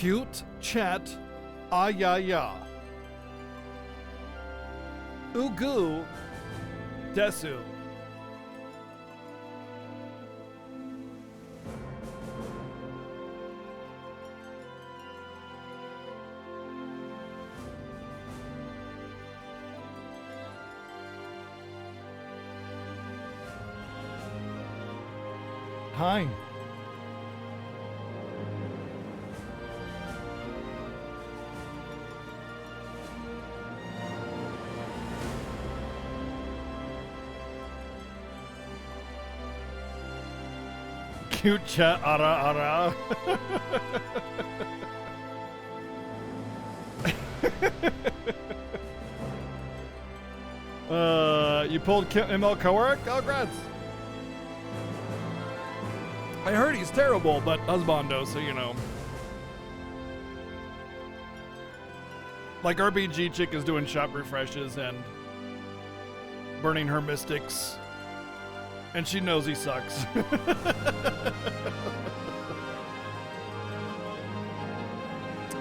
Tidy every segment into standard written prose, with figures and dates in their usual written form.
Cute chat. Ah ya ya. Ugu. Desu. Hi. Cute chat, ara ara. You pulled ML Kowarek? Oh, congrats. I heard he's terrible, but husbando, so you know. Like RPG chick is doing shop refreshes and burning her mystics. And she knows he sucks.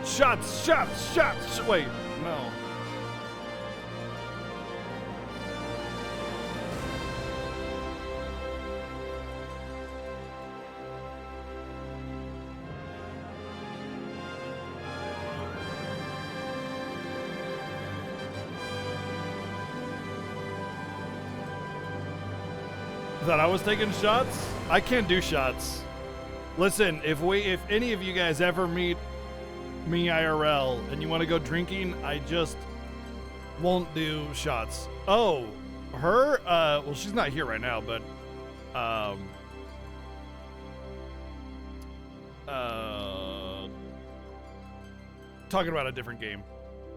Shots. Wait, no. Thought I was taking shots? I can't do shots. Listen, if any of you guys ever meet me IRL and you want to go drinking, I just won't do shots. Oh, her? Well, she's not here right now, but talking about a different game.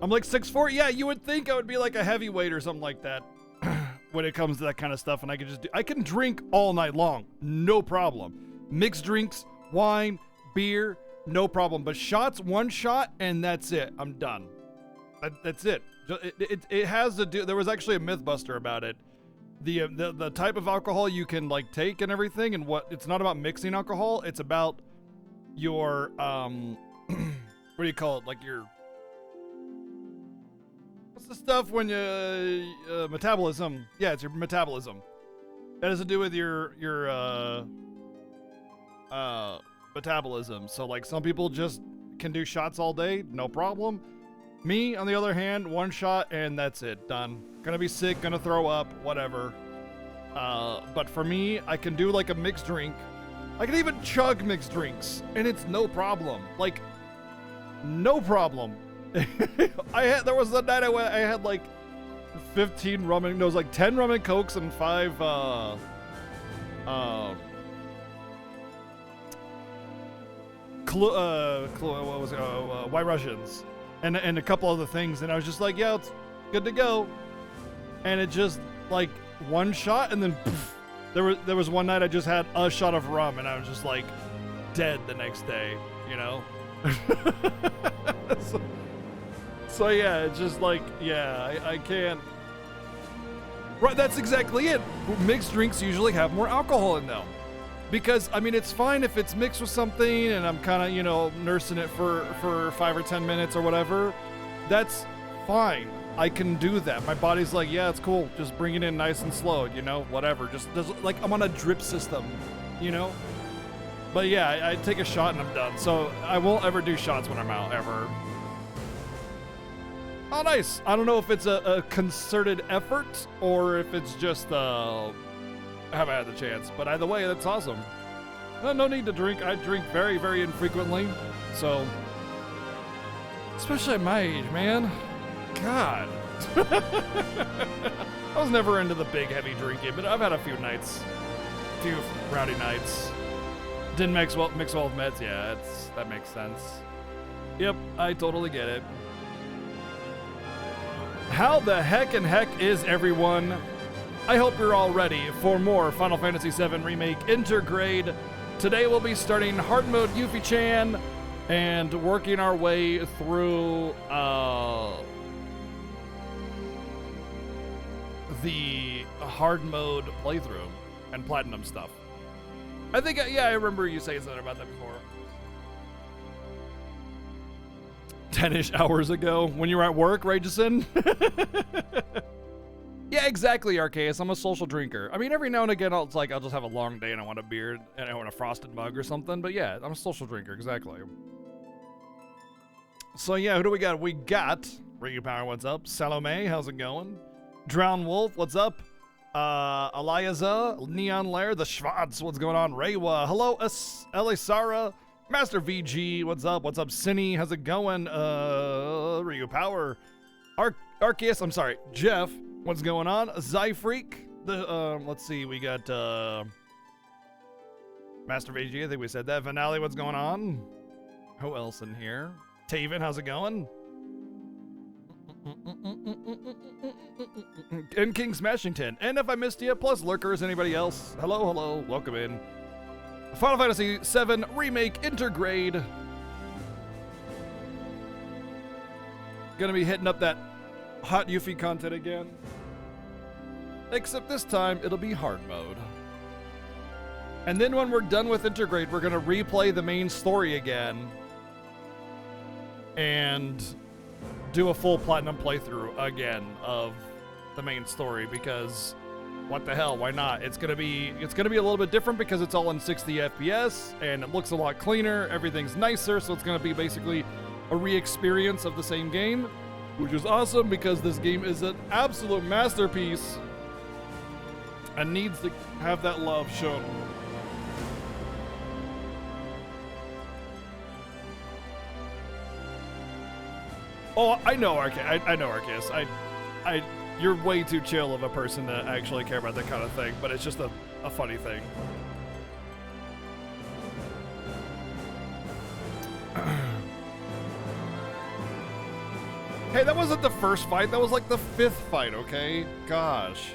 I'm like 6'4". Yeah, you would think I would be like a heavyweight or something like that. When it comes to that kind of stuff, and I can drink all night long, no problem. Mixed drinks, wine, beer, no problem. But shots, one shot, and that's it. I'm done. That's it. It has to do. There was actually a Mythbuster about it. The type of alcohol you can like take and everything, and what it's not about mixing alcohol. It's about your what do you call it? Like your what's the stuff when you metabolism? Yeah, it's your metabolism. That has to do with your metabolism. So like some people just can do shots all day, no problem. Me, on the other hand, one shot and that's it, done. Gonna be sick, gonna throw up, whatever. But for me, I can do like a mixed drink. I can even chug mixed drinks, and it's no problem. Like, no problem. There was the night I had like 15 rum and, no, it was like 10 rum and cokes and 5 what was it? White Russians and a couple other things, and I was just like, yeah, it's good to go. And it just like one shot, and then poof, there was one night I just had a shot of rum, and I was just like dead the next day, you know. So yeah, it's just like, yeah, I can't. Right, that's exactly it. Mixed drinks usually have more alcohol in them. Because, I mean, it's fine if it's mixed with something and I'm kind of, you know, nursing it for 5 or 10 minutes or whatever. That's fine. I can do that. My body's like, yeah, it's cool. Just bring it in nice and slow, you know, whatever. Just like I'm on a drip system, you know? But yeah, I take a shot and I'm done. So I won't ever do shots when I'm out, ever. Oh, nice. I don't know if it's a concerted effort or if it's just, I haven't had the chance. But either way, that's awesome. No need to drink. I drink very, very infrequently. So, especially at my age, man. God. I was never into the big, heavy drinking, but I've had a few nights. A few rowdy nights. Didn't mix well with meds. Yeah, that makes sense. Yep, I totally get it. How the heck is everyone? I hope you're all ready for more Final Fantasy VII Remake Intergrade. Today we'll be starting hard mode Yuffie-chan and working our way through the hard mode playthrough and platinum stuff. I think, yeah, I remember you saying something about that before. 10-ish hours ago when you were at work, right, Jason? Yeah, exactly, Arceus. I'm a social drinker. I mean, every now and again, I'll just have a long day and I want a beer and I want a frosted mug or something. But yeah, I'm a social drinker, exactly. So yeah, who do we got? We got Ryu Power, what's up? Salome, how's it going? Drown Wolf, what's up? Eliaza, Neon Lair, the Schwartz, what's going on? Reiwa, hello, Elisara, Master VG, what's up? What's up, Cinny? How's it going? Ryu Power, Arceus, I'm sorry, Jeff, what's going on? Zyfreak, let's see, we got, Master VG, I think we said that. Finale, what's going on? Who else in here? Taven, how's it going? And King Smashington. And if I missed you, plus lurkers, anybody else? Hello, welcome in. Final Fantasy VII Remake Intergrade. Gonna be hitting up that hot Yuffie content again. Except this time, it'll be hard mode. And then when we're done with Intergrade, we're gonna replay the main story again. And do a full platinum playthrough again of the main story, because what the hell, why not? It's gonna be a little bit different because it's all in 60 FPS and it looks a lot cleaner, everything's nicer, so it's gonna be basically a re-experience of the same game, which is awesome because this game is an absolute masterpiece and needs to have that love shown. Oh, I know Arceus. You're way too chill of a person to actually care about that kind of thing, but it's just a funny thing. Hey, that wasn't the first fight. That was like the 5th fight, okay? Gosh.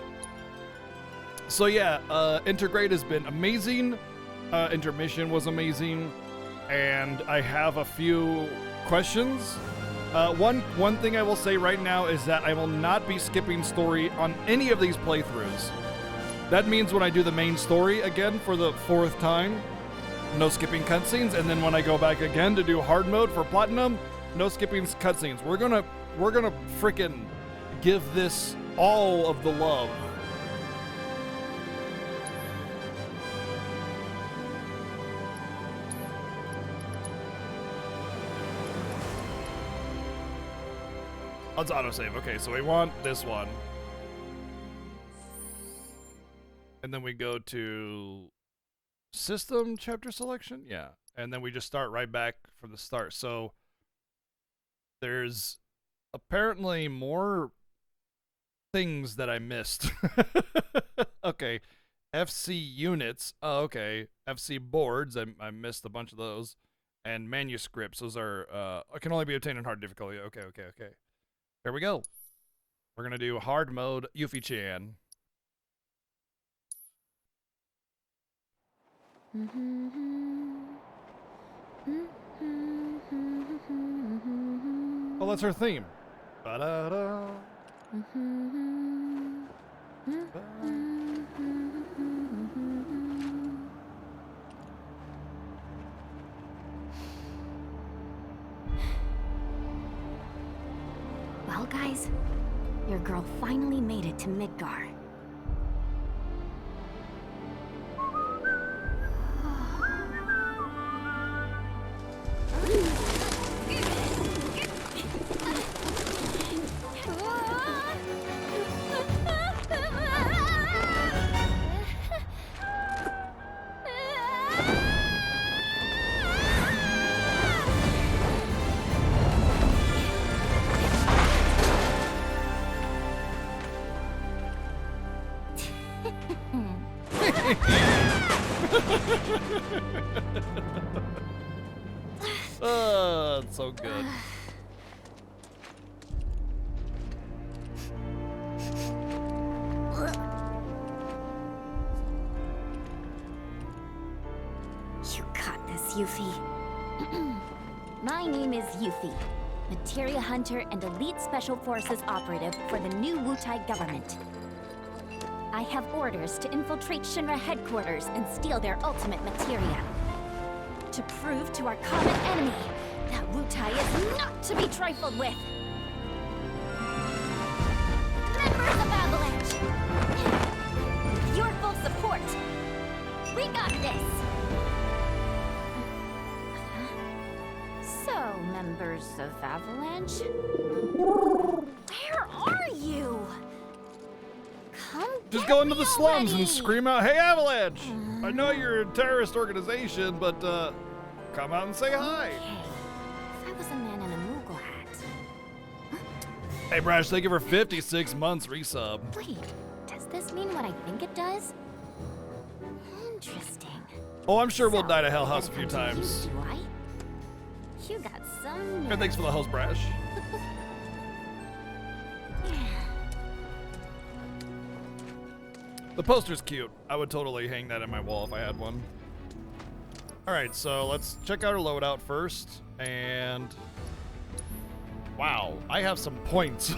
So yeah, Intergrade has been amazing. Intermission was amazing. And I have a few questions. One thing I will say right now is that I will not be skipping story on any of these playthroughs. That means when I do the main story again for the 4th time, no skipping cutscenes, and then when I go back again to do hard mode for platinum, no skipping cutscenes. We're gonna frickin' give this all of the love. Let's autosave. Okay, so we want this one. And then we go to system chapter selection. Yeah. And then we just start right back from the start. So there's apparently more things that I missed. Okay. FC units. Oh, okay. FC boards. I missed a bunch of those. And manuscripts. Those are can only be obtained in hard difficulty. Okay. Here we go. We're gonna do hard mode Yuffie-chan. Well, that's her theme. Ba-da-da. Well, guys, your girl finally made it to Midgar. It's so good. You got this, Yuffie. My name is Yuffie, materia hunter and elite special forces operative for the new Wutai government. I have orders to infiltrate Shinra headquarters and steal their ultimate materia. To prove to our common enemy That Wutai is not to be trifled with. Members of Avalanche! With your full support, we got this! So, members of Avalanche, where are you? Come Just get go into me the slums already. and scream out, "Hey, Avalanche! I know you're a terrorist organization, but come out and say hi." Okay. If I was a man in a Moogle hat. Hey, Brash, thank you for 56 months resub. Wait, does this mean what I think it does? Interesting. Oh, I'm sure we'll So, die to Hell House a then few come to times. You, do I? You got some And nerve. thanks for the host, Brash. The poster's cute. I would totally hang that in my wall if I had one. Alright, so let's check out our loadout first. And wow, I have some points.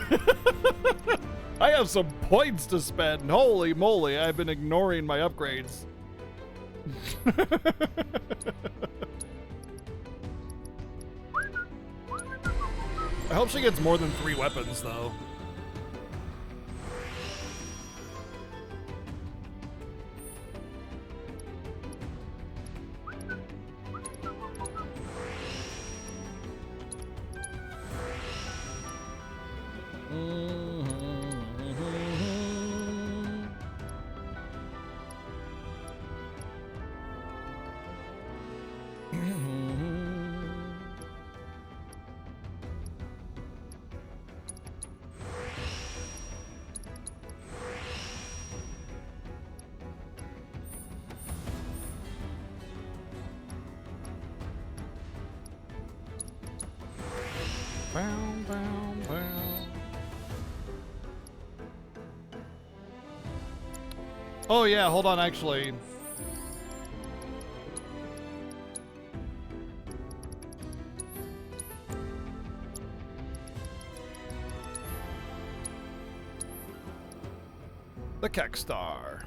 I have some points to spend. Holy moly, I've been ignoring my upgrades. I hope she gets more than 3 weapons, though. Bow, bow, bow. Oh yeah, hold on, actually. The Kekstar.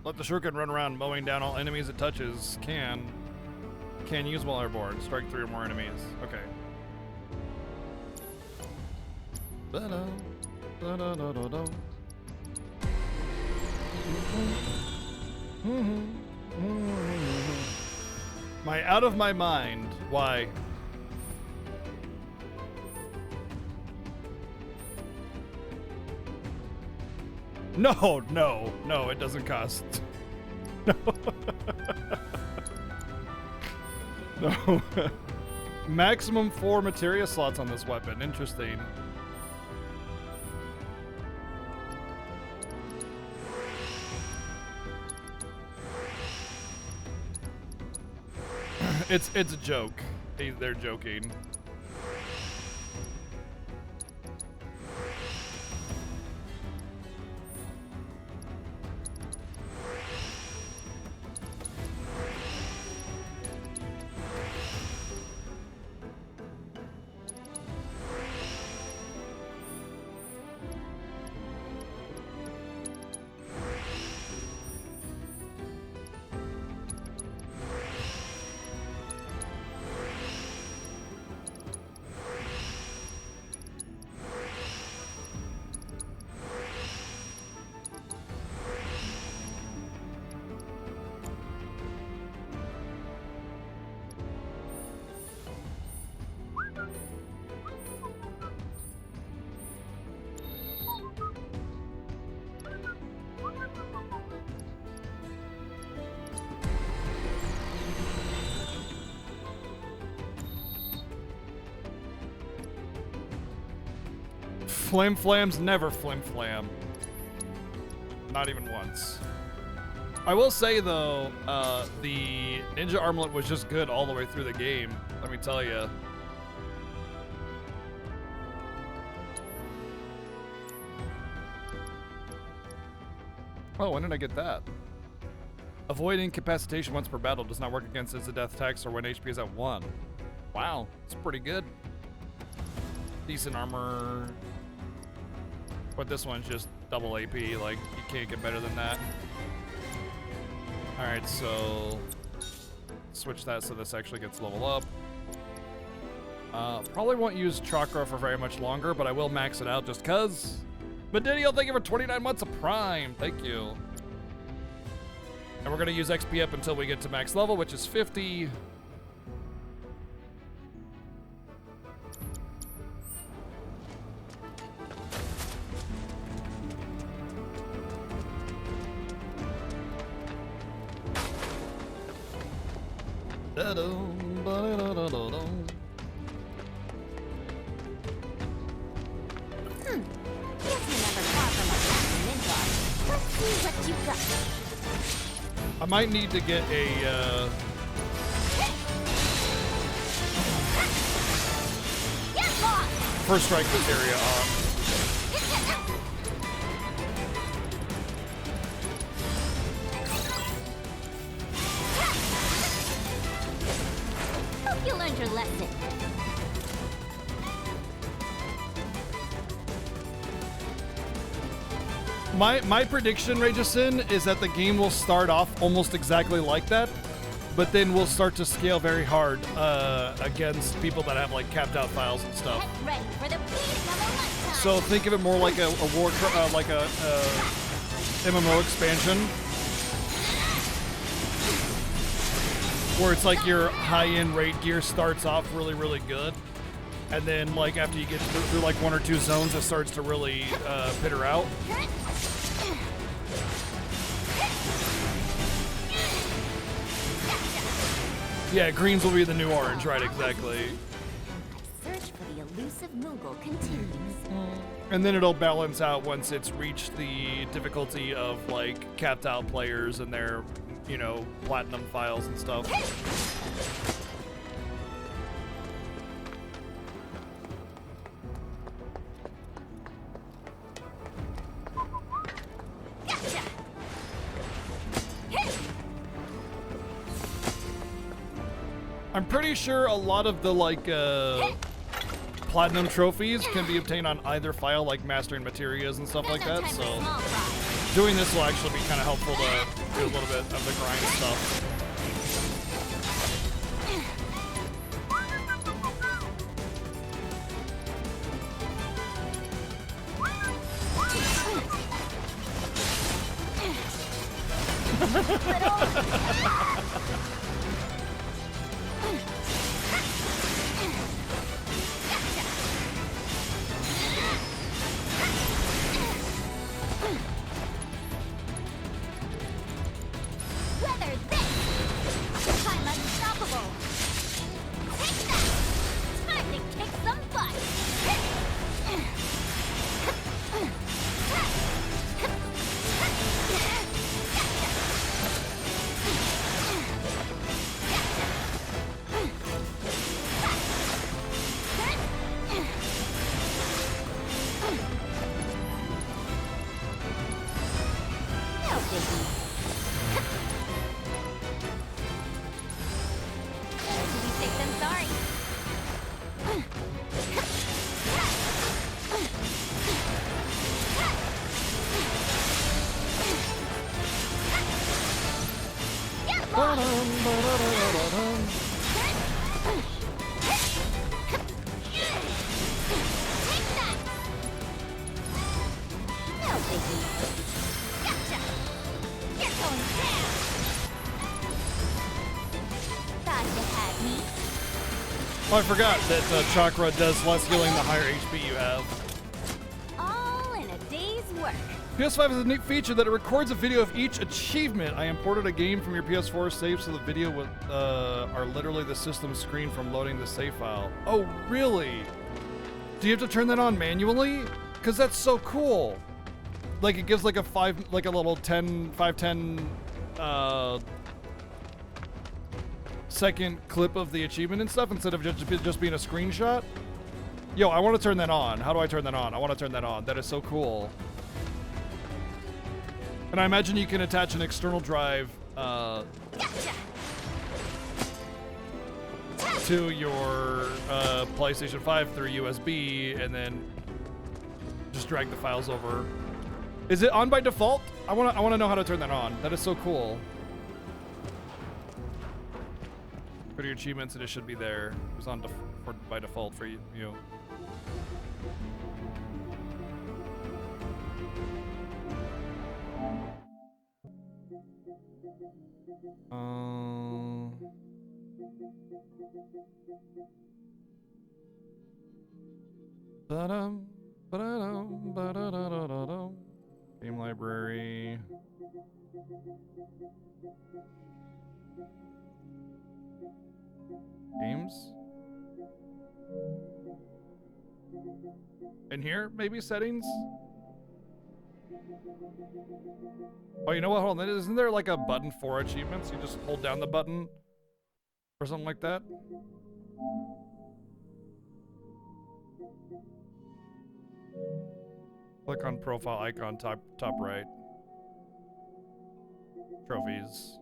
Let the shuriken run around mowing down all enemies it touches. Can use while airborne. Strike 3 or more enemies. Okay. Da-da, da-da-da-da-da. My out of my mind. Why? No, no, no, it doesn't cost. No. No. Maximum 4 materia slots on this weapon. Interesting. It's a joke. They're joking. Flim Flam's never flim flam. Not even once. I will say though, the ninja armlet was just good all the way through the game. Let me tell you. Oh, when did I get that? Avoid incapacitation once per battle does not work against instant death attacks or when HP is at 1. Wow, it's pretty good. Decent armor. But this one's just double AP, like, you can't get better than that. Alright, so... switch that so this actually gets level up. Probably won't use chakra for very much longer, but I will max it out just cuz. Medidio, thank you for 29 months of Prime. Thank you. And we're gonna use XP up until we get to max level, which is 50. I might need to get a, first strike materia on. Hope you learned your lesson. My prediction, Ragesin, is that the game will start off almost exactly like that, but then we'll start to scale very hard against people that have like capped out files and stuff. Get ready for the beating of a lifetime. So think of it more like a MMO expansion, where it's like your high-end raid gear starts off really, really good, and then like after you get through like 1 or 2 zones, it starts to really peter out. Yeah, greens will be the new orange, right? Exactly. My search for the elusive Moogle continues. And then it'll balance out once it's reached the difficulty of like capped out players and their, you know, platinum files and stuff. Gotcha. I'm pretty sure a lot of the like platinum trophies can be obtained on either file, like mastering materias and stuff like that. So doing this will actually be kind of helpful to do a little bit of the grind stuff. Weather this! I'm unstoppable! Take that! Time to kick some butt! No biggie. Better to be safe than sorry. Get lost! Take that! No biggie. Gotcha! You're going down! Thought you had me. Oh, I forgot that chakra does less healing the higher HP you have. All in a day's work. PS5 has a neat feature that it records a video of each achievement. I imported a game from your PS4 save, so the video would, are literally the system screen from loading the save file. Oh, really? Do you have to turn that on manually? Because that's so cool. Like it gives like a little 10 second clip of the achievement and stuff instead of just being a screenshot. Yo, I want to turn that on. How do I turn that on? I want to turn that on. That is so cool. And I imagine you can attach an external drive to your PlayStation 5 through USB, and then just drag the files over. Is it on by default? I want to know how to turn that on. That is so cool. Go to your achievements and it should be there. It was on by default for you. Game library. Games. In here, maybe settings. Oh, you know what? Hold on. Isn't there like a button for achievements? You just hold down the button or something like that. Click on profile icon, top right. Trophies.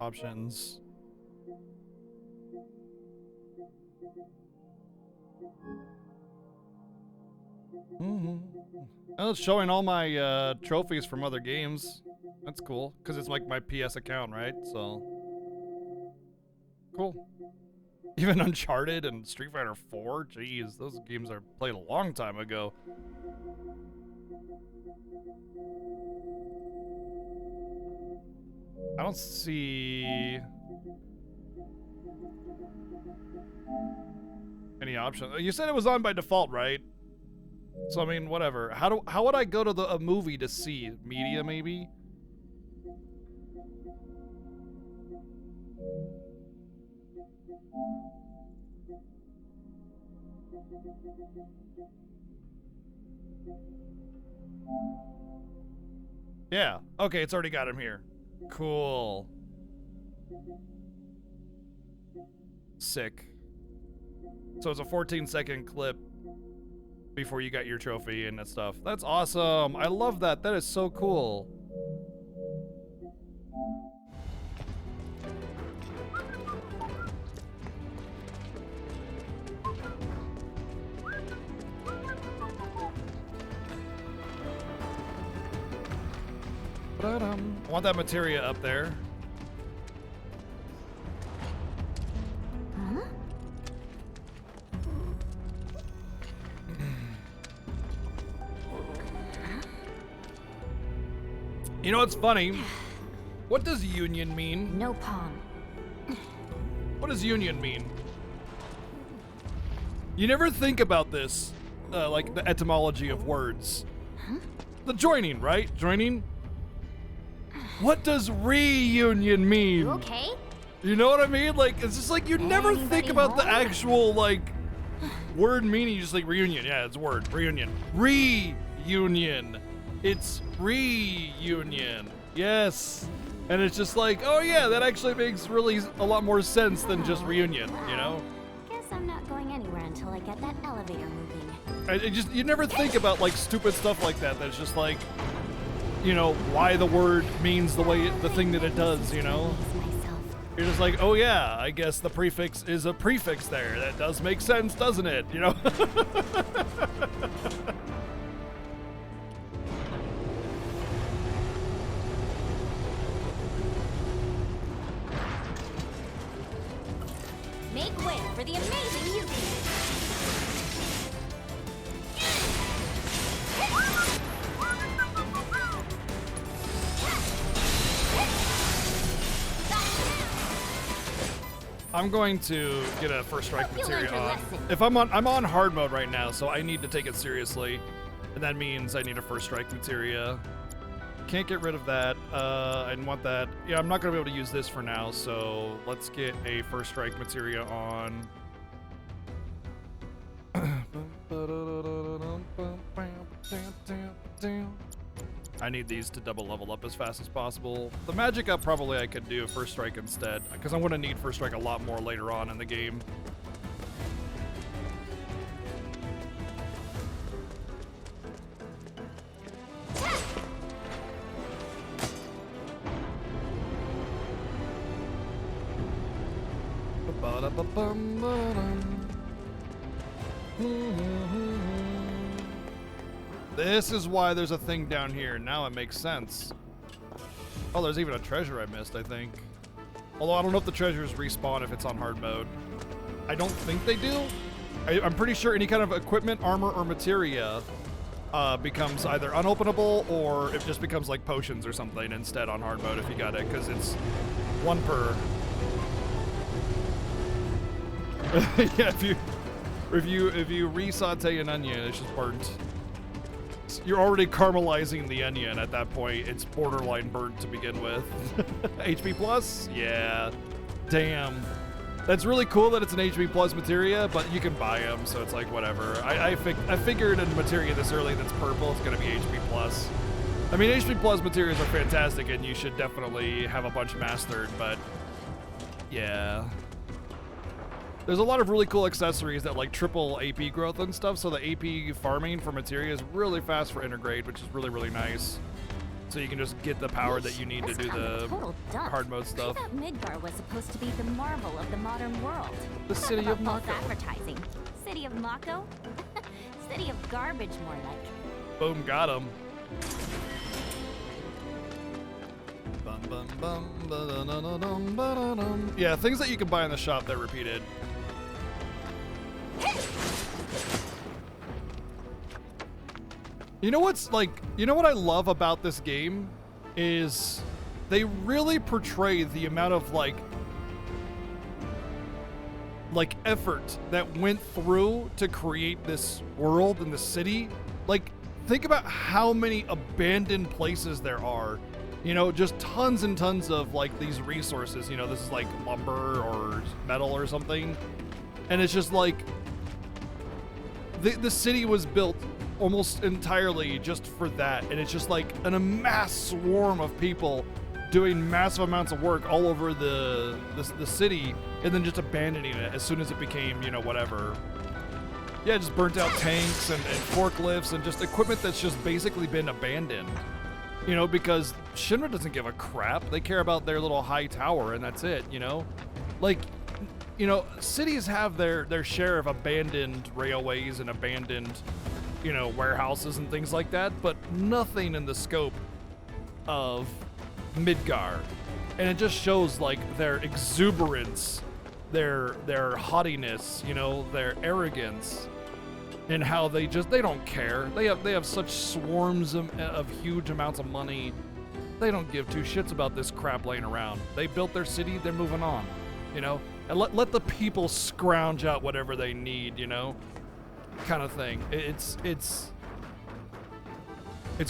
Options. Oh, it's showing all my trophies from other games. That's cool, because it's like my PS account, right? So cool. Even Uncharted and Street Fighter 4, jeez, those games are played a long time ago. I don't see any option. You said it was on by default, right? So I mean, whatever. How would I go to a movie to see media? Maybe. Yeah. Okay, it's already got him here. Cool. Sick. So it's a 14-second clip before you got your trophy and that stuff. That's awesome. I love that. That is so cool. I want that materia up there. Huh? You know what's funny? What does union mean? No palm. What does union mean? You never think about this, like the etymology of words. Huh? The joining, right? Joining? What does reunion mean? You okay? You know what I mean? Like, it's just like you never think about the actual, like, word meaning. You just like reunion. Yeah, it's a word. Reunion. Reunion. It's reunion. Yes. And it's just like, oh yeah, that actually makes really a lot more sense than just reunion, you know? Guess I'm not going anywhere until I get that elevator moving. You never think about, like, stupid stuff like that. That's just like, you know, why the word means the thing that it does, you know? You're just like, oh yeah, I guess the prefix is a prefix there. That does make sense, doesn't it? You know? Make way for the amazing Yuki! I'm going to get a first strike materia on. If I'm on hard mode right now, so I need to take it seriously. And that means I need a first strike materia. Can't get rid of that. I want that. Yeah, I'm not gonna be able to use this for now, so let's get a first strike materia on. I need these to double level up as fast as possible. The magic up probably I could do first strike instead, because I'm gonna need first strike a lot more later on in the game. This is why there's a thing down here. Now it makes sense. Oh, there's even a treasure I missed, I think. Although I don't know if the treasures respawn if it's on hard mode. I don't think they do. I'm pretty sure any kind of equipment, armor, or materia becomes either unopenable or it just becomes like potions or something instead on hard mode if you got it, because it's 1 per. Yeah, if you re-saute an onion, it's just burnt. You're already caramelizing the onion at that point. It's borderline burnt to begin with. HP plus? Yeah. Damn. That's really cool that it's an HP plus materia, but you can buy them, so it's like whatever. I figured in materia this early that's purple, it's gonna be HP plus. I mean, HP plus materials are fantastic, and you should definitely have a bunch mastered, but yeah. There's a lot of really cool accessories that like triple AP growth and stuff, so the AP farming for materia is really fast for Intergrade, which is really, really nice. So you can just get the power that you need to do the hard mode stuff. I thought Midgar was supposed to be the marvel of the modern world. The city of Mako. Advertising. City of Mako? City of garbage, more like. Boom, got him. Yeah, things that you can buy in the shop that repeated. You know what's like, you know what I love about this game is they really portray the amount of like effort that went through to create this world and the city. Like, think about how many abandoned places there are. You know, just tons and tons of like these resources. You know, this is like lumber or metal or something. And it's just like the city was built almost entirely just for that, and it's just like a mass swarm of people doing massive amounts of work all over the city, and then just abandoning it as soon as it became, you know, whatever. Yeah, just burnt out tanks and forklifts and just equipment that's just basically been abandoned. You know, because Shinra doesn't give a crap. They care about their little high tower, and that's it, you know? Like, you know, cities have their share of abandoned railways and abandoned, you know, warehouses and things like that, but nothing in the scope of Midgar. And it just shows like their exuberance, their haughtiness, you know, their arrogance, and how they don't care. They have such swarms of huge amounts of money. They don't give two shits about this crap laying around. They built their city, they're moving on, you know? And let the people scrounge out whatever they need, you know? Kind of thing. It's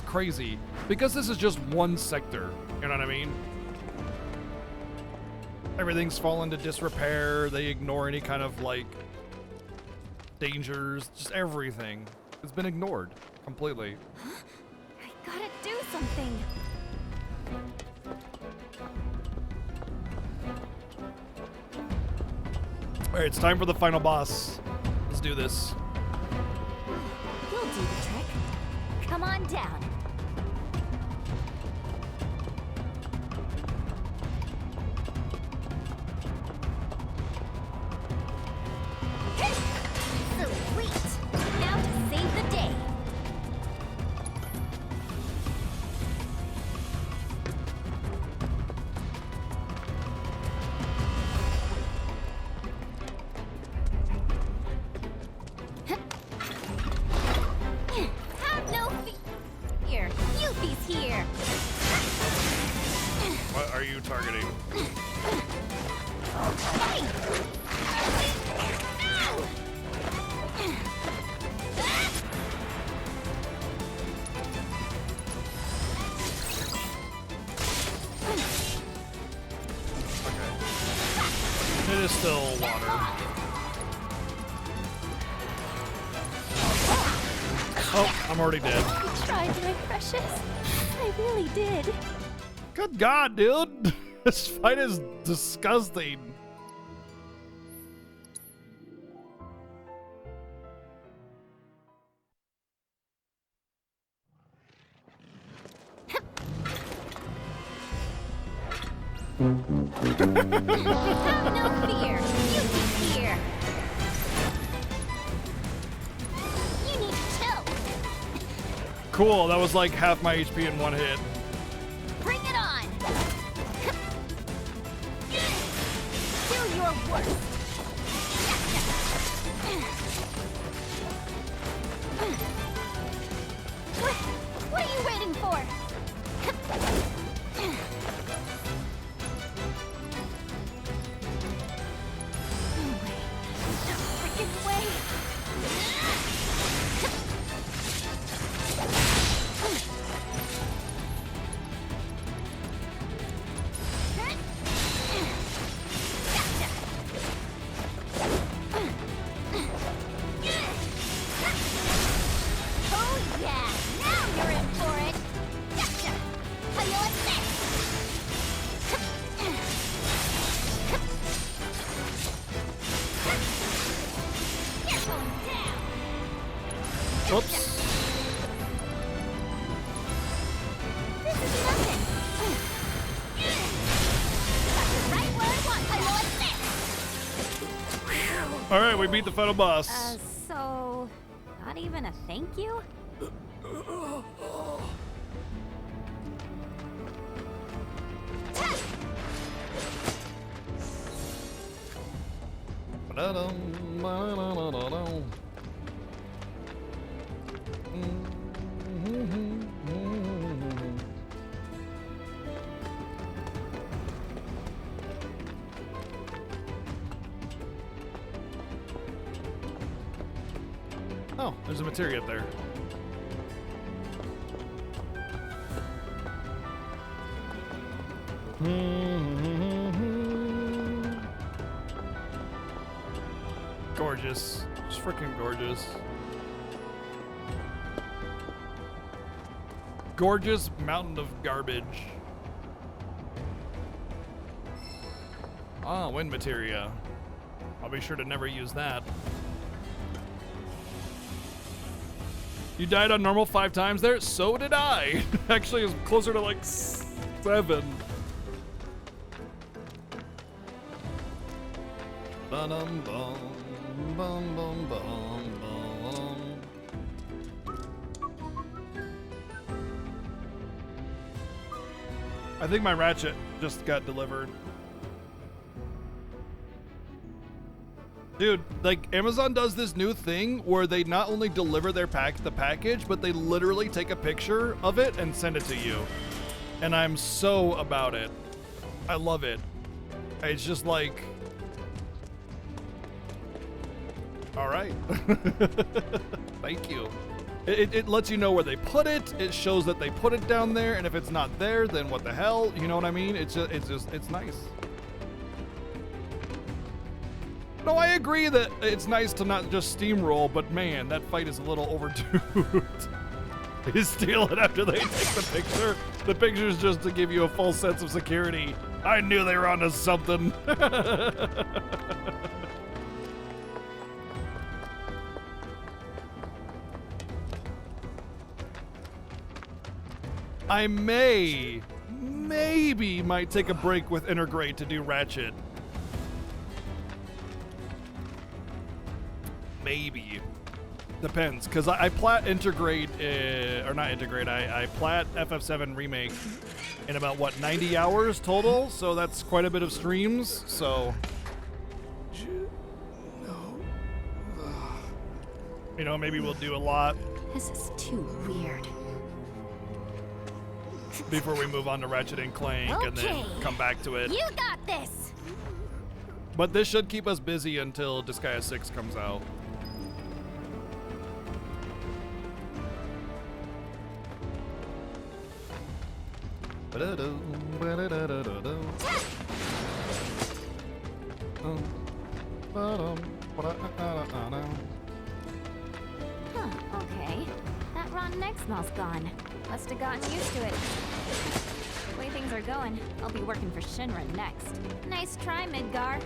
crazy because this is just one sector, you know what I mean? Everything's fallen to disrepair. They ignore any kind of like dangers, just everything. It's been ignored completely. I gotta do something. All right, it's time for the final boss. Let's do this. You'll do the trick. Come on down. Sweet. Now to save the day. Have no fear. Yuffie's here. What are you targeting? It is still water. Oh, I'm already dead. I tried, my precious. I really did. Good God, dude. This fight is disgusting. Have no fear. Yuffie's here. You need to chill. Cool, that was like half my HP in one hit. Bring it on. worse. What are you waiting for? No way. No freaking way. Oh yeah, now you're in for it. Gotcha. How you like this? You're going down. Oops. This is nothing. Got you right where I want. How you like this? All right, we beat the final boss. So, not even a thank you? Oh, there's a materia up there. Gorgeous. Just freaking gorgeous. Gorgeous mountain of garbage. Ah, wind materia. I'll be sure to never use that. You died on normal 5 times there? So did I. Actually, it was closer to like 7. Ba-dum, bum, bum, bum, bum, bum. I think my ratchet just got delivered. Dude, like Amazon does this new thing where they not only deliver the package, but they literally take a picture of it and send it to you. And I'm so about it. I love it. It's just like, all right. Thank you. It lets you know where they put it. It shows that they put it down there, and if it's not there, then what the hell? You know what I mean? It's nice. No, I agree that it's nice to not just steamroll, but man, that fight is a little overdue. They steal it after they take the picture. The picture's just to give you a false sense of security. I knew they were onto something. I maybe might take a break with Intergrade to do Ratchet. Maybe. Depends, because I plat Intergrade, or not Intergrade, I plat FF7 Remake in about, what, 90 hours total? So that's quite a bit of streams, so. You know, maybe we'll do a lot. This is too weird. Before we move on to Ratchet and Clank and then come back to it. You got this! But this should keep us busy until Disgaea 6 comes out. Huh, okay. That rotten egg smell's gone. Must have gotten used to it. The way things are going, I'll be working for Shinra next. Nice try, Midgar.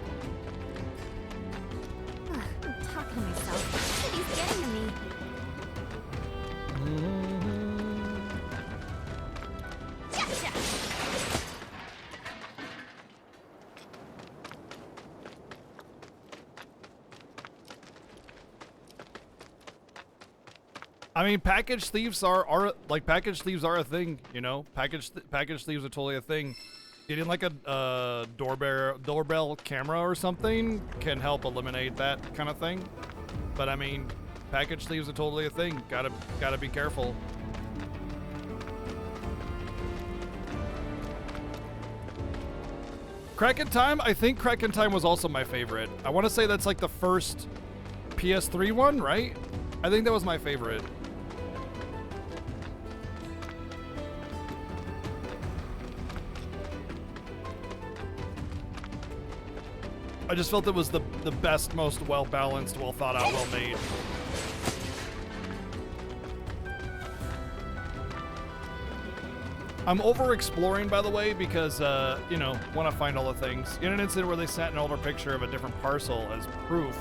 Ugh, I'm talking to myself. What he's getting to me. Gotcha! I mean, package thieves are a thing, you know. Package thieves are totally a thing. Getting like a doorbell camera or something can help eliminate that kind of thing. But I mean, package thieves are totally a thing. Gotta be careful. Crack in Time? I think Crack in Time was also my favorite. I want to say that's like the first PS3 one, right? I think that was my favorite. I just felt it was the best, most well-balanced, well-thought-out, well-made. I'm over-exploring, by the way, because, you know, want to find all the things. In an incident where they sent an older picture of a different parcel as proof,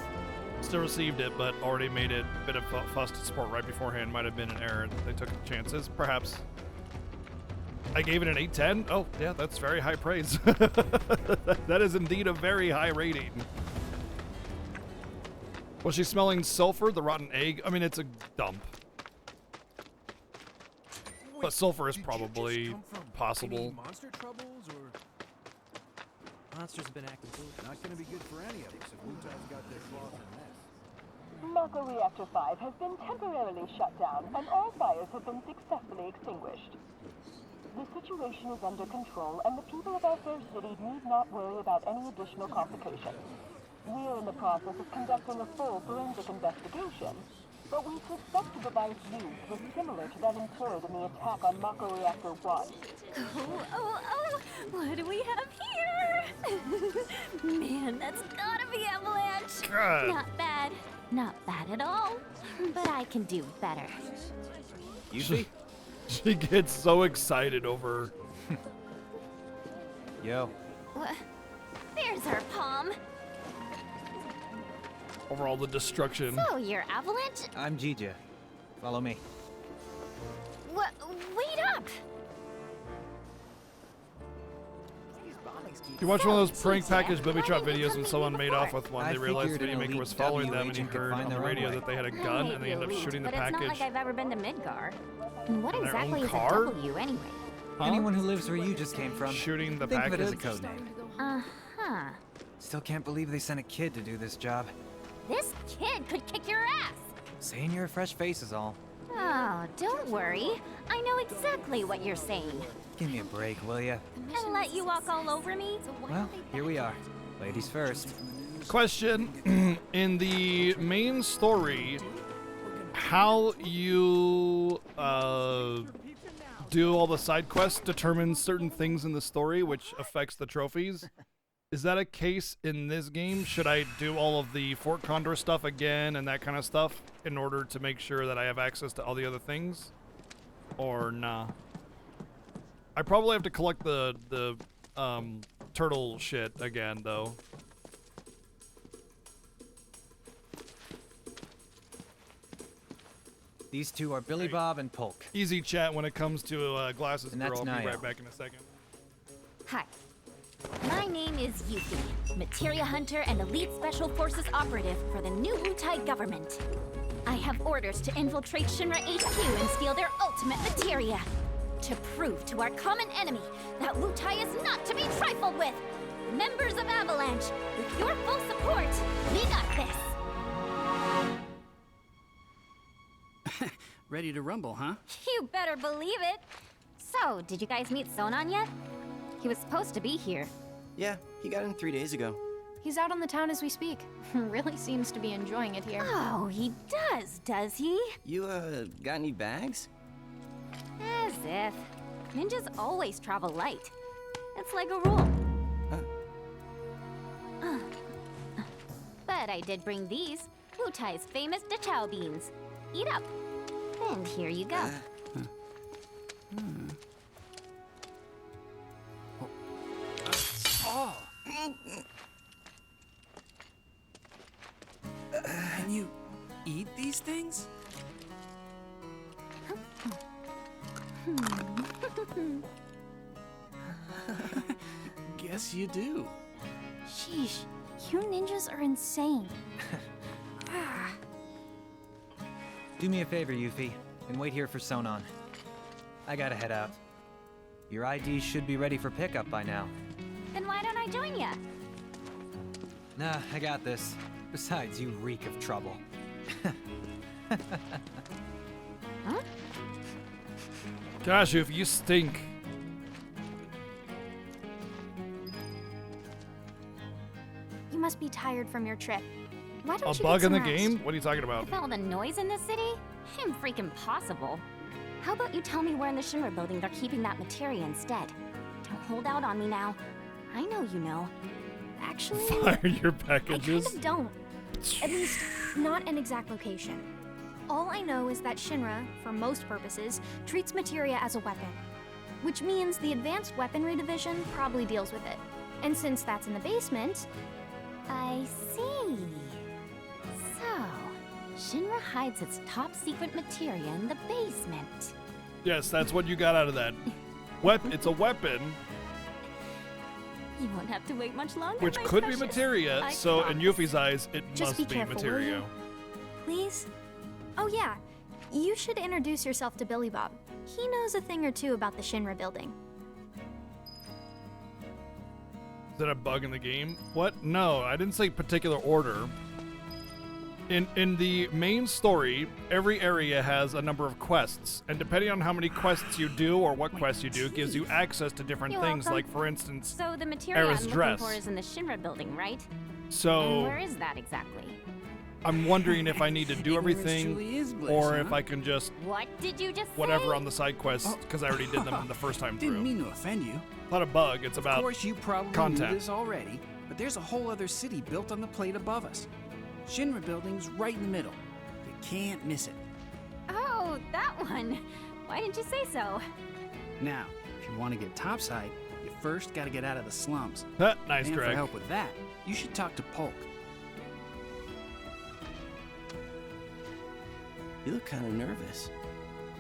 still received it, but already made it a bit of fuss to support right beforehand. Might have been an error. They took chances, perhaps. I gave it an 8/10. Oh, yeah, that's very high praise. That is indeed a very high rating. Was she smelling sulfur, the rotten egg? I mean, it's a dump. But sulfur is probably possible. Monster troubles or Monsters have been acting cool. not going to be good for any of us if Wu-Tai's got their claws in this. Mako Reactor 5 has been temporarily shut down, and all fires have been successfully extinguished. The situation is under control, and the people of our fair city need not worry about any additional complications. We are in the process of conducting a full forensic investigation, but we suspect the device used was similar to that employed in the attack on Mako Reactor 1. Oh, what do we have here? Man, that's gotta be Avalanche. God. Not bad. Not bad at all. But I can do better. Yuffie? She gets so excited over... Yo. What? There's our palm. over all the destruction. So, you're Avalanche? I'm Jija. Follow me. What? Wait up! You watch one of those prank Jija, package booby trap why didn't you videos come and to someone me made before? off with one. I They realized the figured video an maker was elite following W them and he agent could heard find on the their own radio way. that they had a I gun may and they be ended up elite, shooting the but it's not package. like I've ever been to Midgar. And what In their exactly own is car? a W anyway? Huh? Anyone who lives where you just came from. Shooting the Think of it as a package? code name. Uh-huh. Still can't believe they sent a kid to do this job. This kid could kick your ass! Saying you're a fresh face is all. Oh, don't worry. I know exactly what you're saying. Give me a break, will ya? And let you walk all over me? Well, here we are. Ladies first. Question. In the main story, how you do all the side quests determines certain things in the story, which affects the trophies. Is that a case in this game? Should I do all of the Fort Condor stuff again and that kind of stuff in order to make sure that I have access to all the other things? Or nah? I probably have to collect the turtle shit again, though. These two are Billy Bob and Polk. Easy chat when it comes to Glasses And Girl. that's I'll be Niall. right back in a second. Hi. My name is Yuffie, Materia Hunter and Elite Special Forces Operative for the new Wutai government. I have orders to infiltrate Shinra HQ and steal their ultimate materia. To prove to our common enemy that Wutai is not to be trifled with. Members of Avalanche, with your full support, we got this. Ready to rumble, huh? You better believe it. So, did you guys meet Sonon yet? He was supposed to be here. Yeah, he got in 3 days ago. He's out on the town as we speak. Really seems to be enjoying it here. Oh, he does he? You, got any bags? As if. Ninjas always travel light. It's like a rule. But I did bring these, Wutai's famous Dachau beans. Eat up. And here you go. Can you eat these things? Guess you do. Sheesh, you ninjas are insane. Do me a favor, Yuffie, and wait here for Sonon. I gotta head out. Your ID should be ready for pickup by now. Then why don't I join ya? Nah, I got this. Besides, you reek of trouble. Huh? Gosh, if you stink. You must be tired from your trip. Why don't A you bug get in the some rest? game? What are you talking about? With all the noise in this city? Freaking possible. How about you tell me where in the Shinra building they're keeping that materia instead? Don't hold out on me now. I know you know. Actually, Fire your I packages. kind of don't. At least, not an exact location. All I know is that Shinra, for most purposes, treats materia as a weapon. Which means the Advanced Weaponry Division probably deals with it. And since that's in the basement, I see. So, Shinra hides its top secret materia in the basement. Yes, that's what you got out of that. It's a weapon, You won't have to wait much longer, which my could precious. be materia, I so in promise. Yuffie's eyes, it Just must be be careful, will materia. you? Please? Oh yeah, you should introduce yourself to Billy Bob. He knows a thing or two about the Shinra building. Is that a bug in the game? What? No, I didn't say particular order. In the main story, every area has a number of quests, and depending on how many quests you do or what quests you do, gives you access to different You're things. welcome. Like, for instance, So the materia Era's I'm looking dress. for is in the Shinra building, right? And So where is that exactly? I'm wondering if I need to do Ignorance everything, truly is bliss, or huh? if I can just What did you just whatever say? on the side quests, because I already did them the first time Didn't through. mean to offend you. Not a bug. It's Of about course, you probably content. knew this already, but there's a whole other city built on the plate above us. Shinra building's right in the middle. You can't miss it. Oh, that one. Why didn't you say so? Now, if you want to get topside, you first got to get out of the slums. nice And for drag. help with that, you should talk to Polk. You look kind of nervous.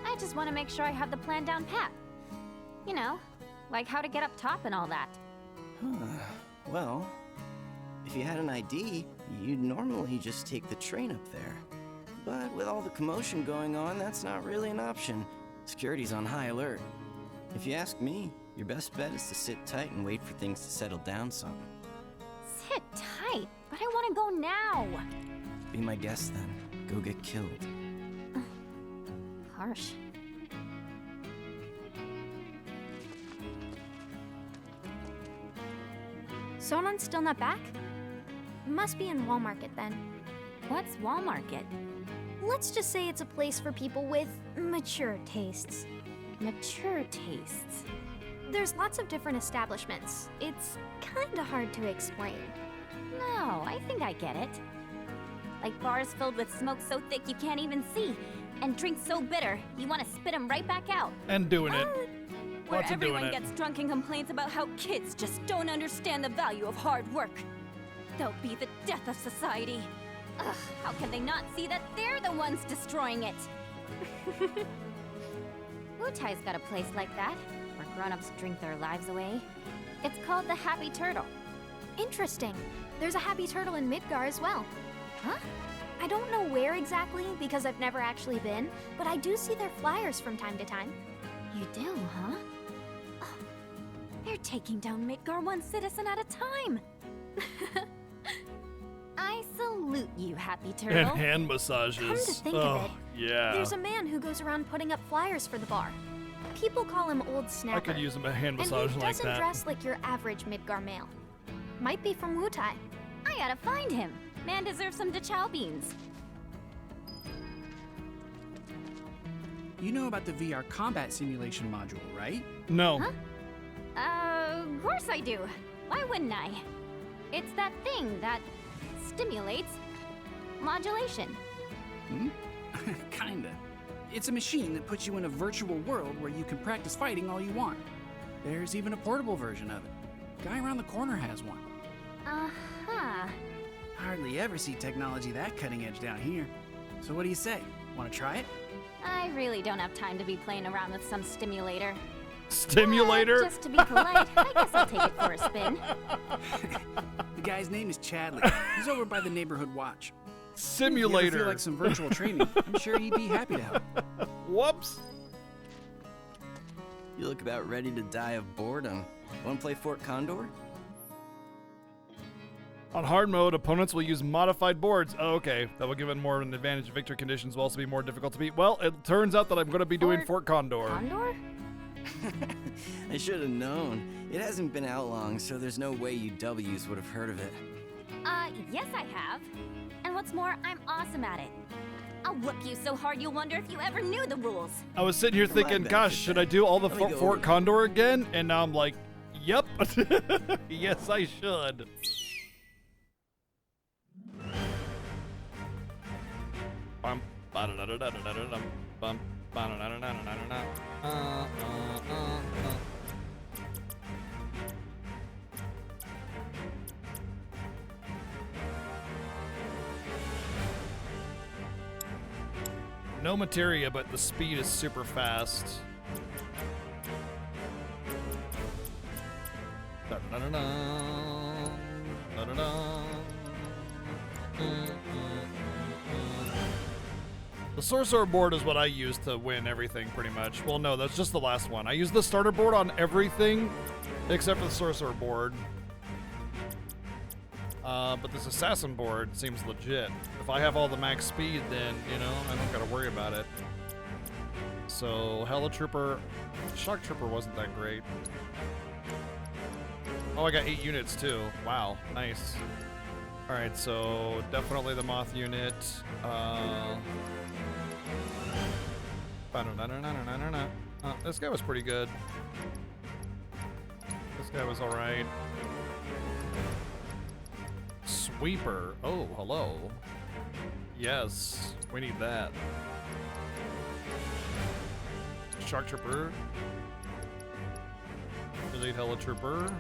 I just want to make sure I have the plan down pat. You know, like how to get up top and all that. Well, if you had an ID, you'd normally just take the train up there. But with all the commotion going on, that's not really an option. Security's on high alert. If you ask me, your best bet is to sit tight and wait for things to settle down some. Sit tight, but I want to go now. Be my guest then. Go get killed. Harsh. Sonan's still not back? Must be in Wall Market then. What's Wall Market? Let's just say it's a place for people with mature tastes. Mature tastes. There's lots of different establishments. It's kinda hard to explain. No, I think I get it. Like bars filled with smoke so thick you can't even see, and drinks so bitter you want to spit them right back out. And doing it. Where Lots of doing everyone it. gets drunk and complains about how kids just don't understand the value of hard work. They'll be the death of society. Ugh, how can they not see that they're the ones destroying it? Wutai's got a place like that, where grown-ups drink their lives away. It's called the Happy Turtle. Interesting. There's a Happy Turtle in Midgar as well. Huh? I don't know where exactly because I've never actually been, but I do see their flyers from time to time. You do, huh? Oh, they're taking down Midgar one citizen at a time. I salute you, Happy Turtle. And hand massages. Come to think oh, of it, yeah. there's a man who goes around putting up flyers for the bar. People call him Old Snapper. I could use a hand and massage he like doesn't that. dress like your average Midgar male. Might be from Wutai. I gotta find him. Man deserves some DeChow beans. You know about the VR combat simulation module, right? No. Huh? Of course I do. Why wouldn't I? It's that thing that stimulates modulation. Kinda. It's a machine that puts you in a virtual world where you can practice fighting all you want. There's even a portable version of it. Guy around the corner has one. Uh-huh. Hardly ever see technology that cutting edge down here. So what do you say? Want to try it? I really don't have time to be playing around with some stimulator. Stimulator? Just to be polite, I guess I'll take it for a spin. The guy's name is Chadley. He's over by the neighborhood watch. If you Simulator. ever feel like some virtual training, I'm sure he'd be happy to help. Whoops. You look about ready to die of boredom. Want to play Fort Condor? On hard mode, opponents will use modified boards. Oh, okay. That will give it more of an advantage. Victory conditions will also be more difficult to beat. Well, it turns out that I'm going to be doing Fort Condor. Condor? I should have known. It hasn't been out long, so there's no way you W's would have heard of it. Yes I have. And what's more, I'm awesome at it. I'll whoop you so hard you'll wonder if you ever knew the rules. I was sitting here thinking, gosh, should I do all the Fort Condor again? And now I'm like, yep. Yes, I should. Bum, ba-da-da-da-da-da-da-dum, bum, ba-da-da-da-da-da-da-da. No materia, but the speed is super fast. Da-da-da-da, da-da-da. The sorcerer board is what I use to win everything, pretty much. Well, no, that's just the last one. I use the starter board on everything except for the sorcerer board. But this assassin board seems legit. If I have all the max speed, then, you know, I don't gotta worry about it. So, Helitrooper... Shock Trooper wasn't that great. Oh, I got 8 units, too. Wow, nice. Alright, so definitely the Moth unit. This guy was pretty good. This guy was alright. Sweeper. Oh, hello. Yes, we need that. Shark Trooper. Elite Helitrooper.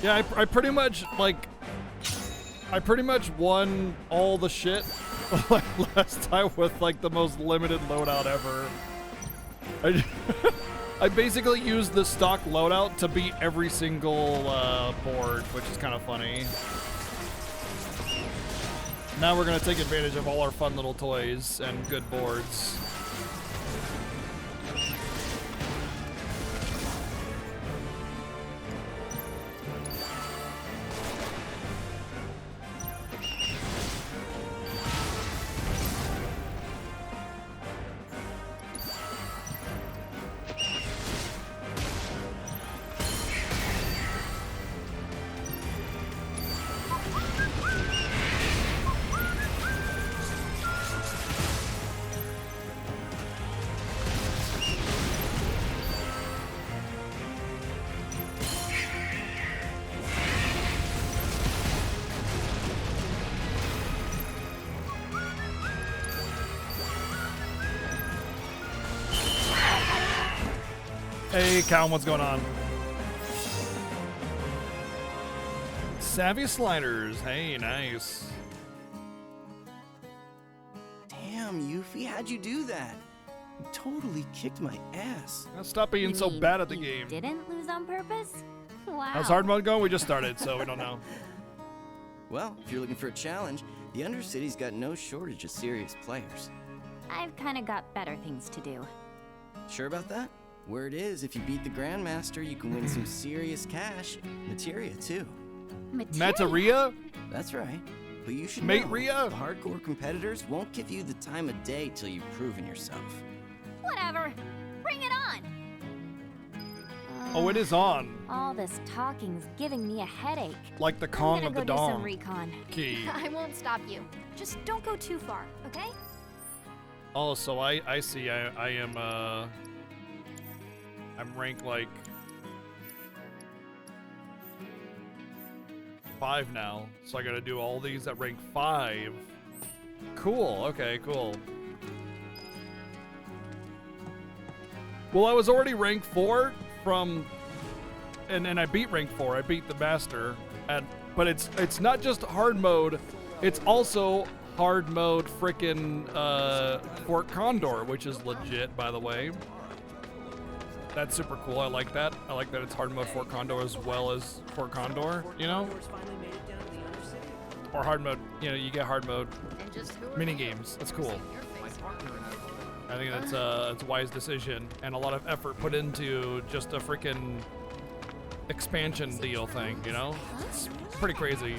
Yeah, I pretty much, like, I pretty much won all the shit like last time with, like, the most limited loadout ever. I basically used the stock loadout to beat every single board, which is kind of funny. Now we're going to take advantage of all our fun little toys and good boards. Hey, Calum, what's going on? Savvy Sliders. Hey, nice. Damn, Yuffie, how'd you do that? You totally kicked my ass. Stop being so mean bad at the you game. Didn't lose on purpose? Wow. How's hard mode going? We just started, so we don't know. Well, if you're looking for a challenge, the Undercity's got no shortage of serious players. I've kind of got better things to do. Sure about that? Word is, if you beat the Grandmaster, you can win some serious cash. Materia, too. Materia? That's right. But you should Materia? know, the hardcore competitors won't give you the time of day till you've proven yourself. Whatever. Bring it on. Oh, it is on. All this talking's giving me a headache. Like the Kong I'm of the gonna go do some Dawn. recon. Key. I won't stop you. Just don't go too far, okay? Oh, so I see. I am, I'm ranked like 5 now, so I gotta do all these at rank 5. Cool, okay, cool. Well, I was already rank 4 from and I beat rank 4. I beat the master, but it's not just hard mode. It's also hard mode frickin' Fort Condor, which is legit, by the way. That's super cool. I like that. I like that it's hard mode Fort Condor as well as Fort Condor, you know? Or hard mode, you know, you get hard mode mini games. That's cool. I think that's a wise decision and a lot of effort put into just a freaking expansion deal thing, you know? It's pretty crazy.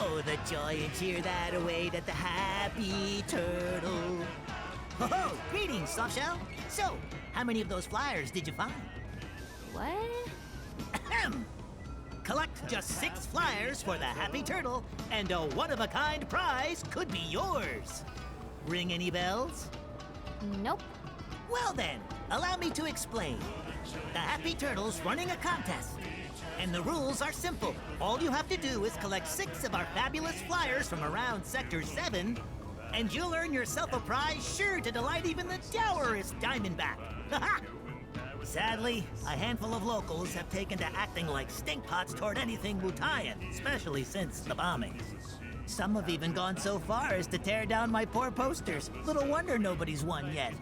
Oh, the joy and cheer that await at the Happy Turtle. Oh, greetings, Softshell. So, how many of those flyers did you find? What? Ahem. Collect just 6 flyers for the Happy Turtle, and a one-of-a-kind prize could be yours. Ring any bells? Nope. Well then, allow me to explain. The Happy Turtle's running a contest. And the rules are simple. All you have to do is collect 6 of our fabulous flyers from around Sector 7, and you'll earn yourself a prize sure to delight even the dourest Diamondback. Haha! Sadly, a handful of locals have taken to acting like stinkpots toward anything Wutayan, especially since the bombings. Some have even gone so far as to tear down my poor posters. Little wonder nobody's won yet.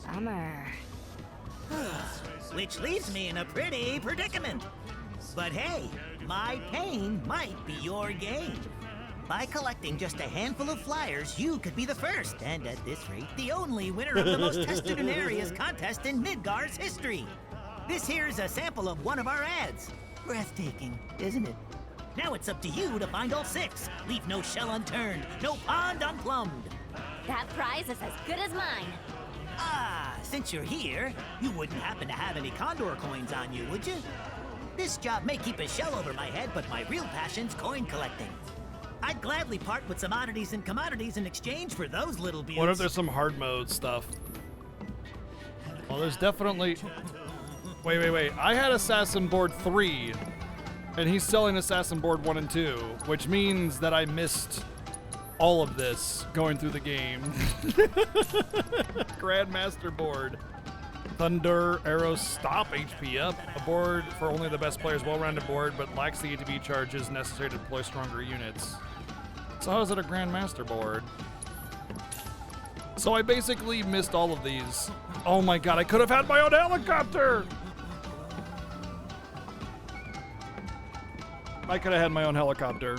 Bummer. Which leaves me in a pretty predicament. But hey, my pain might be your gain. By collecting just a handful of flyers, you could be the first, and at this rate, the only winner of the most tested in areas contest in Midgar's history. This here's a sample of one of our ads. Breathtaking, isn't it? Now it's up to you to find all 6. Leave no shell unturned, no pond unplumbed. That prize is as good as mine. Ah, since you're here, you wouldn't happen to have any Condor coins on you, would you? This job may keep a shell over my head, but my real passion's coin collecting. I'd gladly part with some oddities and commodities in exchange for those little beauties. What if there's some hard mode stuff? Well, there's definitely... Wait. I had Assassin Board 3, and he's selling Assassin Board 1 and 2, which means that I missed all of this going through the game. Grandmaster Board. Thunder Arrow Stop HP up. A board for only the best players, well-rounded board, but lacks the ATB charges necessary to deploy stronger units. So how is it a Grandmaster board? So I basically missed all of these. Oh my god, I could have had my own helicopter! I could have had my own helicopter.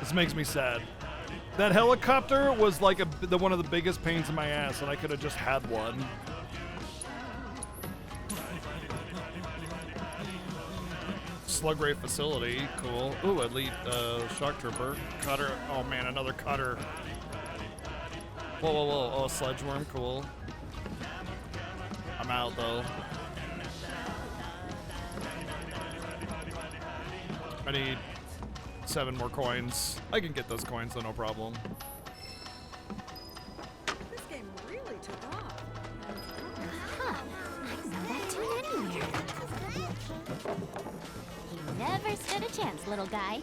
This makes me sad. That helicopter was like one of the biggest pains in my ass, and I could have just had one. Slug Ray facility, cool. Ooh, elite shock trooper. Cutter, oh man, another cutter. Whoa. Oh, sledgeworm, cool. I'm out though. I need 7 more coins. I can get those coins though, no problem. This game really took off. Huh. I know that tune anywhere. You never stood a chance, little guy.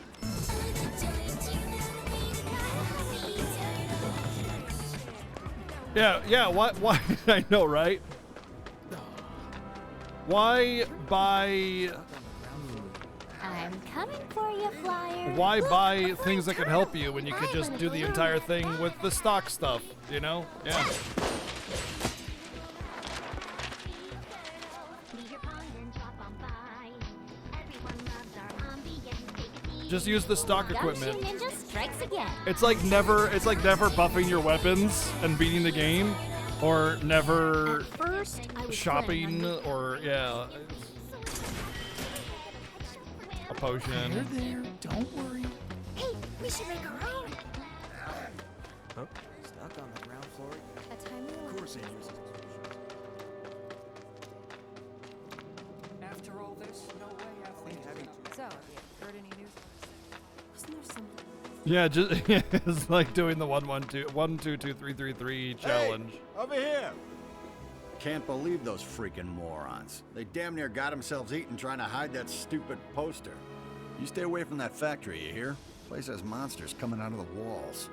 Yeah, why? I know, right? Why buy... I'm coming for you, Flyer. Why buy things that can help you when you could just do the entire thing with the stock stuff, you know? Yeah. Just use the stock equipment. Gumshoe Ninja strikes again. It's like never buffing your weapons and beating the game, or never First, I was shopping, or yeah. A potion. They're there. Don't worry. Hey, we should make our own. Huh? Stuck on the ground floor? A timely Of one. course he uses. After all this, no way I think having So, have you heard any news? Wasn't there something? Yeah, just it's like doing the 1 1 2 1 2 2 3 3 3 challenge. Hey, over here! can't believe those freaking morons. They damn near got themselves eaten trying to hide that stupid poster. You stay away from that factory, you hear? Place has monsters coming out of the walls.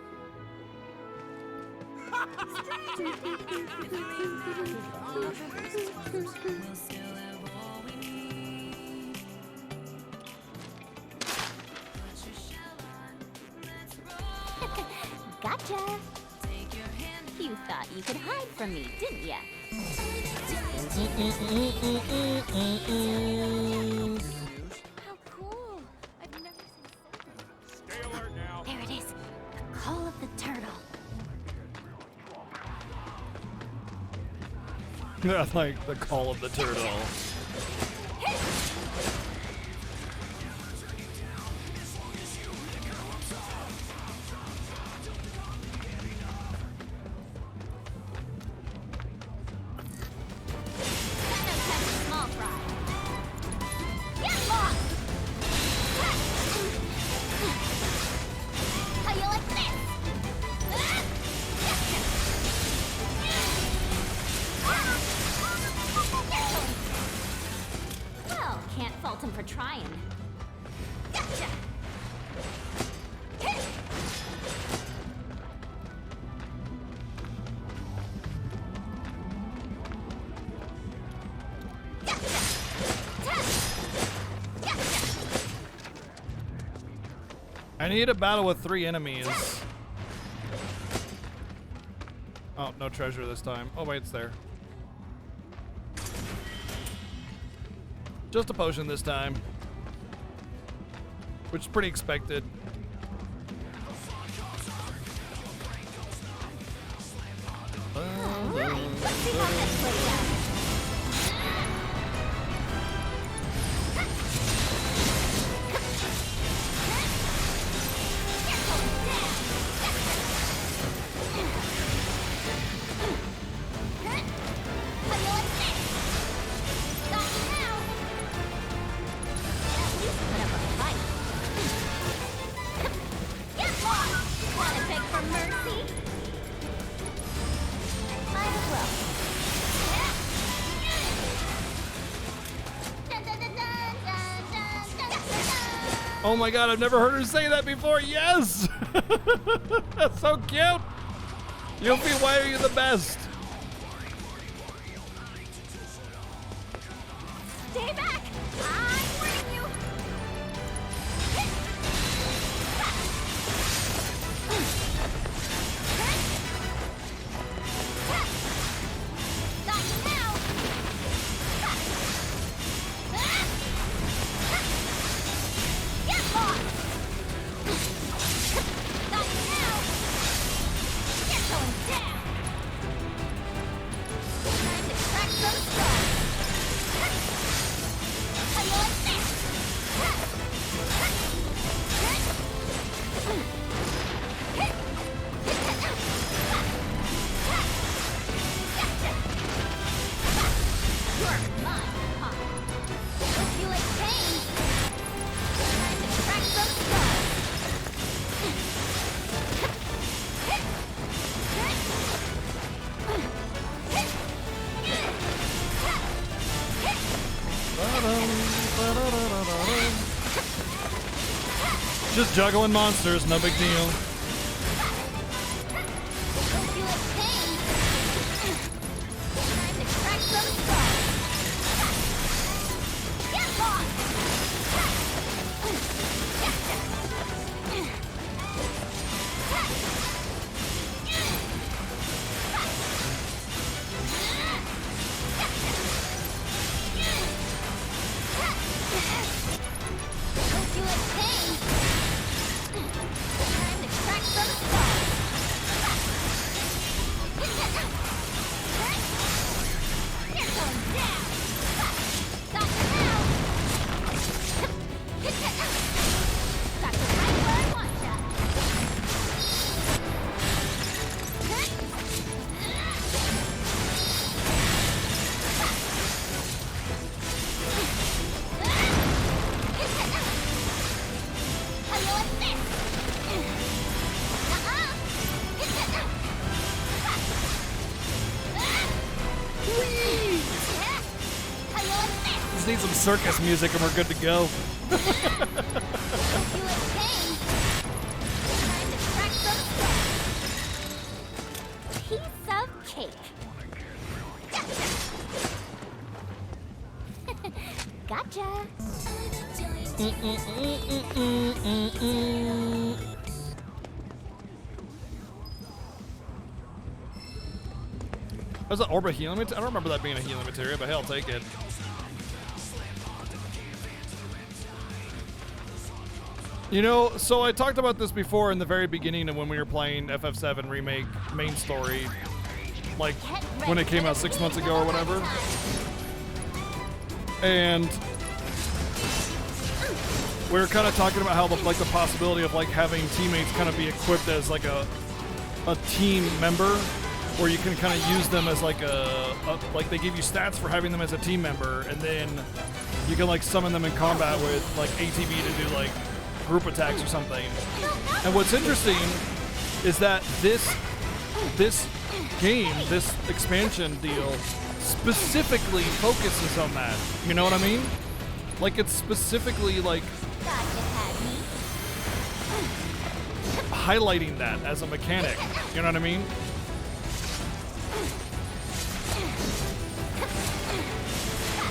Gotcha! You thought you could hide from me, didn't ya? How cool! I've never seen. Stay alert now. There it is. The call of the turtle. Yeah, like the call of the turtle. Well, can't fault him for trying. Gotcha! I need a battle with 3 enemies. Oh, no treasure this time. Oh wait, it's there. Just a potion this time. Which is pretty expected. Alright, let's see how this plays out. Oh my god, I've never heard her say that before. Yes! That's so cute. Yuffie, why are you the best? Stay back! I'm warning you! Got you now! Get lost! Got you now! You're going down! Time to crack some skulls! How you like this? You're mine, huh? Hope you like pain. Time to crack some skulls. Just juggling monsters, no big deal. Hope you like pain. Time to crack some skulls. Get lost! Hope you like pain. Time to need some circus music and we're good to go. You in pain. Time to crack some skulls. Piece of cake. Gotcha. Was that orb a healing material? I don't remember that being a healing material, but hey, I'll take it. You know, so I talked about this before in the very beginning of when we were playing FF7 Remake main story, like when it came out 6 months ago or whatever. And we were kind of talking about how the possibility of like having teammates kind of be equipped as like a team member, where you can kind of use them as like like they give you stats for having them as a team member, and then you can like summon them in combat with like ATB to do like group attacks or something. And what's interesting is that this game, this expansion deal, specifically focuses on that. You know what I mean? Like it's specifically like highlighting that as a mechanic. You know what I mean?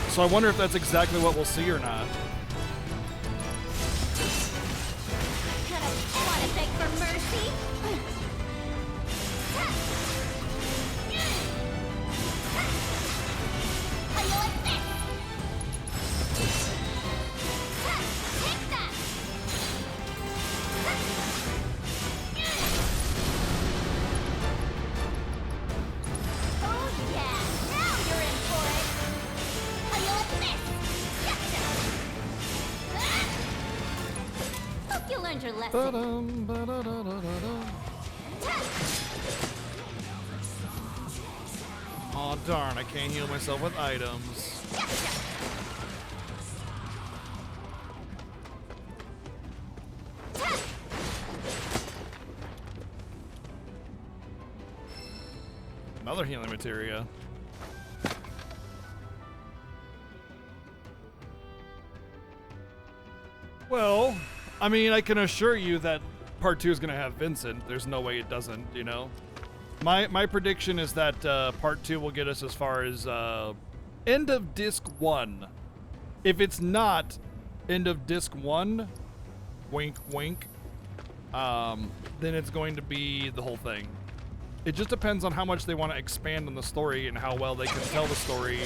So I wonder if that's exactly what we'll see or not. Wanna beg for mercy? How you like this? Take that! Oh yeah, now you're in for it. How you like this? Gotcha! Hope you learned your lesson. Aw, darn, I can't heal myself with items. Another healing materia. Well, I mean, I can assure you that part 2 is going to have Vincent. There's no way it doesn't, you know? My prediction is that part 2 will get us as far as end of disc 1. If it's not end of disc 1, wink wink, then it's going to be the whole thing. It just depends on how much they want to expand on the story and how well they can tell the story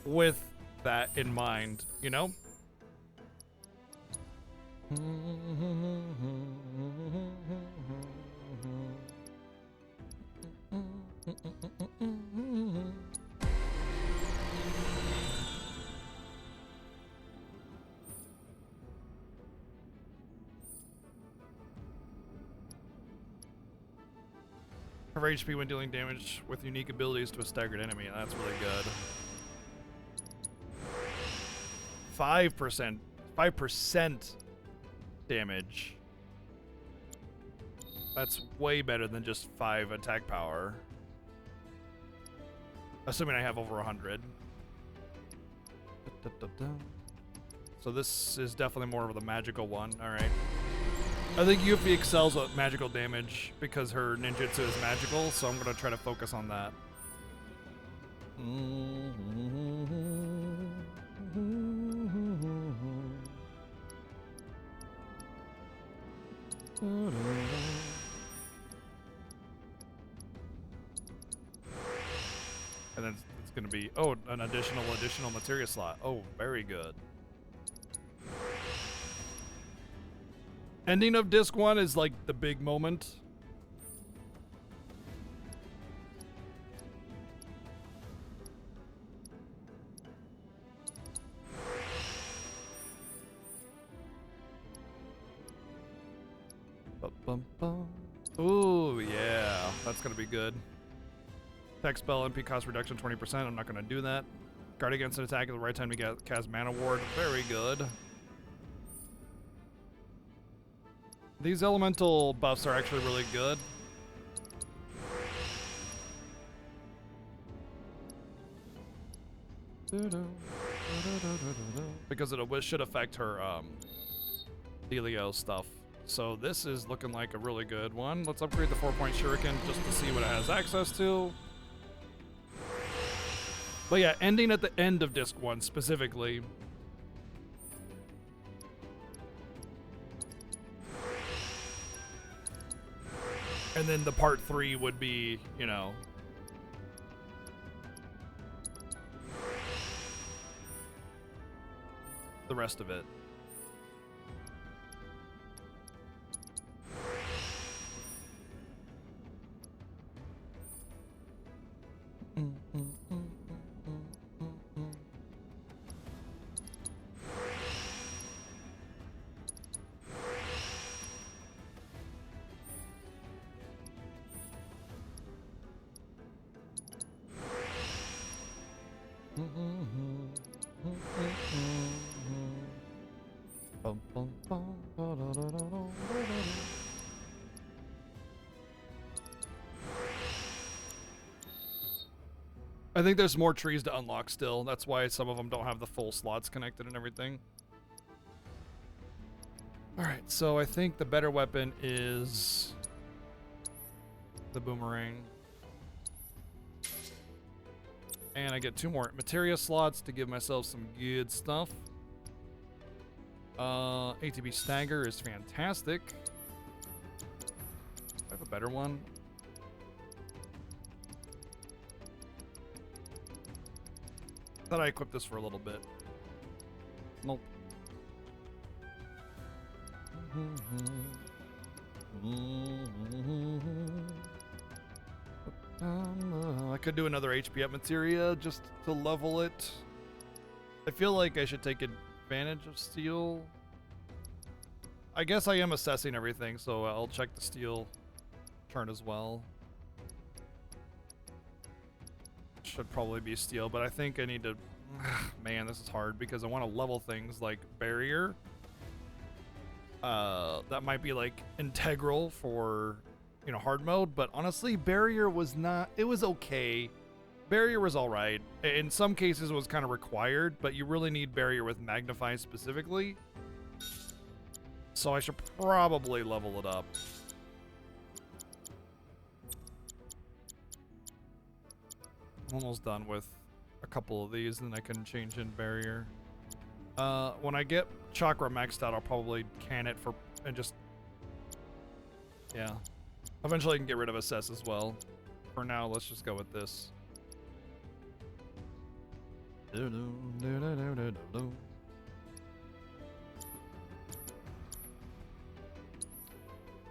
with that in mind, you know? Cover HP when dealing damage with unique abilities to a staggered enemy. That's really good. 5% damage. That's way better than just 5 attack power. Assuming I have over 100. So this is definitely more of the magical one. Alright. I think Yuffie excels at magical damage because her ninjutsu is magical, so I'm going to try to focus on that. And then it's going to be, oh, an additional materia slot. Oh, very good. Ending of disc 1 is like the big moment. Ooh, yeah, that's gonna be good. Attack spell MP cost reduction 20%. I'm not gonna do that. Guard against an attack at the right time to get cast Mana Ward. Very good. These elemental buffs are actually really good. because it should affect her Delio stuff. So this is looking like a really good one. Let's upgrade the 4-point shuriken just to see what it has access to. But yeah, ending at the end of disc 1 specifically. And then the part 3 would be, you know, the rest of it. I think there's more trees to unlock still. That's why some of them don't have the full slots connected and everything. Alright, so I think the better weapon is the boomerang. And I get 2 more materia slots to give myself some good stuff. ATB Stagger is fantastic. I have a better one. Thought I equipped this for a little bit. Nope. I could do another HP up materia just to level it. I feel like I should take advantage of steel. I guess I am assessing everything, so I'll check the steel turn as well. Should probably be steel, but I think I need to... Man, this is hard because I want to level things like barrier. That might be like integral for, you know, hard mode, but honestly, barrier was not... It was okay. Barrier was alright. In some cases it was kind of required, but you really need barrier with magnify specifically. So I should probably level it up. I'm almost done with a couple of these, and I can change in barrier. When I get chakra maxed out, I'll probably can it for and just yeah. Eventually, I can get rid of assess as well. For now, let's just go with this.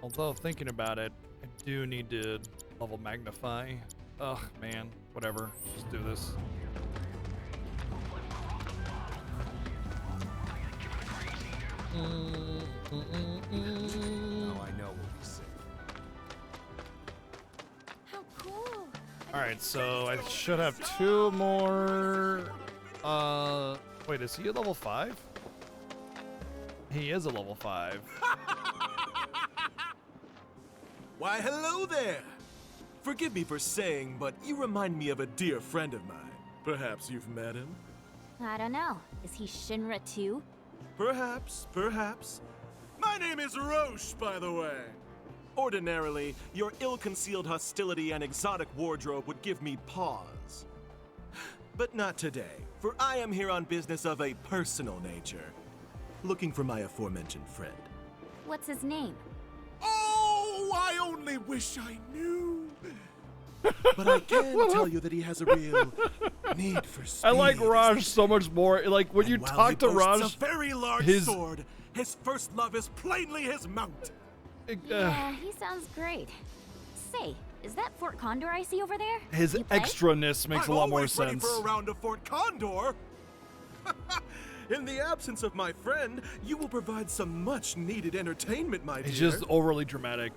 Although thinking about it, I do need to level magnify. Ugh, man. Whatever. Just do this. Now I know what we said. How cool! Alright, so I should have 2 more. Wait, is he a level 5? He is a level 5. Why, hello there! Forgive me for saying, but you remind me of a dear friend of mine. Perhaps you've met him? I don't know. Is he Shinra too? Perhaps, perhaps. My name is Roche, by the way. Ordinarily, your ill-concealed hostility and exotic wardrobe would give me pause. But not today, for I am here on business of a personal nature. Looking for my aforementioned friend. What's his name? Oh, I only wish I knew. But I can tell you that he has a real need for speed. I like Raj so much more. Like when you talk to Raj, a very large sword. His first love is plainly his mount. Yeah, he sounds great. Say, is that Fort Condor I see over there? His extraness makes a lot more sense. I'm always ready for a round of Fort Condor. In the absence of my friend, you will provide some much-needed entertainment, my dear. He's just overly dramatic.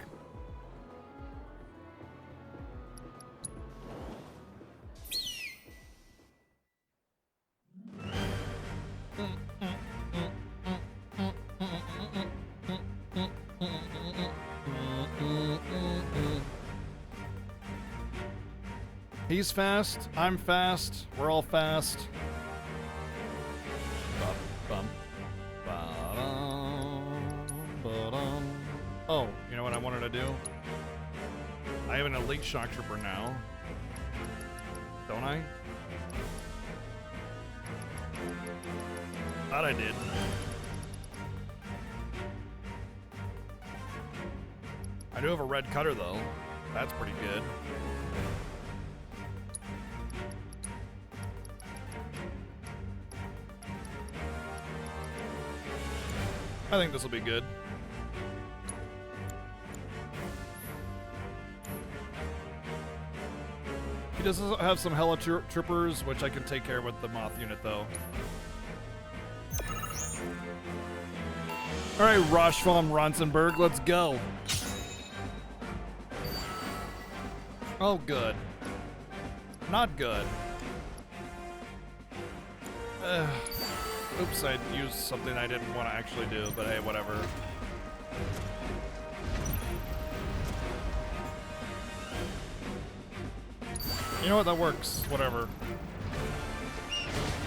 He's fast, I'm fast, we're all fast. I have an elite shock trooper now. Don't I? Thought I did. I do have a red cutter though. That's pretty good. I think this will be good. He does have some hella troopers, which I can take care of with the moth unit though. All right, Rosh von Ronsenberg, let's go. Oh, good. Not good. Oops, I used something I didn't want to actually do, but hey, whatever. You know what, that works. Whatever.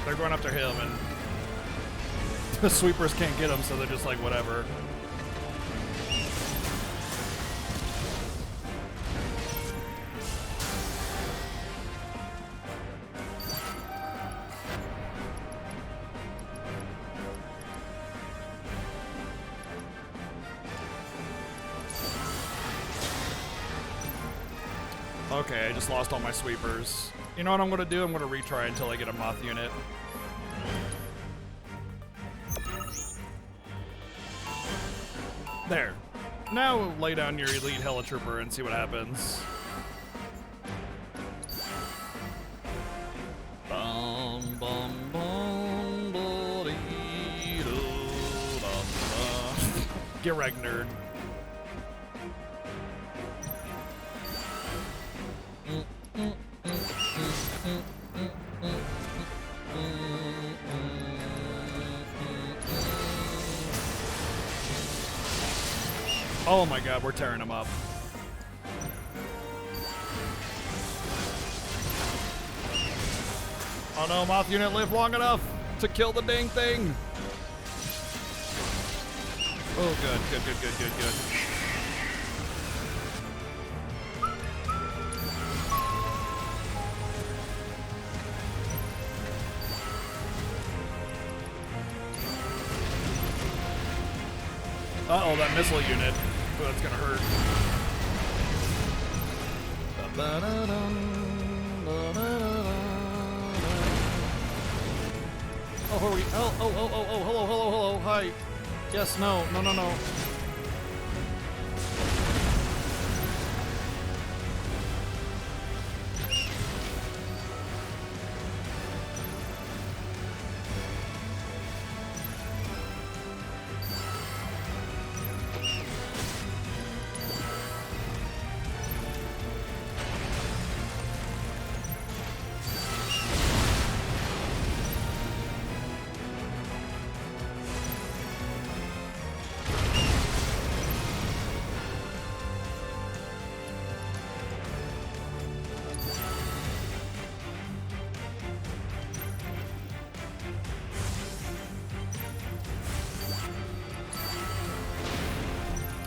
They're going after him, and the sweepers can't get him, so they're just like, whatever. Okay, I just lost all my sweepers. You know what I'm gonna do? I'm gonna retry until I get a moth unit. There. Now lay down your elite helitrooper and see what happens. Bum, bum, bum, ba-dee-doo, bum, bum. Get wrecked, nerd. Oh my god, we're tearing them up. Oh no, moth unit lived long enough to kill the dang thing. Oh good, good, good, good, good, good. Uh-oh, that missile unit. Oh, that's gonna hurt. Oh, who are we? Oh, hello, hi. Yes, no.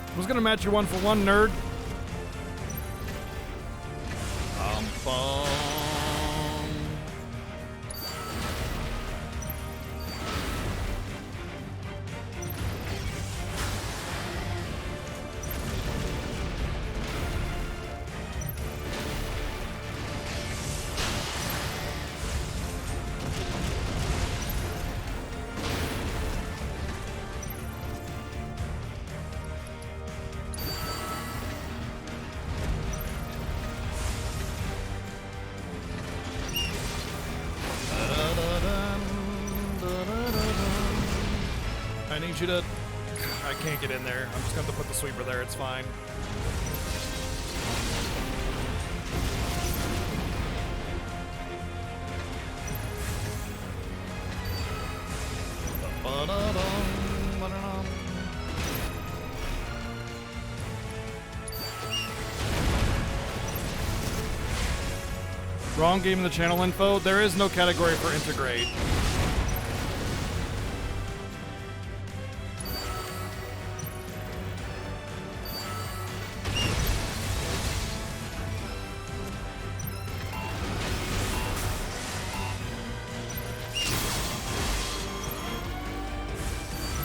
I was gonna match you 1-for-1, nerd. Bum. I need you to... I can't get in there. I'm just going to put the sweeper there. It's fine. Wrong game in the channel info. There is no category for Intergrade.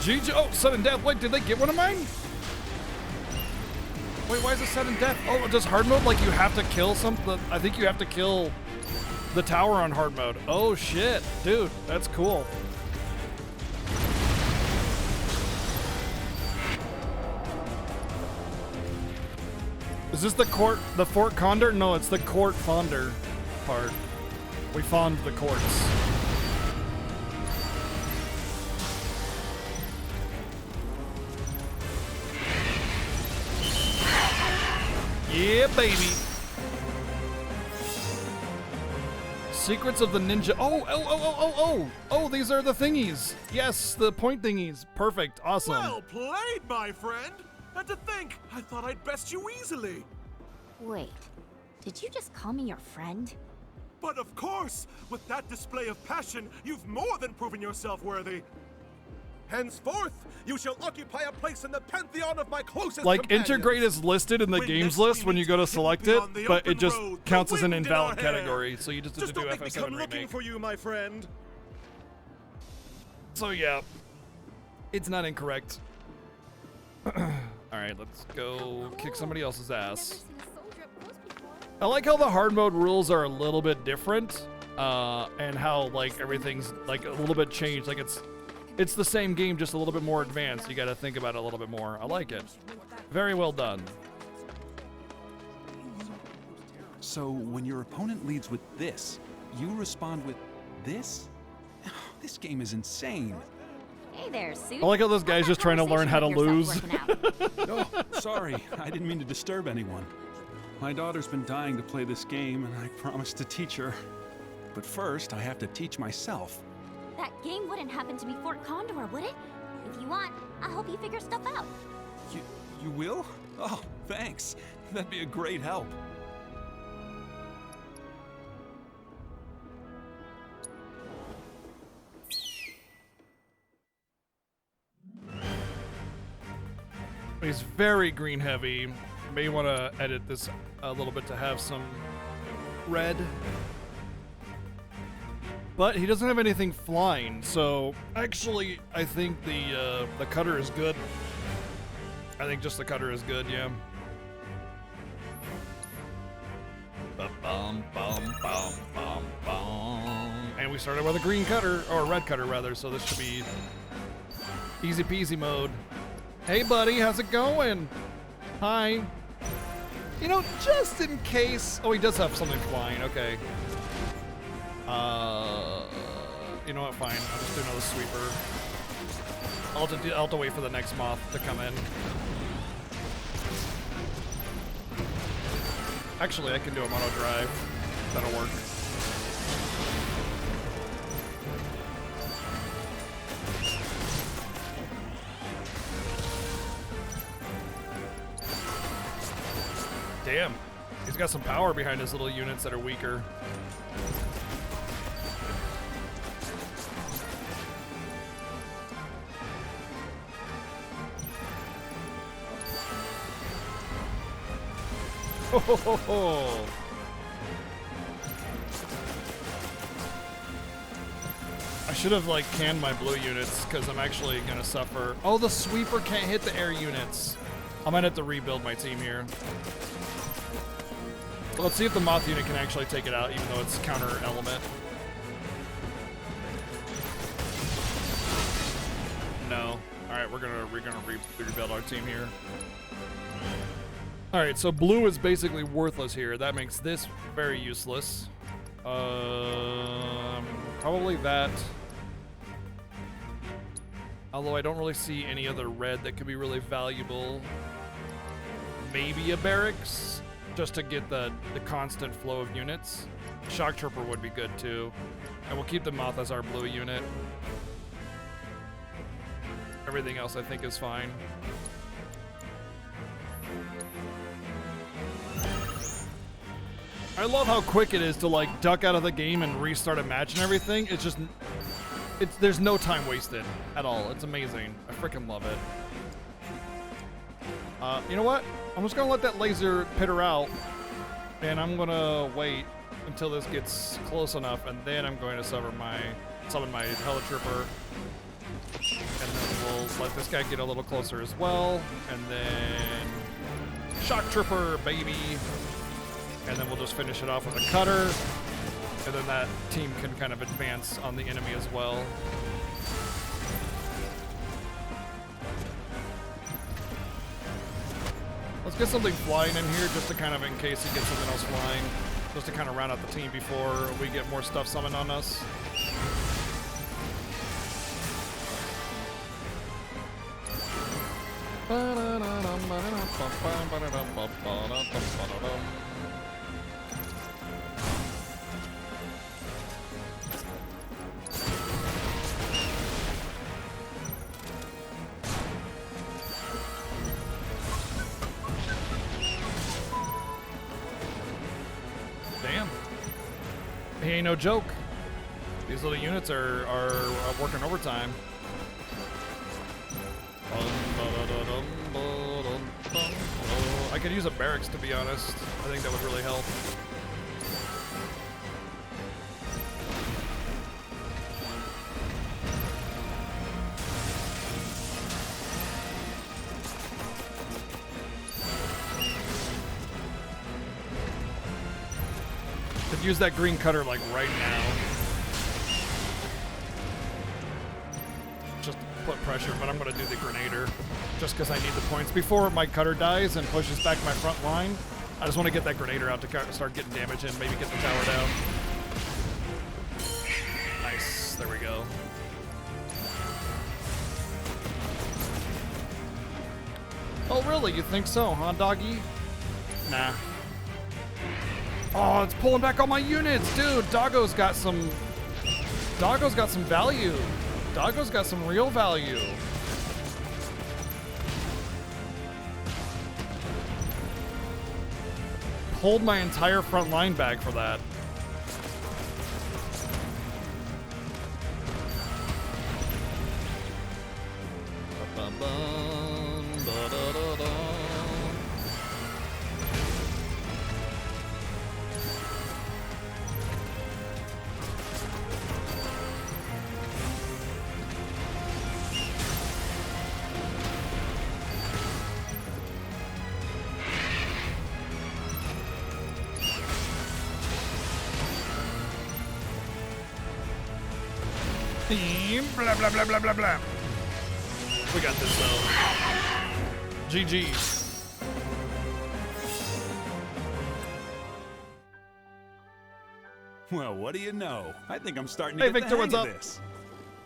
GG. Oh, sudden death. Wait, did they get one of mine? Wait, why is it sudden death? Oh, does hard mode, like, you have to kill something? I think you have to kill the tower on hard mode. Oh, shit. Dude, that's cool. Is this the Fort Condor? No, it's the Court Fonder part. We fond the courts. Yeah, baby. Secrets of the Ninja. Oh, these are the thingies. Yes, the point thingies. Perfect. Awesome. Well played, my friend. And to think, I thought I'd best you easily. Wait, did you just call me your friend? But of course, with that display of passion, you've more than proven yourself worthy. Henceforth, you shall occupy a place in the pantheon of my closest like, companions. Intergrade is listed in the games list when you go to select it, but it just counts as an invalid category, so you just have to do don't make me come FF7 looking Remake. for you, my friend. So yeah, it's not incorrect. Alright, let's go kick somebody else's ass. I like how the hard mode rules are a little bit different, and how, like, everything's, like, a little bit changed. Like, it's the same game, just a little bit more advanced. You gotta think about it a little bit more. I like it. Very well done. So, when your opponent leads with this, you respond with this? This game is insane. Hey there, Sue. I like how this guy's just trying to learn how to lose. Oh, sorry. I didn't mean to disturb anyone. My daughter's been dying to play this game, and I promised to teach her. But first, I have to teach myself. That game wouldn't happen to be Fort Condor, would it? If you want, I'll help you figure stuff out. You will? Oh, thanks. That'd be a great help. He's very green heavy. May want to edit this a little bit to have some red. But he doesn't have anything flying, so actually I think the cutter is good. I think just the cutter is good, yeah. Ba-bum, bum, bum, bum, bum. And we started with a green cutter, or a red cutter rather, so this should be easy peasy mode. Hey buddy, how's it going? Hi. You know, just in case... Oh, he does have something flying, okay. You know what, fine. I'll just do another sweeper. I'll have to wait for the next moth to come in. Actually, I can do a mono drive. That'll work. Damn. He's got some power behind his little units that are weaker. Ho, ho, ho, ho. I should have, like, canned my blue units, because I'm actually going to suffer. Oh, the sweeper can't hit the air units. I might have to rebuild my team here. Let's see if the moth unit can actually take it out, even though it's counter element. No. Alright, we're gonna rebuild our team here. Alright, so blue is basically worthless here. That makes this very useless. Probably that. Although I don't really see any other red that could be really valuable. Maybe a barracks, just to get the constant flow of units. Shock Trooper would be good too. And we'll keep the Moth as our blue unit. Everything else I think is fine. I love how quick it is to, like, duck out of the game and restart a match and everything. It's just, there's no time wasted at all. It's amazing. I freaking love it. You know what? I'm just gonna let that laser pitter out, and I'm gonna wait until this gets close enough, and then I'm going to summon my Helitrooper, and then we'll let this guy get a little closer as well. And then Shock Trooper, baby. And then we'll just finish it off with a cutter. And then that team can kind of advance on the enemy as well. Let's get something flying in here just to kind of, in case he gets something else flying, just to kind of round out the team before we get more stuff summoned on us. Damn. He ain't no joke. These little units are working overtime. I could use a barracks, to be honest. I think that would really help. Could use that green cutter like right now. Just to put pressure, but I'm gonna do the Grenader just because I need the points. Before my cutter dies and pushes back my front line, I just want to get that Grenader out to start getting damage and maybe get the tower down. Nice, there we go. Oh really, you think so, huh, doggy? Nah. Oh, it's pulling back all my units, dude. Doggo's got some value. Doggo's got some real value. Pulled my entire front line back for that. Blah, blah, blah, blah, blah, blah. We got this, though. GG. Well, what do you know? I think I'm starting to Hey, get Victor, the hang what's of up? this.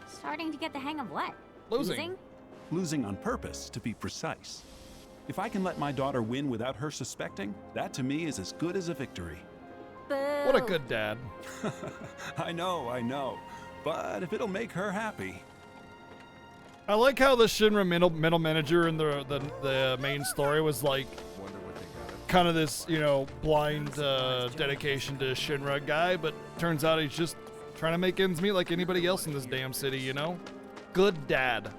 Starting to get the hang of what? Losing. Losing on purpose, to be precise. If I can let my daughter win without her suspecting, that to me is as good as a victory. Boo. What a good dad. I know. But if it'll make her happy. I like how the Shinra middle manager in the main story was like kind of this, you know, blind dedication to Shinra guy, but turns out he's just trying to make ends meet like anybody else in this damn city, you know? Good dad.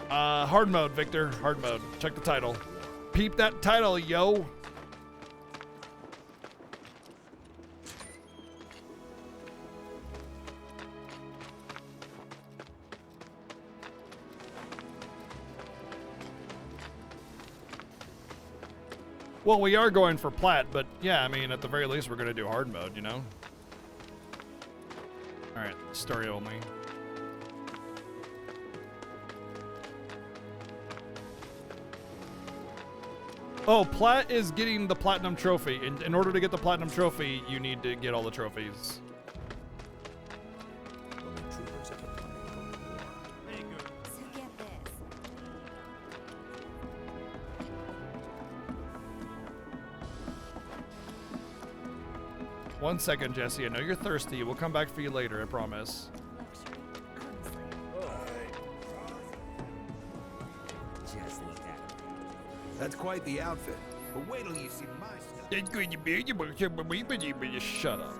Hard mode, Victor. Hard mode. Check the title. Peep that title, yo. Well, we are going for plat, but yeah, I mean, at the very least, we're going to do hard mode, you know? Alright, story only. Oh, plat is getting the platinum trophy. In order to get the platinum trophy, you need to get all the trophies. One second, Jesse. I know you're thirsty. We'll come back for you later, I promise. Just look at it. That's quite the outfit. But wait till you see my stuff. It's going to be shut up.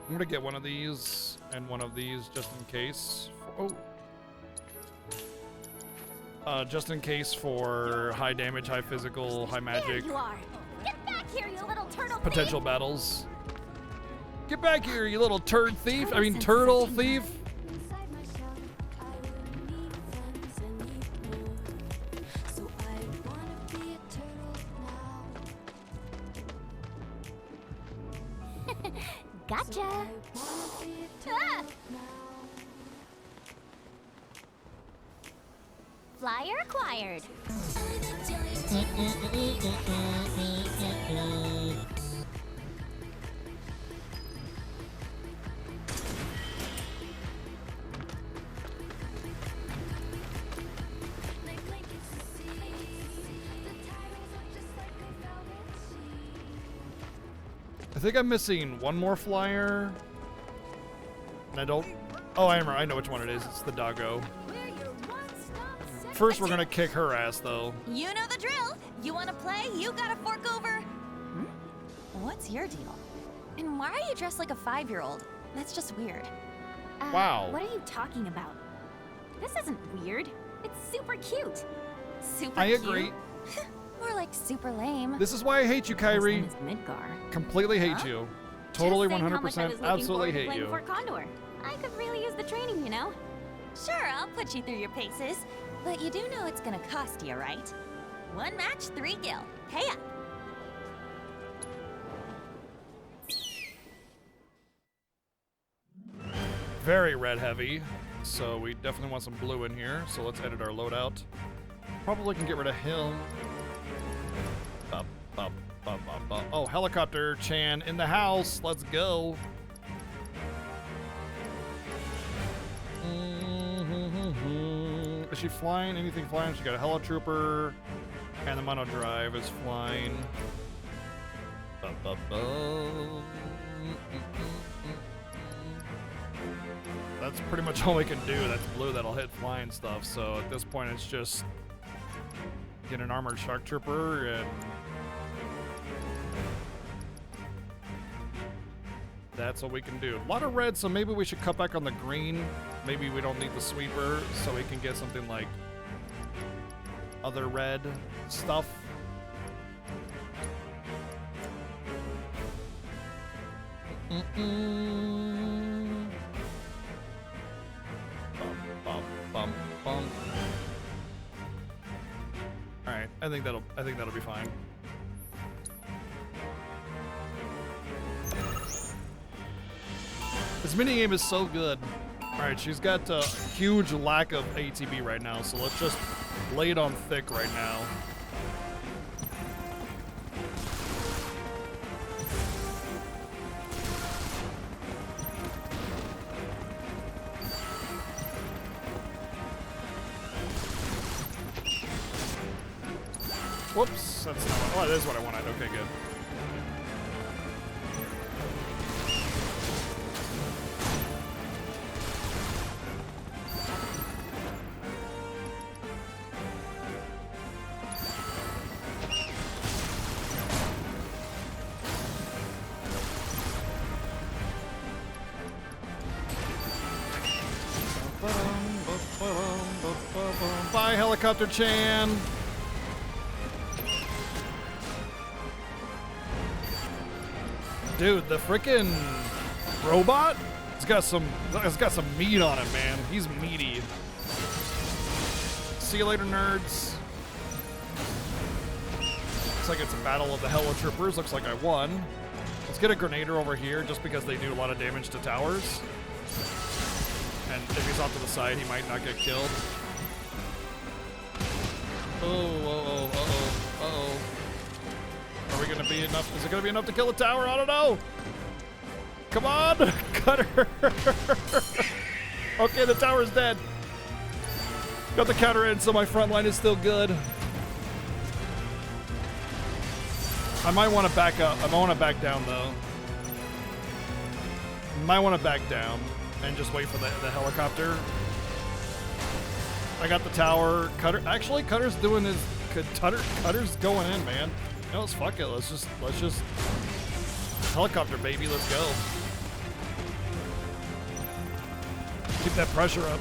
I'm gonna get one of these and one of these just in case. Oh. just in case for high damage, high physical, high magic. There you are. Get back here, you little turtle Potential thief. battles. Get back here, you little turd thief. I mean, turtle thief. Gotcha. Ah! Flyer acquired. I think I'm missing one more flyer. And I don't... Oh, I remember. I know which one it is. It's the doggo. First, we're gonna kick her ass, though. You know the drill. You want to play? You gotta fork over. What's your deal? And why are you dressed like a 5-year-old? That's just weird. Wow. What are you talking about? This isn't weird. It's super cute. Super I cute? agree. More like super lame. This is why I hate you, Kyrie. His name is Midgar. Completely hate you. Totally, Just saying how much I was 100%, looking absolutely forward to hate playing you. Fort Condor. I could really use the training, you know? Sure, I'll put you through your paces. But you do know it's gonna cost you, right? 1 match, 3 gil. Pay up. Very red heavy, so we definitely want some blue in here. So let's edit our loadout. Probably can get rid of him. Bop, bop, bop, bop, bop. Oh, helicopter Chan in the house. Let's go. Is she flying? Anything flying? She got a helitrooper, and the mono drive is flying. Bop, bop, bop. That's pretty much all we can do. That's blue that'll hit flying stuff. So at this point, it's just get an armored shark trooper and that's what we can do. A lot of red, so maybe we should cut back on the green. Maybe we don't need the sweeper, so we can get something like other red stuff. Bum, bum, bum. All right, I think that'll be fine. This minigame is so good. All right, she's got a huge lack of ATB right now, so let's just lay it on thick right now. Whoops, that's not what, oh, that is what I wanted. Okay, good. Bye, Helicopter Chan. Dude, the frickin' robot has got some meat on it, man. He's meaty. See you later, nerds. Looks like it's a battle of the helitroopers. Looks like I won. Let's get a grenader over here just because they do a lot of damage to towers. And if he's off to the side, he might not get killed. Uh-oh. Are we gonna be enough? Is it gonna be enough to kill a tower? I don't know. Come on, cut her. Okay, the tower's dead. Got the counter in, so my front line is still good. I might want to back up. I might want to back down, though. Might want to back down and just wait for the helicopter. I got the tower. Cutter. Actually, Cutter's doing his. Cutter's going in, man. No, let's fuck it. Let's just helicopter, baby. Let's go. Keep that pressure up.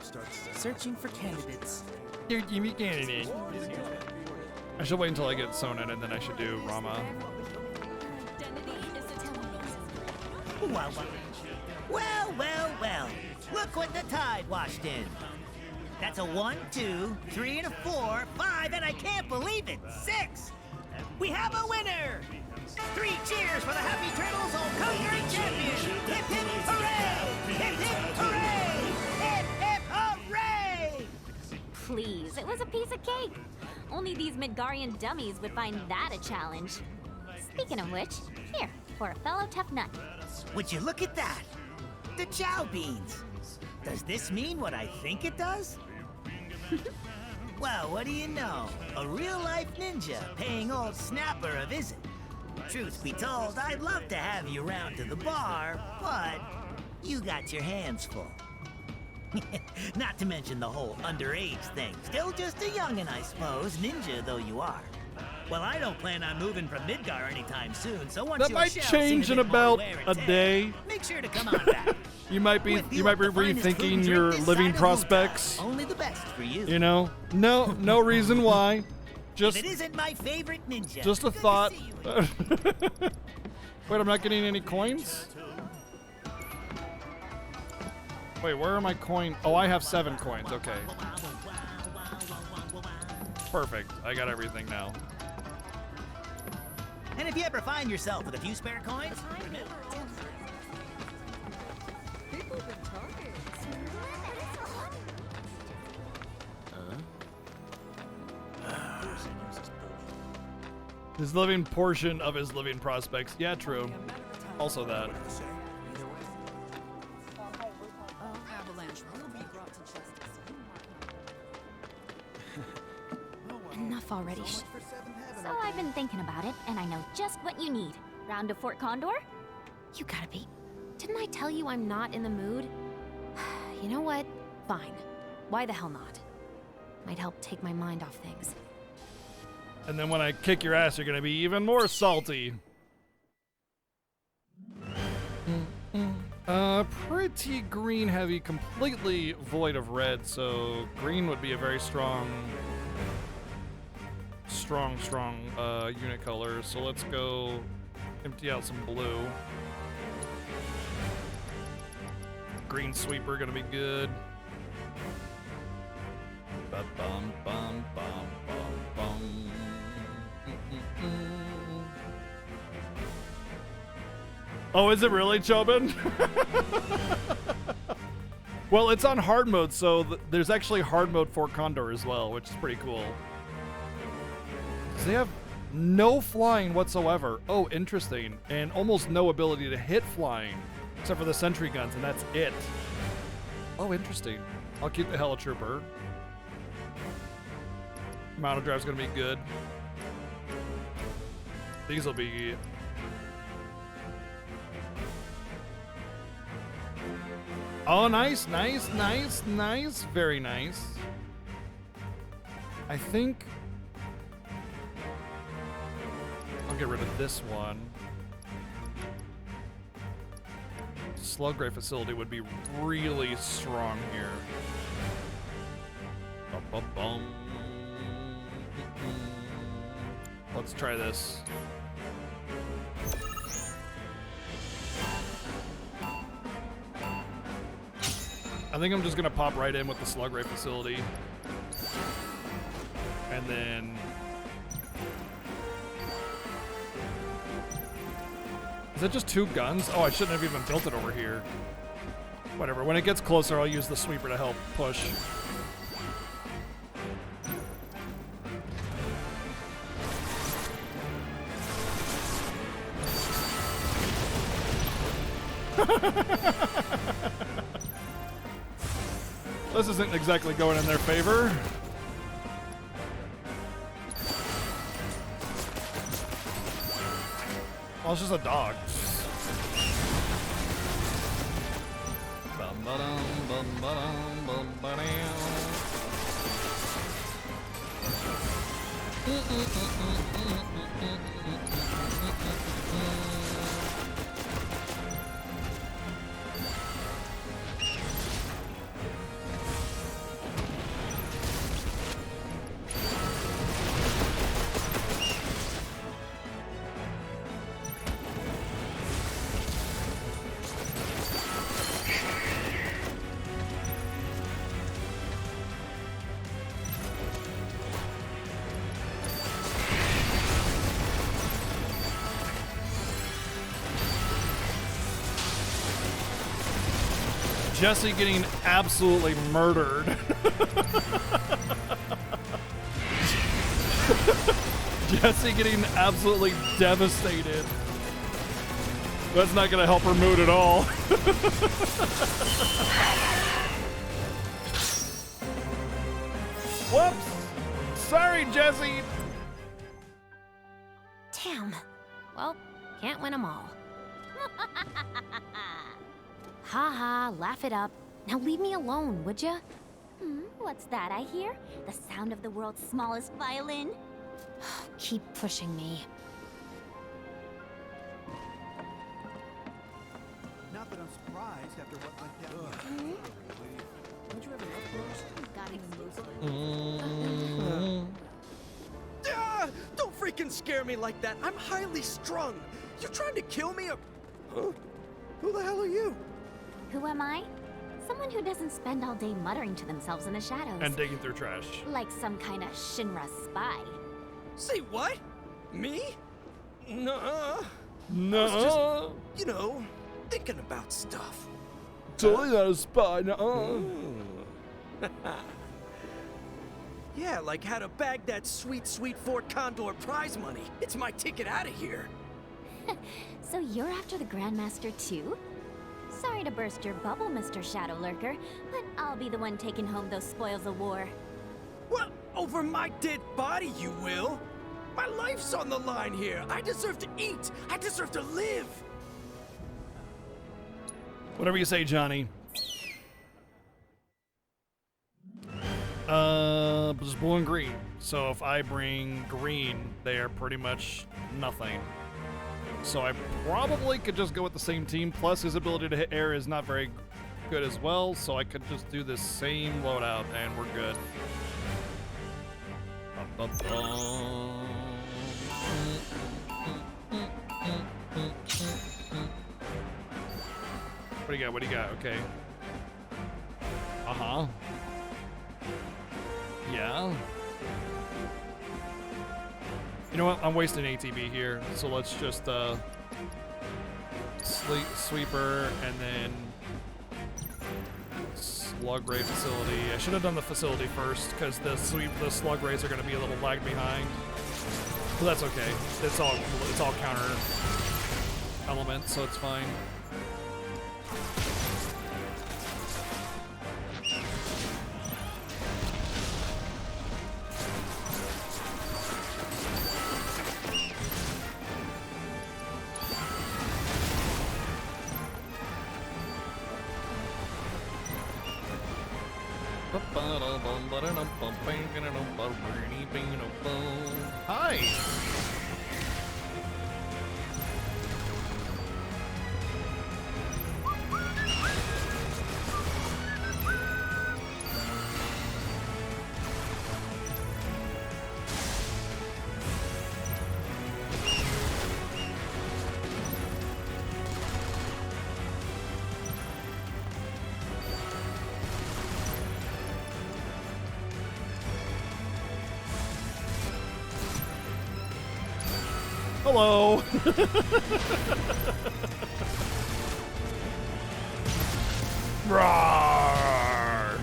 Searching for candidates. I should wait until I get Sonen and then I should do Rama. Well. Look what the tide washed in. That's a 1, 2, 3, and a 4, 5, and I can't believe it, 6! We have a winner! 3 cheers for the Happy Turtles all-conquering champion! Hip hip hooray! Hip hip hooray! Hip hip hooray! Please, it was a piece of cake. Only these Midgarian dummies would find that a challenge. Speaking of which, here, for a fellow tough nut. Would you look at that? The Chow Beans! Does this mean what I think it does? Well, what do you know? A real-life ninja paying old Snapper a visit. Truth be told, I'd love to have you round to the bar, but you got your hands full. Not to mention the whole underage thing. Still just a youngin', I suppose, ninja though you are. Well, I don't plan on moving from Midgar anytime soon, so once That your might shell's change seen in a bit more about wear and a tear, day. make sure to come on back. You might be rethinking your living prospects. Only the best for you. You know, no reason why. Just If it isn't my favorite ninja. just a thought. Wait, I'm not getting any coins? Wait, where are my coins? Oh, I have 7 coins. Okay. Perfect. I got everything now. And if you ever find yourself with a few spare coins, remember. His living portion of his living prospects. Yeah, true. Also that. Enough already. So I've been thinking about it, and I know just what you need. Round to Fort Condor? You gotta be. Didn't I tell you I'm not in the mood? You know what? Fine. Why the hell not? Might help take my mind off things. And then when I kick your ass, you're gonna be even more salty. Pretty green heavy, completely void of red, so green would be a very strong unit color. So let's go empty out some blue. Green sweeper gonna be good. Ba-bum, bum, bum, bum, bum. Oh, is it really, Chobin? Well, it's on hard mode, so there's actually hard mode for Condor as well, which is pretty cool. They have no flying whatsoever. Oh, interesting. And almost no ability to hit flying, except for the sentry guns, and that's it. Oh, interesting. I'll keep the Helitrooper. Mounted drive's gonna be good. These will be... Oh, nice, nice, nice, nice. Very nice. I think... I'll get rid of this one. Slug Ray facility would be really strong here. Ba-ba-bum. Let's try this. I think I'm just gonna pop right in with the Slug Ray facility. And then... Is that just 2 guns? Oh, I shouldn't have even built it over here. Whatever, when it gets closer, I'll use the sweeper to help push. This isn't exactly going in their favor. Well, it's just a dog. Jesse getting absolutely murdered. Jesse getting absolutely devastated. That's not gonna help her mood at all. Whoops! Sorry, Jesse! Damn. Well, can't win them all. Haha, laugh it up. Now leave me alone, would ya? What's that I hear? The sound of the world's smallest violin? Keep pushing me. Not that I'm surprised after what went down here. Don't you have enough first? Ah, don't freaking scare me like that. I'm highly strung. You trying to kill me or... Huh? Who the hell are you? Who am I? Someone who doesn't spend all day muttering to themselves in the shadows. And digging through trash. Like some kind of Shinra spy. Say what? Me? Nuh-uh. No. I was just, you know, thinking about stuff. Totally not a spy, no. Yeah, like how to bag that sweet, sweet Fort Condor prize money. It's my ticket out of here. So you're after the Grandmaster too? Sorry to burst your bubble, Mr. Shadow Lurker, but I'll be the one taking home those spoils of war. Well, over my dead body, you will. My life's on the line here. I deserve to eat. I deserve to live. Whatever you say, Johnny. Just blue and green. So if I bring green, they are pretty much nothing. So I probably could just go with the same team. Plus his ability to hit air is not very good as well. So I could just do the same loadout and we're good. What do you got? What do you got? Okay. Uh-huh. Yeah. You know what? I'm wasting ATB here, so let's just sweeper and then slug ray facility. I should have done the facility first because the slug rays are going to be a little lag behind. But that's okay. It's all counter elements, so it's fine. Hi! Hello. Roar.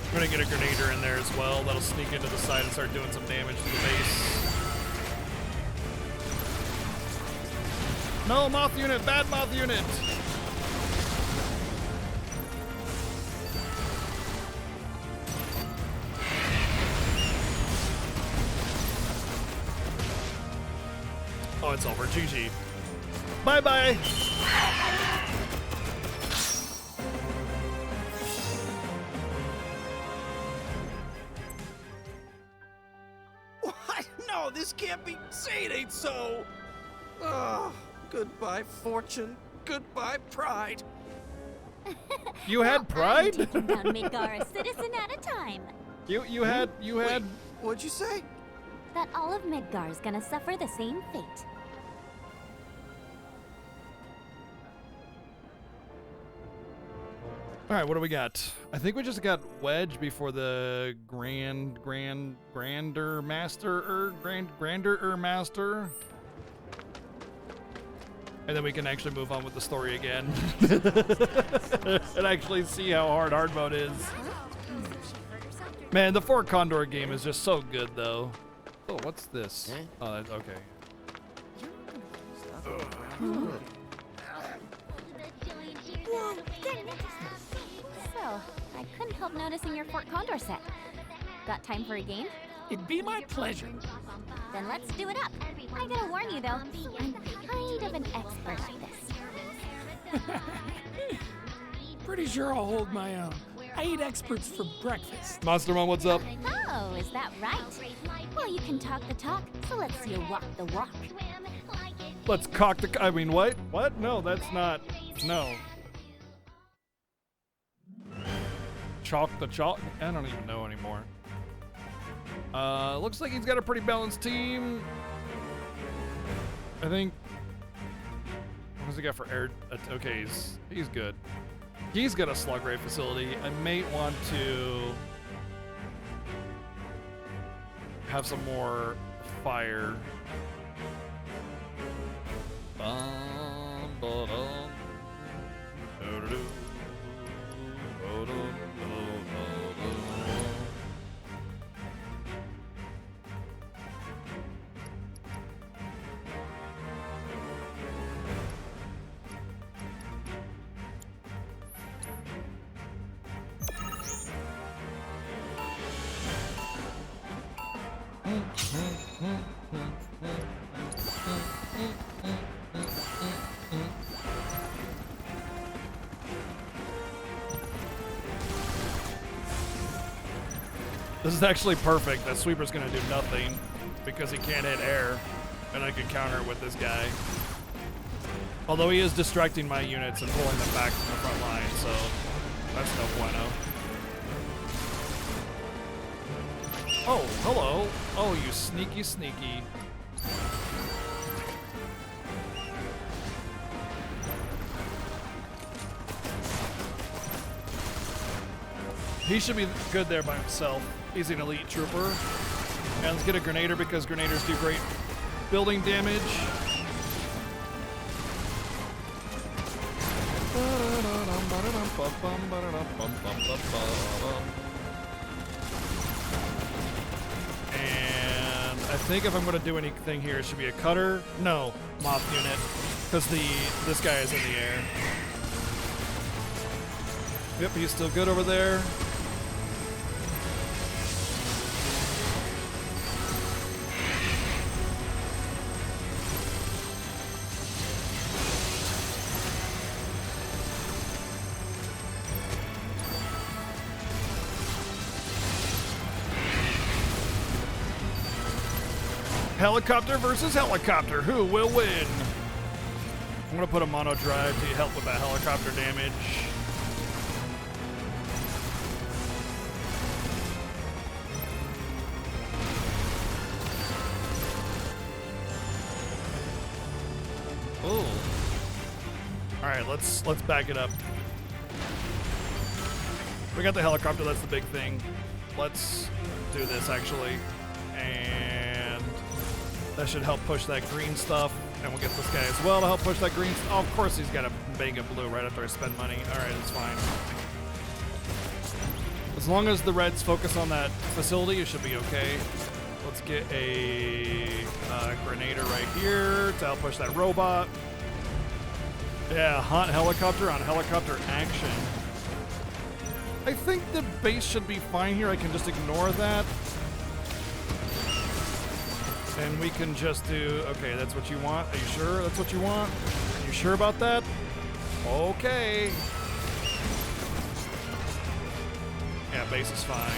I'm gonna get a Grenader in there as well. That'll sneak into the side and start doing some damage to the base. No, moth unit! Bad moth unit! Oh, it's over. GG. Bye-bye! What? No, this can't be. Say it ain't so. Ugh. Goodbye, fortune. Goodbye, pride. You had pride? Taking down Midgar a citizen at a time. You had. What'd you say? That all of Midgar's gonna suffer the same fate. All right, what do we got? I think we just got Wedge before the grander master. And then we can actually move on with the story again. And actually see how hard mode is. Man, the Four Condor game is just so good, though. Oh, what's this? Oh, that's okay. So, I couldn't help noticing your Fort Condor set. Got time for a game? It'd be my pleasure. Then let's do it up. I gotta warn you, though, I'm kind of an expert at this. Pretty sure I'll hold my own. I eat experts for breakfast. Monster Mom, what's up? Oh, is that right? Well, you can talk the talk, so let's see you walk the walk. Let's cock the. I mean, what? What? No, that's not. No. Chalk the chalk? I don't even know anymore. Looks like he's got a pretty balanced team. I think. What's he got for air? Okay, he's good. He's got a slug ray facility. I may want to have some more fire. This is actually perfect. That sweeper's gonna do nothing because he can't hit air, and I can counter it with this guy. Although he is distracting my units and pulling them back from the front line, so that's no bueno. Oh, hello. Oh, you sneaky, sneaky. He should be good there by himself. He's an elite trooper. And let's get a grenader because grenaders do great building damage. And I think if I'm going to do anything here, it should be a cutter. No, moth unit, because this guy is in the air. Yep, he's still good over there. Helicopter versus helicopter. Who will win? I'm gonna put a mono drive to help with that helicopter damage. Oh. All right, let's back it up. We got the helicopter. That's the big thing. Let's do this actually, and that should help push that green stuff. And we'll get this guy as well to help push that green stuff. Oh, of course he's got a bang of blue right after I spend money. All right, it's fine. As long as the reds focus on that facility, it should be okay. Let's get a grenader right here to help push that robot. Yeah, hunt helicopter on helicopter action. I think the base should be fine here. I can just ignore that. And we can just do, okay, that's what you want. Are you sure that's what you want? Are you sure about that? Okay. Yeah, base is fine.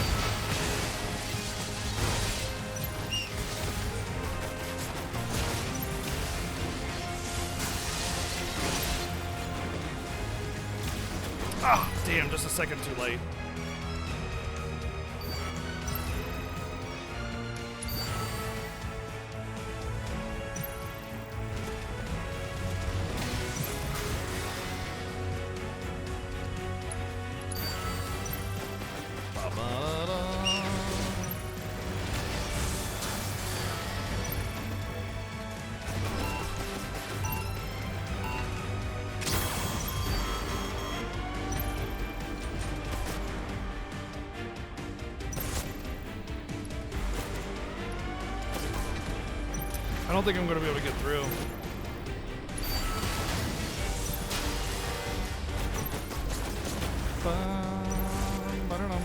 Damn, just a second too late. I don't think I'm going to be able to get through. I don't know.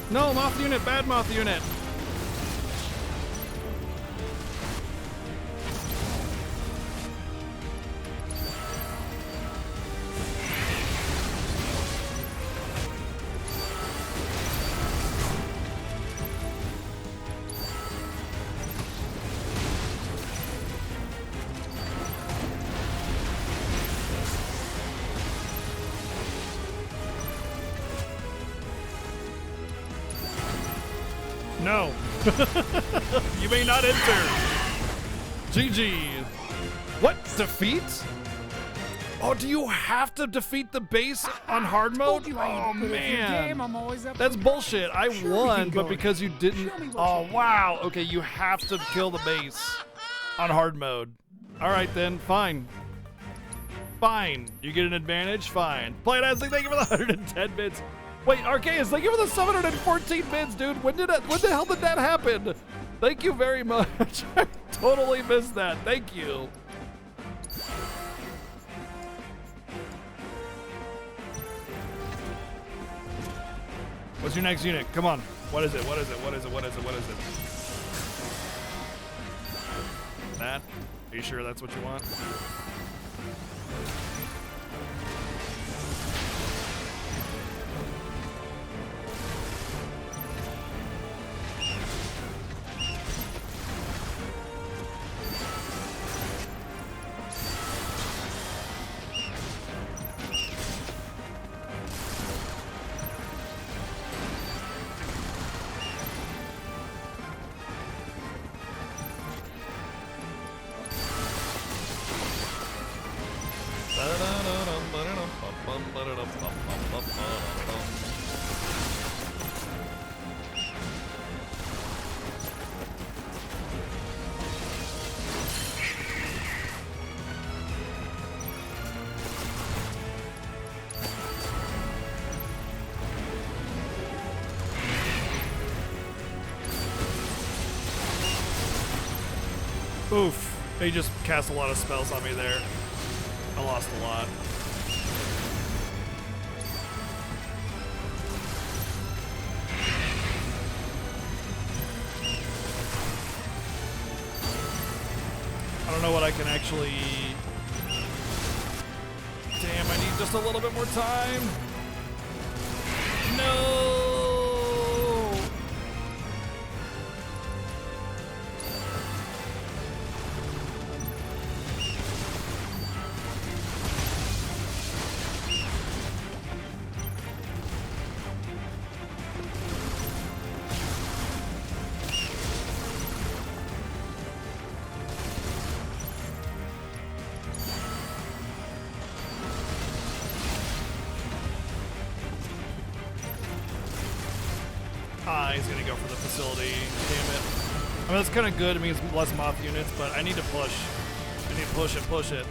No, moth unit, bad moth unit. No. You may not enter. GG. What? Defeat? Oh, do you have to defeat the base on hard mode? Oh, man. That's bullshit. I won, but because you didn't... Oh, wow. Okay, you have to kill the base on hard mode. All right, then. Fine. Fine. You get an advantage? Fine. Play it as thank you for the 110 bits. Wait, Arceus, thank you for the 714 bits, dude. When the hell did that happen? Thank you very much. I totally missed that. Thank you. What's your next unit? Come on. What is it? What is it? What is it? What is it? What is it? That? Are you sure that's what you want? Oof. They just cast a lot of spells on me there. I lost a lot. I don't know what I can actually... Damn, I need just a little bit more time. No! Ah, he's gonna go for the facility. Damn it. I mean, that's kind of good. It means less moth units, but I need to push. I need to push it, push it.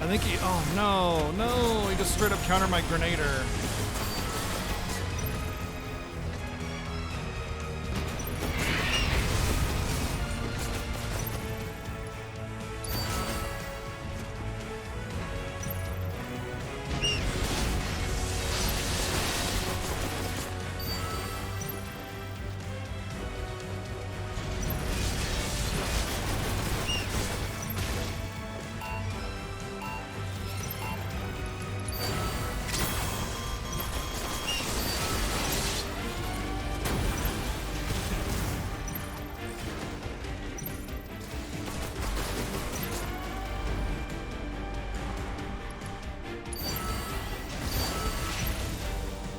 think he, oh no, he just straight up countered my grenader.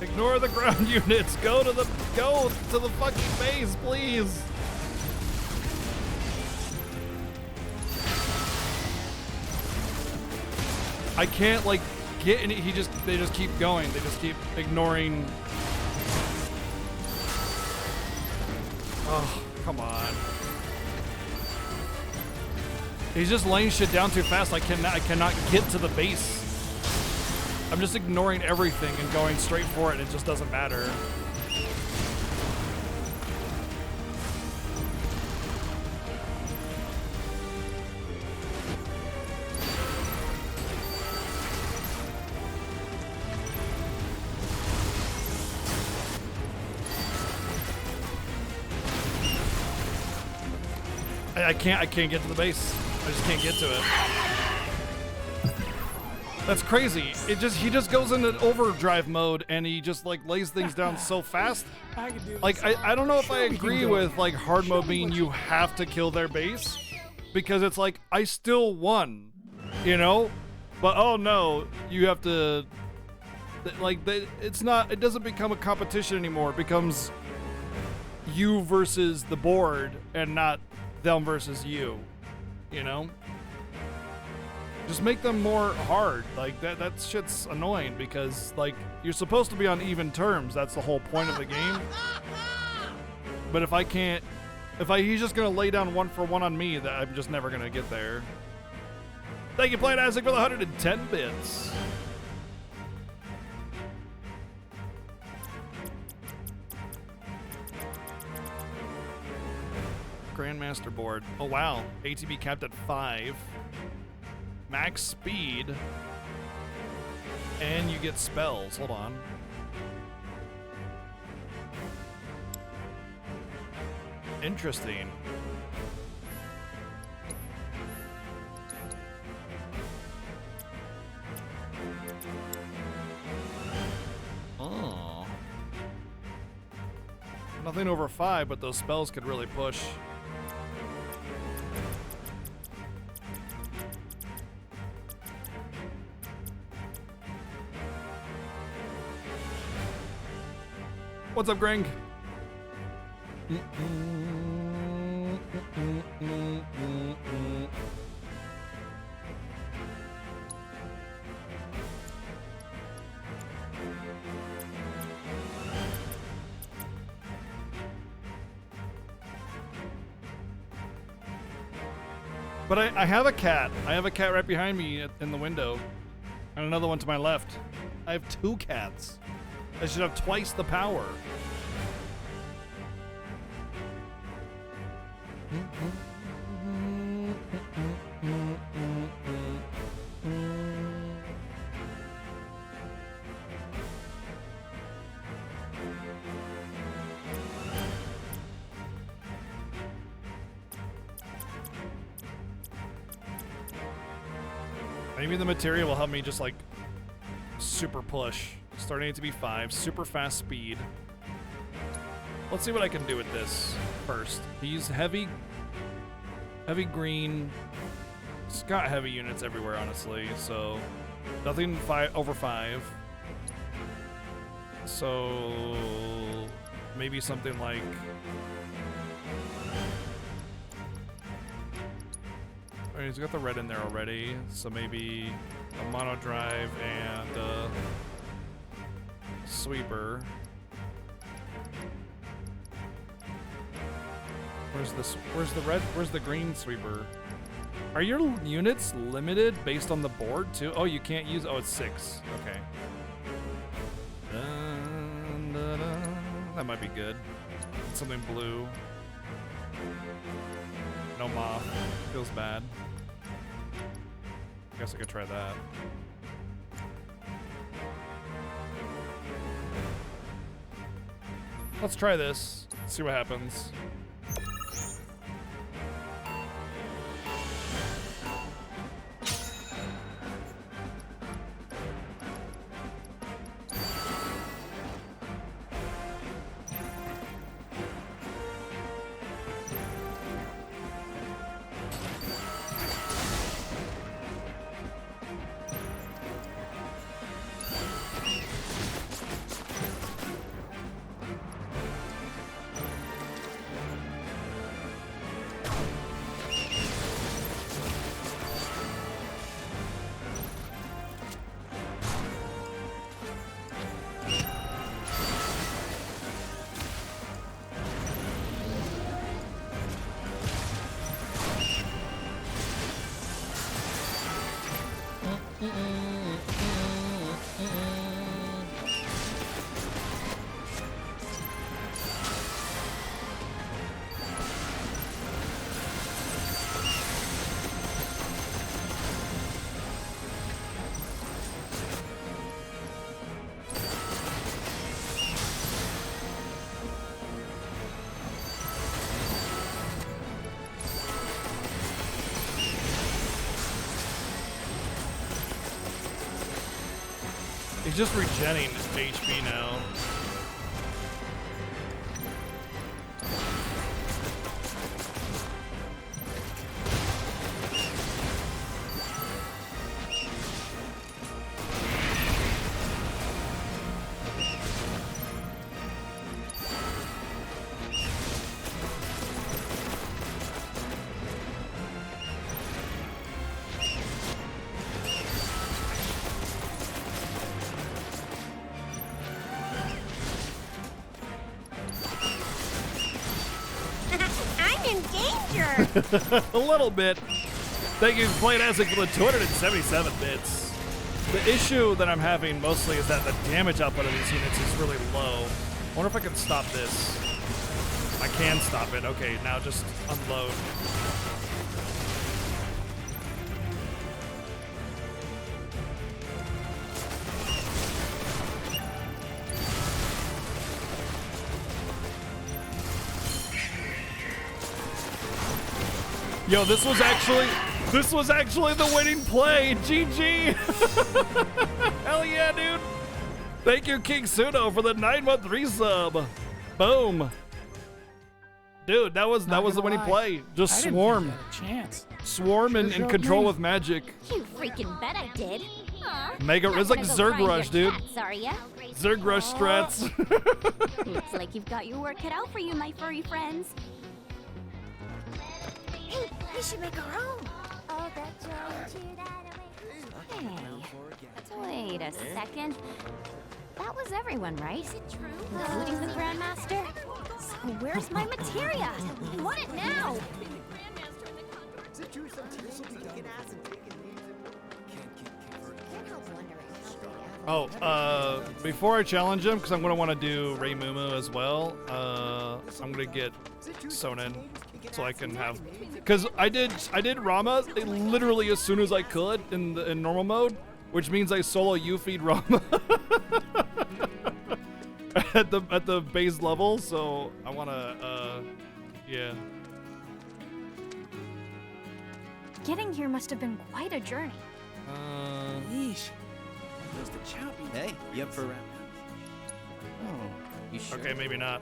Ignore the ground units. Go to the fucking base, please. I can't like get any. They just keep going. They just keep ignoring. Oh, come on. He's just laying shit down too fast. I cannot get to the base. I'm just ignoring everything and going straight for it. It just doesn't matter. I can't get to the base. I just can't get to it. That's crazy. He just goes into overdrive mode and he just like lays things down so fast. Like I don't know if I agree with like hard mode being you have to kill their base, because it's like I still won, you know? But oh no, you have to like it doesn't become a competition anymore. It becomes you versus the board and not them versus you, you know? Just make them more hard. Like that shit's annoying, because like you're supposed to be on even terms. That's the whole point of the game. But if he's just gonna lay down 1-for-1 on me, that I'm just never gonna get there. Thank you, Plain Isaac, for the 110 bits. Grandmaster board. Oh wow, ATB capped at 5. Max speed, and you get spells. Hold on. Interesting. Oh. Nothing over 5, but those spells could really push. What's up, Greg? But I have a cat. I have a cat right behind me in the window. And another one to my left. I have 2 cats. I should have twice the power. Maybe the materia will help me just like super push. Starting to be 5, super fast speed. Let's see what I can do with this first. He's heavy green. It's got heavy units everywhere, honestly, so nothing over 5. So maybe something like he's got the red in there already, so maybe a mono drive and sweeper. Where's the red? Where's the green sweeper? Are your units limited based on the board too? Oh, you can't use. Oh, it's 6. Okay. Dun, dun, dun. That might be good. Something blue. No moth. Feels bad. Guess I could try that. Let's try this. See what happens. He's just regenning HP now. A little bit. Thank you for playing Azek for the 277 bits. The issue that I'm having mostly is that the damage output of these units is really low. I wonder if I can stop this. I can stop it. Okay, now just unload. Yo, this was actually the winning play. GG. Hell yeah, dude. Thank you, King Suno, for the 9-month resub. Boom. Dude, that was the winning play. Just swarm. Chance. Swarm and control with magic. You freaking bet I did. Mega, it's like Zerg Rush, dude. Are ya? Zerg Rush strats. Looks like you've got your work cut out for you, my furry friends. Hey, we should make our own. Hey, wait a second. That was everyone, right? Is it true? Including the Grandmaster? So where's my materia? I want it now! Oh, before I challenge him, because I'm going to want to do Rei Mumu as well, I'm going to get Sonen so I can have... Because I did Rama literally as soon as I could in normal mode, which means I solo Yuffie'd Rama at the base level, so I want to, yeah. Getting here must have been quite a journey. Yeesh. There's the champion. Hey, you up for a round? Oh, you sure? Okay, maybe not.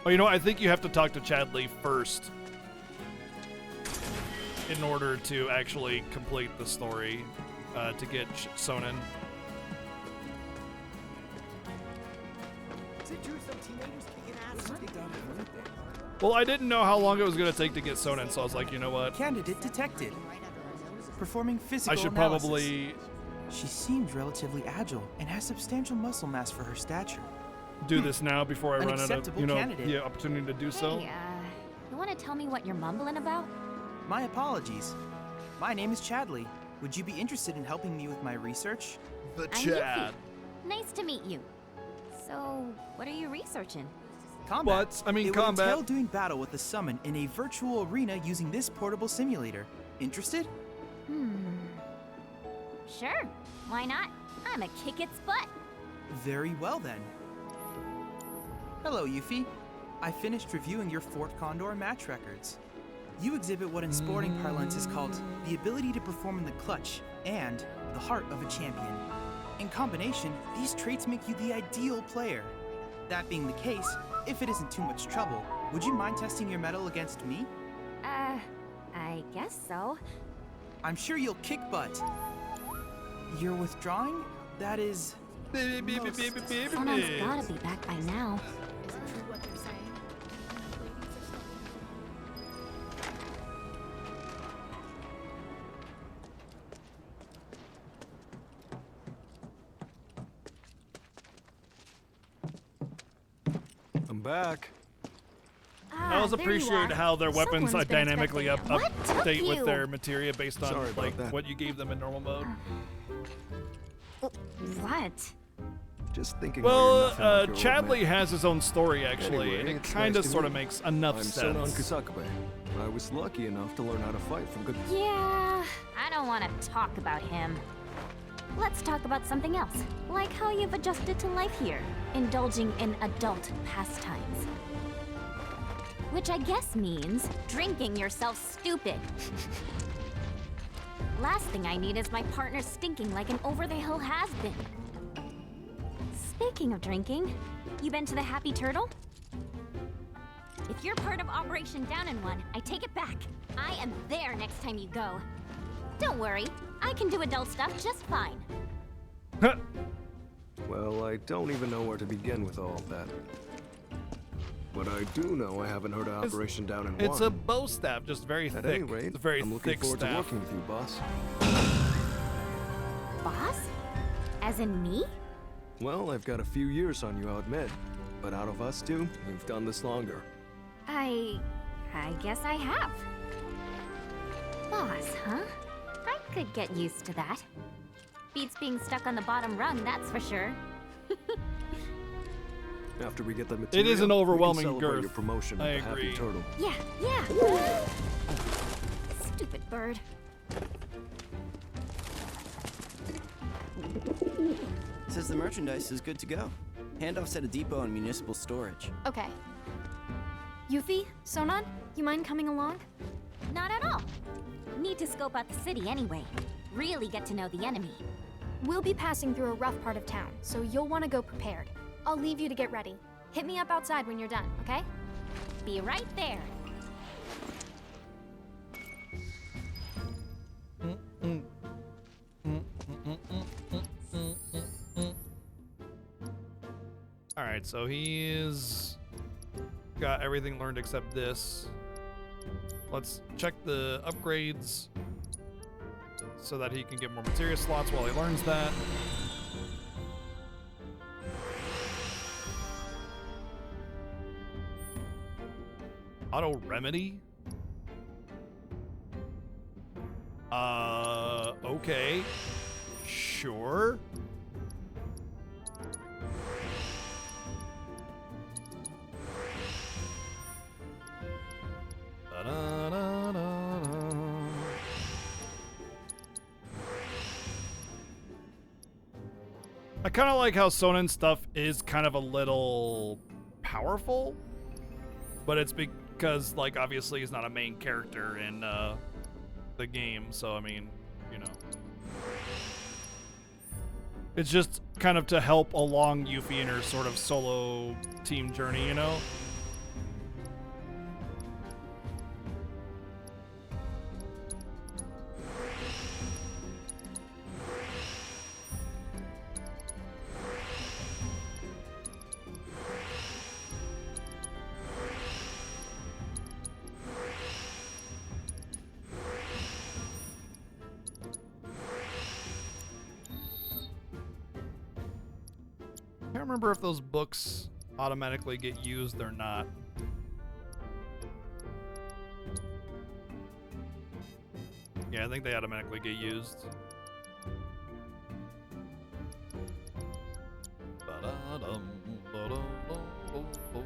Oh, you know what? I think you have to talk to Chadley first in order to actually complete the story to get Sonen. Well, I didn't know how long it was going to take to get Sonen, so I was like, you know what? Candidate detected. Performing physical I should analysis. probably... She seems relatively agile and has substantial muscle mass for her stature. do this now before I An run out of, acceptable you know, candidate. the opportunity to do so. Hey, you want to tell me what you're mumbling about? My apologies. My name is Chadley. Would you be interested in helping me with my research? The I'm Yuffie. Nice to meet you. So, what are you researching? Combat. It would entail doing battle with the summon in a virtual arena using this portable simulator. Interested? Sure. Why not? I'm a kick its butt. Very well then. Hello, Yuffie. I finished reviewing your Fort Condor match records. You exhibit what in sporting parlance is called the ability to perform in the clutch and the heart of a champion. In combination, these traits make you the ideal player. That being the case, if it isn't too much trouble, would you mind testing your mettle against me? I guess so. I'm sure you'll kick butt. You're withdrawing? That is... Someone's gotta be back by now. Is it true what they're saying? I'm back. I always appreciate how their weapons Someone's been dynamically expecting you. What took update with you? their materia based on Sorry about like that. what you gave them in normal mode. What? Just thinking. Well, while you're nothing like your old Chadley has his own story actually, Anyway, and it it's kind nice of to sort of meet makes you. enough I'm sense. Sonon Kusakabe. I was lucky enough to learn how to fight from good. Yeah, I don't want to talk about him. Let's talk about something else, like how you've adjusted to life here, indulging in adult pastimes. Which I guess means drinking yourself stupid. Last thing I need is my partner stinking like an over-the-hill has-been. Speaking of drinking, you been to the Happy Turtle? If you're part of Operation Down in One, I take it back. I am there next time you go. Don't worry, I can do adult stuff just fine. Well, I don't even know where to begin with all of that. But I do know I haven't heard of Operation Down in One. It's a bow staff, just very At thick. any rate, It's a very I'm looking thick forward staff. to working with you, boss. Boss? As in me? Well, I've got a few years on you, I'll admit. But out of us two, we've done this longer. I guess I have. Boss, huh? I could get used to that. Beats being stuck on the bottom rung, that's for sure. After we get the material, It is an overwhelming we can celebrate girth. your promotion I with the agree. Happy Turtle. Yeah. Stupid bird. Says the merchandise is good to go. Handoffs at a depot and municipal storage. Okay. Yuffie, Sonon, you mind coming along? Not at all. Need to scope out the city anyway. Really get to know the enemy. We'll be passing through a rough part of town, so you'll want to go prepared. I'll leave you to get ready. Hit me up outside when you're done, okay? Be right there. All right, so he's got everything learned except this. Let's check the upgrades so that he can get more materia slots while he learns that. Auto remedy? Okay. Sure. I kind of like how Sonen's stuff is kind of a little powerful, but it's because, like, obviously he's not a main character in the game, so I mean, you know. It's just kind of to help along Yuffie in her sort of solo team journey, you know? I can't remember if those books automatically get used or not. Yeah, I think they automatically get used. Ba-da-dum, ba-da-dum-dum-dum.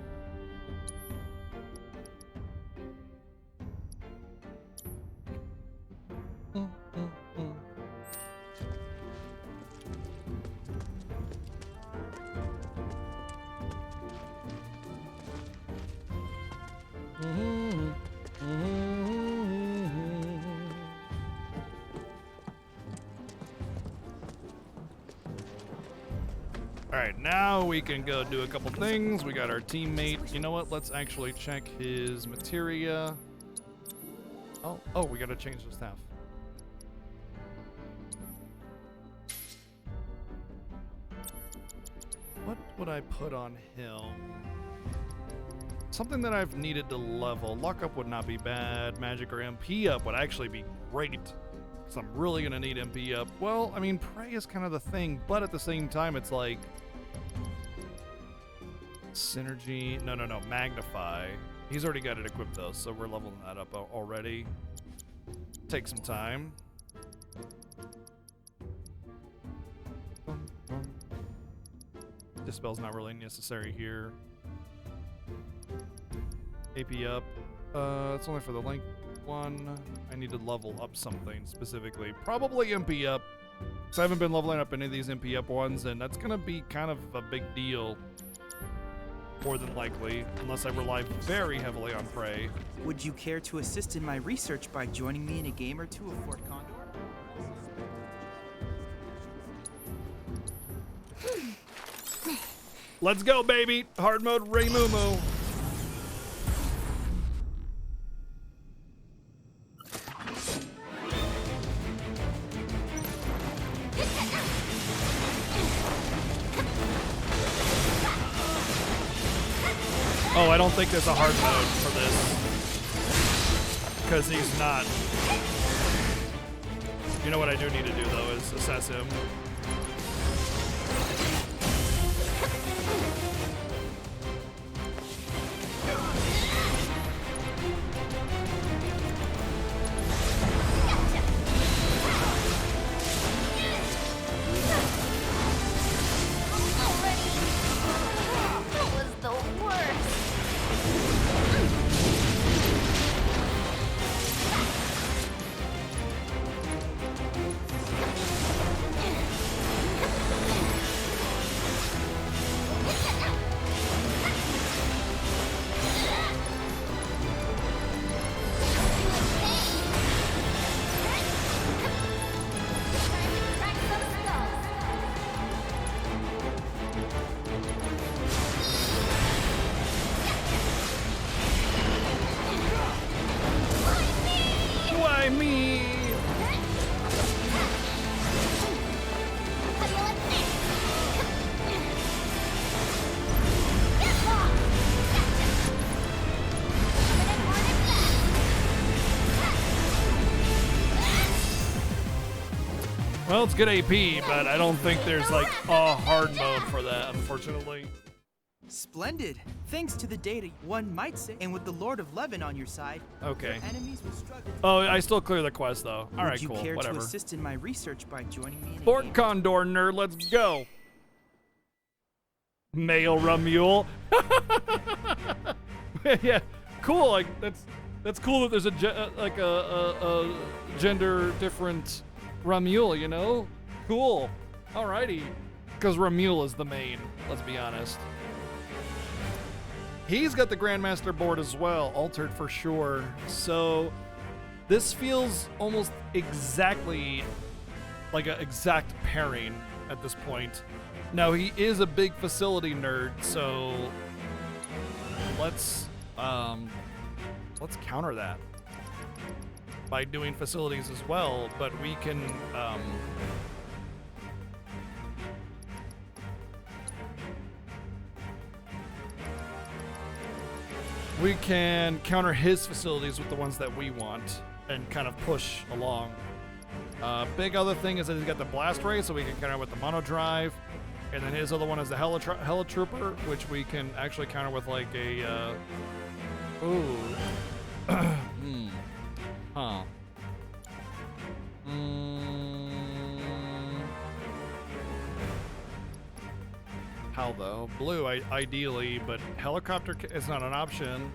Alright, now we can go do a couple things. We got our teammate. You know what? Let's actually check his materia. Oh, we gotta change the staff. What would I put on him? Something that I've needed to level. Luck up would not be bad. Magic or MP up would actually be great. Because I'm really gonna need MP up. Well, I mean, Prey is kind of the thing, but at the same time, it's like... Synergy. No. Magnify. He's already got it equipped though, so we're leveling that up already. Take some time. Dispel's not really necessary here. AP up. It's only for the link one. I need to level up something specifically. Probably MP up. Because I haven't been leveling up any of these MP up ones, and that's gonna be kind of a big deal. More than likely, unless I rely very heavily on Prey. Would you care to assist in my research by joining me in a game or two of Fort Condor? Let's go, baby! Hard mode Ray Moo Moo. Oh, I don't think there's a hard mode for this. Because he's not. You know what I do need to do, though, is assess him. Well, it's good AP, but I don't think there's like a hard mode for that, unfortunately. Splendid. Thanks to the data, one might say, and with the Lord of Levin on your side, okay. your enemies will struggle. Oh, I still clear the quest though. All right, cool. Would you care whatever. to assist in my research by joining me in a Fort game? Condor nerd, let's go. Male Ramule. Yeah, cool. Like that's cool that there's a gender different Ramule, you know? Cool. Alrighty. Because Ramule is the main, let's be honest. He's got the Grandmaster board as well, altered for sure. So this feels almost exactly like an exact pairing at this point. Now he is a big facility nerd, so let's counter that by doing facilities as well, but we can counter his facilities with the ones that we want and kind of push along. Big other thing is that he's got the blast ray, so we can counter with the mono drive, and then his other one is the hella trooper, which we can actually counter with like a How though? Blue, ideally, but helicopter is not an option.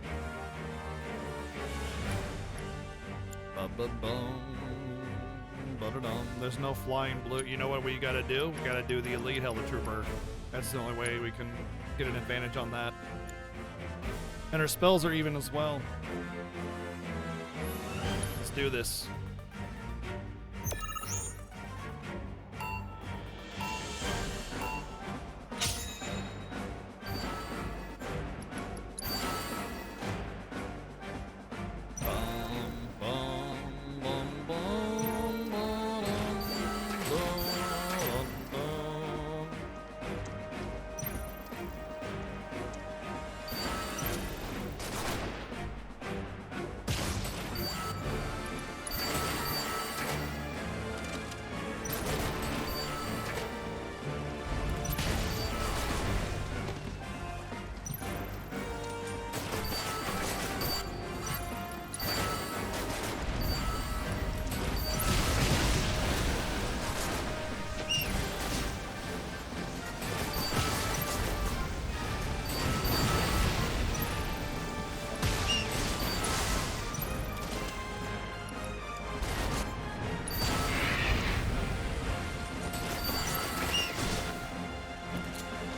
There's no flying blue. You know what we gotta do? We gotta do the elite helitrooper. That's the only way we can get an advantage on that. And our spells are even as well. Let's do this.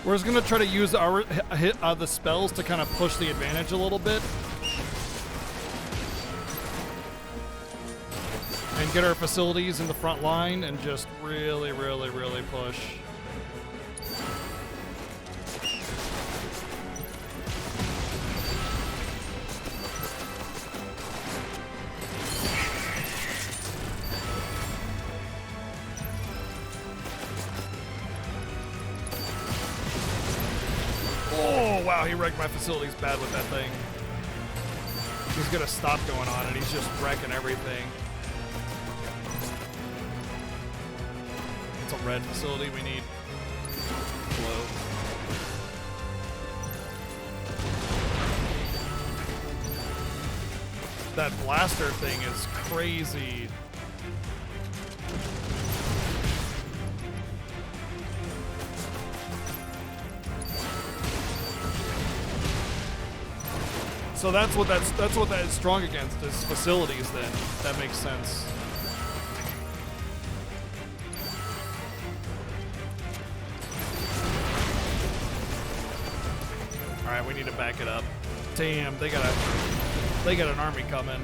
We're just gonna try to use our the spells to kind of push the advantage a little bit. And get our facilities in the front line and just really, really, really push. Wow, he wrecked my facilities bad with that thing. He's gonna stop going on and he's just wrecking everything. It's a red facility, we need blue. That blaster thing is crazy. So that's what that is strong against, is facilities then. That makes sense. Alright, we need to back it up. Damn, they got an army coming.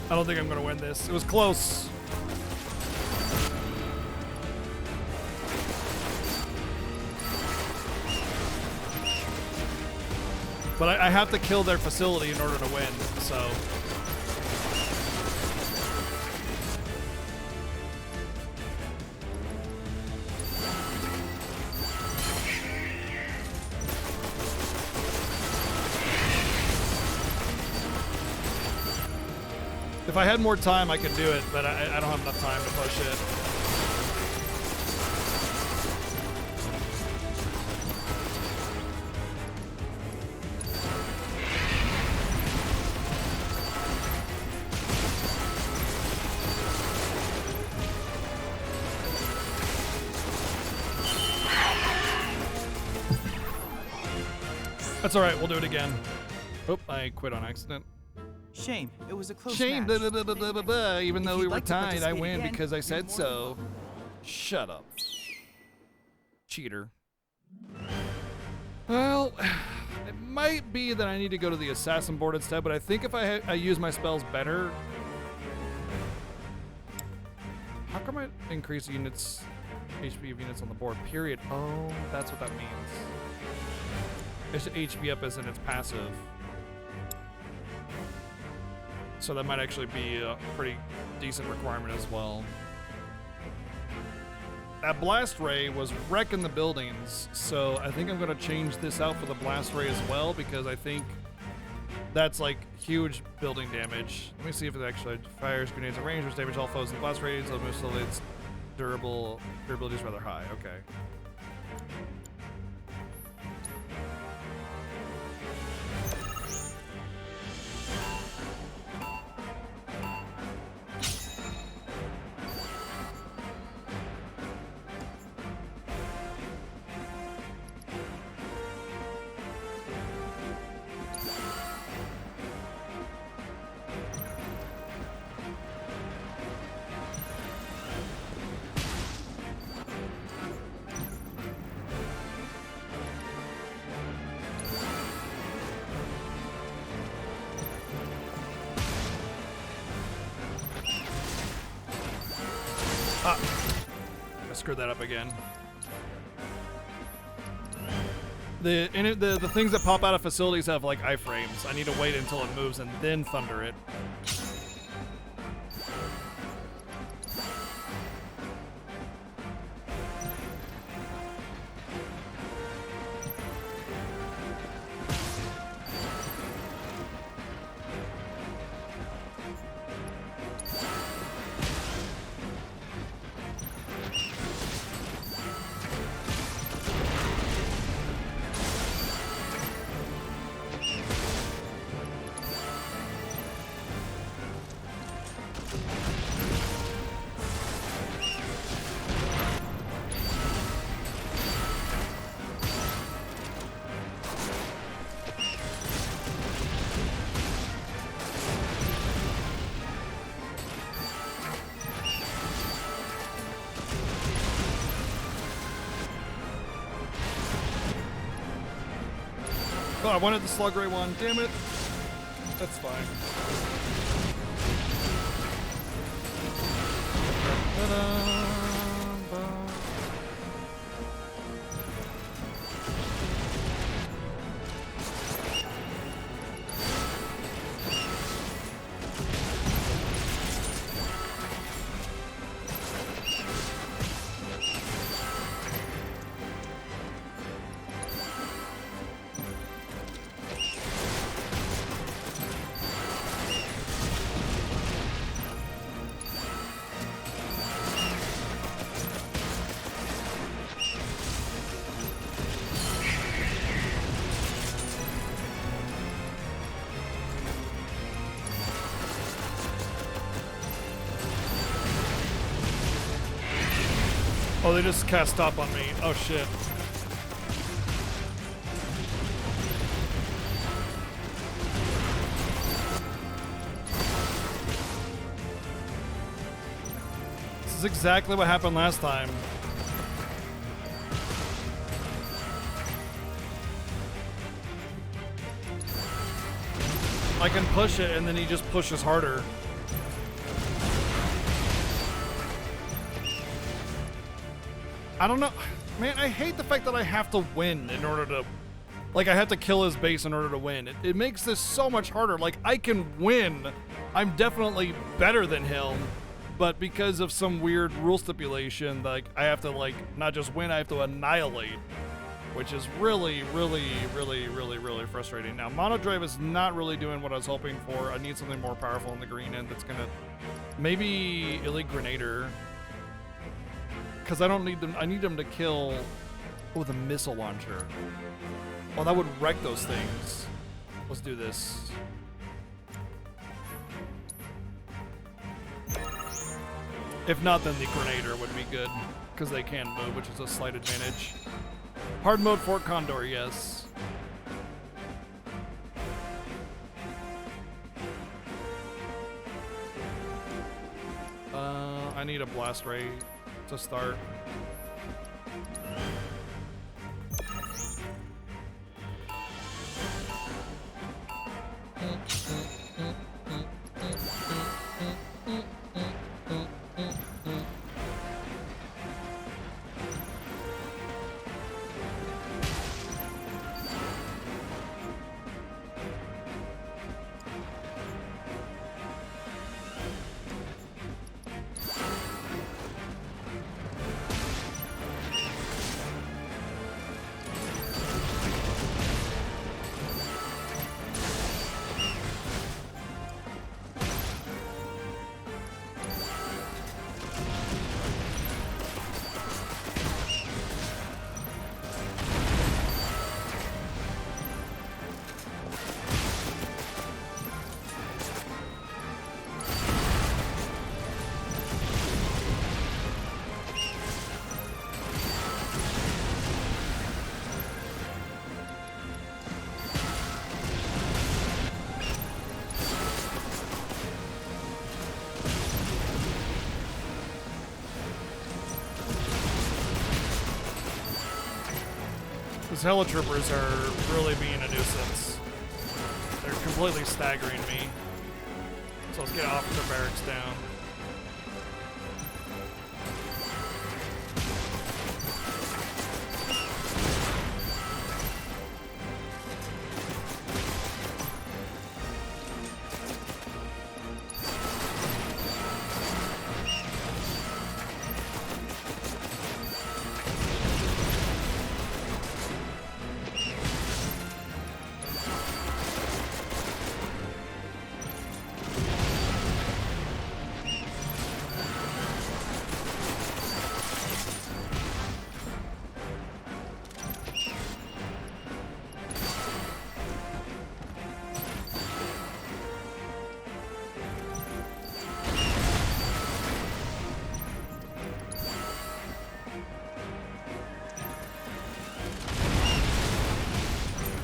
I don't think I'm gonna win this. It was close. But I have to kill their facility in order to win, so. If I had more time, I could do it, but I don't have enough time to push it. That's all right. We'll do it again. Oop, I quit on accident. Shame. It was a close Shame. match. Blah, blah, blah, blah, blah, blah. Even If though you'd we were like to tied, I participate win again, because I you're said more so. Shut up. Cheater. Well, it might be that I need to go to the assassin board instead, but I think if I use my spells better. How come I increase units, HP of units on the board? Period. Oh, that's what that means. It's HP up as in its passive. So that might actually be a pretty decent requirement as well. That blast ray was wrecking the buildings, so I think I'm gonna change this out for the blast ray as well, because I think that's like huge building damage. Let me see if it actually fires grenades at range, which damage all foes in the blast radius, so its durability is rather high. Okay. Ah, I screwed that up again. The things that pop out of facilities have like iframes. I need to wait until it moves and then thunder it. Oh, I wanted the slug ray one. Damn it. That's fine. Oh, they just cast stop on me. Oh, shit. This is exactly what happened last time. I can push it, and then he just pushes harder. I don't know. Man, I hate the fact that I have to win in order to... Like, I have to kill his base in order to win. It makes this so much harder. Like, I can win. I'm definitely better than him. But because of some weird rule stipulation, like, I have to, like, not just win, I have to annihilate. Which is really, really, really, really, really frustrating. Now, Mono Drive is not really doing what I was hoping for. I need something more powerful on the green end that's gonna... Maybe Elite Grenader. Because I don't need them. I need them to kill. Oh, the missile launcher. Oh, that would wreck those things. Let's do this. If not, then the Grenader would be good. Because they can move, which is a slight advantage. Hard mode Fort Condor, yes. I need a blast ray to start. These helitroopers are really being a nuisance. They're completely staggering me. So let's get off the barracks down.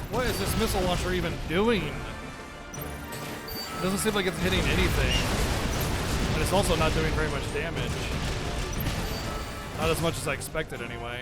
What is this missile launcher even doing? It doesn't seem like it's hitting anything. And it's also not doing very much damage. Not as much as I expected anyway.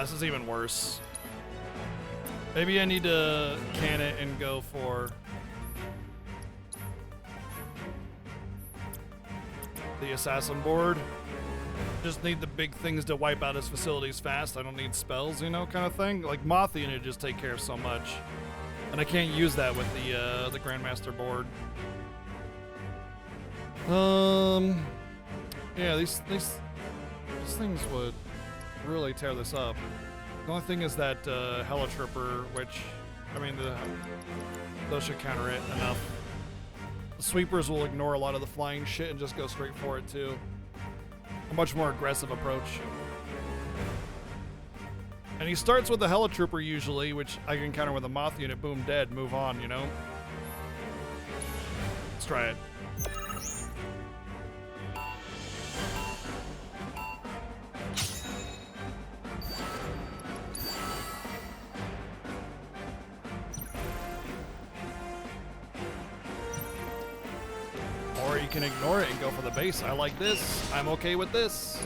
This is even worse. Maybe I need to can it and go for the assassin board. Just need the big things to wipe out his facilities fast. I don't need spells, you know, kind of thing. Like Moth Unit just take care of so much. And I can't use that with the Grandmaster board. Yeah, these things would really tear this up. The only thing is that helitrooper, which, I mean, those should counter it enough. The sweepers will ignore a lot of the flying shit and just go straight for it too. A much more aggressive approach. And he starts with the helitrooper usually, which I can counter with a Moth Unit. Boom, dead. Move on, you know? Let's try it. Or you can ignore it and go for the base. I like this. I'm okay with this.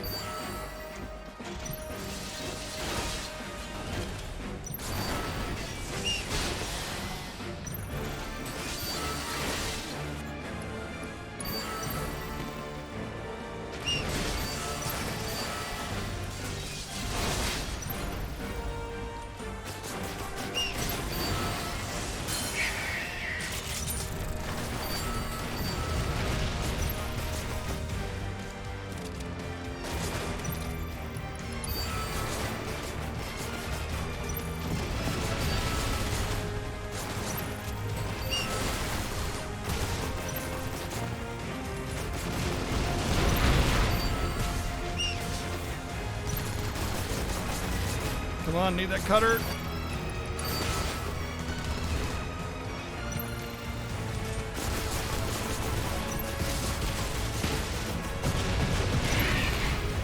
Come on, need that cutter.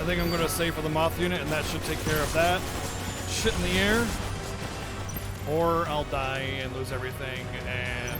I think I'm gonna save for the moth unit, and that should take care of that shit in the air. Or I'll die and lose everything, and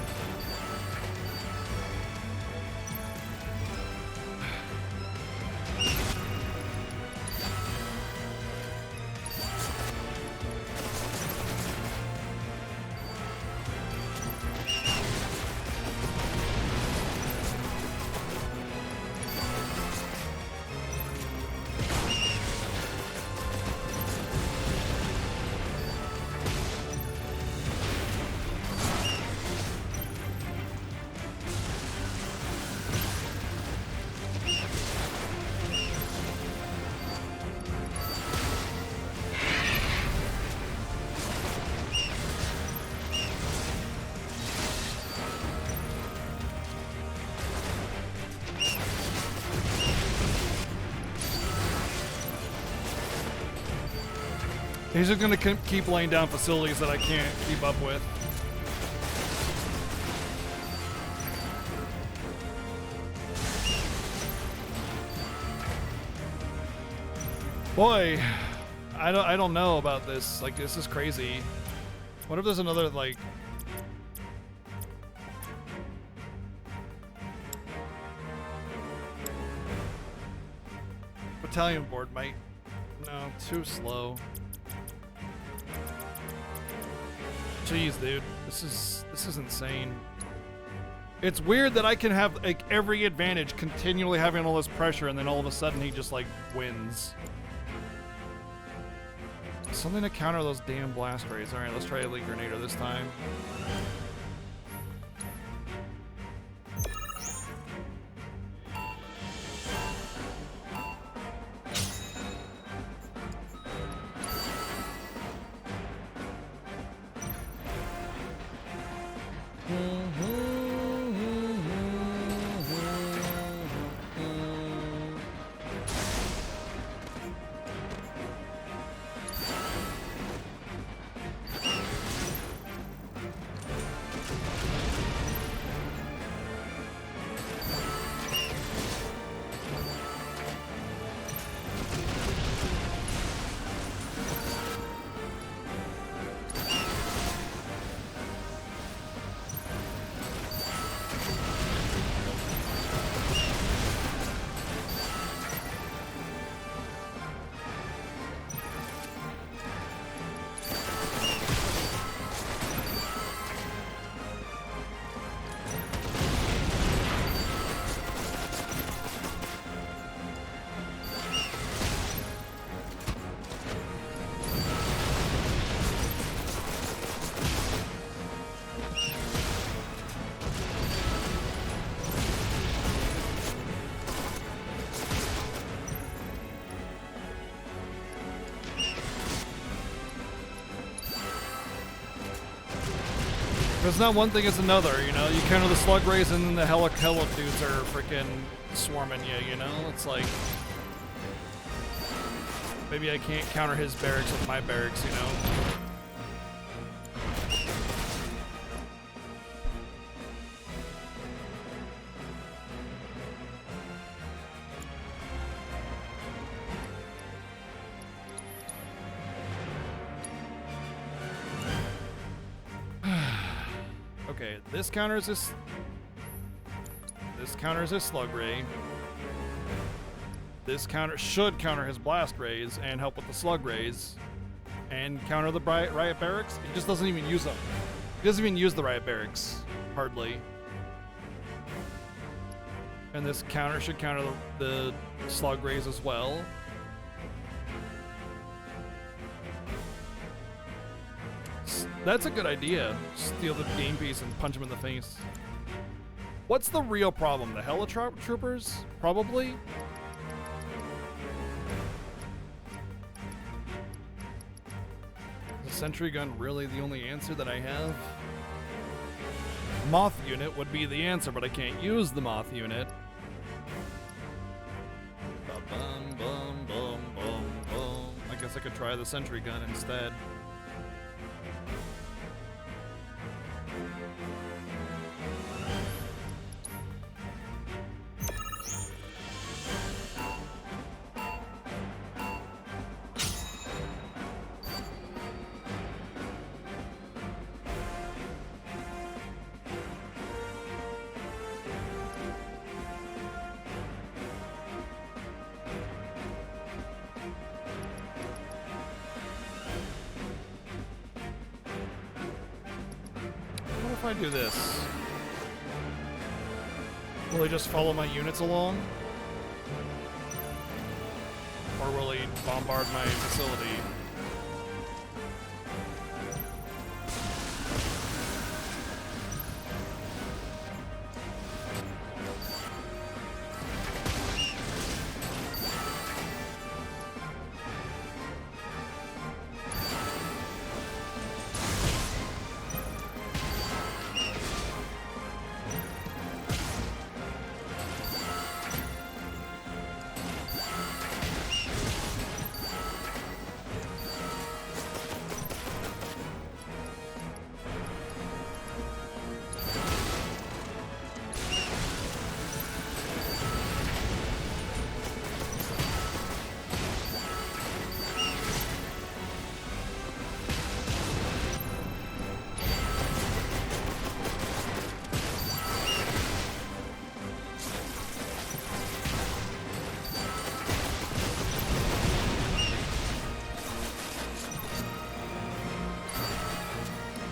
he's just gonna keep laying down facilities that I can't keep up with. Boy, I don't know about this. Like, this is crazy. What if there's another, like... battalion board might... No, too slow. Jeez, dude, this is insane. It's weird that I can have like every advantage continually having all this pressure, and then all of a sudden he just like wins. Something to counter those damn blast rays. All right, let's try a Elite Grenader this time. It's not one thing, it's another, you know? You counter the slug rays and then the hella dudes are freaking swarming you, you know? It's like... maybe I can't counter his barracks with my barracks, you know? Okay, this counters this. This counters his slug ray. This should counter his blast rays and help with the slug rays, and counter the riot barracks. He just doesn't even use them. He doesn't even use the riot barracks hardly. And this counter should counter the slug rays as well. That's a good idea. Steal the game piece and punch him in the face. What's the real problem? The helitroopers? Probably? Is the sentry gun really the only answer that I have? Moth unit would be the answer, but I can't use the moth unit. Bum, bum, bum, bum, bum. I guess guess I could try the sentry gun instead. What if I do this? Will he just follow my units along? Or will he bombard my facility?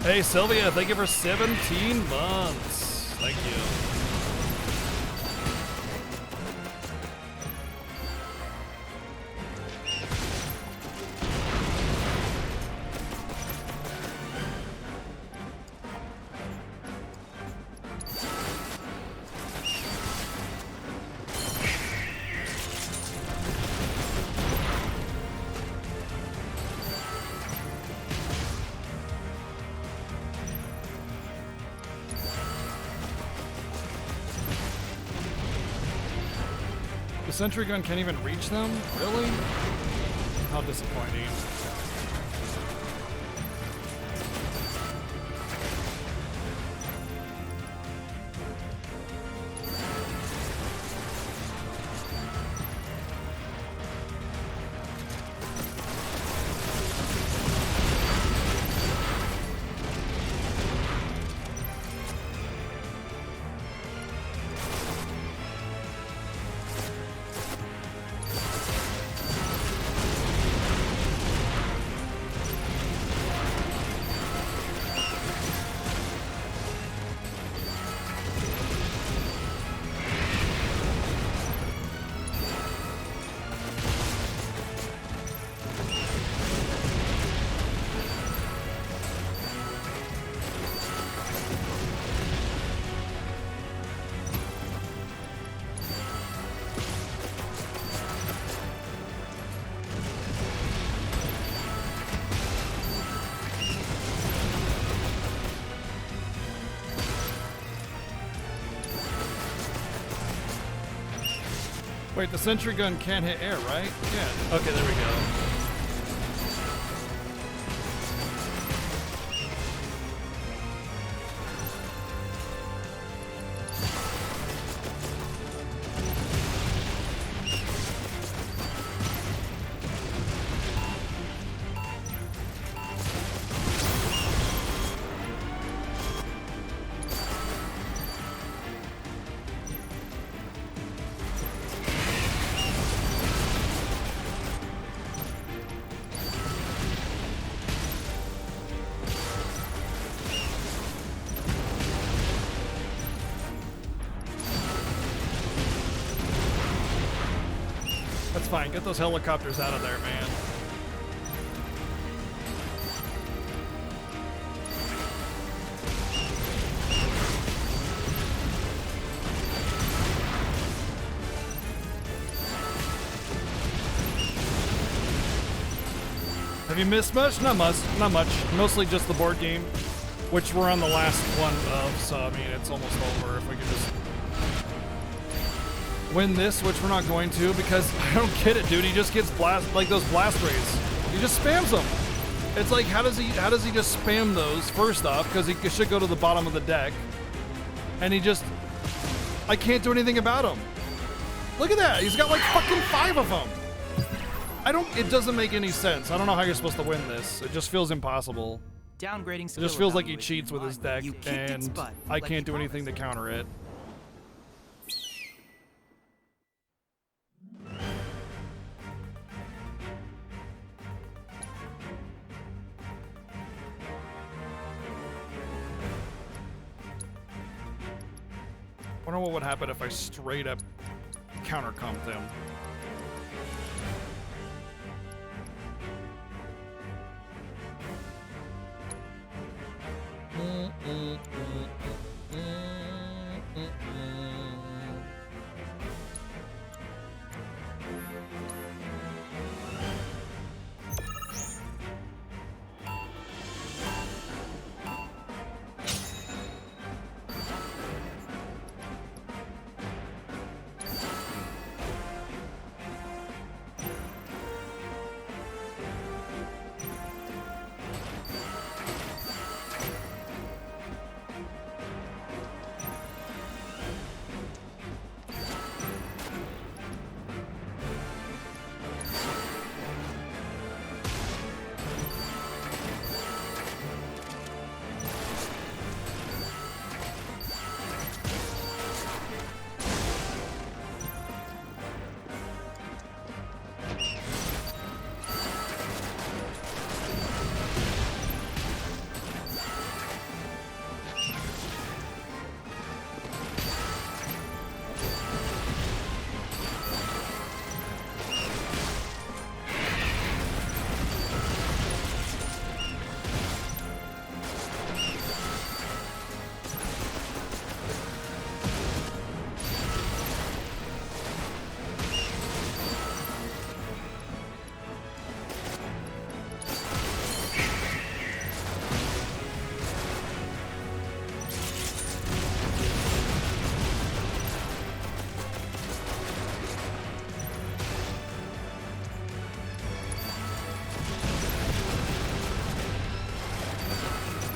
Hey Sylvia, thank you for 17 months. Thank you. Sentry gun can't even reach them? Really? How disappointing. Wait, the sentry gun can't hit air, right? Yeah. Okay, there we go. Fine, get those helicopters out of there, man. Have you missed much? Not much. Not much. Mostly just the board game, which we're on the last one of, so I mean, it's almost over. If we could just win this, which we're not going to, because I don't get it, dude. He just gets blast like those blast rays. He just spams them. It's like, how does he just spam those? First off, because he should go to the bottom of the deck, and I can't do anything about him. Look at that. He's got like fucking 5 of them. It doesn't make any sense. I don't know how you're supposed to win this. It just feels impossible. Downgrading It skill just feels like he evaluation cheats with his deck, You kicked its and butt, I like can't you do anything to counter it. I wonder what would happen if I straight up counter comped him.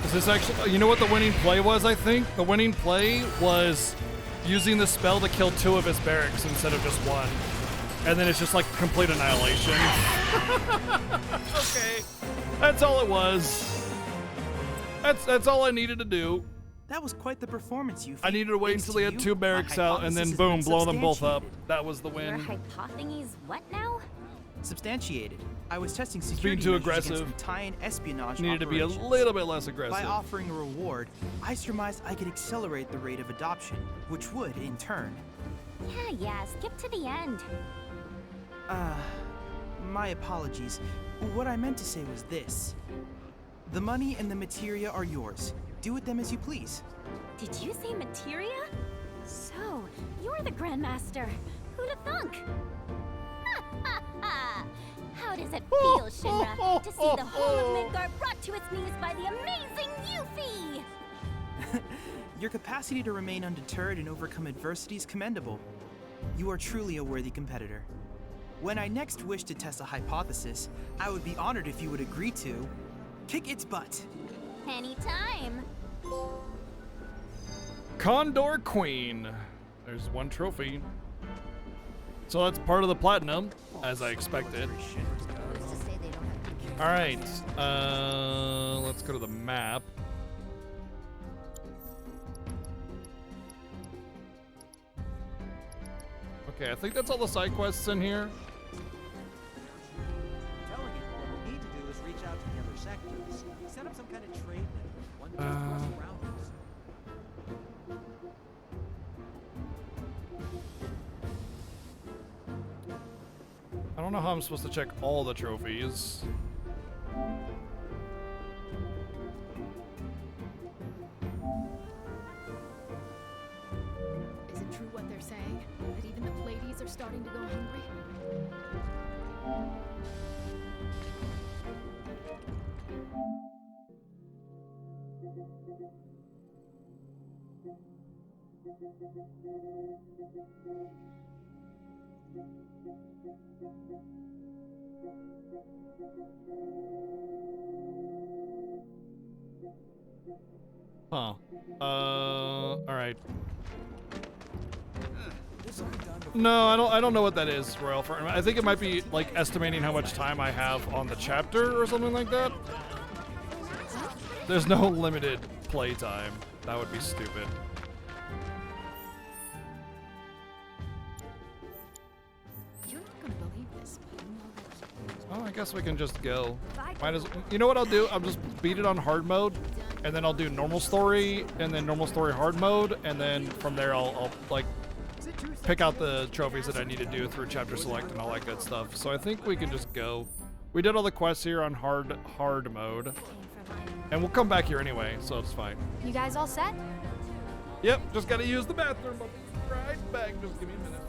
Is this actually, you know what the winning play was, I think? The winning play was using the spell to kill 2 of his barracks instead of just 1. And then it's just like complete annihilation. Okay. That's all it was. That's all I needed to do. That was quite the performance, you. I needed to wait until he had 2 barracks out and then boom, blow them both up. That was the Your win. hypotheses what now? Substantiated. I was testing Being security too measures aggressive. against Italian espionage Needed to be a operations. little bit less aggressive. By offering a reward, I surmised I could accelerate the rate of adoption, which would, in turn... Yeah, skip to the end. My apologies. What I meant to say was this. The money and the materia are yours. Do with them as you please. Did you say materia? So, you're the Grandmaster. Who'd have thunk? How does it feel, Shinra, to see the whole of Midgar brought to its knees by the amazing Yuffie? Your capacity to remain undeterred and overcome adversity is commendable. You are truly a worthy competitor. When I next wish to test a hypothesis, I would be honored if you would agree to kick its butt. Anytime. Condor Queen. There's 1 trophy. So that's part of the platinum, as I expected. All right, let's go to the map. Okay, I think that's all the side quests in here. Telling you, what we need to do is reach out to the other sectors, set up some kind of trade network, one across around us. I don't know how I'm supposed to check all the trophies. Is it true what they're saying? That even the Pleiades are starting to go hungry? Huh. Alright. No, I don't know what that is, Royal. I think it might be like estimating how much time I have on the chapter or something like that. There's no limited playtime. That would be stupid. You're not gonna believe this. Oh, I guess we can just go. Might as you know what I'll do? I'll just beat it on hard mode, and then I'll do normal story, and then normal story hard mode, and then from there I'll like pick out the trophies that I need to do through chapter select and all that good stuff. So I think we can just go. We did all the quests here on hard mode, and we'll come back here anyway, so it's fine. You guys all set? Yep, just gotta use the bathroom. I'll be right back. Just give me a minute.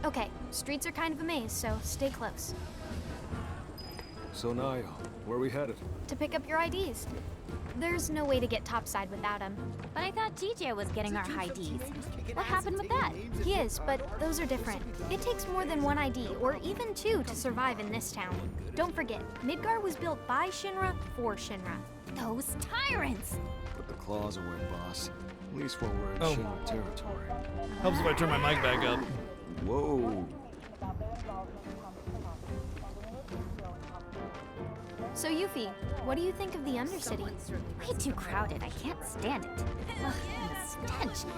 Okay, streets are kind of a maze, so stay close. So Naya, where are we headed? To pick up your IDs. There's no way to get topside without them. But I thought TJ was getting our IDs. What happened with that? He is, but those are different. It takes more than one ID, or even two, to survive in this town. Don't forget, Midgar was built by Shinra for Shinra. Those tyrants! Put the claws away, boss. At least while we're in Shinra territory. Helps if I turn my mic back up. Whoa. So Yuffie, what do you think of the Undercity? Way too crowded. I can't stand it. Ugh, the stench.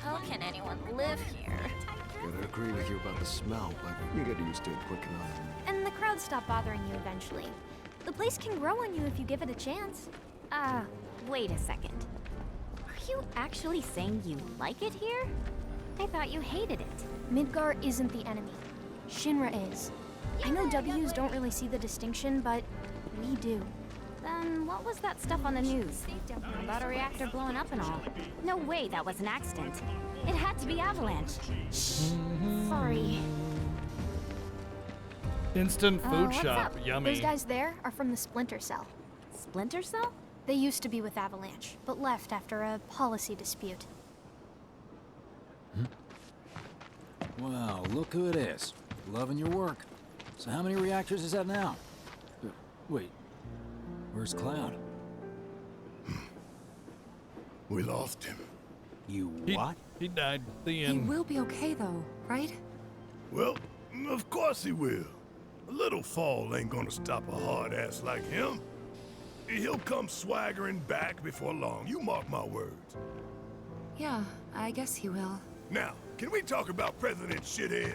How can anyone live here? Gotta agree with you about the smell, but you get used to it quick enough. And the crowds stop bothering you eventually. The place can grow on you if you give it a chance. Wait a second. Are you actually saying you like it here? I thought you hated it. Midgar isn't the enemy. Shinra is. I know W's don't really see the distinction, but we do. Then what was that stuff on the news? About a reactor blowing up and all. No way that was an accident. It had to be Avalanche. Shh. Sorry. Instant food what's shop. up? Yummy. Those guys there are from the Splinter Cell. Splinter Cell? They used to be with Avalanche, but left after a policy dispute. Wow, look who it is. Loving your work. So how many reactors is that now? Wait, where's Cloud? We lost him. You what? He died. The He end. will be okay, though, right? Well, of course he will. A little fall ain't gonna stop a hard ass like him. He'll come swaggering back before long, you mark my words. Yeah, I guess he will. Now, can we talk about President Shithead?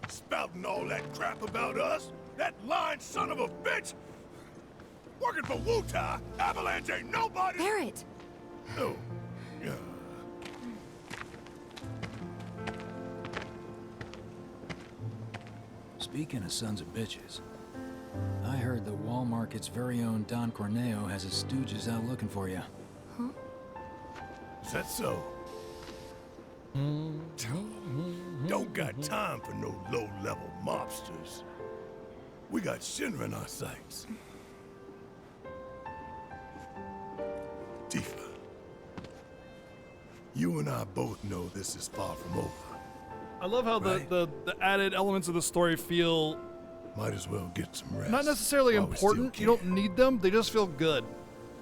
Spouting all that crap about us? That lying son of a bitch? Working for Wutai, Avalanche ain't nobody. Barrett! Oh, yeah. Speaking of sons of bitches, I heard that Wall Market's very own Don Corneo has his stooges out looking for you. Huh? Is that so? Don't got time for no low-level mobsters. We got Shinra in our sights. Tifa, you and I both know this is far from over. I love how the added elements of the story feel might as well get some rest. not necessarily while we still important. You don't need them. They just feel good.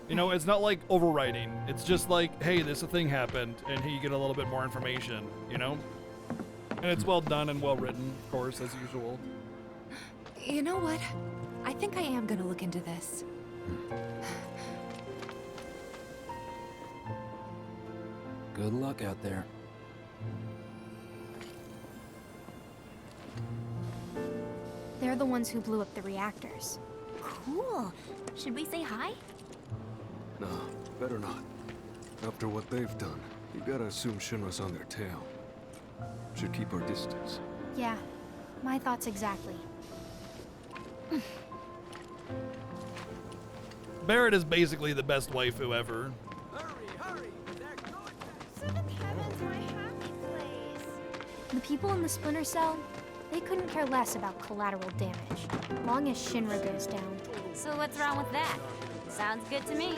You know, it's not like overwriting. It's just like, hey, this thing happened, and here you get a little bit more information, you know? And it's well done and well written, of course, as usual. You know what? I think I am gonna look into this. Good luck out there. They're the ones who blew up the reactors. Cool. Should we say hi? No, better not. After what they've done, you gotta assume Shinra's on their tail. Should keep our distance. Yeah, my thoughts exactly. Barrett is basically the best waifu ever. The people in the Splinter Cell, they couldn't care less about collateral damage, long as Shinra goes down. So what's wrong with that? Sounds good to me.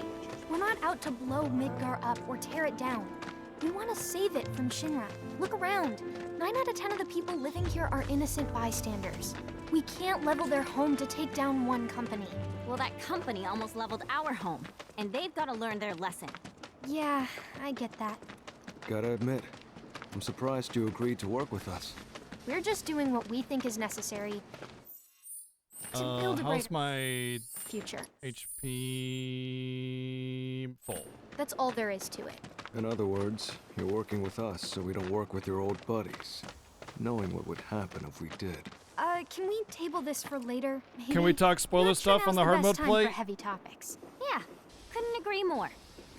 We're not out to blow Midgar up or tear it down. We want to save it from Shinra. Look around. 9 out of 10 of the people living here are innocent bystanders. We can't level their home to take down one company. Well, that company almost leveled our home, and they've got to learn their lesson. Yeah, I get that. Gotta admit, I'm surprised you agreed to work with us. We're just doing what we think is necessary to build a How's greater my future. HP full? That's all there is to it. In other words, you're working with us so we don't work with your old buddies, knowing what would happen if we did. Can we table this for later? Maybe? Can we talk spoiler Not sure stuff on now's the hard best mode time play? for heavy topics. Yeah, couldn't agree more.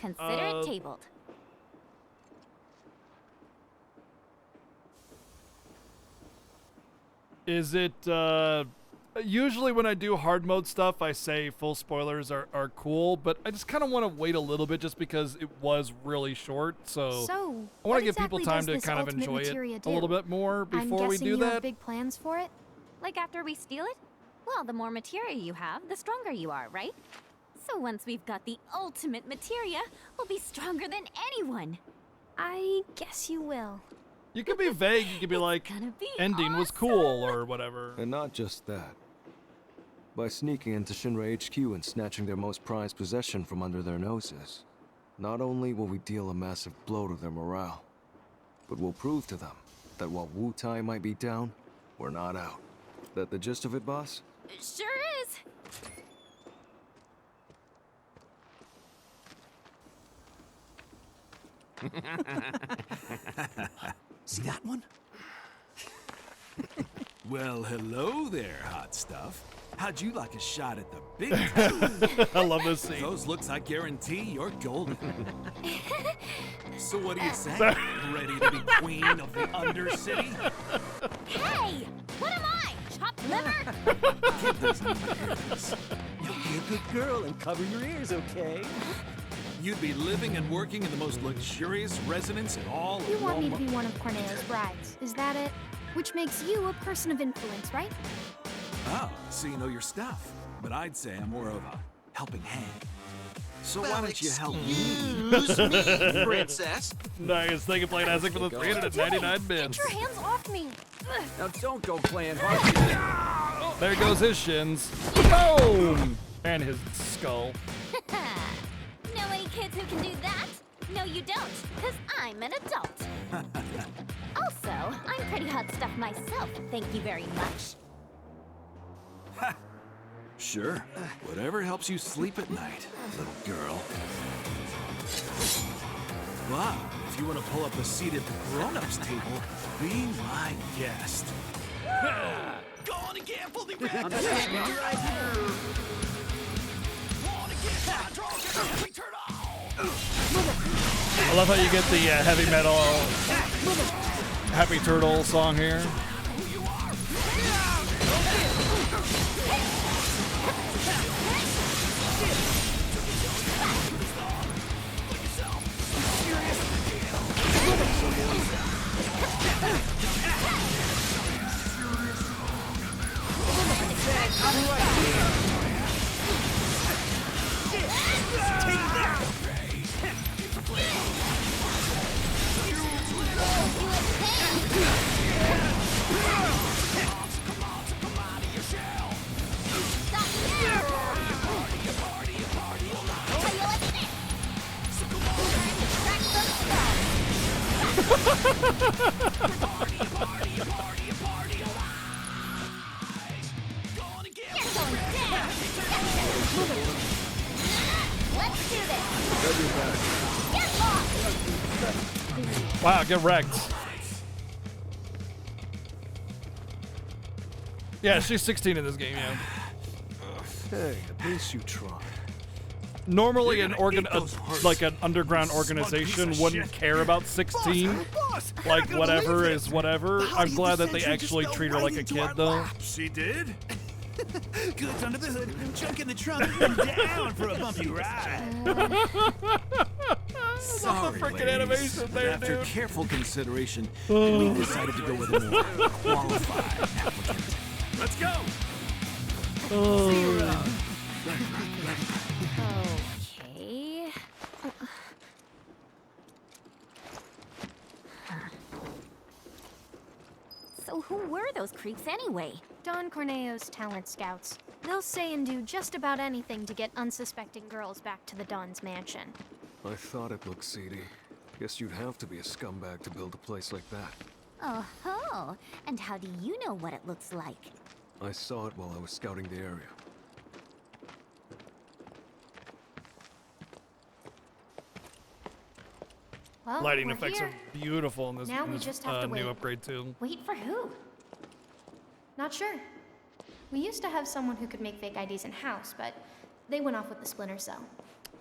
Consider it tabled. Is it, usually when I do hard mode stuff, I say full spoilers are cool, but I just kind of want to wait a little bit just because it was really short, so I want what to give people exactly time does to this kind of ultimate enjoy materia it do? a little bit more before I'm we guessing do you have that. big plans for it? Like after we steal it? Well, the more materia you have, the stronger you are, right? So once we've got the ultimate materia, we'll be stronger than anyone. I guess you will. You could be vague, you could be like, ending was cool or whatever. And not just that. By sneaking into Shinra HQ and snatching their most prized possession from under their noses, not only will we deal a massive blow to their morale, but we'll prove to them that while Wutai might be down, we're not out. That the gist of it, boss? It sure is. See that one? Well, hello there, hot stuff. How'd you like a shot at the big I love this scene. Those looks, I guarantee you're golden. So what do you say? Ready to be queen of the Undercity? Hey! What am I? Chopped liver? Kid doesn't even hear this. You'll be a good girl and cover your ears, okay? You'd be living and working in the most luxurious residence in all of You want me to Walmart. be one of Corneo's brides, is that it? Which makes you a person of influence, right? Oh, so you know your stuff. But I'd say I'm more of a helping hand. So why don't you help me? Excuse me, princess. Nice, thank you, Playing Isaac, for the 399 bits. Get your hands off me! Ugh. Now don't go playing hard. There goes his shins. Boom! And his skull. Know any kids who can do that? No, you don't, because I'm an adult. Also, I'm pretty hot stuff myself, thank you very much. Sure. Whatever helps you sleep at night, little girl. But if you want to pull up a seat at the grown-ups table, be my guest. Go on and gamble the red. I'm standing right here. Want to get my drunk and we turn off. I love how you get the heavy metal Happy Turtle song here. Wow, get wrecked. Yeah, she's 16 in this game, yeah. Hey, at least you tried. Normally, like an underground organization wouldn't care about 16. Like, whatever is whatever. I'm glad that they actually treat her like a kid, though. She did? Goods under the hood, junk in the trunk, and down for a bumpy ride. Sorry, freaking animation there, after dude. careful consideration, we decided to go with a more qualified applicant. Let's go. Oh. Okay. So who were those creeps anyway? Don Corneo's talent scouts. They'll say and do just about anything to get unsuspecting girls back to the Don's mansion. I thought it looked seedy. Guess you'd have to be a scumbag to build a place like that. Oh ho! And how do you know what it looks like? I saw it while I was scouting the area. Well, Lighting we're effects here. are beautiful in this, Now we just have to new wait. upgrade too. Wait for who? Not sure. We used to have someone who could make fake IDs in-house, but they went off with the Splinter Cell.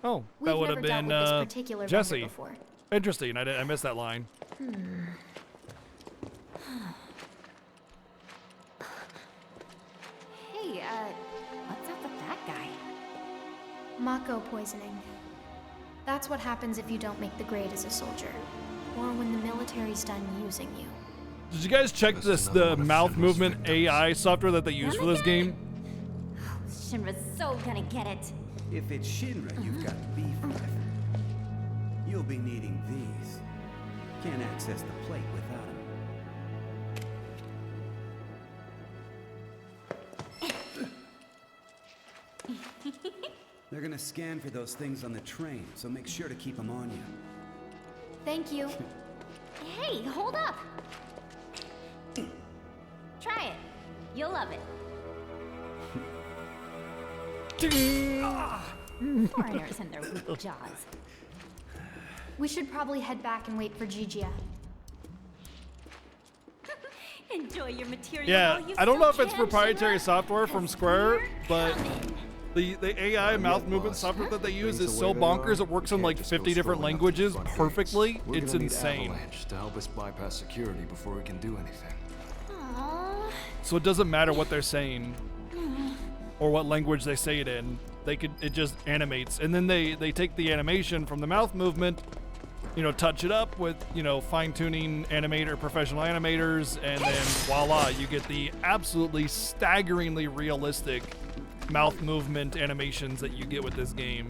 Oh, We've that would have never dealt been with this particular vendor Jesse. before. Interesting. I missed that line. Hey, what's up with that guy? Mako poisoning. That's what happens if you don't make the grade as a soldier, or when the military's done using you. Did you guys check the mouth movement AI software that they use for this game? Shinra's so gonna get it. If it's Shinra you've got beef with, you'll be needing these. Can't access the plate without them. They're gonna scan for those things on the train, so make sure to keep them on you. Thank you. Hey, hold up! Try it. You'll love it. Foreigners and their weak jaws. We should probably head back and wait for Gigia. Enjoy your material. Yeah, while you I don't know if still it's can, proprietary Shinra. software from Square, but the AI mouth movement software that they use is so bonkers. It works in like 50 different languages perfectly. We're It's gonna need insane. Avalanche to help us bypass security before we can do anything. Aww. So it doesn't matter what they're saying or what language they say it in. It just animates, and then they take the animation from the mouth movement, you know, touch it up with, you know, fine-tuning professional animators, and then voila, you get the absolutely staggeringly realistic mouth movement animations that you get with this game.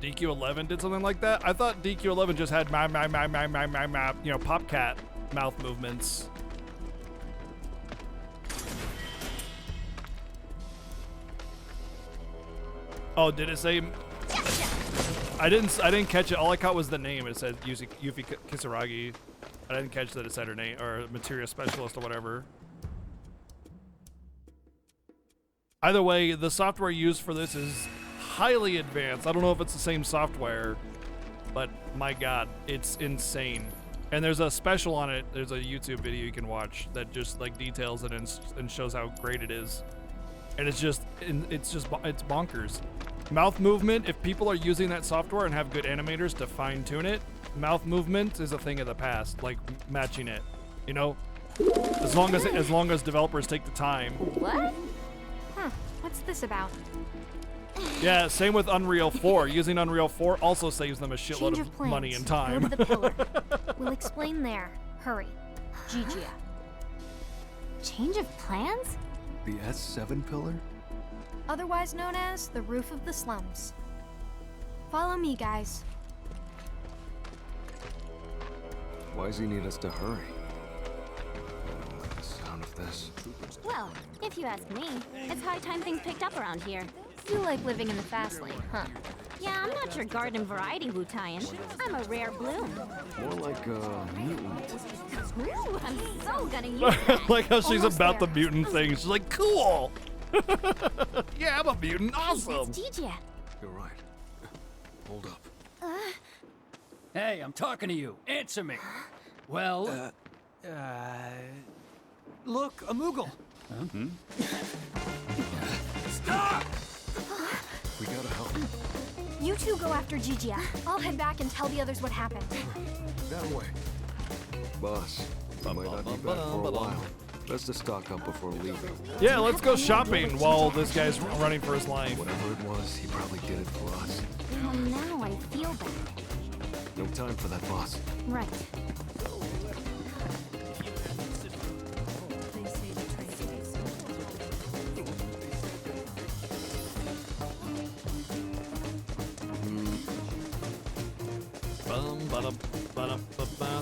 DQ11 did something like that? I thought DQ11 just had you know, Popcat mouth movements. Oh, did it say? I didn't catch it. All I caught was the name. It said Yuffie Kisaragi. I didn't catch that it said her name or Materia Specialist or whatever. Either way, the software used for this is highly advanced. I don't know if it's the same software, but my God, it's insane. And there's a special on it. There's a YouTube video you can watch that just like details it and shows how great it is. And it's bonkers. Mouth movement, if people are using that software and have good animators to fine tune it, mouth movement is a thing of the past, like matching it, you know? As long as developers take the time. What? Huh, what's this about? Yeah, same with Unreal 4. Using Unreal 4 also saves them a shitload Change of plans. money and time. Go to the pillar. We'll explain there. Hurry. Gigia. Change of plans? The S7 pillar? Otherwise known as the roof of the slums. Follow me, guys. Why does he need us to hurry? I don't like the sound of this. Well, if you ask me, it's high time things picked up around here. You like living in the fast lane, huh? Yeah, I'm not your garden variety Wu-Taian. I'm a rare bloom. More like a mutant. Ooh, I'm so gonna use that. Like how she's Almost about there. the mutant thing. She's like, cool. Yeah, I'm a mutant. Awesome. That's Gigia. You're right. Hold up. Hey, I'm talking to you. Answer me. Well, Look, a Moogle. Stop! We gotta help. You two go after Gigia. I'll head back and tell the others what happened. That way. Boss, we might not be back for a while. Best to stock up before leaving. Yeah, let's go shopping while this guy's running for his life. Whatever it was, he probably did it for us. Well, now I feel bad. No time for that, boss. Right.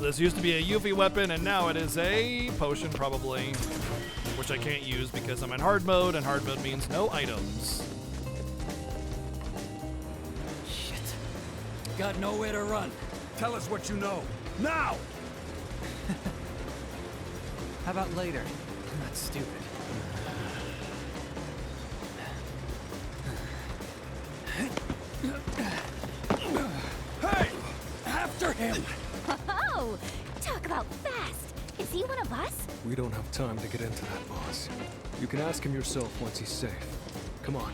This used to be a Yuffie weapon, and now it is a potion, probably. Which I can't use because I'm in hard mode, and hard mode means no items. Shit. Got nowhere to run. Tell us what you know. Now! How about later? I'm not stupid. Hey! After him! Oh, talk about fast. Is he one of us? We don't have time to get into that, boss. You can ask him yourself once he's safe. Come on.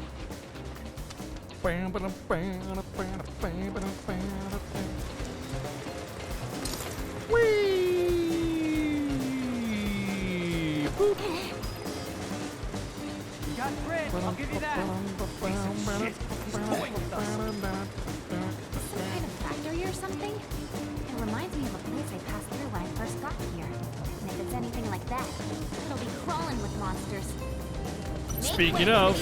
Whee! Boop. You got grit, I'll give you that. Piece of shit. He's going with us. Some kind of factory or something? It reminds me of a place I passed through when I first got here. And if it's anything like that, it'll be crawling with monsters. Speaking of.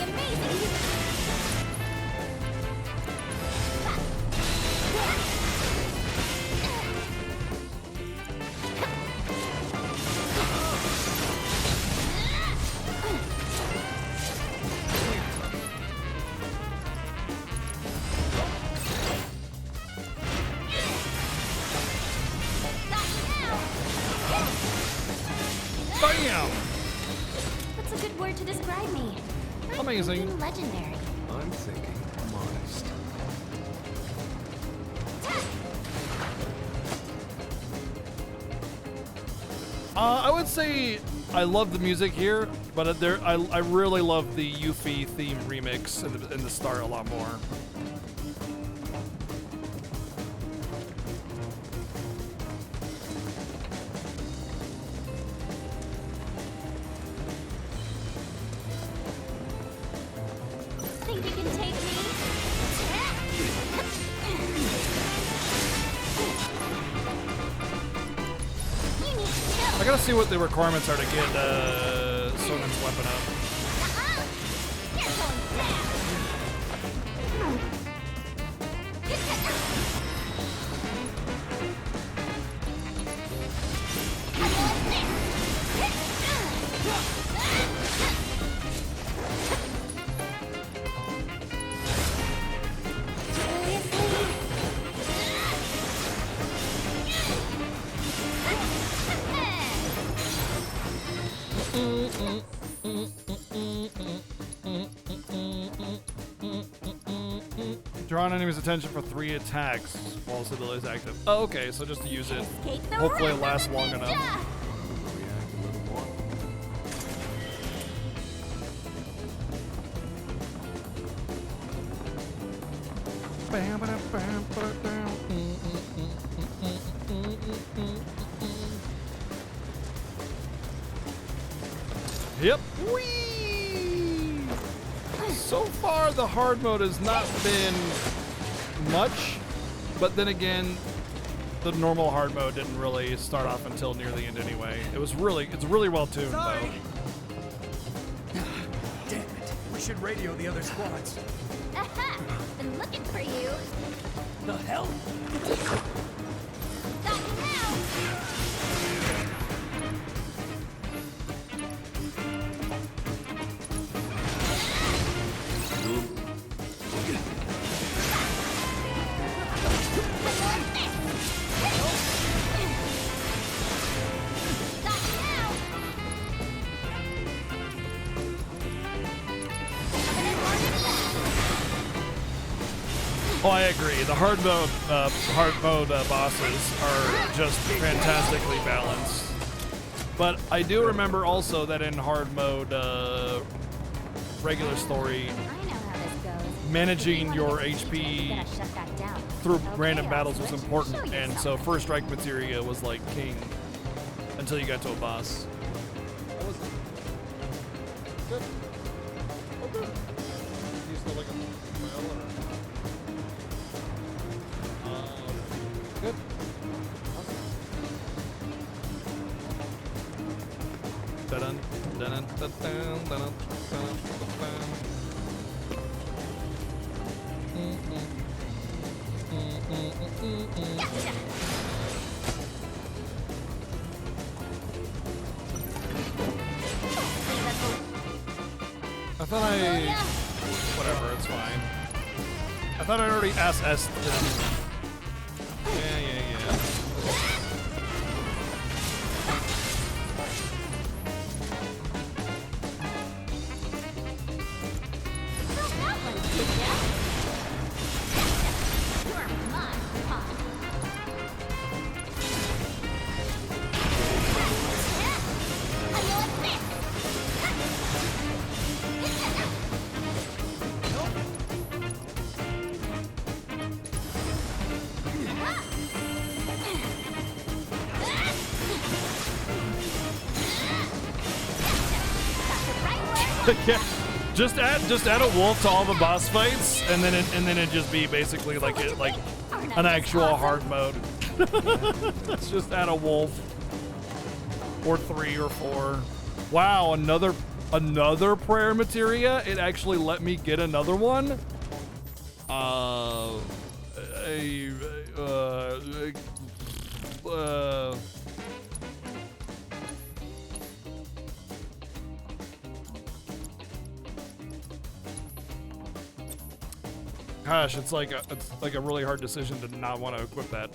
Bam! What's a good word to describe me? I'm Amazing. thinking legendary. I'm thinking modest. I would say I love the music here, but I really love the Yuffie theme remix in the start a lot more. Think you can take me? You need to chill. I gotta see what the requirements are to get Sonen's weapon up. You're going down. Draw an enemy's attention for 3 attacks while this ability is active. Oh, okay, so just to use it. Escape the Hopefully it wrath lasts of the long ninja. enough. Yep. Whee! So far, the hard mode has not been much, but then again, the normal hard mode didn't really start off until near the end anyway. It's really well tuned Sorry. though. Damn it. We should radio the other squads. Aha! Been looking for you. The hell? Got you now. Oh, I agree. The hard mode bosses are just fantastically balanced. But I do remember also that in hard mode regular story, managing your HP through random battles was important, and so first strike materia was like king until you got to a boss. Good. Oh, good. You still like a good. Dun dun dun dun dun dun dun. I thought whatever, it's fine. I thought I already SS'd him. Yeah. Yeah, just add a wolf to all the boss fights, and then it just be basically like an actual hard mode. Let's just add a wolf, or 3 or 4. Wow, another prayer materia. It actually let me get another one. Gosh, it's like a really hard decision to not want to equip that.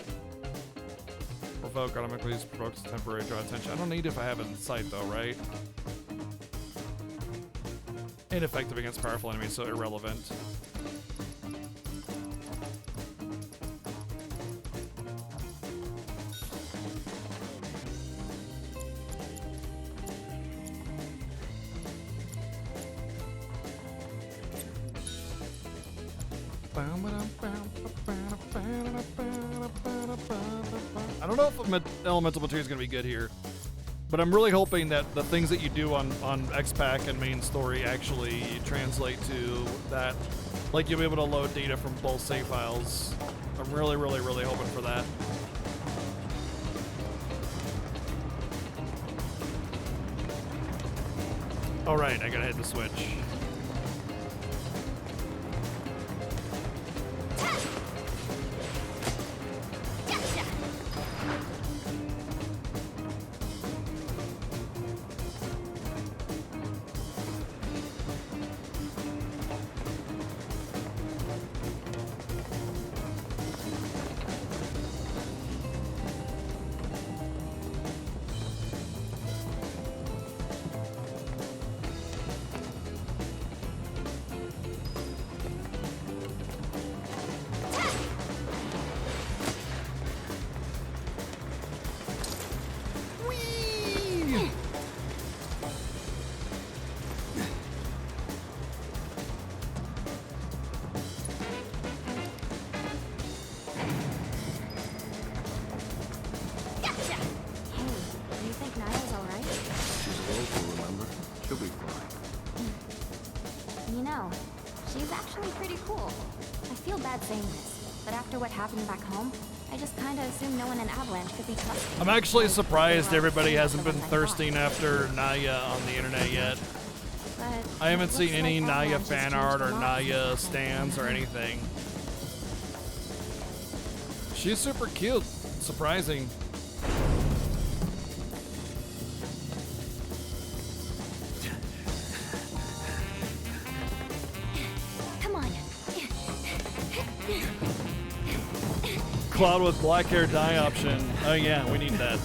Provoke automatically provokes temporary draw attention. I don't need if I have it in sight though, right? Ineffective against powerful enemies, so irrelevant. I don't know if elemental materia is going to be good here, but I'm really hoping that the things that you do on X-Pack and main story actually translate to that. Like, you'll be able to load data from both save files. I'm really hoping for that. All right, I gotta hit the switch. I'm actually surprised everybody hasn't been thirsting after Naya on the internet yet. I haven't seen any Naya fan art or Naya stands or anything. She's super cute. Surprising. Cloud with black hair dye option. Oh yeah, we need that.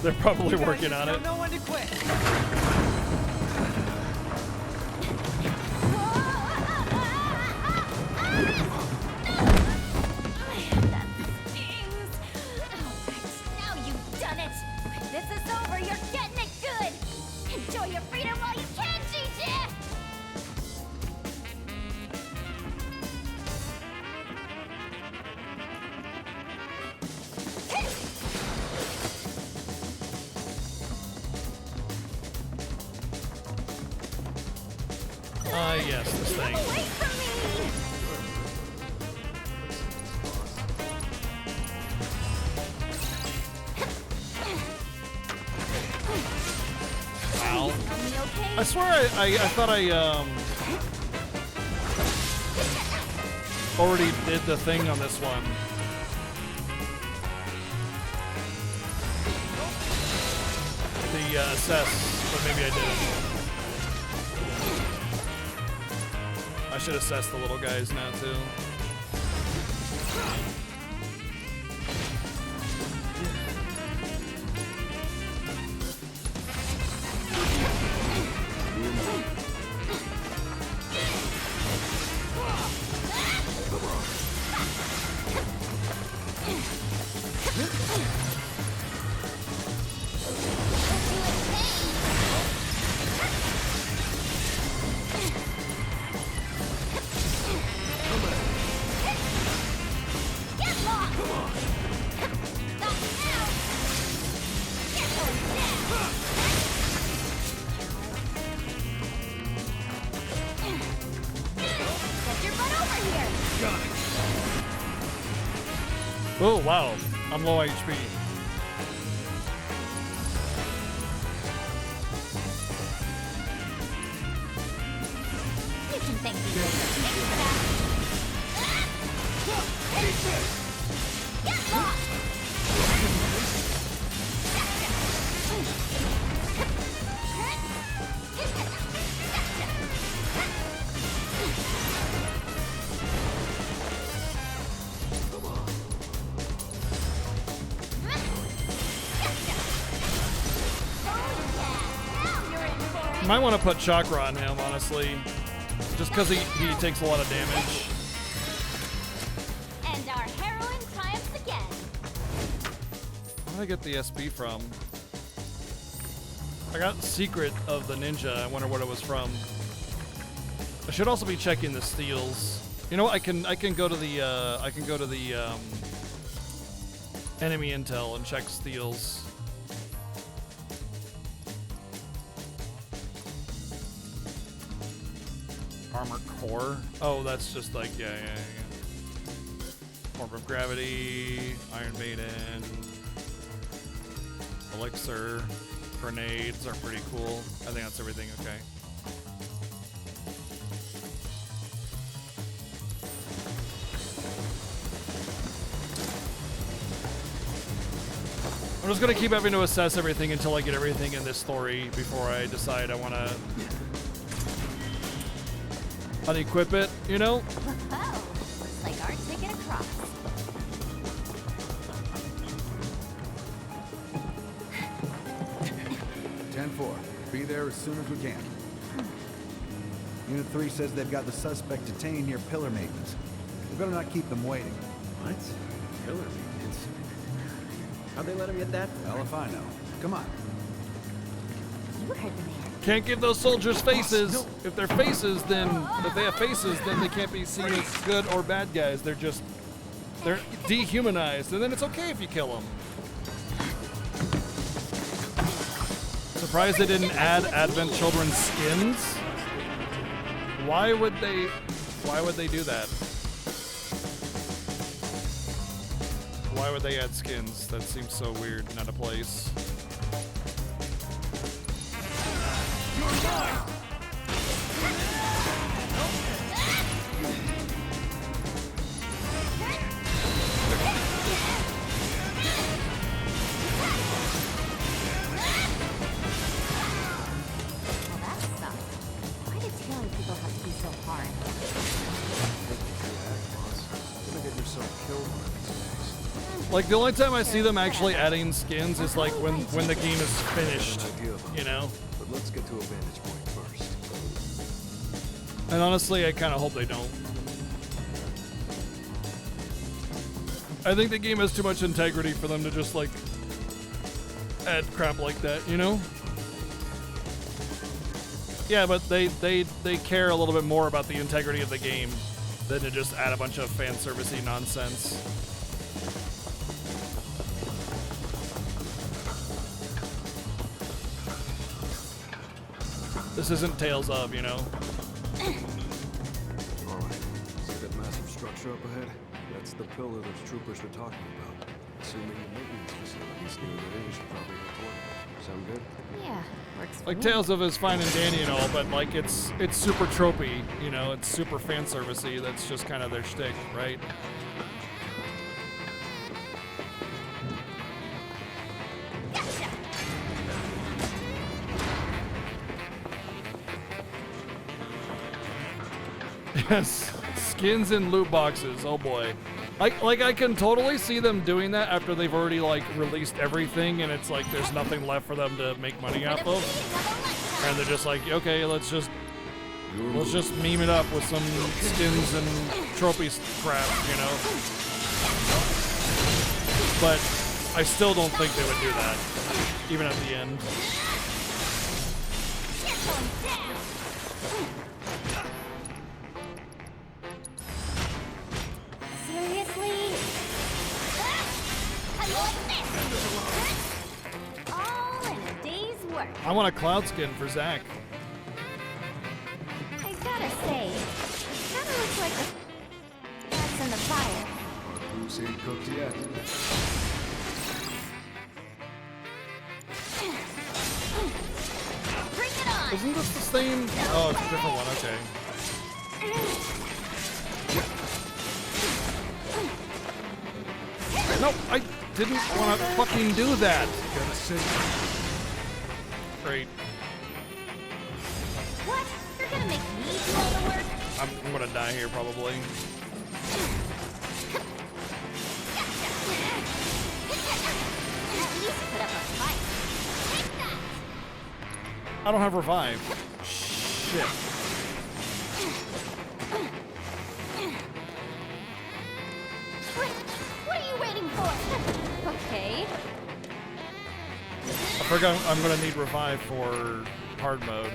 They're probably working on it. Know when to quit. This is over. You're getting it good. Enjoy your freedom while you can, Gigi. Yes, this thing. Away from me! Ow. I swear I thought I already did the thing on this one. The assess, but maybe I didn't. I should assess the little guys now too. Oh wow, I'm low HP. You can thank me later. Get lost! Might want to put chakra on him, honestly. Just because he takes a lot of damage. And our heroine triumphs again. Where did I get the SP from? I got Secret of the Ninja. I wonder what it was from. I should also be checking the steals. You know what? I can go to the enemy intel and check steals. Armor core. Oh, that's just like yeah. Orb of Gravity, Iron Maiden, Elixir, grenades are pretty cool. I think that's everything. Okay. I'm just gonna keep having to assess everything until I get everything in this story before I decide I want to unequip it, you know? Oh, looks like our ticket across. Be there as soon as we can. Unit 3 says they've got the suspect detained near pillar maintenance. We better not keep them waiting. What? Pillar maintenance? How'd they let him get that? Well, if I know. Come on. You heard the man. Can't give those soldiers faces. If they're faces, then if they have faces, then they can't be seen as good or bad guys. They're dehumanized, and then it's okay if you kill them. Surprised they didn't add Advent Children's skins. Why would they do that? Why would they add skins? That seems so weird, not a place. Like, the only time I see them actually adding skins is like when the game is finished, you know? But let's get to a vantage point first. And honestly, I kind of hope they don't. I think the game has too much integrity for them to just like add crap like that, you know? Yeah, but they care a little bit more about the integrity of the game than to just add a bunch of fan servicey nonsense. This isn't Tales of, you know? Alright, see that massive structure up ahead? That's the pillar those troopers were talking about. Assuming the maintenance facility's near there, we should probably report. Sound good? Yeah, works for Like me. Tales of is fine and dandy and all, but like it's super tropey, you know, it's super fan servicey. That's just kind of their shtick, right? Yes, skins and loot boxes. Oh boy. I can totally see them doing that after they've already like released everything and it's like there's nothing left for them to make money off of. And they're just like, okay, let's just meme it up with some skins and trophies crap, you know? But I still don't think they would do that, even at the end. Seriously? All in a day's work. I want a cloud skin for Zach. I gotta say, it kinda looks like the that's in the fire. Who's ain't cooked yet? Bring it on! Isn't this the same? Oh, it's a different one, okay. Nope, I didn't want to fucking do that. Gotta say. Great. What? You're gonna make me do all the work? I'm gonna die here probably. At least put up a fight. Take that! I don't have revive. Shit. What are you waiting for? Okay. I forgot I'm gonna need revive for hard mode.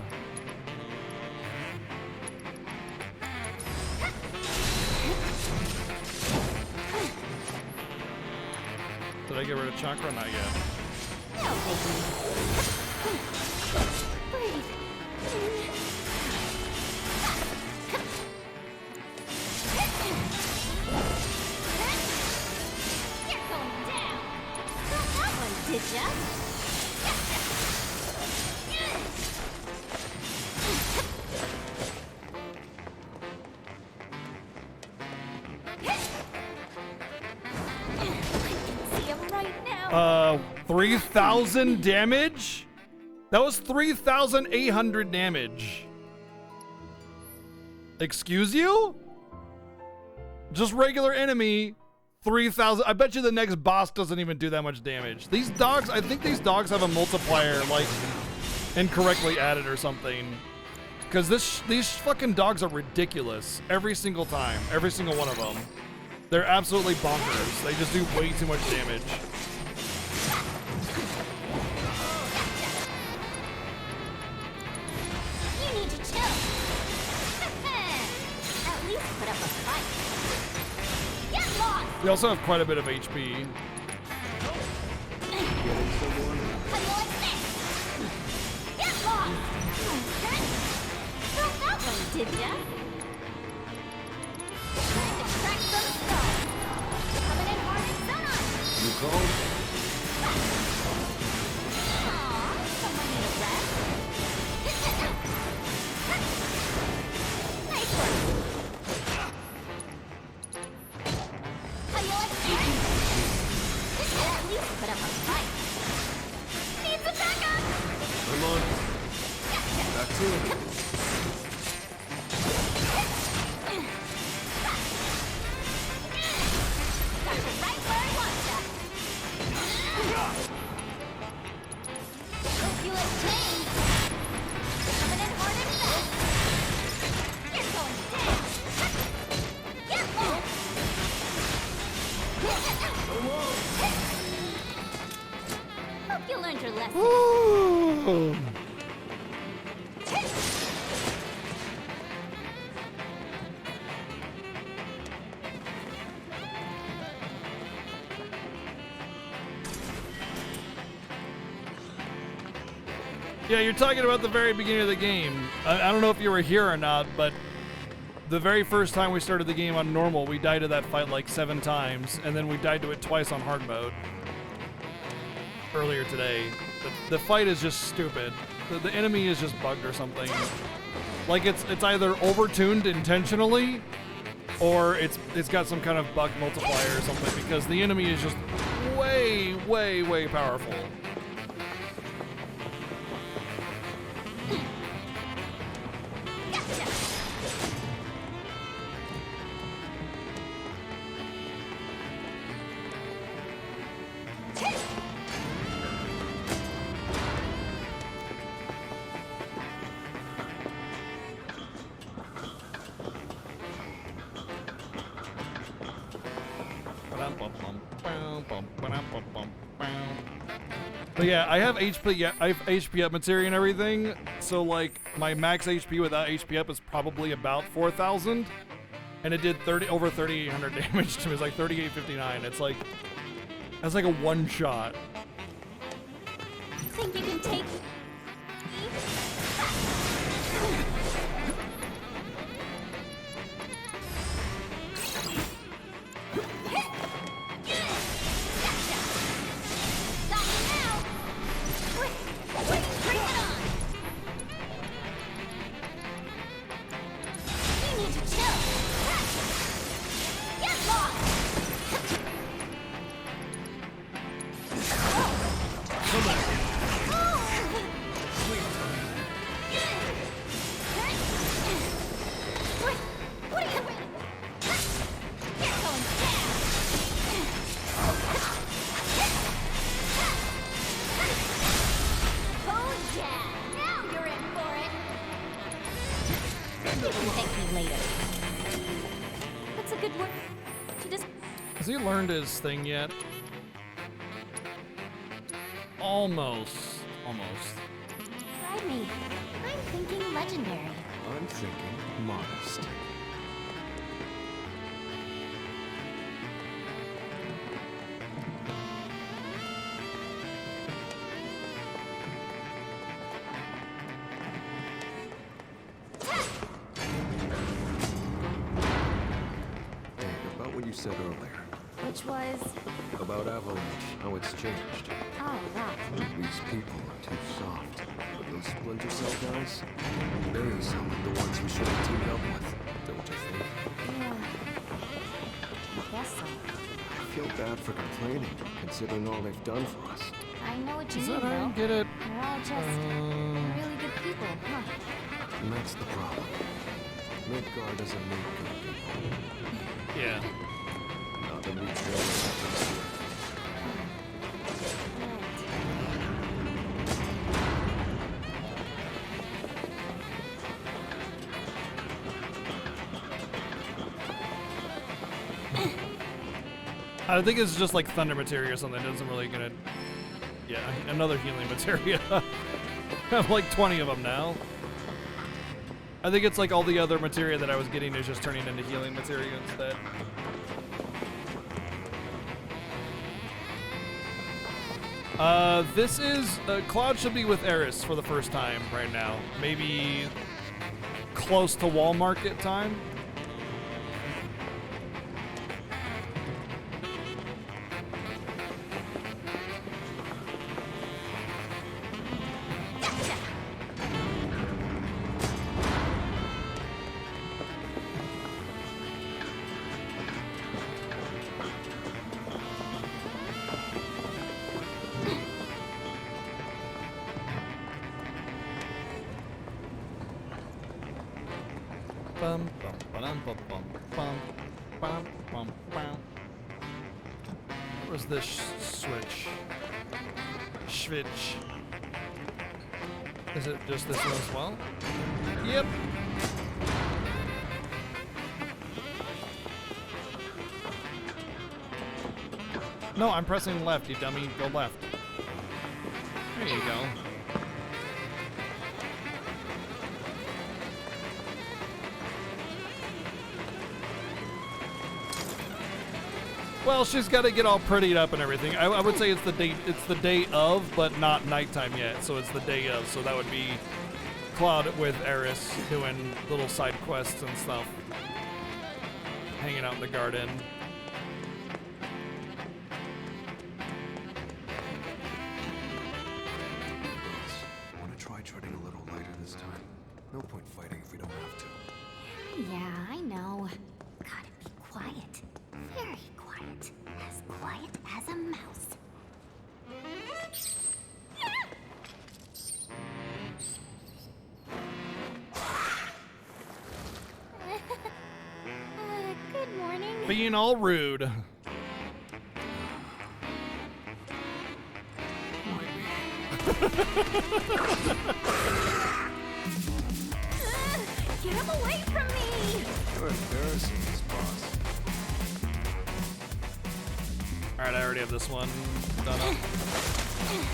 Did I get rid of chakra? Not yet. No, Breathe. You're going down. Got that one, did ya? See him right now. 3,000 damage? That was 3,800 damage. Excuse you? Just regular enemy, 3,000. I bet you the next boss doesn't even do that much damage. These dogs, I think these dogs have a multiplier, like, incorrectly added or something. Because these fucking dogs are ridiculous every single time. Every single one of them. They're absolutely bonkers. They just do way too much damage. You need to chill. At least put up a fight. Get lost! They also have quite a bit of HP. How you like this? Get lost! Got that one, did ya? Time to crack some skulls. Coming in hard and sonar. You called? Aw, someone need a rest. Nice work. How you like this? At least put up a fight. Needs a backup. I'm on. Back to it. Got you right where I want ya. Hope you like pain. Coming in hard and fast. You're going down. Get low. Hope you learned learned your lesson. Ooh. Yeah, you're talking about the very beginning of the game. I don't know if you were here or not, but the very first time we started the game on normal, we died to that fight like 7 times, and then we died to it twice on hard mode. Earlier today. The fight is just stupid. The enemy is just bugged or something. Like it's either overtuned intentionally, or it's got some kind of bug multiplier or something, because the enemy is just way, way, way powerful. But yeah, I have HP up materia and everything, so like my max HP without HP up is probably about 4,000, and it did over 3,800 damage to me. It's like 3,859. It's like that's like a one shot. Think you can take me? Has he learned his thing yet? Almost. Ride me. I'm thinking legendary. I'm thinking modest. About what you said earlier. Which was? About Avalanche, how it's changed. Oh, that. These people are too soft. But those Splinter Cell guys, they sound like the ones we should have teamed up with, don't you think? Yeah. I guess so. I feel bad for complaining, considering all they've done for us. I know what you Is mean, that how you though. get it? They're all just really good people, huh? And that's the problem. Midgar doesn't need good people. Yeah. Not that we feel I think it's just like thunder materia or something. It doesn't really gonna. Yeah, another healing materia. I have like 20 of them now. I think it's like all the other materia that I was getting is just turning into healing materia instead. This is Cloud should be with Eris for the first time right now. Maybe close to wall market time. Where's this switch? Switch. Is it just this one as well? Yep. No, I'm pressing left, you dummy. Go left. There you go. Well, she's got to get all prettied up and everything. I would say it's the day of, but not nighttime yet. So it's the day of. So that would be Claude with Eris doing little side quests and stuff, hanging out in the garden. Want to try treading a little lighter this time? No point fighting if we don't have to. Yeah, I know. Gotta be quiet. Very quiet. As quiet as a mouse. Good morning. Being all rude. Get him away from me! You're embarrassing this boss. Alright, I already have this one done up.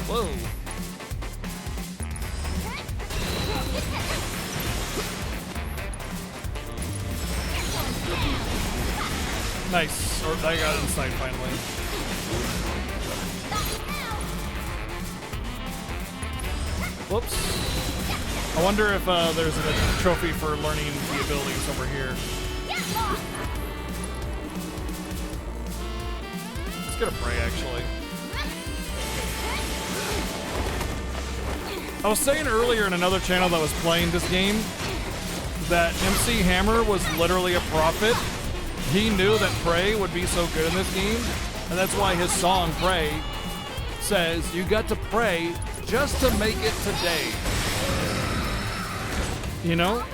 Whoa. Nice. Or I got it inside finally. Whoops. I wonder if there's a trophy for learning the abilities over here. Let's get a Prey, actually. I was saying earlier in another channel that was playing this game that MC Hammer was literally a prophet. He knew that Prey would be so good in this game, and that's why his song, Prey, says, "You got to pray just to make it today." You know?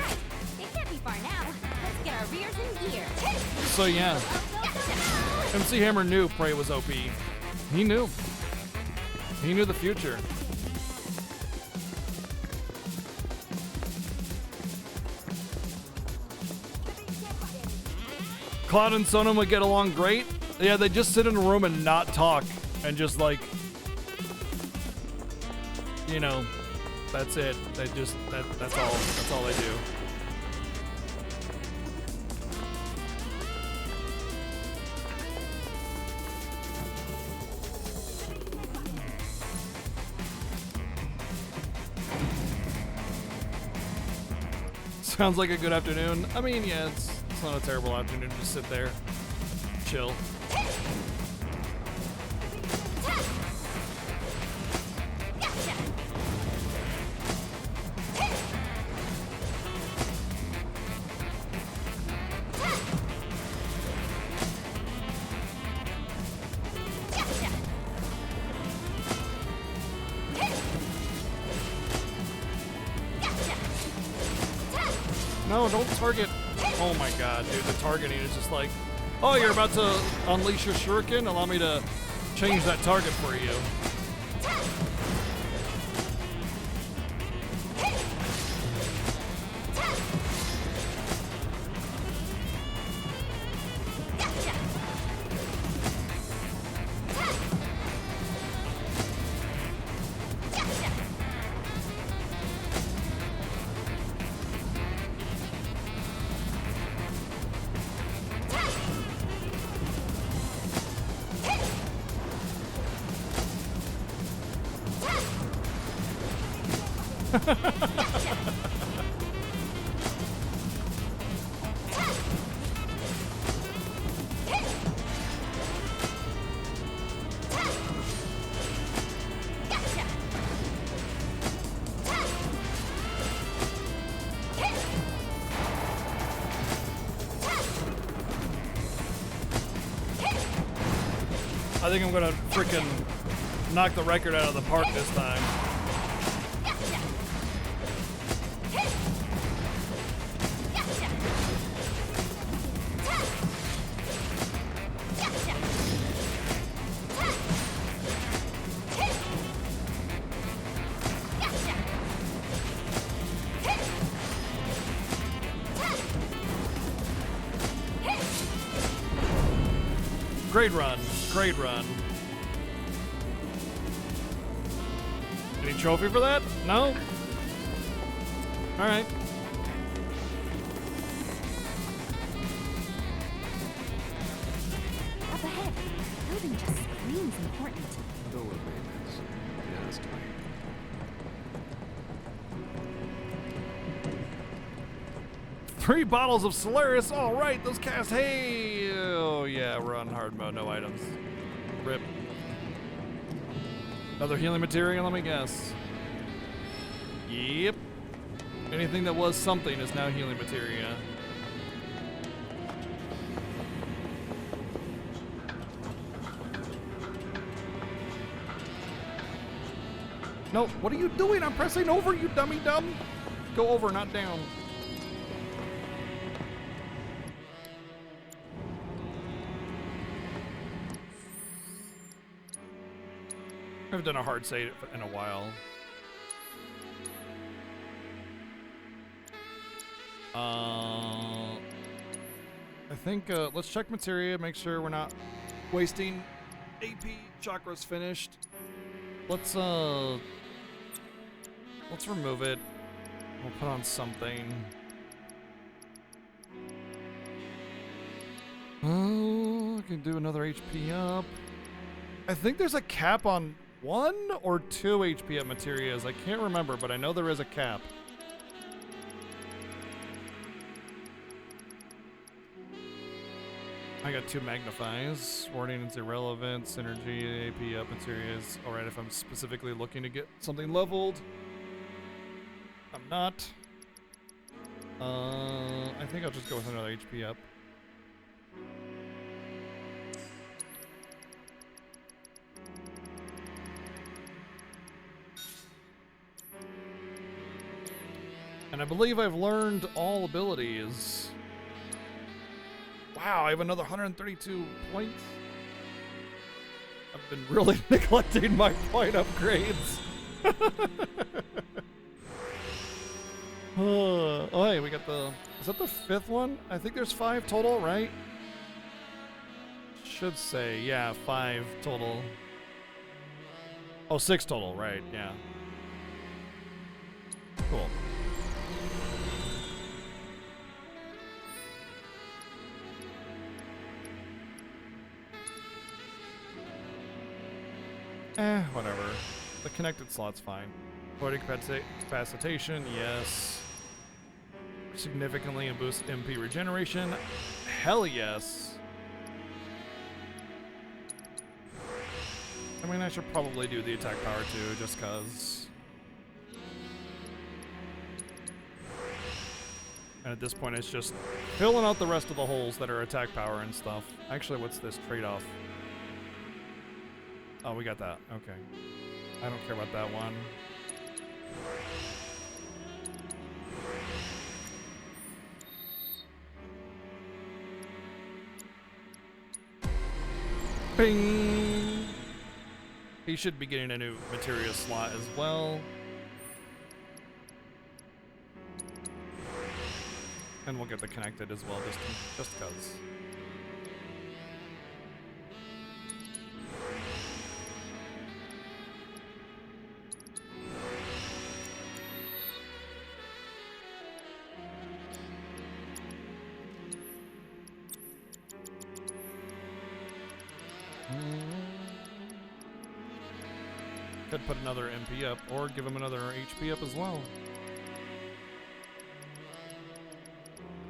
It can't be far now. Let's get our rears in gear. So yeah. MC Hammer knew Prey was OP. He knew. He knew the future. Cloud and Sonoma get along great. Yeah, they just sit in a room and not talk and just like, you know, that's it. They just that's all they do. Sounds like a good afternoon. I mean, yeah, it's not a terrible afternoon. Just sit there, chill. No, don't target. Oh my god, dude, the targeting is just like, oh, you're about to unleash your shuriken? Allow me to change that target for you. I think I'm gonna freaking knock the record out of the park this time. Great run. Great run. Any trophy for that? No? Alright. Up ahead. The building just screams important. Filler maintenance. Yeah, that's tight. Three bottles of Solaris. All right, those cast. Hey, oh yeah, we're on hard mode. No items. Rip. Another healing material. Let me guess. Yep. Anything that was something is now healing materia. No, what are you doing? I'm pressing over, you dummy dumb. Go over, not down. I haven't done a hard save in a while. I think let's check materia, make sure we're not wasting AP. Chakra's finished. Let's remove it. We'll put on something. Oh, I can do another HP up. I think there's a cap on 1 or 2 HP up materias. I can't remember, but I know there is a cap. I got 2 magnifies. Warding is irrelevant. Synergy, AP up materials. Alright, if I'm specifically looking to get something leveled. I'm not. I think I'll just go with another HP up. And I believe I've learned all abilities. Wow, I have another 132 points. I've been really neglecting my point upgrades. Oh, hey, we got the... Is that the 5th one? I think there's 5 total, right? Should say, yeah, 5 total. Oh, 6 total, right, yeah. Cool. Whatever. The connected slot's fine. Avoiding capacitation, yes. Significantly boost MP regeneration, hell yes. I mean, I should probably do the attack power too, just cause. And at this point, it's just filling out the rest of the holes that are attack power and stuff. Actually, what's this trade-off? Oh, we got that. Okay. I don't care about that one. Bing! He should be getting a new materia slot as well. And we'll get the connected as well, just cause. Could put another MP up, or give him another HP up as well.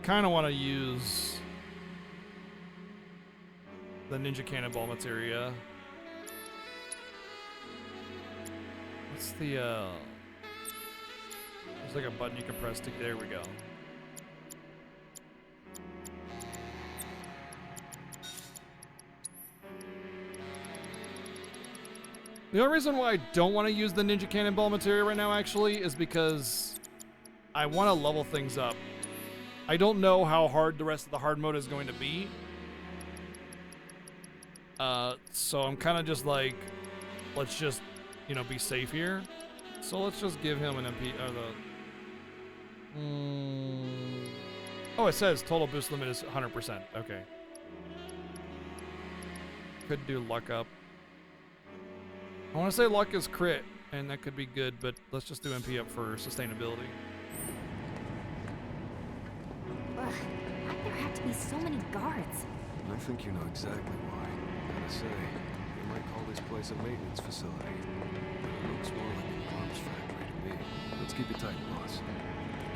Kind of want to use the Ninja Cannonball materia. What's the, there's like a button you can press to, there we go. The only reason why I don't want to use the Ninja Cannonball materia right now, actually, is because I want to level things up. I don't know how hard the rest of the hard mode is going to be. So I'm kind of just like, let's just, you know, be safe here. So let's just give him an MP, Oh, it says total boost limit is 100%. Okay. Could do luck up. I want to say luck is crit, And that could be good, but let's just do MP up for sustainability. Ugh, why'd there have to be so many guards? I think you know exactly why. Gotta say, you might call this place a maintenance facility. But it looks more like an arms factory to me. Let's keep it tight, boss.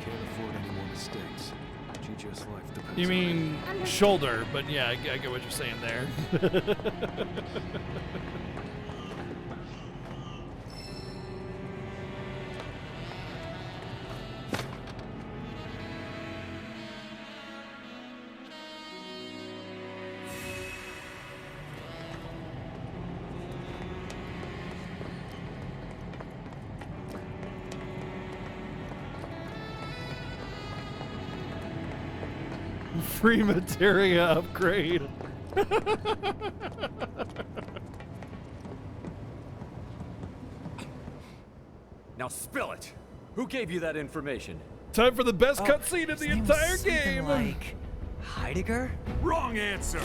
Can't afford any more mistakes. GGS life depends You on mean shoulder, but yeah, I get what you're saying there. Free materia upgrade. Now spill it. Who gave you that information? Time for the best cutscene in the entire game. Like Heidegger? Wrong answer.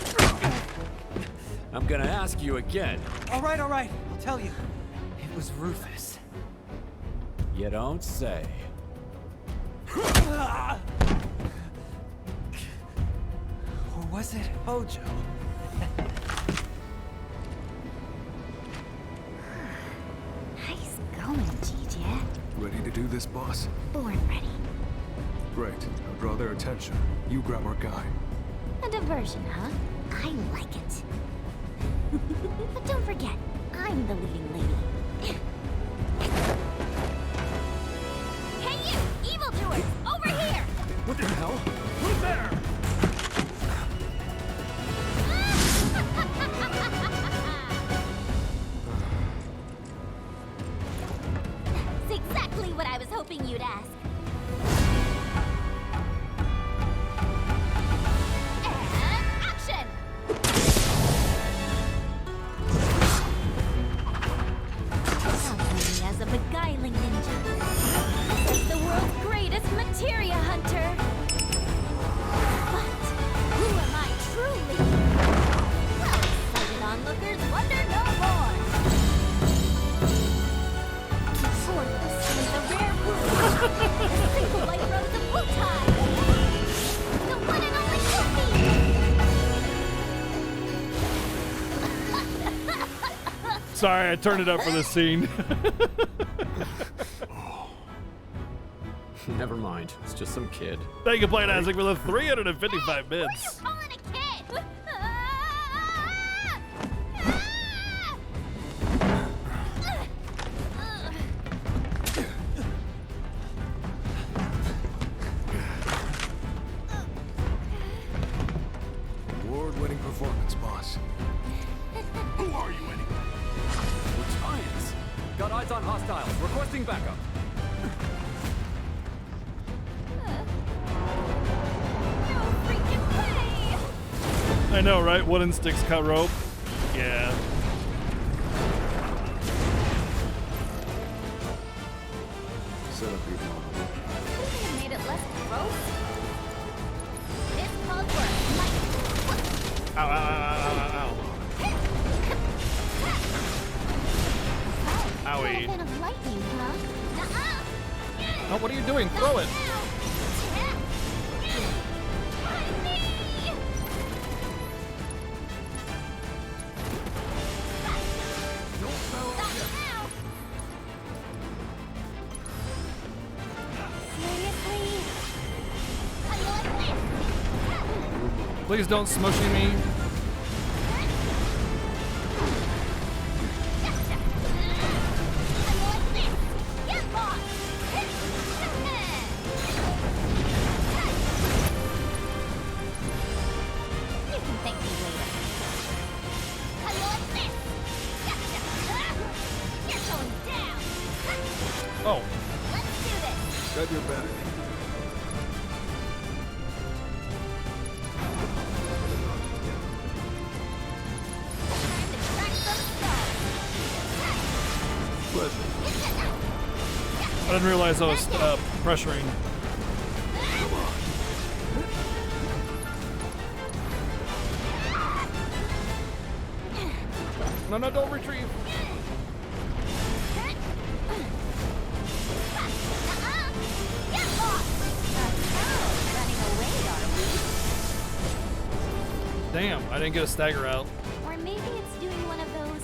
I'm gonna ask you again. All right, I'll tell you. It was Rufus. You don't say. Or was it Hojo? Nice going, GJ. Ready to do this, boss? Born ready. Great. I'll draw their attention. You grab our guy. A diversion, huh? I like it. But don't forget, I'm the leading lady. Hey you, evildoers! Over here! What the hell? Who's there? It's exactly what I was hoping you'd ask. And action! Now me as a beguiling ninja. This is the world's greatest materia hunter. But who am I truly? Well, excited onlookers wonder no more. Forth to see the rare wound. The single white rose of Wutai. The one and only Yuffie. Sorry, I turned it up for this scene. Never mind. It's just some kid. Thank you, Plain Isaac, for the 355 bits. Award-winning performance, boss. Who are you anyway? We're giants. Got eyes on hostiles. Requesting backup. I know, right? Wooden sticks cut rope. Yeah. Set up your model. Couldn't have made it less gross. This calls for a fight. Ow, ow, ow, ow, ow, ow. Owie. Bit of lightning, huh? Oh, what are you doing? Throw it. Please don't smushy me. Oh. Got your back. I didn't realize I was pressuring. No, don't retrieve. damn, I didn't get a stagger out. Or maybe it's doing one of those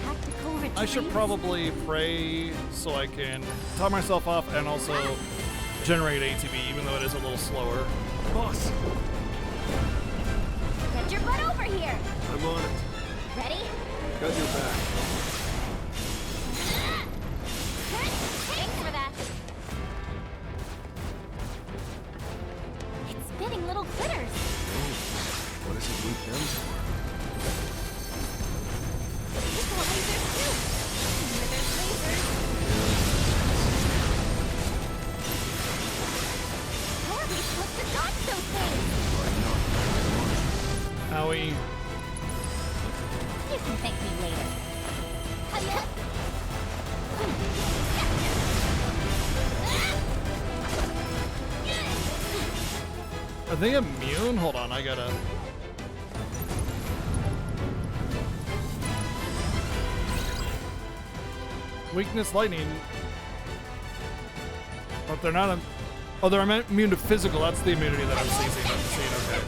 tactical retreats. I should probably pray so I can top myself off and also generate ATB, even though it is a little slower. Boss, Get your butt over here. I'm on it. Ready? Got your back. Thanks for that. It's spitting little critters. What does it lead them to? It's got lasers too. There's lasers. How are we supposed to dodge those things? Owie. You can thank me later. Hiya. Are they immune? Hold on, I gotta... Weakness lightning. But they're not... Oh, they're immune to physical. That's the immunity that I'm seeing. Okay.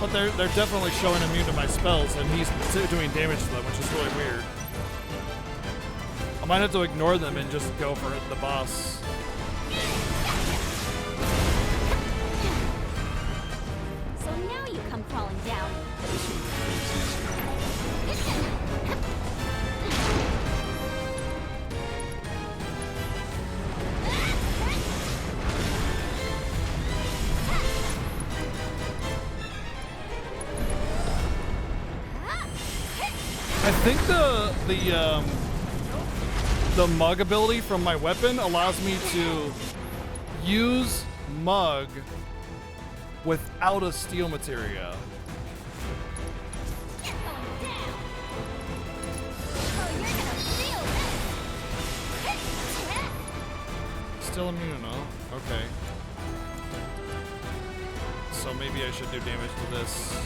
But they're definitely showing immune to my spells, and he's doing damage to them, which is really weird. I might have to ignore them and just go for the boss. So now you come crawling down. I think the mug ability from my weapon allows me to use mug without a steel materia. Still immune, huh? Okay. So maybe I should do damage to this.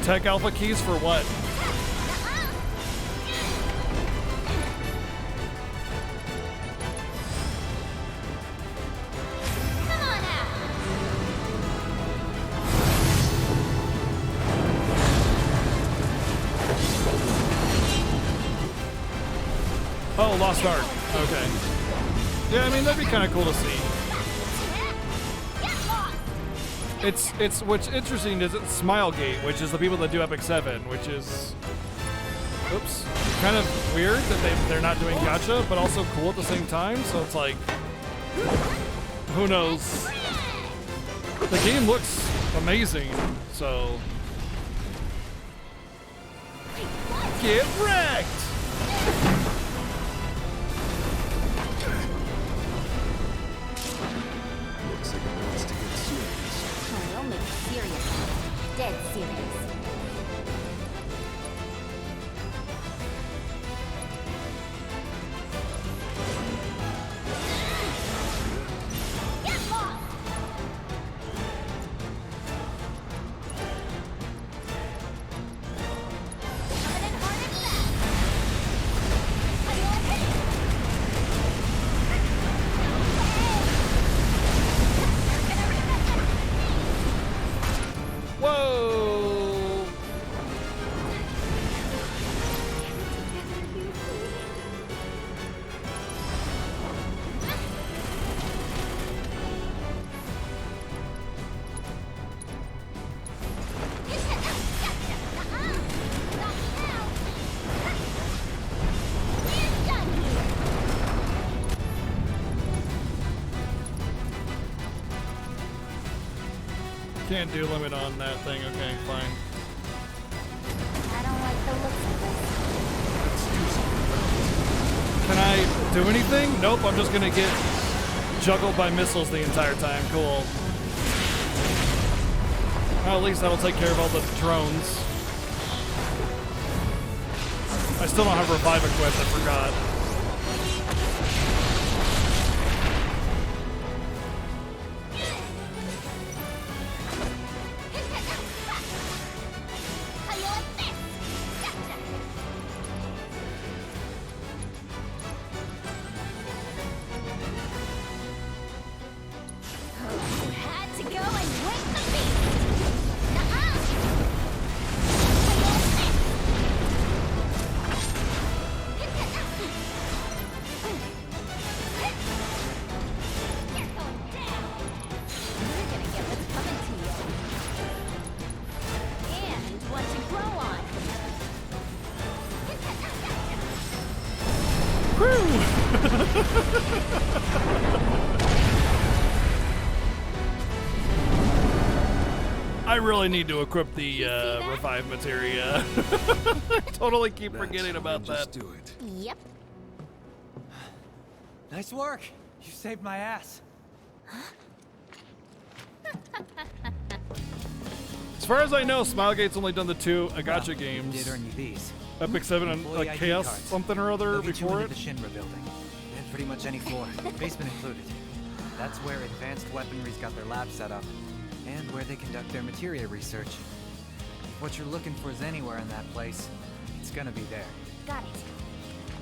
Tech alpha keys for what? Oh, Lost Ark. Okay. Yeah, I mean, that'd be kind of cool to see. It's what's interesting is it's Smilegate, which is the people that do Epic 7, which is, oops, kind of weird that they're not doing gacha, but also cool at the same time. So it's like, who knows? The game looks amazing, so get wrecked. Dead serious. Can't do limit on that thing. Okay, fine. I don't like the looks of Can I do anything? Nope, I'm just gonna get juggled by missiles the entire time. Cool. Well, at least that'll take care of all the drones. I still don't have Revive equipped, I forgot. I really need to equip the revive materia. Totally keep forgetting about that. Do it. Yep. Nice work. You saved my ass. As far as I know, Smilegate's only done the 2 Gacha games. Did earn you these. Epic 7 and Employee ID Chaos cards. something or other They'll get you before into it. the Shinra building. And pretty much any floor, basement included. That's where advanced weaponry's got their lab set up, and where they conduct their materia research. If what you're looking for is anywhere in that place, it's gonna be there. Got it.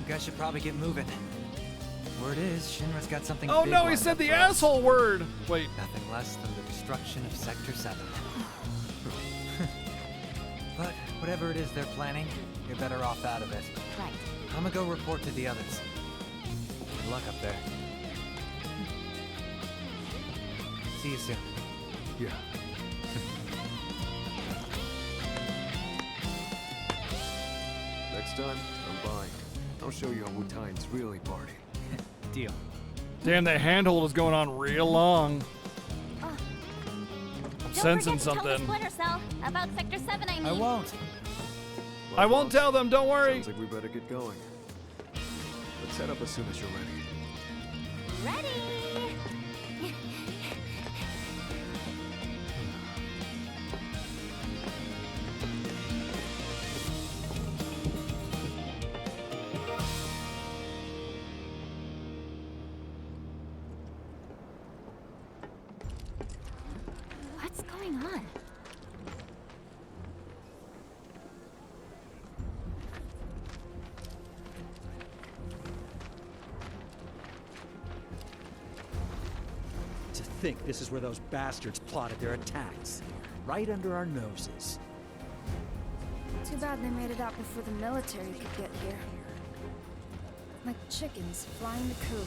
You guys should probably get moving. Word is, Shinra's got something Oh big no, he lined said up the for us. asshole word. Wait. Nothing less than the destruction of Sector 7. But whatever it is they're planning, you're better off out of it. Right. I'm gonna go report to the others. Good luck up there. See you soon. Yeah. Next time, I'm buying. I'll show you how Wu-Tang's really party. Deal. Damn, that handhold is going on real long. I'm Don't sensing forget to tell the something. Splinter Cell about Sector 7, I mean. I won't. I won't tell them, don't worry. Sounds like we better get going. Let's head up as soon as you're ready. Ready! What's going on? To think this is where those bastards plotted their attacks. Right under our noses. Too bad they made it out before the military could get here. Like chickens flying the coop.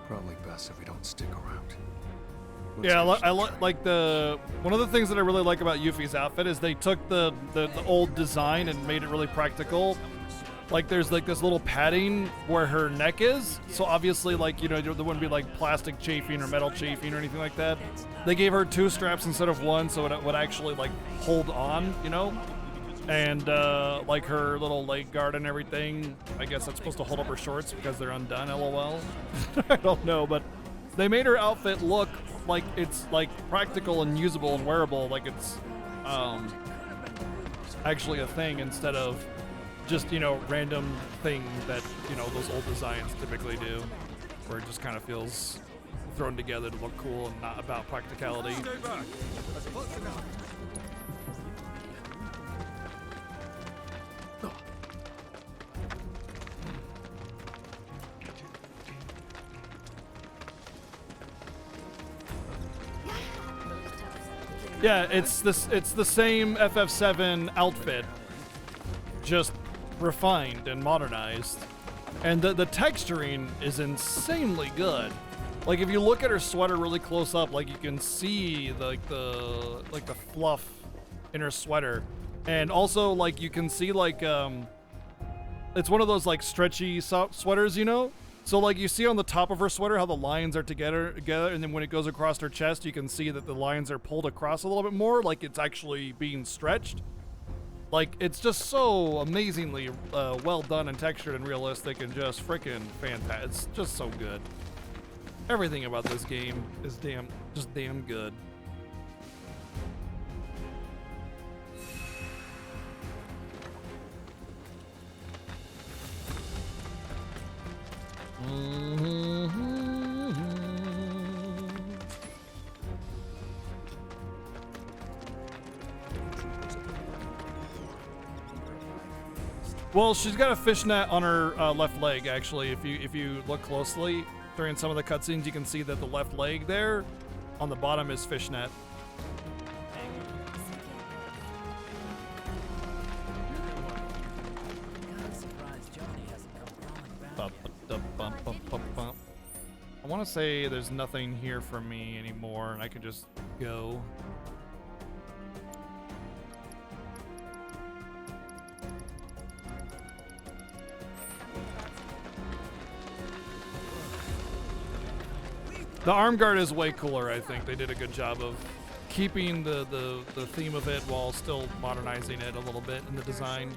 Probably best if we don't stick around. Yeah, I like the one of the things that I really like about Yuffie's outfit is they took the old design and made it really practical. Like there's like this little padding where her neck is, so obviously like there wouldn't be like plastic chafing or metal chafing or anything like that. They gave her 2 straps instead of 1, so it would actually like hold on, and like her little leg guard and everything. I guess that's supposed to hold up her shorts because they're undone. LOL. I don't know, but they made her outfit look like it's like practical and usable and wearable, like it's actually a thing instead of just random thing that those old designs typically do, where it just kind of feels thrown together to look cool and not about practicality. Stay back. That's close enough. Yeah, it's the same FF7 outfit, just refined and modernized. And the texturing is insanely good. Like if you look at her sweater really close up, like you can see the fluff in her sweater. And also like you can see like it's one of those like stretchy sweaters, So like you see on the top of her sweater how the lines are together, and then when it goes across her chest, you can see that the lines are pulled across a little bit more, like it's actually being stretched. Like it's just so amazingly well done and textured and realistic and just freaking fantastic. It's just so good. Everything about this game is damn good. Well, she's got a fishnet on her left leg, actually. If you look closely during some of the cutscenes, you can see that the left leg there on the bottom is fishnet. I want to say there's nothing here for me anymore, and I can just go. The arm guard is way cooler, I think. They did a good job of keeping the theme of it while still modernizing it a little bit in the design.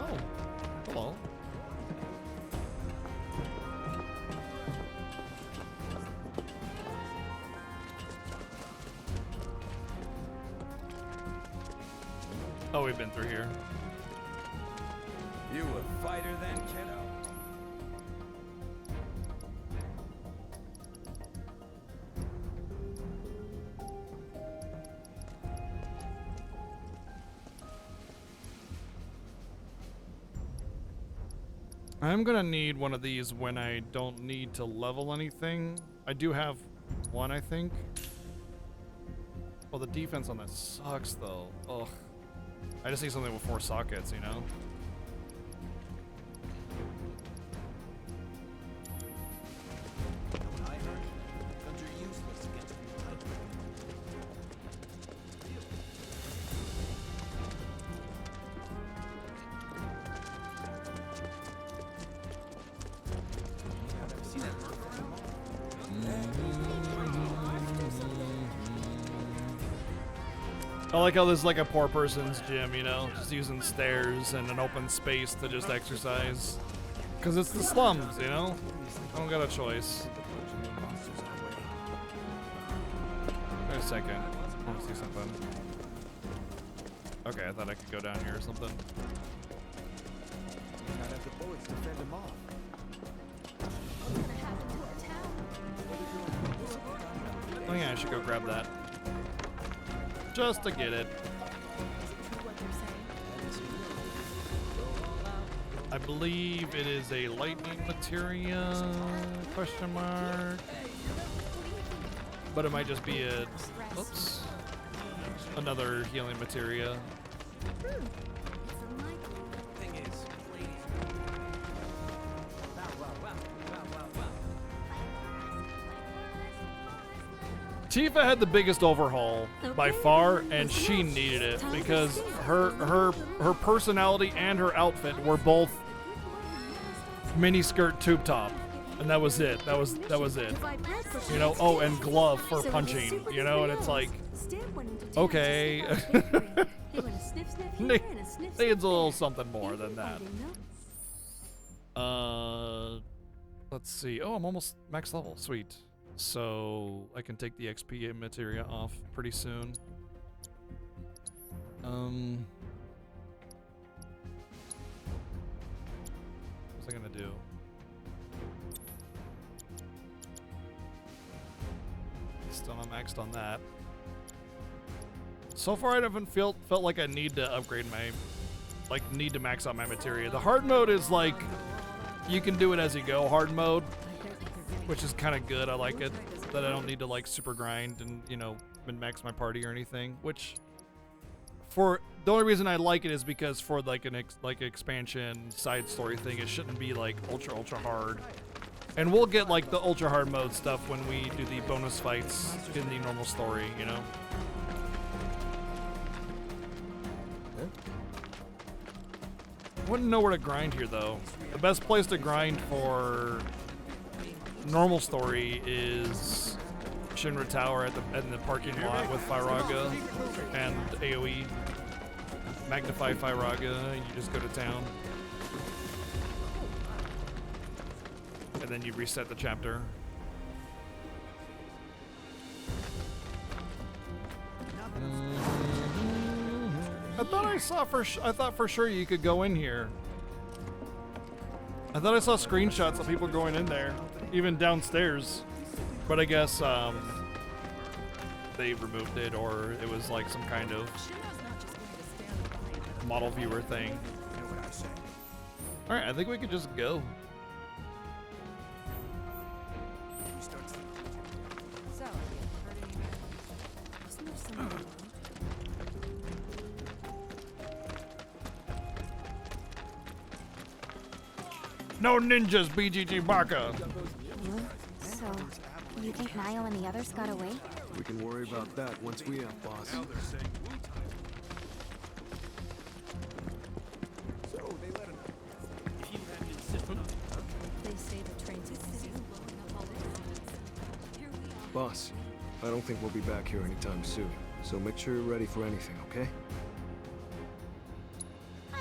Oh, hello. Oh, we've been through here. You a fighter then, kiddo? I'm gonna need one of these when I don't need to level anything. I do have one, I think. Well, the defense on that sucks, though. Ugh. I just need something with 4 sockets, you know? I like how this is like a poor person's gym, you know? Just using stairs and an open space to just exercise. Because it's the slums, you know? I don't got a choice. Wait a second. I want to see something. Okay, I thought I could go down here or something. Oh yeah, I should go grab that. Just to get it. I believe it is a lightning materia, question mark. But it might just be a, oops, another healing materia. Tifa had the biggest overhaul by far, and she needed it because her personality and her outfit were both miniskirt tube top, and that was it. That was it. You know. Oh, and glove for punching. You know, and it's like, okay. Needs a little something more than that. Let's see. Oh, I'm almost max level. Sweet. So I can take the XP materia off pretty soon. What's I gonna do? Still not maxed on that. So far I haven't felt like I need to upgrade my, need to max out my materia. The hard mode is like, you can do it as you go hard mode, which is kind of good. I like it, that I don't need to super grind and, you know, min-max my party or anything, which the only reason I like it is because for an expansion side story thing, it shouldn't be ultra hard. And we'll get the ultra hard mode stuff when we do the bonus fights in the normal story, you know. I wouldn't know where to grind here though. The best place to grind for normal story is Shinra Tower in the parking lot with Firaga and AoE. Magnify Firaga, and you just go to town. And then you reset the chapter. I thought for sure you could go in here. I thought I saw screenshots of people going in there, even downstairs. But I guess they removed it, or it was some kind of model viewer thing. Alright, I think we could just go. No ninjas, BGG Baka. So, you think Nio and the others got away? We can worry about that once we have boss. Boss, I don't think we'll be back here anytime soon, so make sure you're ready for anything, okay?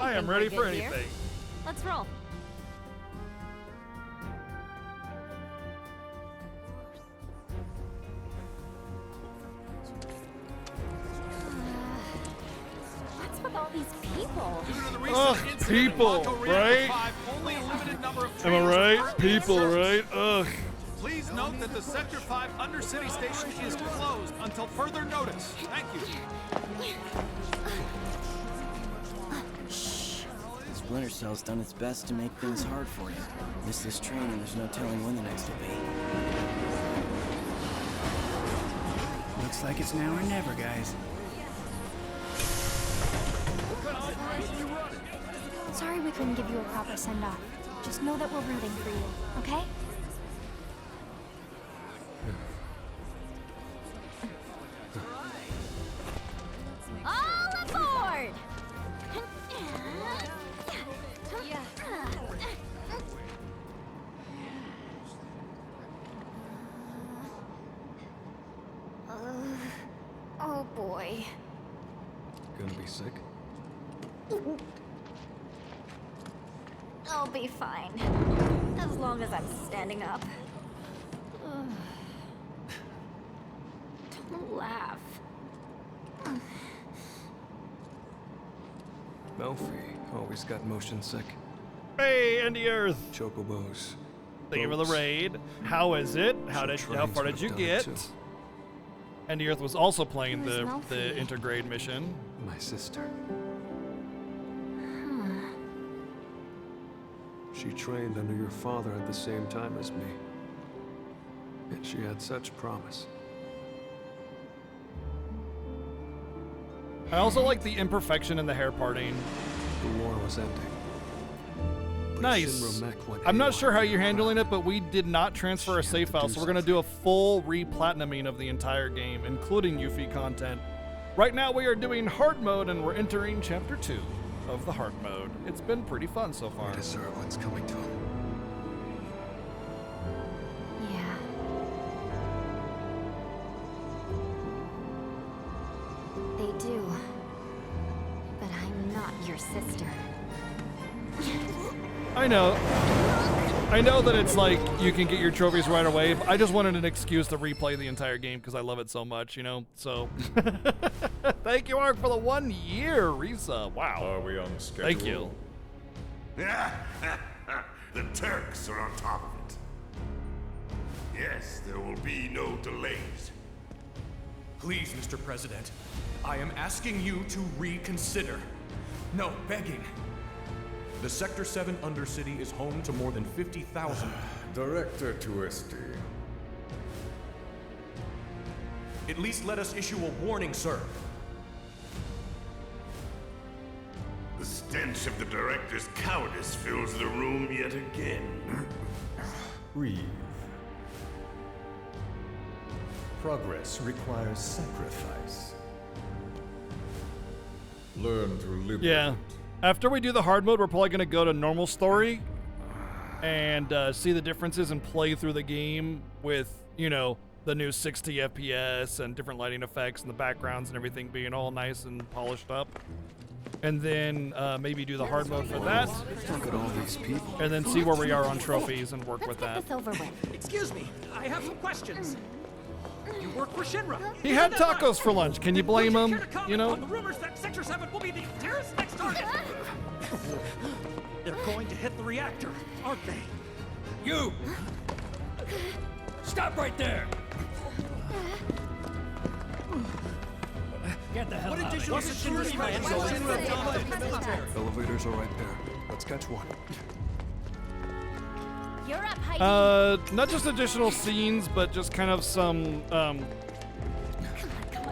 I am think ready we're for good here. anything. Let's roll. What's with all these people? Ugh, people, right? Am I right? People, right? Ugh. Please note that the Sector 5 Undercity Station is closed until further notice. Thank you. Splinter Cell's done its best to make things hard for you. Miss this train and there's no telling when the next will be. Looks like it's now or never, guys. Sorry we couldn't give you a proper send-off. Just know that we're rooting for you, okay? All aboard! Oh boy. Gonna be sick? I'll be fine. As long as I'm standing up. Ugh. Don't laugh. Melfi always got motion sick. Hey, Andy Earth. Chocobos. Thank you for the raid. How is it? How far did you get? Andy Earth was also playing the Intergrade mission. My sister. She trained under your father at the same time as me. And she had such promise. I also like the imperfection in the hair parting. The war was ending. But Nice. Shinra Mech went I'm not haywire. sure how you're handling it, but we did not transfer a save file, so we're going to do a full re-platinuming of the entire game, including Yuffie content. Right now we are doing hard mode, and we're entering chapter 2 of the hard mode. It's been pretty fun so far. Wait, what's coming to him? Yeah. They do. But I'm not your sister. I know that it's like you can get your trophies right away, but I just wanted an excuse to replay the entire game because I love it so much, you know? So, thank you, Ark, for the 1 year resub. Wow. Are we on schedule? Thank you. The Turks are on top of it. Yes, there will be no delays. Please, Mr. President, I am asking you to reconsider. No, begging. The Sector 7 Undercity is home to more than 50,000. Director Twisty. At least let us issue a warning, sir. The stench of the director's cowardice fills the room yet again. Breathe. Progress requires sacrifice. Learn to live. Yeah. After we do the hard mode, we're probably going to go to normal story and see the differences and play through the game with, you know, the new 60 FPS and different lighting effects and the backgrounds and everything being all nice and polished up. And then maybe do the hard mode for that. Look at all these people. And then see where we are on trophies and work with that. This over with. Excuse me, I have some questions. You work for Shinra. He had tacos for lunch. Can you blame him? You know? On the rumors that Sector 7 will be the terrorist's next target. They're going to hit the reactor, aren't they? You! Stop right there! Get the hell What out of additional here. security plans does Shinra have for the military? Elevators are right there. Let's catch one. You're up, Heidi. Not just additional scenes, but just kind of some,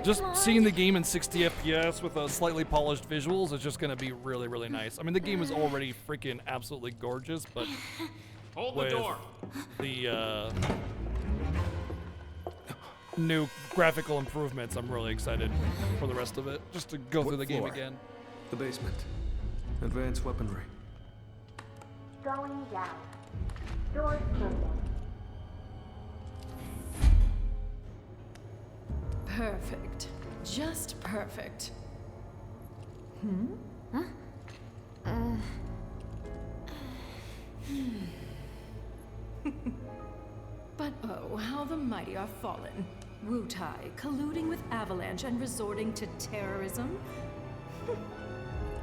just seeing the game in 60 FPS with a slightly polished visuals is just gonna be really, really nice. I mean, the game is already freaking absolutely gorgeous, but Hold with the door. the new graphical improvements, I'm really excited for the rest of it. Just to go through the game floor? again. The basement. Advanced weaponry. Going down. Doors closing. Perfect. Just perfect. Huh? But oh, how the mighty are fallen. Wutai colluding with Avalanche and resorting to terrorism?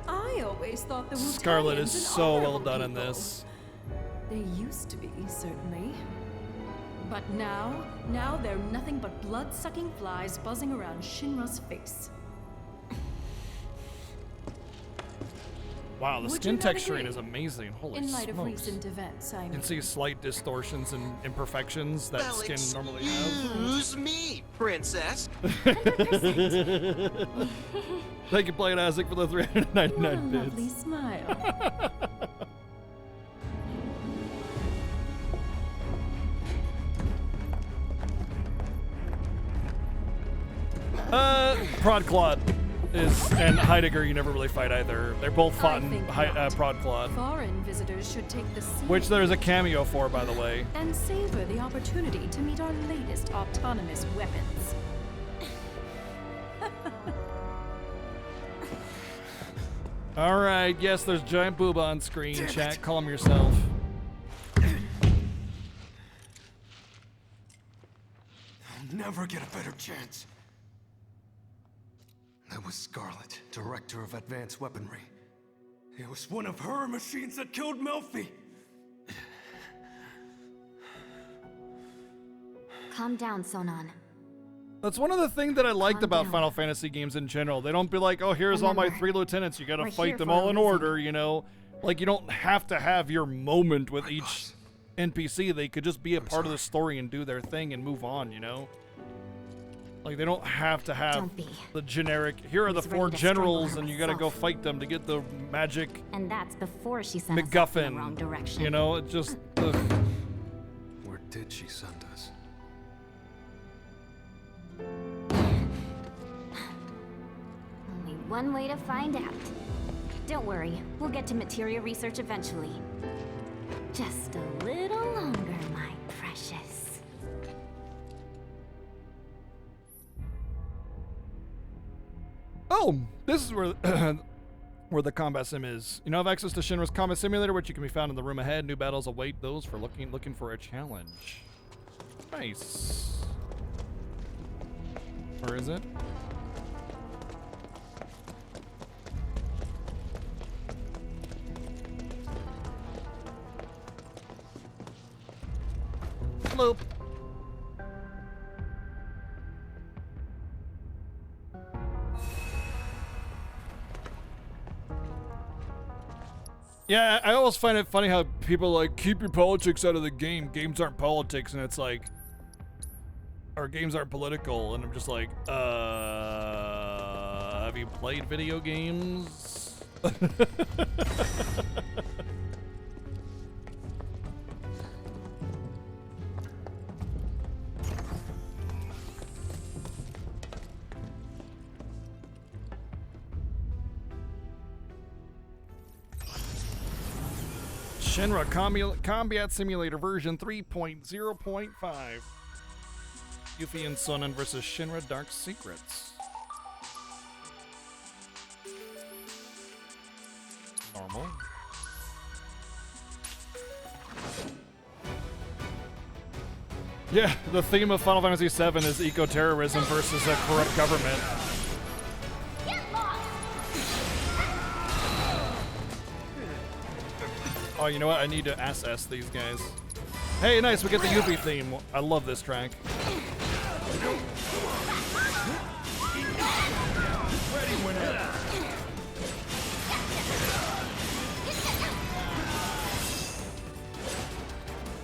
I always thought the Wutaians Scarlet is an so well honorable done in people. this. They used to be, certainly. But now they're nothing but blood-sucking flies buzzing around Shinra's face. Wow, the Would skin you not texturing agree? is amazing. Holy In light of smokes. recent events, I You mean. can see slight distortions and imperfections that Well, skin normally has. excuse me, princess. Thank you, Playing Isaac, for the 399 bits. Lovely smile. Prodclot is, and Heidegger you never really fight either. They're both fought in think not. Prodclot, Foreign visitors should take the sea which there's a cameo for, by the way. and savor the opportunity to meet our latest autonomous weapons. All right, yes, there's giant boob on screen. Damn Chat, it. calm yourself. I'll never get a better chance. That was Scarlet, Director of Advanced Weaponry. It was one of her machines that killed Melfi. Calm down, Sonon. That's one of the things that I liked Calm about down. Final Fantasy games in general. They don't be like, oh, here's all my Remember, 3 lieutenants. You gotta we're fight here them for a all in reason. order, you know? Like, you don't have to have your moment with each NPC. They could just be a part of the story and do their thing and move on, you know? Like, they don't have to have Don't be. the generic, here are the He's 4 ready to strangle generals her and you gotta go myself. fight them to get the magic And that's before she sent us off in the wrong MacGuffin. direction. You know, it just, ugh. Where did she send us? Only one way to find out. Don't worry, we'll get to materia research eventually. Just a little longer, my precious. Oh, this is where where the combat sim is. You now have access to Shinra's combat simulator, which you can be found in the room ahead. New battles await those for looking for a challenge. Nice. Where is it? Hello. Yeah, I always find it funny how people like keep your politics out of the game. Games aren't politics, and it's like, or games aren't political, and I'm just like, have you played video games? Shinra Combat Simulator version 3.0.5. Yuffie and Sonnen versus Shinra Dark Secrets. Normal. Yeah, the theme of Final Fantasy VII is eco-terrorism versus a corrupt government. Oh, you know what? I need to SS these guys. Hey, nice, we get the Yuffie theme. I love this track.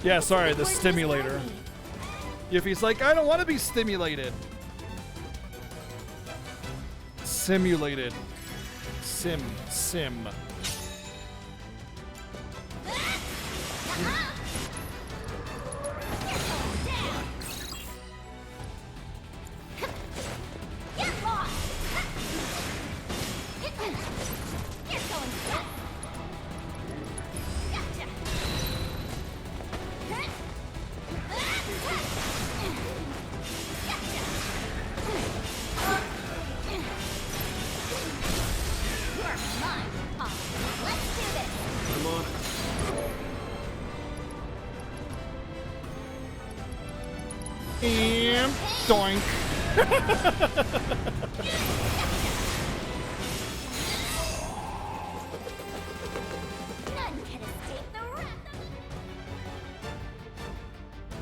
Yeah, sorry, the stimulator. Yuffie's like, I don't want to be stimulated. Simulated. Sim. Bam! Doink!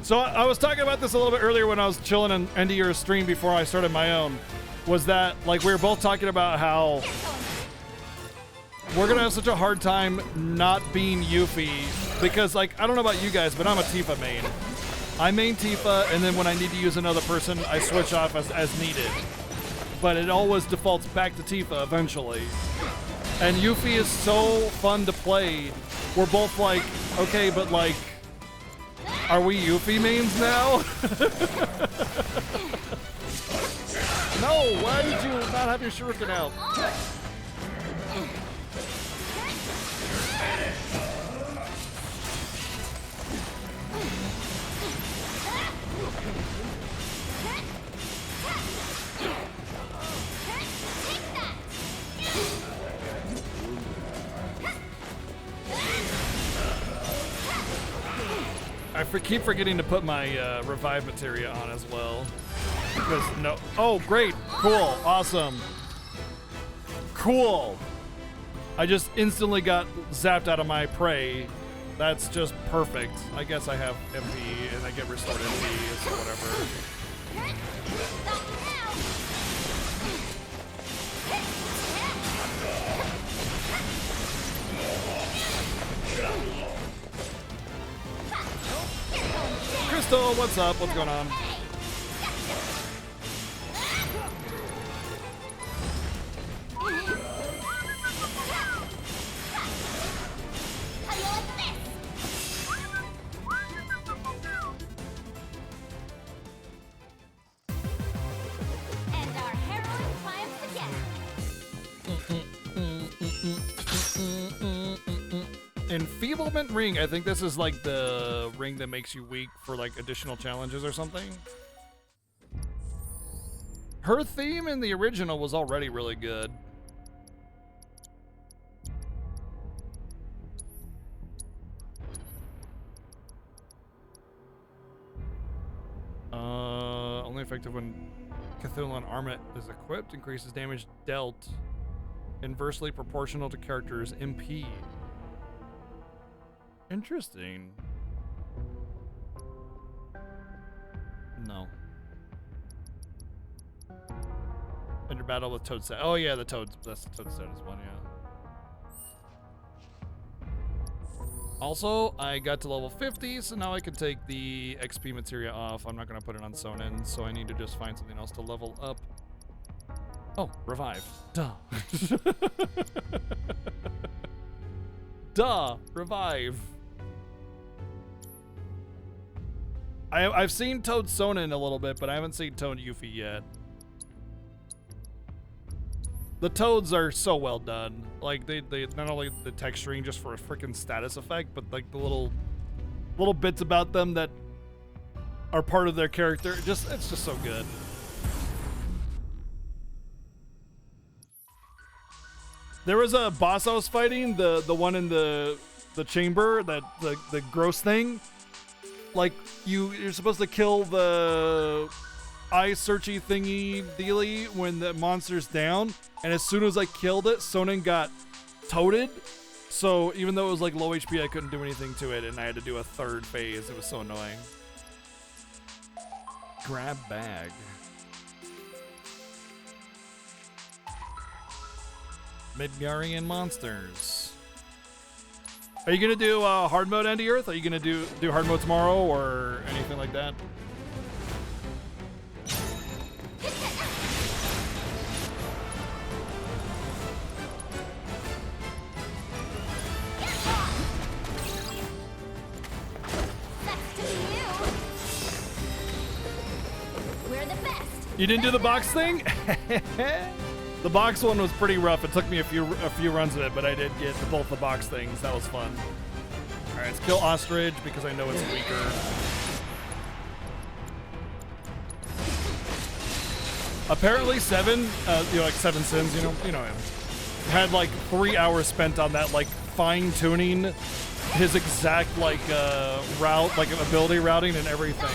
So I was talking about this a little bit earlier when I was chilling and ending your stream before I started my own. Was that, like, we were both talking about how we're gonna have such a hard time not being Yuffie because, like, I don't know about you guys, but I'm a Tifa main. I main Tifa, and then when I need to use another person, I switch off as needed. But it always defaults back to Tifa eventually. And Yuffie is so fun to play. We're both like, okay, but like, are we Yuffie mains now? No, why did you not have your shuriken out? I keep forgetting to put my revive materia on as well. Because no. Oh, great. Cool. Awesome. Cool. I just instantly got zapped out of my prey. That's just perfect. I guess I have MP and I get restored MP, so whatever. Crystal, what's up? What's going on? Enfeeblement ring. I think this is like the ring that makes you weak for like additional challenges or something. Her theme in the original was already really good. Only effective when Cthulhu Armament is equipped, increases damage dealt inversely proportional to character's MP. Interesting. No. Under battle with Toad set. Oh yeah, the Toads. That's the Toad status one, yeah. Also, I got to level 50, so now I can take the XP materia off. I'm not gonna put it on Sonnen, so I need to just find something else to level up. Oh, revive. Duh. Duh, revive. I've seen Toad Sonnen a little bit, but I haven't seen Toad Yuffie yet. The Toads are so well done. Like they not only the texturing just for a freaking status effect, but like the little bits about them that are part of their character. It's just so good. There was a boss I was fighting, the one in the chamber, that the gross thing. Like you're supposed to kill the eye searchy thingy dealy when the monster's down, and as soon as I killed it, Sonnen got toaded. So even though it was like low HP, I couldn't do anything to it, and I had to do a third phase. It was so annoying. Grab bag. Midgarian monsters. Are you gonna do hard mode End of Earth? Are you gonna do hard mode tomorrow or anything like that? We're the best. You didn't do the box thing? The box one was pretty rough. It took me a few runs of it, but I did get both the box things. That was fun. All right, let's kill Ostrich because I know it's weaker. Apparently 7, like 7 Sins, you know him. Had like 3 hours spent on that, like fine tuning his exact like route, like ability routing and everything.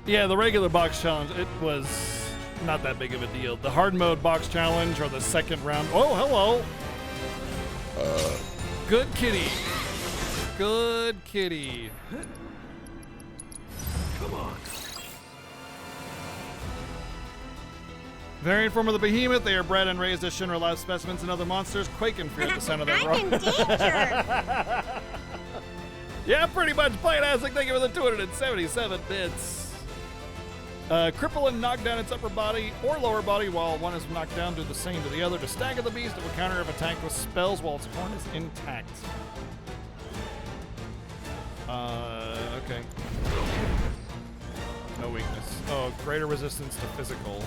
Yeah, the regular box challenge, it was not that big of a deal. The hard mode box challenge or the second round. Oh, hello. Good kitty. Good kitty. Come on. Variant form of the behemoth, they are bred and raised as Shinra live specimens and other monsters, quake in fear at the sound of that roar. I'm in danger. Yeah, pretty much playtastic. Thank you for the 277 bits. Cripple and knock down its upper body or lower body while one is knocked down. Do the same to the other. To stagger the beast, it will counter if attacked with spells while its horn is intact. Okay. No weakness. Oh, greater resistance to physical.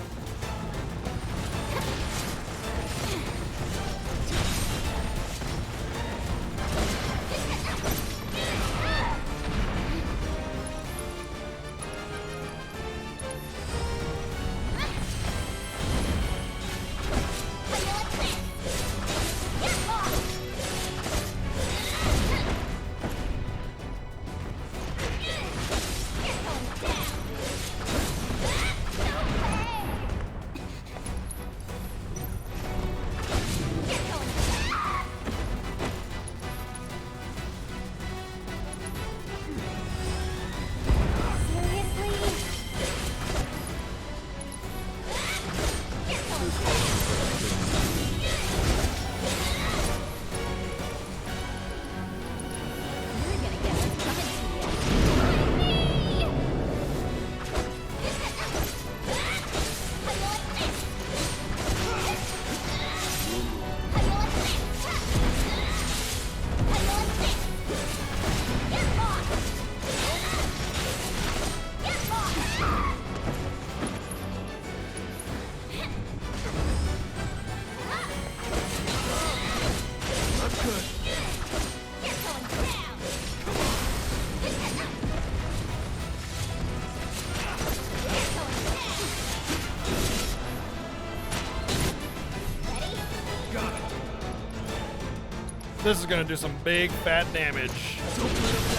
This is gonna do some big fat damage.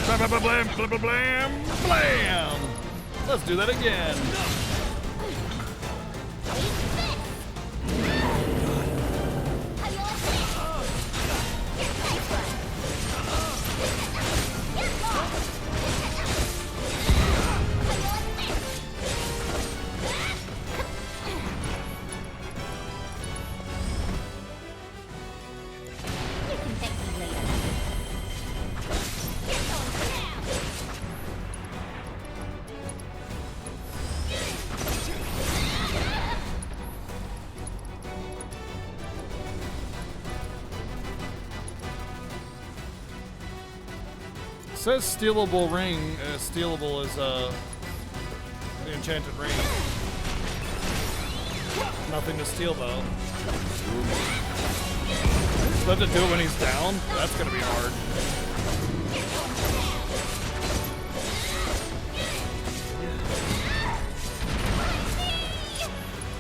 Blam, blam, blam, blam, blam, blam, blam. Let's do that again. Says stealable ring. Stealable is the enchanted ring. Nothing to steal though. So I have to do it when he's down? That's gonna be hard.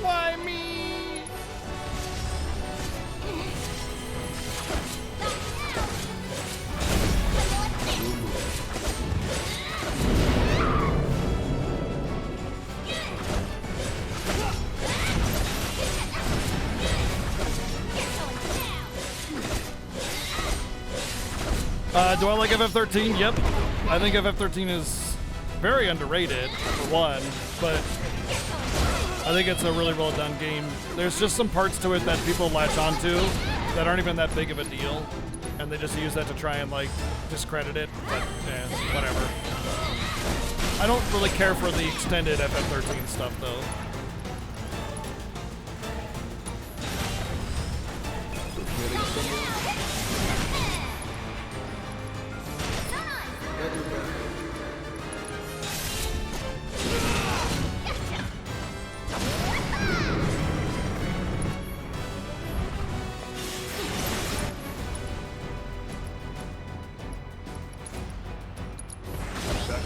Why me? Do I like FF13? Yep. I think FF13 is very underrated, for one, but I think it's a really well done game. There's just some parts to it that people latch onto that aren't even that big of a deal, and they just use that to try and, like, discredit it, but, whatever. I don't really care for the extended FF13 stuff, though.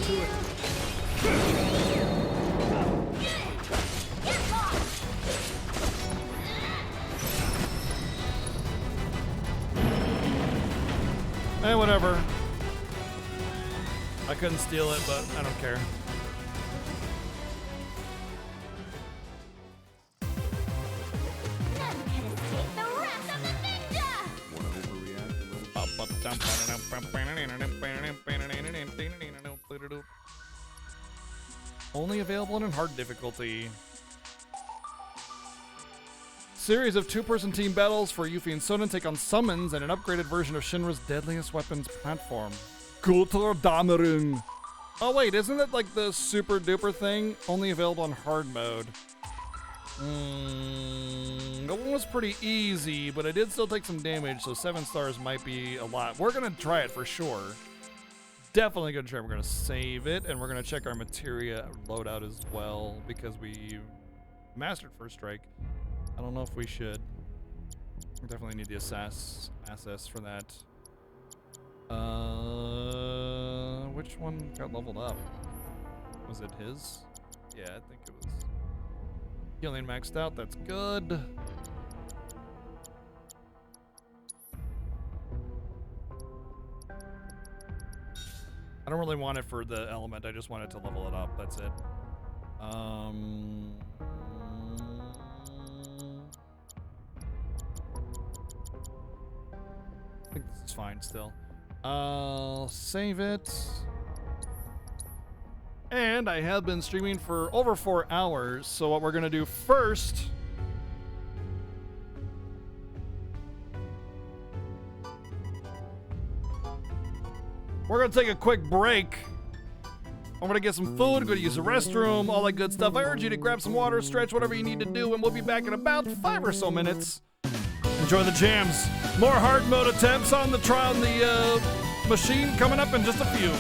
to it. Eh, whatever. I couldn't steal it, but I don't care. Only available in hard difficulty. Series of two-person team battles for Yuffie and Sonnen take on summons and an upgraded version of Shinra's deadliest weapons platform. Götterdämmerung. Oh wait, isn't it like the super duper thing? Only available in hard mode. That one was pretty easy, but I did still take some damage, so 7 stars might be a lot. We're gonna try it for sure. Definitely gonna try. We're gonna save it, and we're gonna check our materia loadout as well, because we mastered First Strike. I don't know if we should. We definitely need the assess for that. Which one got leveled up? Was it his? Yeah, I think it was. Healing maxed out, that's good. I don't really want it for the element, I just want it to level it up, that's it. I think this is fine still. I'll save it. And I have been streaming for over 4 hours, so what we're gonna do first we're gonna take a quick break. I'm gonna get some food, go to use the restroom, all that good stuff. I urge you to grab some water, stretch, whatever you need to do, and we'll be back in about 5 or so minutes. Enjoy the jams. More hard mode attempts on the machine coming up in just a few.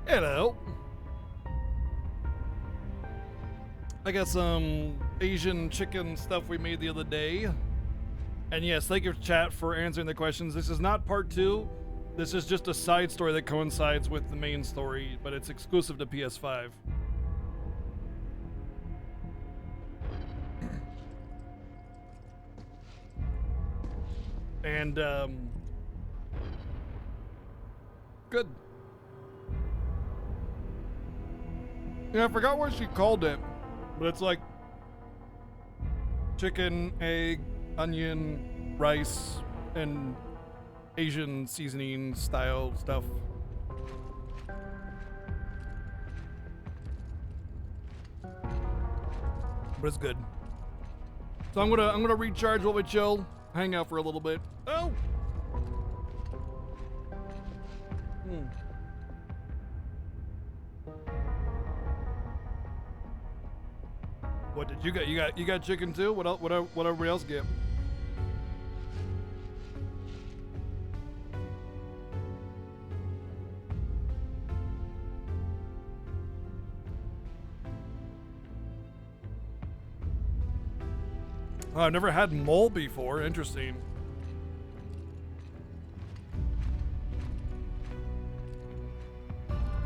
Hello. I got some Asian chicken stuff we made the other day. And yes, thank you, chat, for answering the questions. This is not part 2. This is just a side story that coincides with the main story, but it's exclusive to PS5. And, good. Yeah, I forgot what she called it, but it's like chicken, egg, onion, rice, and Asian seasoning style stuff. But it's good. So I'm gonna recharge while we chill, hang out for a little bit. Oh. What did you get? You got chicken too? What else? What everybody else get? Oh, I've never had mole before. Interesting.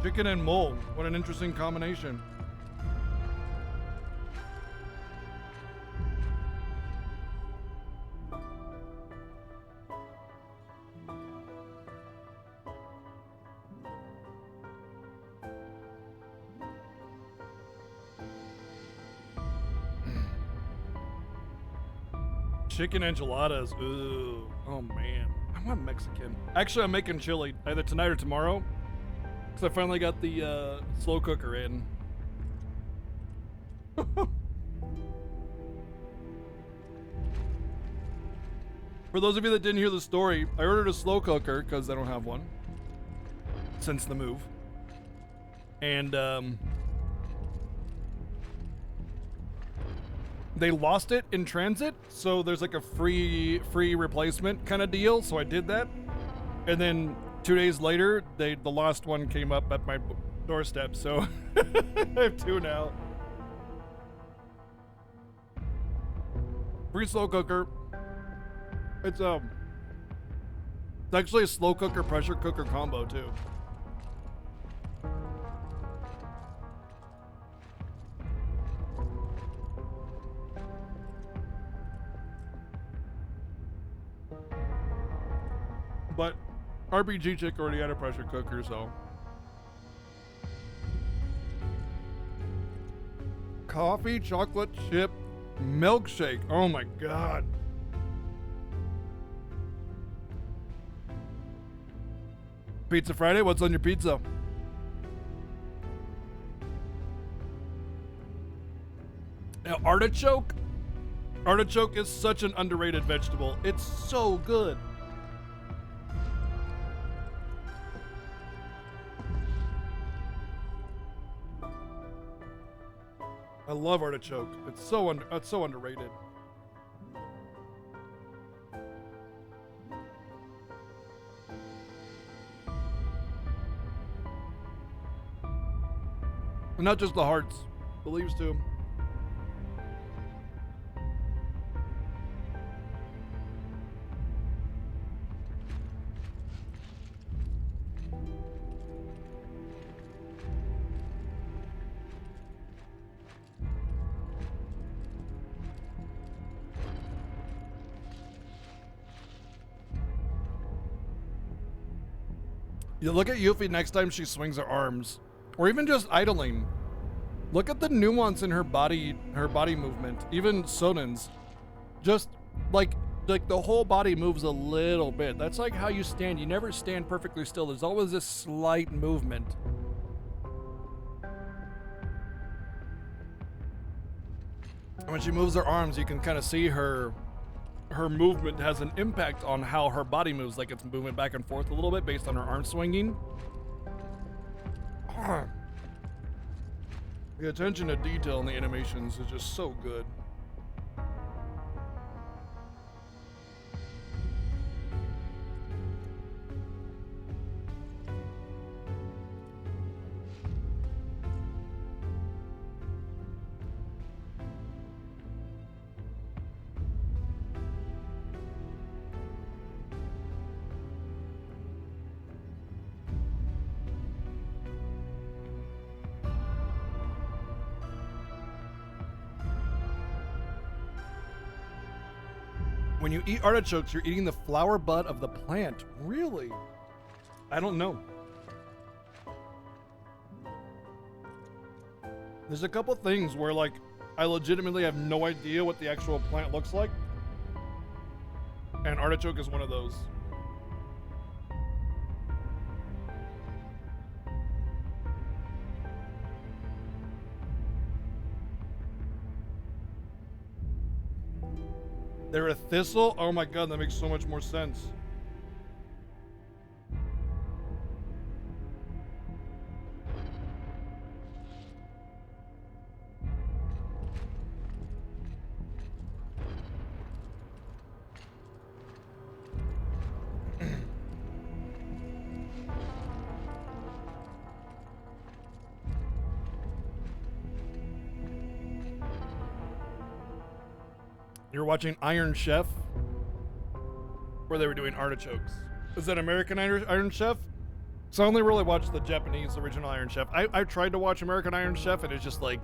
Chicken and mole. What an interesting combination. Chicken enchiladas. Ooh. Oh man. I want Mexican. Actually, I'm making chili either tonight or tomorrow. Because I finally got the slow cooker in. For those of you that didn't hear the story, I ordered a slow cooker because I don't have one since the move. And they lost it in transit, so there's like a free replacement kind of deal, so I did that. And then 2 days later, the lost one came up at my doorstep, so I have two now. Free slow cooker. It's actually a slow cooker pressure cooker combo too. But RPG Chick already had a pressure cooker, so. Coffee chocolate chip milkshake. Oh my god. Pizza Friday, what's on your pizza? Now, artichoke? Artichoke is such an underrated vegetable. It's so good. I love artichoke. It's so underrated. And not just the hearts, the leaves too. You look at Yuffie next time she swings her arms, or even just idling. Look at the nuance in her body movement. Even Sonen's, just like the whole body moves a little bit. That's like how you stand. You never stand perfectly still. There's always this slight movement. And when she moves her arms, you can kind of see her movement has an impact on how her body moves, like it's moving back and forth a little bit based on her arm swinging. The attention to detail in the animations is just so good. When you eat artichokes, you're eating the flower bud of the plant. Really? I don't know. There's a couple things where, like, I legitimately have no idea what the actual plant looks like. And artichoke is one of those. They're a thistle? Oh my god, that makes so much more sense. You're watching Iron Chef, where they were doing artichokes. Is that American Iron Chef? So I only really watched the Japanese original Iron Chef. I tried to watch American Iron Chef, and it's just like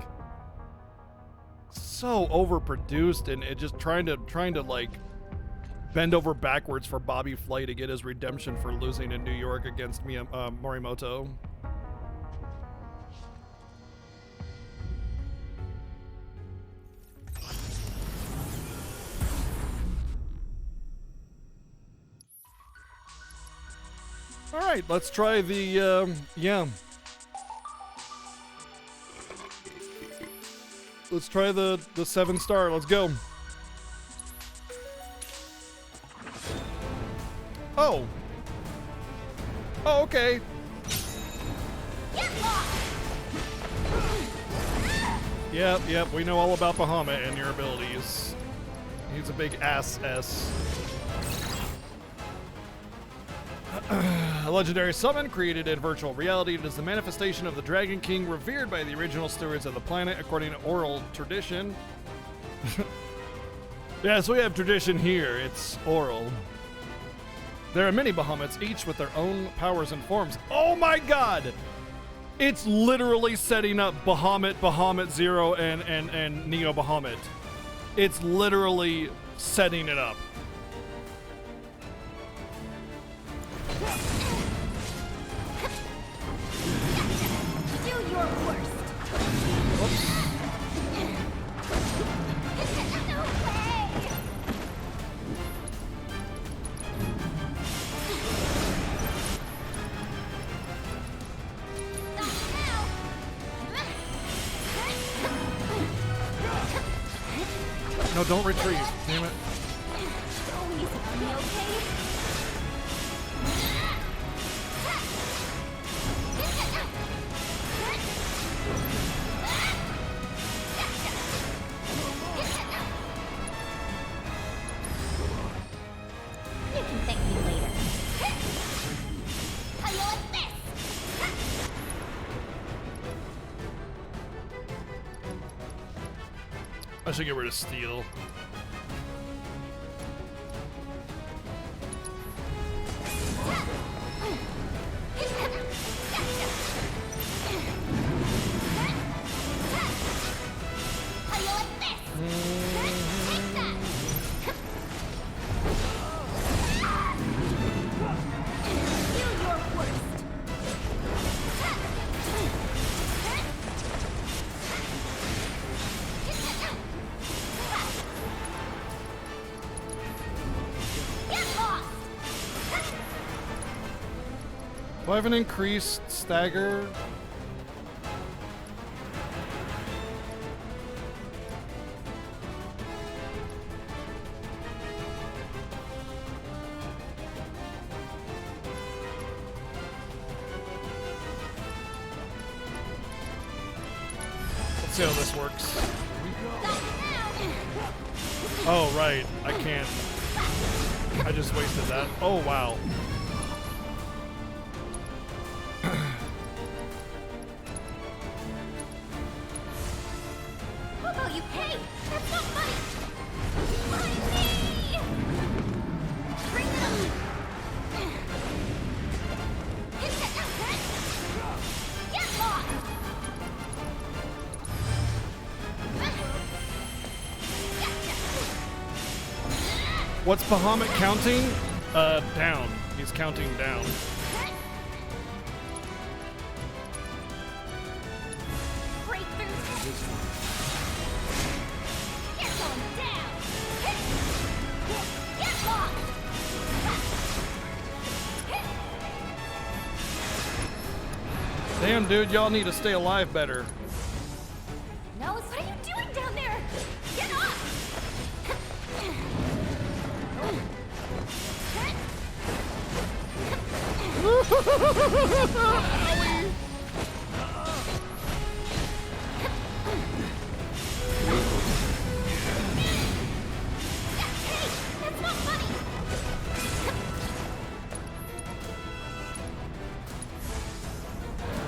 so overproduced, and it just trying to like bend over backwards for Bobby Flay to get his redemption for losing in New York against Morimoto. All right, let's try the, yeah. Let's try the 7-star. Let's go. Oh. Oh, okay. Yep, we know all about Bahamut and your abilities. He's a big ass S. A legendary summon created in virtual reality. It is the manifestation of the Dragon King revered by the original stewards of the planet according to oral tradition. Yes, we have tradition here. It's oral. There are many Bahamuts, each with their own powers and forms. Oh my god! It's literally setting up Bahamut, Bahamut Zero, and Neo Bahamut. It's literally setting it up. Do your worst. No way. No, don't retrieve. Damn it. Oh, easy on me, okay? You can thank me later. How you like this? I should get rid of Steel. How you like this? Take that. Do your worst. Get lost. Do I have an increased stagger? Let's see how this works. Oh, right. I can't. I just wasted that. Oh, wow. How about you pay? That's not funny. Find me. Bring it up. Get lost. What's Bahamut counting? Down. He's counting down. Get going down. Get lost. Damn, dude, y'all need to stay alive better. No, what are you doing down there? Get off. That's not funny.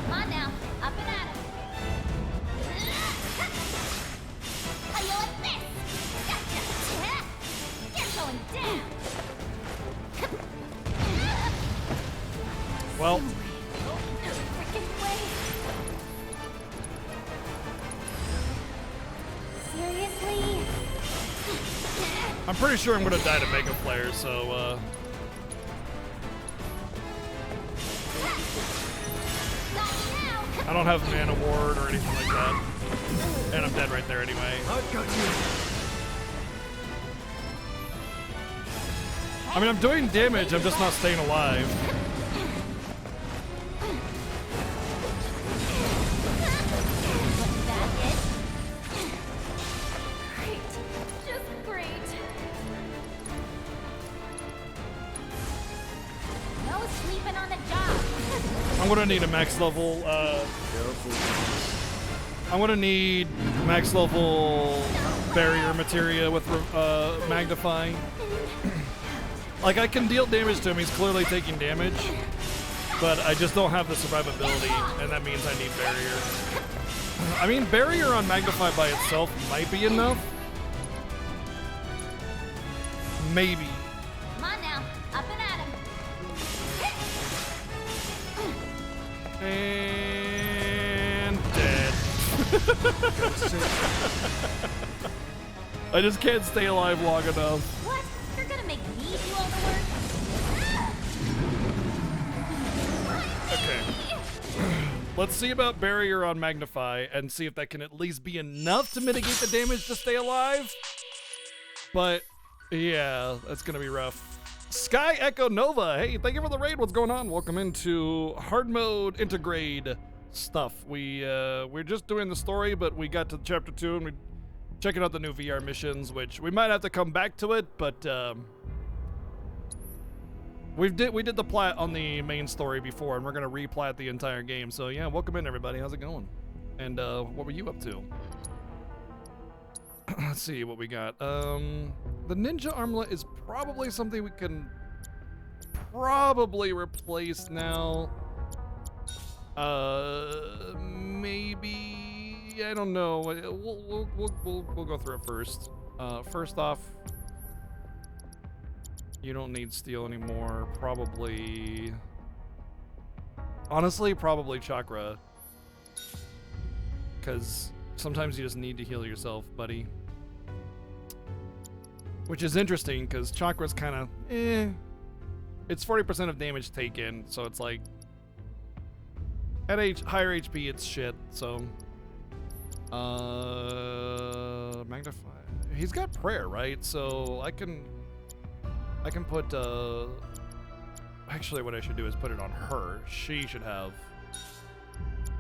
Come on now, up and at 'em. How you like this? Gotcha. Well, Seriously? I'm pretty sure I'm gonna die to Mega Flare, so I don't have Mana Ward or anything like that. And I'm dead right there anyway. I mean, I'm doing damage, I'm just not staying alive. I'm gonna need a max level, I'm gonna need max level barrier materia with magnifying. Like, I can deal damage to him, he's clearly taking damage, but I just don't have the survivability, and that means I need barrier. I mean, barrier on magnify by itself might be enough. Maybe. Come on now, up and at him. And dead. I just can't stay alive long enough. What? You're gonna make me do all the work? Okay. Let's see about barrier on magnify and see if that can at least be enough to mitigate the damage to stay alive. But yeah, that's gonna be rough. Sky Echo Nova, hey, thank you for the raid. What's going on? Welcome into hard mode Intergrade stuff. We're just doing the story, but we got to chapter 2 and we're checking out the new VR missions, which we might have to come back to it, but we did the plat on the main story before, and we're gonna replat the entire game. So yeah, welcome in everybody. How's it going? And what were you up to? Let's see what we got. The ninja armlet is probably something we can probably replace now. Maybe, I don't know. We'll go through it first. First off, you don't need steel anymore. Probably, honestly, probably chakra, because sometimes you just need to heal yourself, buddy. Which is interesting, because chakra's kind of, It's 40% of damage taken, so it's like, at higher HP, it's shit, so. Magnify. He's got prayer, right? So I can put, actually what I should do is put it on her. She should have.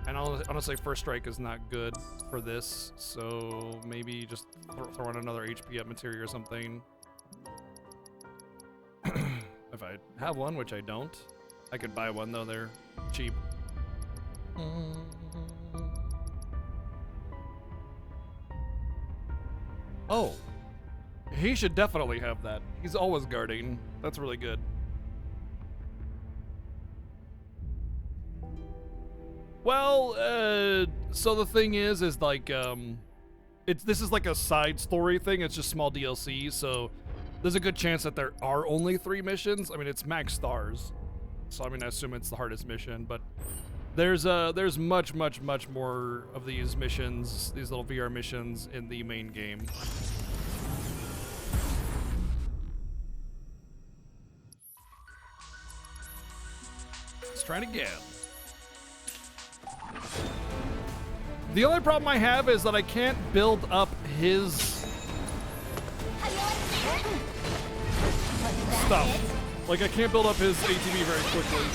And honestly, first strike is not good for this, so maybe just throw in another HP up materia or something. If I have one, which I don't. I could buy one, though. They're cheap. Oh. He should definitely have that. He's always guarding. That's really good. Well, so the thing is like, this is like a side story thing. It's just small DLC, so there's a good chance that there are only 3 missions. I mean, it's max stars, so I mean, I assume it's the hardest mission, but there's much more of these missions, these little VR missions in the main game. Let's try it again. The only problem I have is that I can't build up his stuff. Like, I can't build up his ATB very quickly.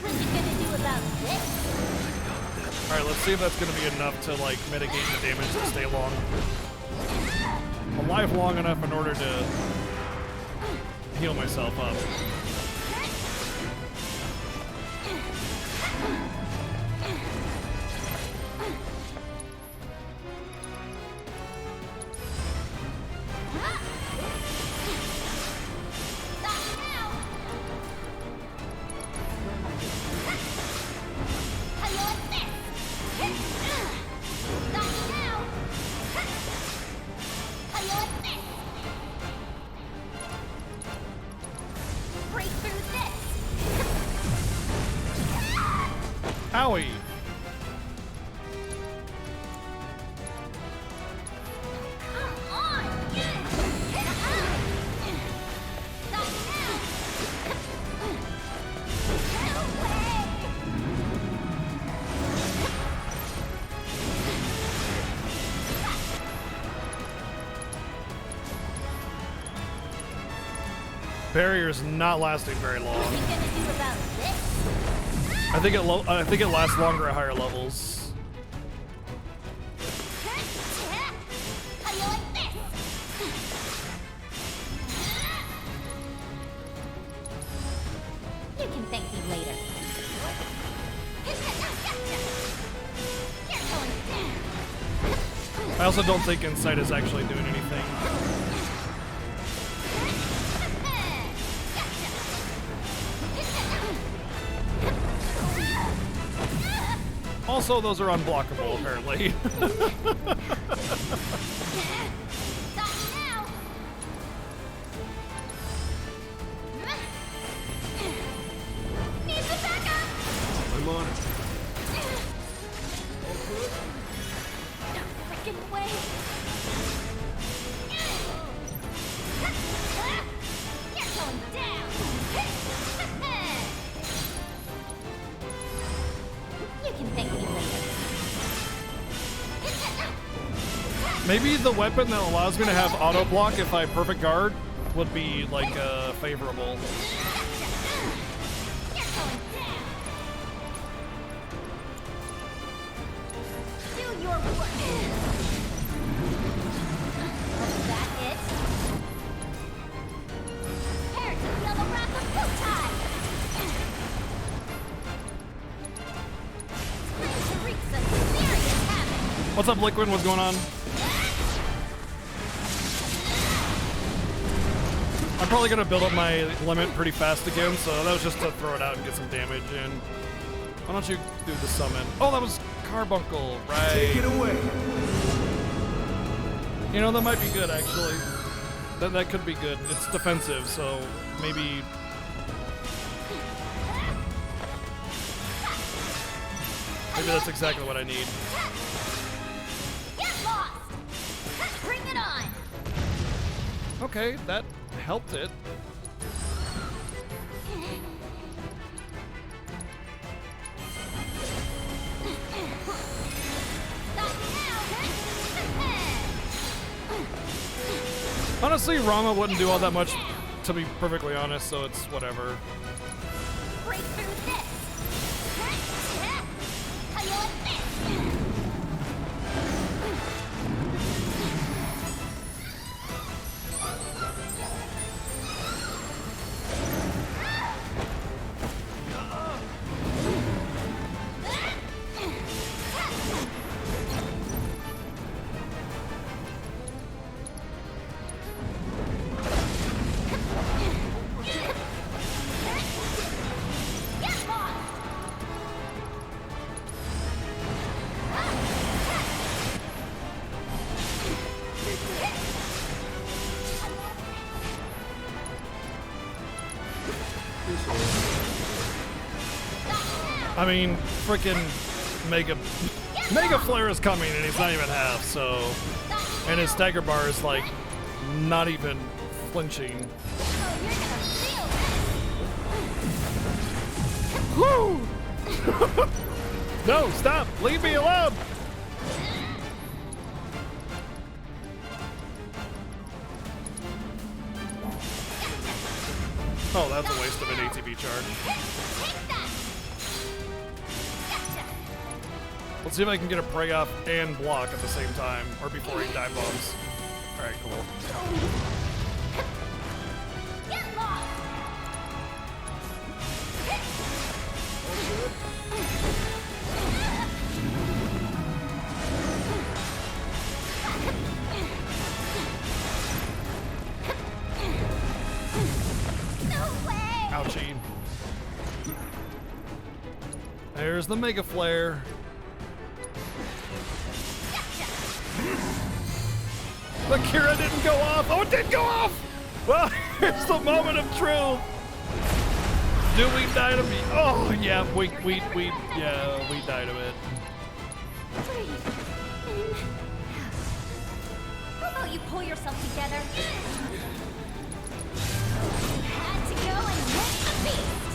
What you gonna do about this? Alright, let's see if that's gonna be enough to, like, mitigate the damage to stay long. Alive long enough in order to heal myself up. Owie! Barrier's not lasting very long. I think it lasts longer at higher levels. You can thank me later. I also don't think Insight is actually doing anything. Also, those are unblockable, apparently. I'm on it. No freaking way. You're going down. You can thank me later. Maybe the weapon that allows me to have auto block if I perfect guard would be like favorable. Do your work. That it? Prepare to feel the wrath of Wutai. It's time to wreak some serious havoc. What's up, Liquid? What's going on? I'm probably gonna build up my limit pretty fast again, so that was just to throw it out and get some damage in. Why don't you do the summon? Oh, that was Carbuncle, right? Take it away. You know, that might be good, actually. That could be good. It's defensive, so maybe... Maybe that's exactly what I need. Get lost. Bring it on. Okay, that helped it. Honestly, Rama wouldn't do all that much, to be perfectly honest, so it's whatever. Break through this. How you like this? I mean, freaking Mega Flare is coming and he's not even half, so... And his stagger bar is like, not even flinching. Woo! No, stop! Leave me alone! Oh, that's a waste of an ATB charge. Let's see if I can get a prey off and block at the same time, or before he dive bombs. Alright, cool. Ouchie. There's the Mega Flare. The Kira didn't go off. Oh, it did go off! Well, here's the moment of truth. Do we dynamite? Oh yeah, we dynamite. How about you pull yourself together? Had to go and hit the beast.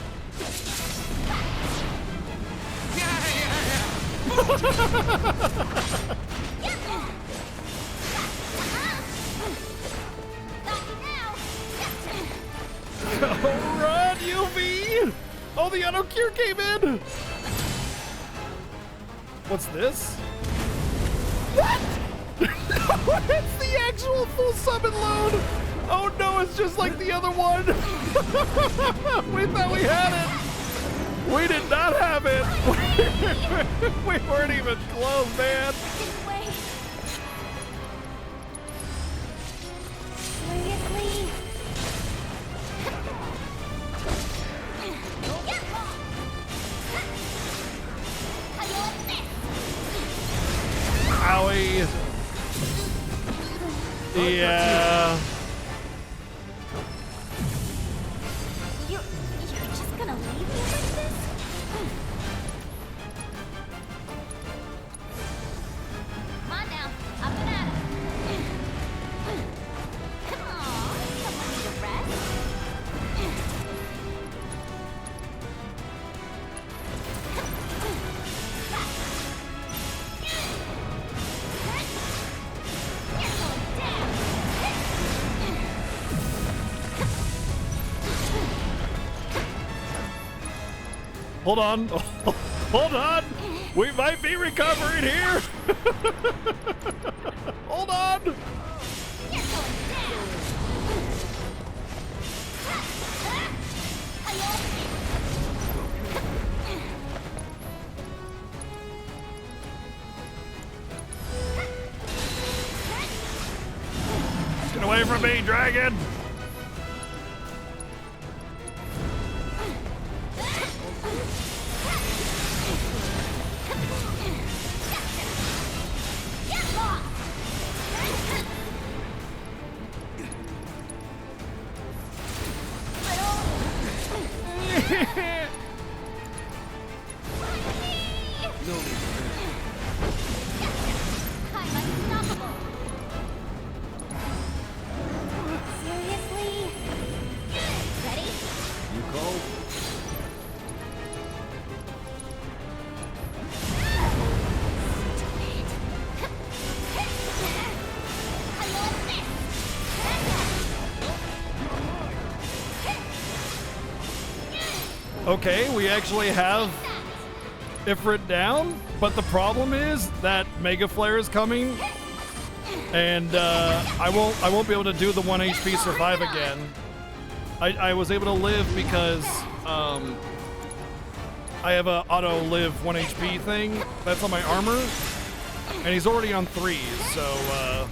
Oh, run, UV! Oh, the auto cure came in. What's this? What? It's the actual full summon load. Oh no, it's just like the other one. We thought we had it. We did not have it. We weren't even close, man. Seriously? Owie. Yeah. You're just gonna leave me like this? Come on now, up and at it. Come on, someone need a rest. Hold on. Hold on. We might be recovering here. Hold on. Get away from me, dragon. Seriously? Ready? You called? Okay, we actually have Ifrit down, but the problem is that Mega Flare is coming, and I won't be able to do the 1 HP survive again. I was able to live because I have a auto live 1 HP thing that's on my armor, and he's already on 3, so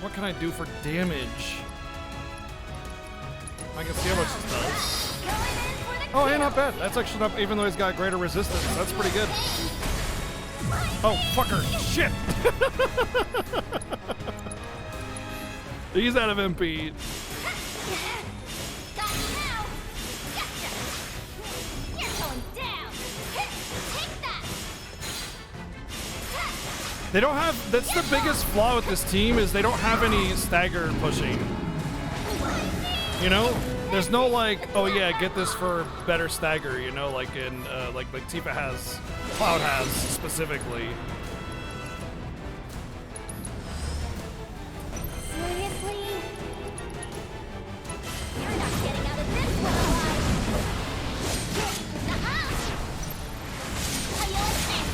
what can I do for damage? I can see how much this does. Oh, yeah, not bad. That's actually not, even though he's got greater resistance, that's pretty good. Oh, fucker. Shit. He's out of MP. They don't have, that's the biggest flaw with this team, is they don't have any stagger pushing. You know? There's no like, oh yeah, get this for better stagger, you know, like in, like Tifa has, Cloud has specifically. Seriously? You're not getting out of this one alive. How you like this?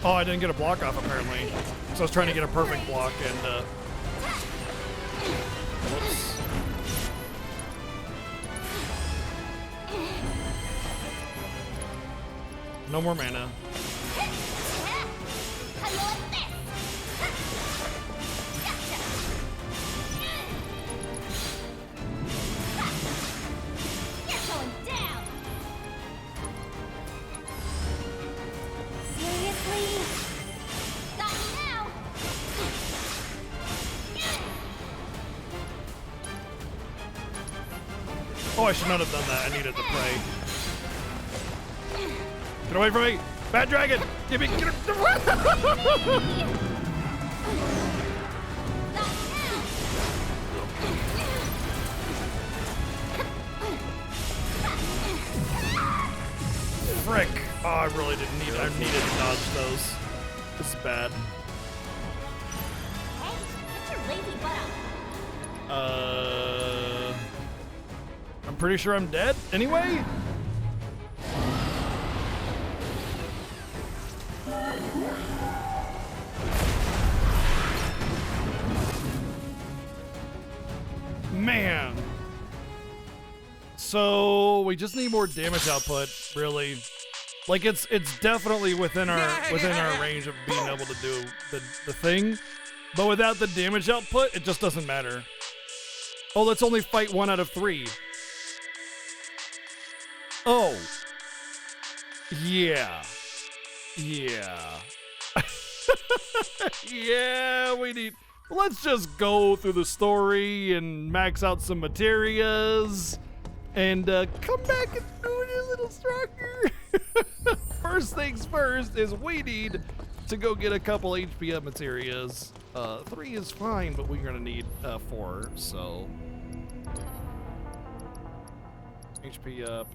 Oh, I didn't get a block off apparently. So I was trying to get a perfect block and, whoops. No more mana. Oh, I should not have done that. I needed to pray. Get away from me! Bad dragon! Give me. Get her. Frick! Oh, I really didn't need. I needed to dodge those. This is bad. Hey, get your lazy butt up. I'm pretty sure I'm dead anyway. Man. So we just need more damage output, really. Like it's definitely within our range of being able to do the thing. But without the damage output, it just doesn't matter. Oh, let's only fight 1 out of 3. Oh. Yeah. Yeah. Yeah, we need... Let's just go through the story and max out some materias and come back and do it a little stronger. First things first is we need to go get a couple HP up materias. 3 is fine, but we're gonna need 4, so... HP up.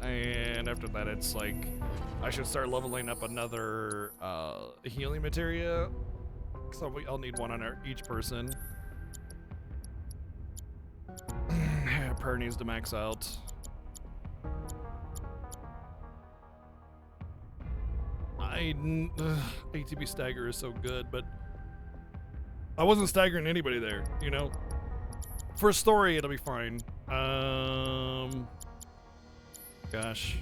And after that, it's like I should start leveling up another healing materia. So I'll need 1 on each person. Prayer needs to max out. ATB stagger is so good, but I wasn't staggering anybody there, you know. For story, it'll be fine. Gosh.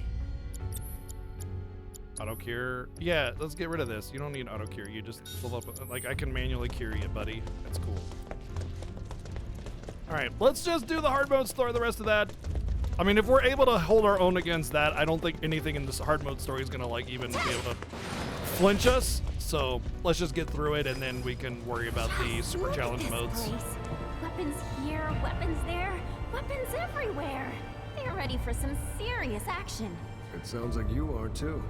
Auto cure. Yeah, let's get rid of this. You don't need auto cure. You just level up. Like, I can manually cure you, buddy. That's cool. All right, let's just do the hard mode story. The rest of that. I mean, if we're able to hold our own against that, I don't think anything in this hard mode story is gonna like even be able to flinch us. So let's just get through it, and then we can worry about the super challenge modes. Weapons here, weapons there, weapons everywhere. They're ready for some serious action. It sounds like you are too.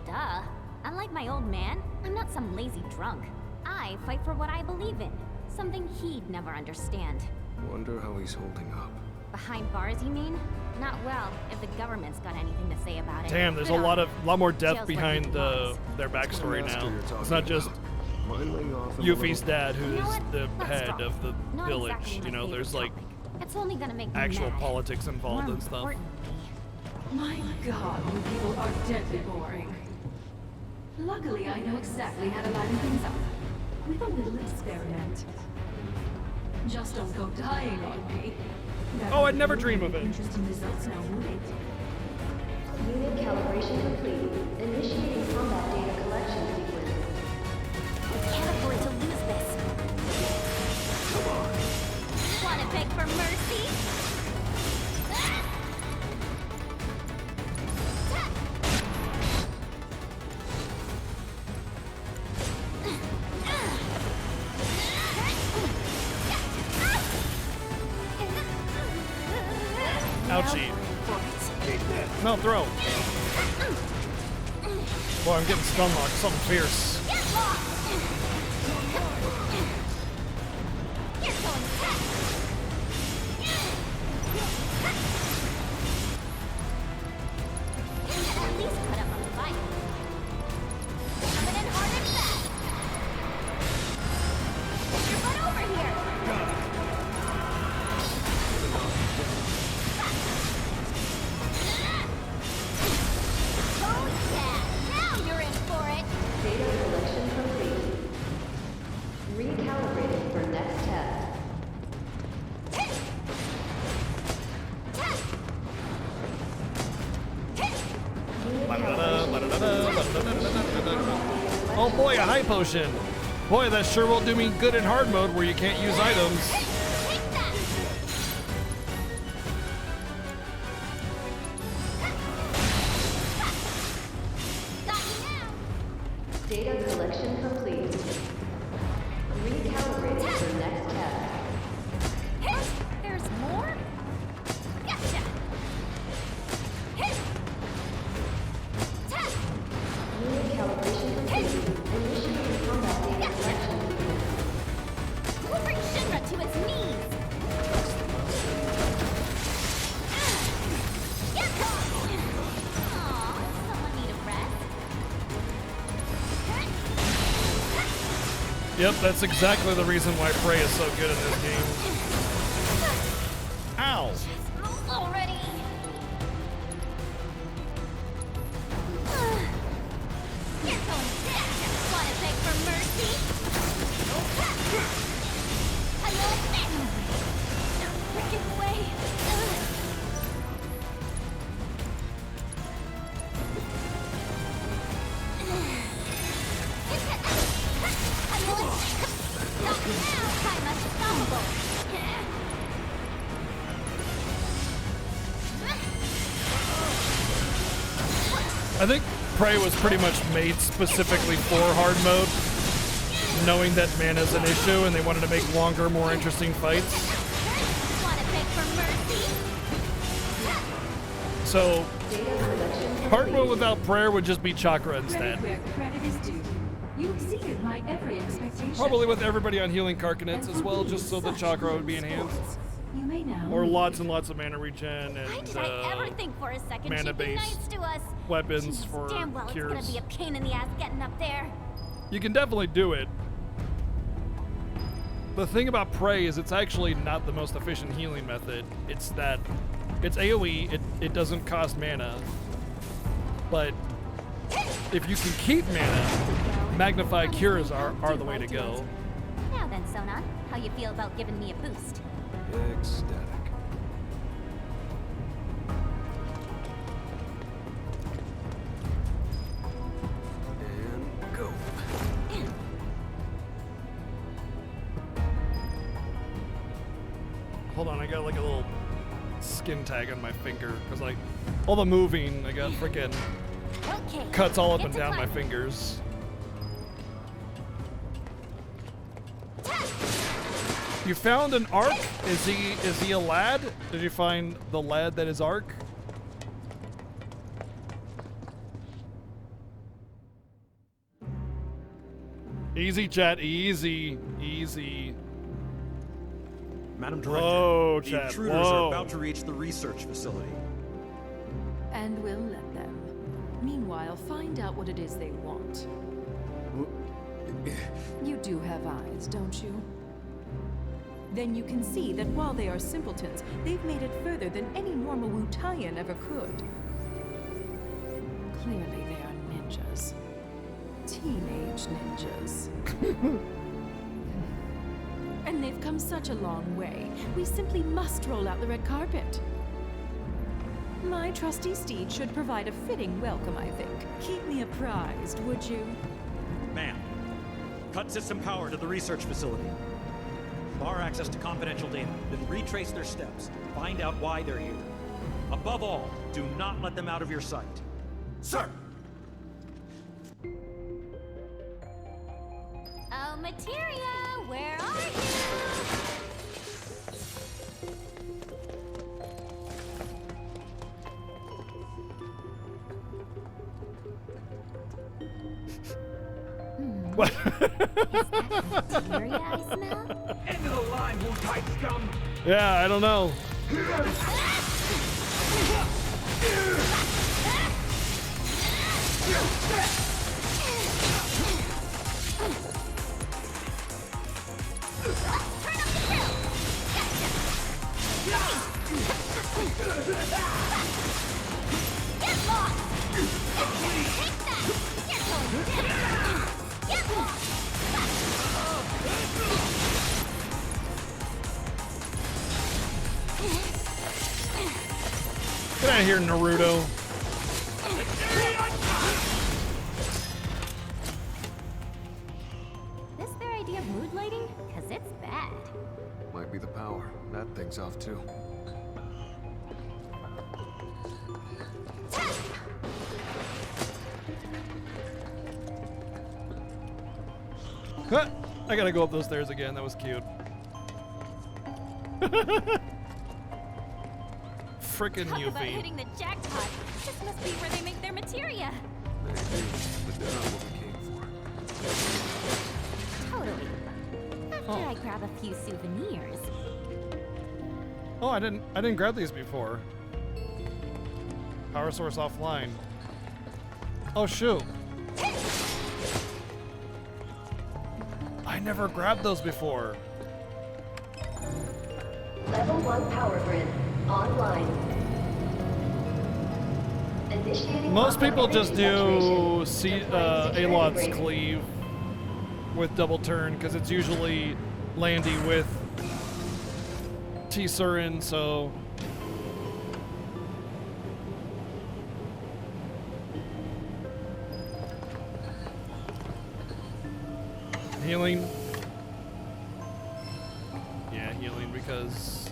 Duh. Unlike my old man, I'm not some lazy drunk. I fight for what I believe in. Something he'd never understand. Wonder how he's holding up. Behind bars, you mean? Not well, if the government's got anything to say about it. Damn, there's a lot more depth behind their backstory now. It's not just Yuffie's dad, who's the head of the village. You know, there's like it's only gonna make actual politics involved and stuff. My god, you people are deadly boring. Luckily, I know exactly how to liven things up. With a little experiment. Just don't go dying on me. Oh, I'd never dream of it. Interesting results now, would it? Unit calibration complete. Initiating combat data collection sequence. We can't afford to lose this. Come on. Wanna beg for mercy? Ouchie. No, throw. Boy, I'm getting stun locked. Something fierce. At least put up a fight. Coming in hard and fast. Get your butt over here. Oh yeah, now you're in for it. Data collection complete. Oh boy, a high potion. Boy, that sure will do me good in hard mode where you can't use items. Data collection complete. Recalibrating for next test. There's more? Gotcha! Unit calibration complete. Initiating combat data collection. We'll bring Shinra to its knees! Aw, someone need a rest? Yep, that's exactly the reason why Prey is so good in this game. Ow! Move already! You're going down! Wanna beg for mercy? I love it! No freaking way! Not now! I'm unstoppable! I think Prey was pretty much made specifically for hard mode, knowing that mana's an issue and they wanted to make longer, more interesting fights. Wanna beg for mercy? So, hard mode without prayer would just be chakra instead. Credit where credit is due. You exceeded my every expectation. Probably with everybody on healing carcanates as well, just so the chakra would be enhanced. You may now Or lots and lots of mana regen Why and did I ever think for a second she'd be mana-based nice to us? weapons Jeez, for damn well cures. it's gonna be a pain in the ass getting up there. You can definitely do it. The thing about Prey is it's actually not the most efficient healing method. It's that it's AoE, it doesn't cost mana. But if you can keep mana, Magnify Cures are the way to go. Now then, Sonon, how you feel about giving me a boost? Ecstatic. And go. Hold on, I got like a little skin tag on my finger because like all the moving, I got freaking Okay, cuts all up get and to down my climbing. fingers. You found an Ark? Is he a lad? Did you find the lad that is Ark? Easy, chat. Easy. Easy. Madam Director, Whoa, the chat. intruders Whoa. are about to reach the research facility. And we'll let them. Meanwhile, find out what it is they want. You do have eyes, don't you? Then you can see that while they are simpletons, they've made it further than any normal Wu-Taiyan ever could. Clearly they are ninjas. Teenage ninjas. And they've come such a long way. We simply must roll out the red carpet. My trusty steed should provide a fitting welcome, I think. Keep me apprised, would you? Ma'am, cut system power to the research facility. Bar access to confidential data, then retrace their steps. Find out why they're here. Above all, do not let them out of your sight. Sir! Oh, Materia, where are you? What? Is that Materia I smell? End of the line, Wu-Tai scum! Yeah, I don't know. Get lost! Take that! You're going down! Get lost! Get out of here, Naruto. things off too. Huh. I gotta go up those stairs again. That was cute. Frickin' Talk about Yuffie. hitting the jackpot. This must be where they make their materia. Maybe, but they're not what we came for. Totally. After I grab a few souvenirs. Oh, I didn't grab these before. Power source offline. Oh shoot. I never grabbed those before. Level 1 power grid online. Initiating Most people operating just do saturation. Alod's Intergrade. cleave with double turn because it's usually Landy with T-Surin, so healing. Yeah, healing because.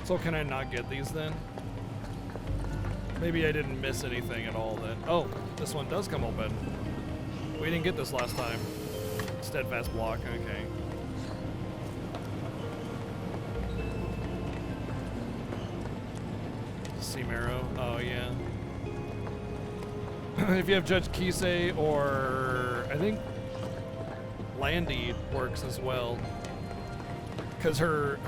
So can I not get these then? Maybe I didn't miss anything at all then. Oh, this one does come open. We didn't get this last time. Steadfast block, okay. Seam arrow, oh yeah. If you have Judge Kisei or I think Landy works as well. Cause her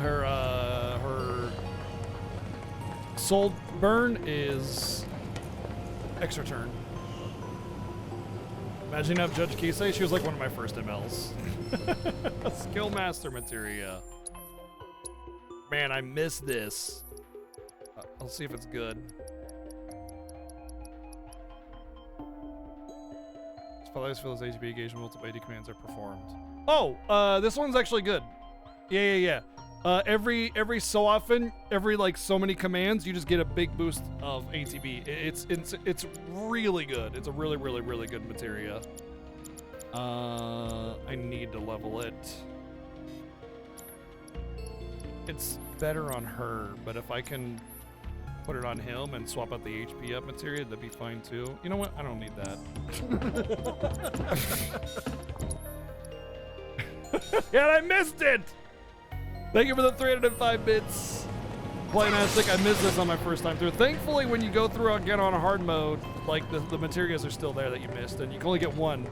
soul burn is extra turn. Imagine you have Judge Kisei, she was like one of my first MLs. Skill Master Materia. Man, I missed this. I'll see if it's good. Spotlights for those HB engagement multiple AD commands are performed. Oh, this one's actually good. Yeah. Every so often, every like so many commands, you just get a big boost of ATB. It's really good. It's a really good materia. I need to level it. It's better on her, but if I can put it on him and swap out the HP up materia, that'd be fine too. You know what? I don't need that. Yeah, I missed it! Thank you for the 305 bits. Playing-astic, I missed this on my first time through. Thankfully, when you go through again on a hard mode, like the materials are still there that you missed, and you can only get one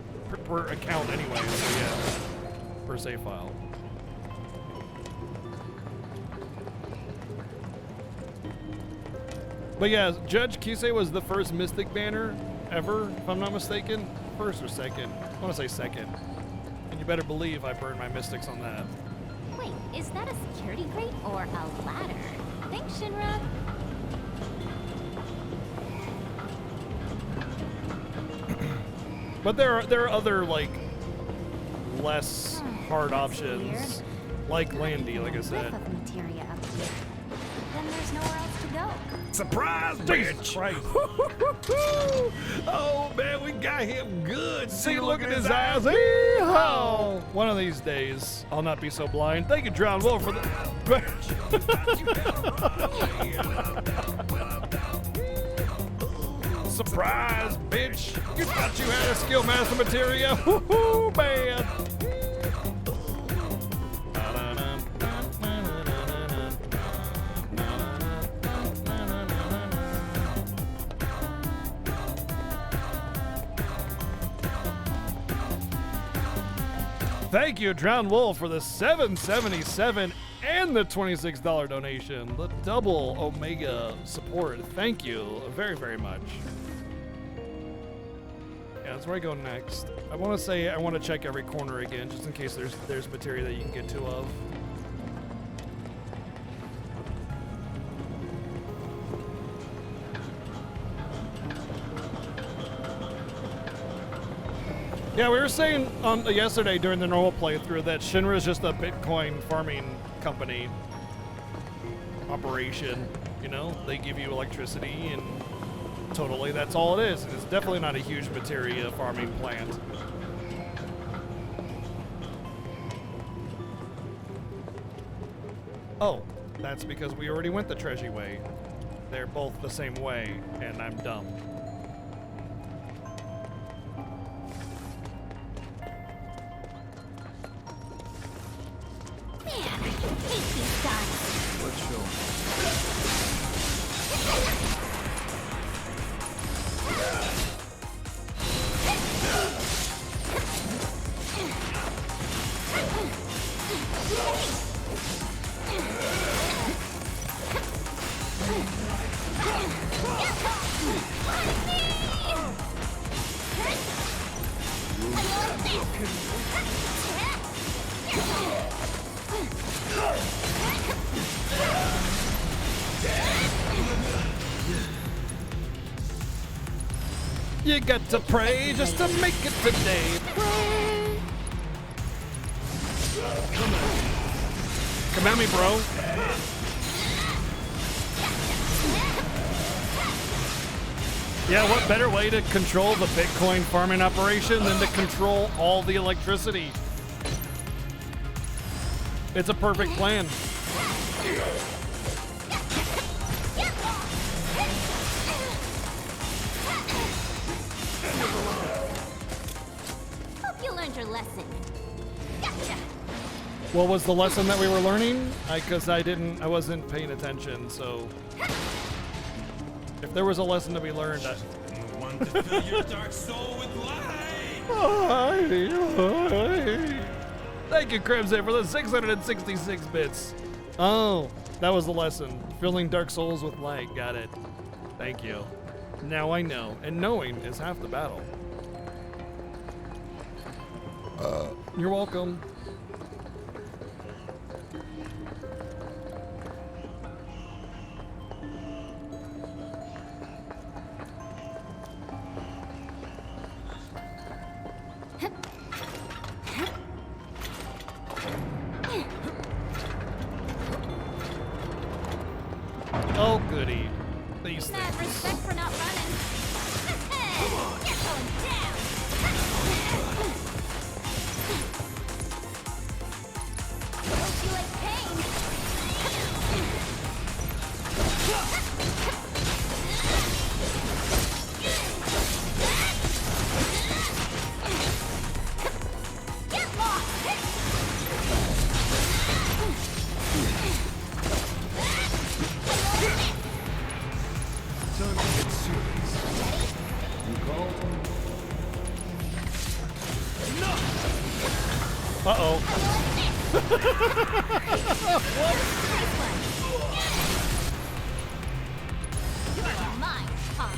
per account anyway, so yeah, per save file. But yeah, Judge Kisei was the first Mystic banner ever, if I'm not mistaken. First or second. I want to say second. And you better believe I burned my Mystics on that. Wait, is that a security crate or a ladder? Thanks, Shinra. But there are other like less hard options, like Landy, like I said. Of materia up here. Then there's nowhere else to go. Surprise, Jesus bitch! Christ. Oh man, we got him good. See, look at his eyes. Yeehaw! One of these days, I'll not be so blind. Thank you, Drown Wolf, for the. Surprise, bitch! You thought you had a skill master materia? Woohoo, man! Thank you, Drowned Wolf, for the $7.77 and the $26 donation. The double Omega support. Thank you very, very much. Yeah, that's where I go next. I want to say I want to check every corner again, just in case there's materia that you can get two of. Yeah, we were saying yesterday during the normal playthrough that Shinra is just a Bitcoin farming company operation. You know, they give you electricity and totally that's all it is. It's definitely not a huge materia farming plant. Oh, that's because we already went the Treasure way. They're both the same way, and I'm dumb. Man, I hate these guys. Let's show 'em. You got to pray just to make it today. Pray. Come at me, bro. Yeah, what better way to control the Bitcoin farming operation than to control all the electricity? It's a perfect plan. Hope you learned your lesson. Gotcha. What was the lesson that we were learning? Because I wasn't paying attention, so. If there was a lesson to be learned, You want to fill your dark soul with light. Thank you, Crimson, for the 666 bits. Oh, that was the lesson. Filling dark souls with light. Got it. Thank you. Now I know, and knowing is half the battle. You're welcome. Oh, goody. These Mad things. respect for not running. Come on. You're going down. Hope you like pain. Get lost. Time to get serious. You called? Uh-oh. You are mine, Tom.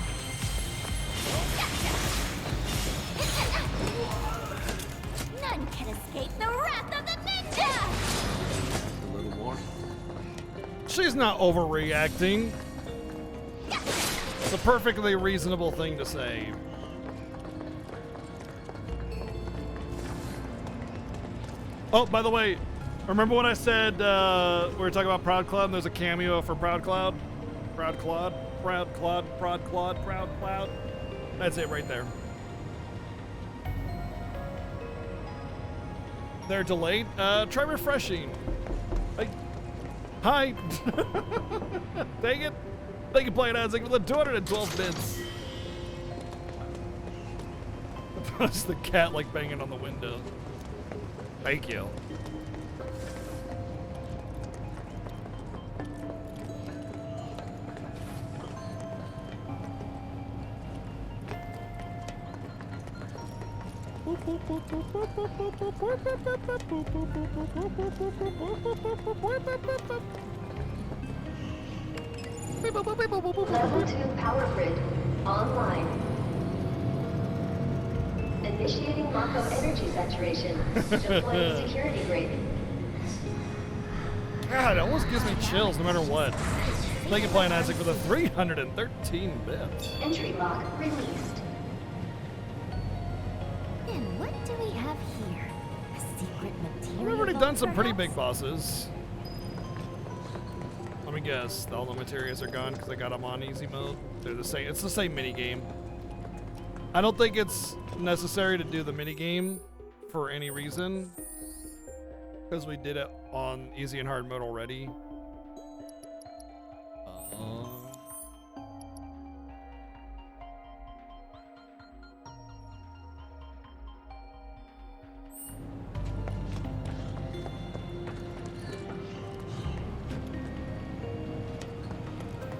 None can escape the wrath of the ninja! A little more. She's not overreacting. It's a perfectly reasonable thing to say. Oh, by the way, remember when I said we were talking about Proud Cloud and there's a cameo for Proud Cloud? Proud Cloud, Proud Cloud, Proud Cloud, Proud Cloud. That's it right there. They're delayed. Try refreshing. Hi. Dang it. Thank you, Playing Isaac, for the 212 bits. That's the cat like banging on the window. Thank you. Level 2 power grid online. Initiating lock-up energy saturation. Deploying security grade. God, it almost gives me chills no matter what. Thank you, Playing Isaac, for the 313 bits. Entry lock released. And what do we have here? A secret material. We've already done some pretty perhaps? big bosses. Let me guess, all the materials are gone because I got them on easy mode. They're the same. It's the same mini game. I don't think it's necessary to do the mini game for any reason because we did it on easy and hard mode already.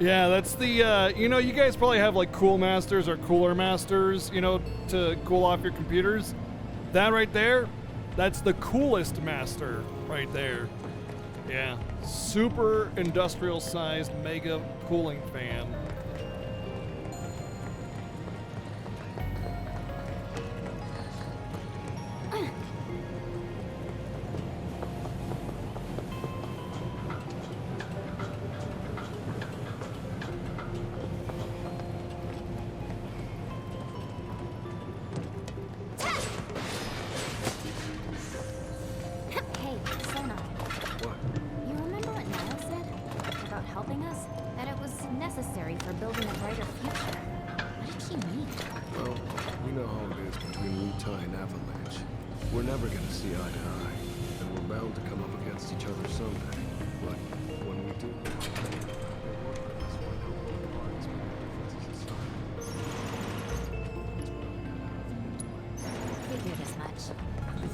Yeah, that's the, you know, you guys probably have like Cool Masters or Cooler Masters, you know, to cool off your computers. That right there, that's the coolest master right there. Yeah, super industrial sized mega cooling fan. Hey, Sona. What? You remember what Niall said about helping us? That it was necessary for building a brighter future. What did she mean? Well, you know how it is between Wutai and Avalanche. We're never gonna see eye to eye, and we're bound to come up against each other someday. But when we do, Figured as much.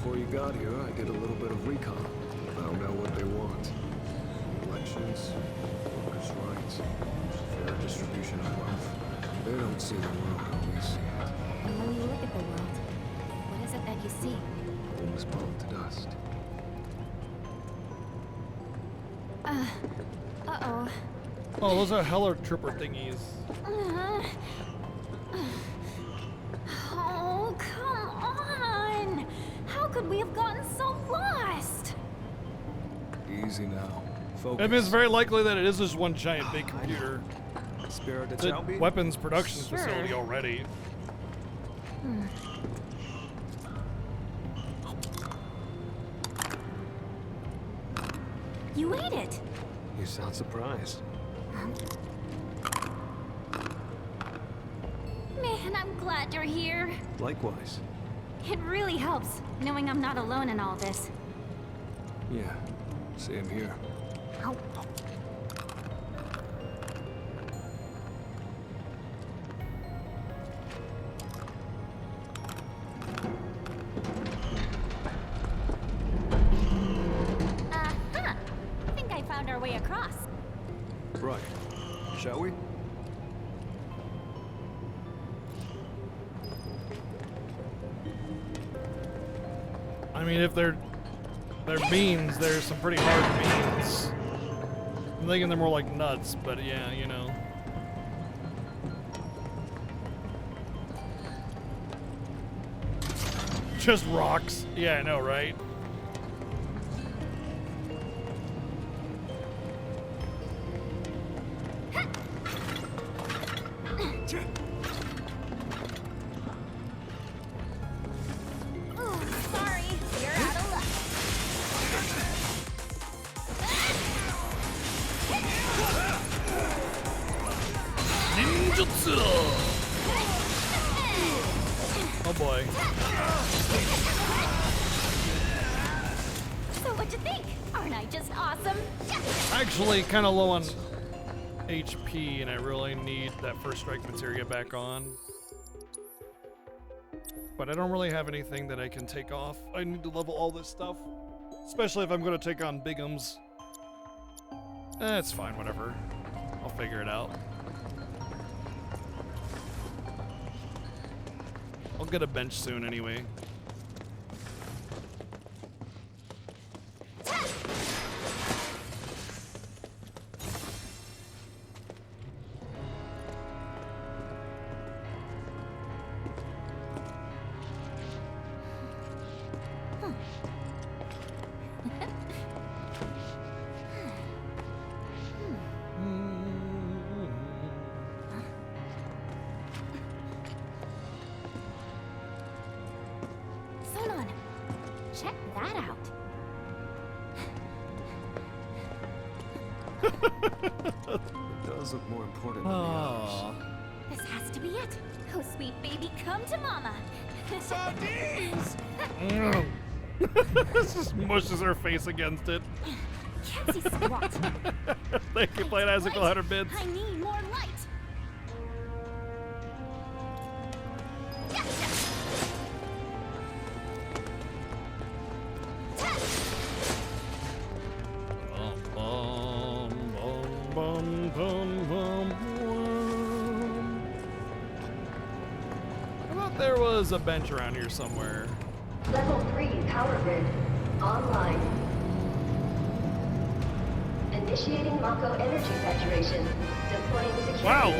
before you got here, I did a little bit of recon. Found out what they want. Elections, workers' rights, fair distribution of wealth. They don't see the world how we see it. And when you look at the world, what is it that you see? Almost burned to dust. Uh-oh. Oh, those are Heller Tripper thingies. Oh, come on! How could we have gotten so lost? Easy now. Focus. I mean, it's very likely that it is just one giant big computer. Spirit It's a weapons production facility already. You ate it! You sound surprised. Man, I'm glad you're here. Likewise. It really helps, knowing I'm not alone in all this. Yeah, same here. Ow. Uh-huh. Think I found our way across. Right. Shall we? I mean, if they're beans, there's some pretty hard beans. I'm thinking they're more like nuts, but yeah, you know. Just rocks. Yeah, I know, right? Oh, sorry. You're out of luck. Ninjutsu! Oh boy. So what'd you think? Aren't I just awesome? Actually, kind of low on HP, and I really need that first strike materia back on. But I don't really have anything that I can take off. I need to level all this stuff, especially if I'm going to take on bigums. It's fine, whatever. I'll figure it out. I'll get a bench soon anyway. Sonon, check that out. It does look more important than the others. This has to be it. Oh, sweet baby, come to mama. Sardines! Just mushes her face against it. Can't see squat. Thank you, Played Isaac, 100 bits. I need more light. Bum, bum, bum, bum, bum, there was a bench around here somewhere. Level 3 power grid. Online. Initiating Mako energy saturation. Deploying security. Wow.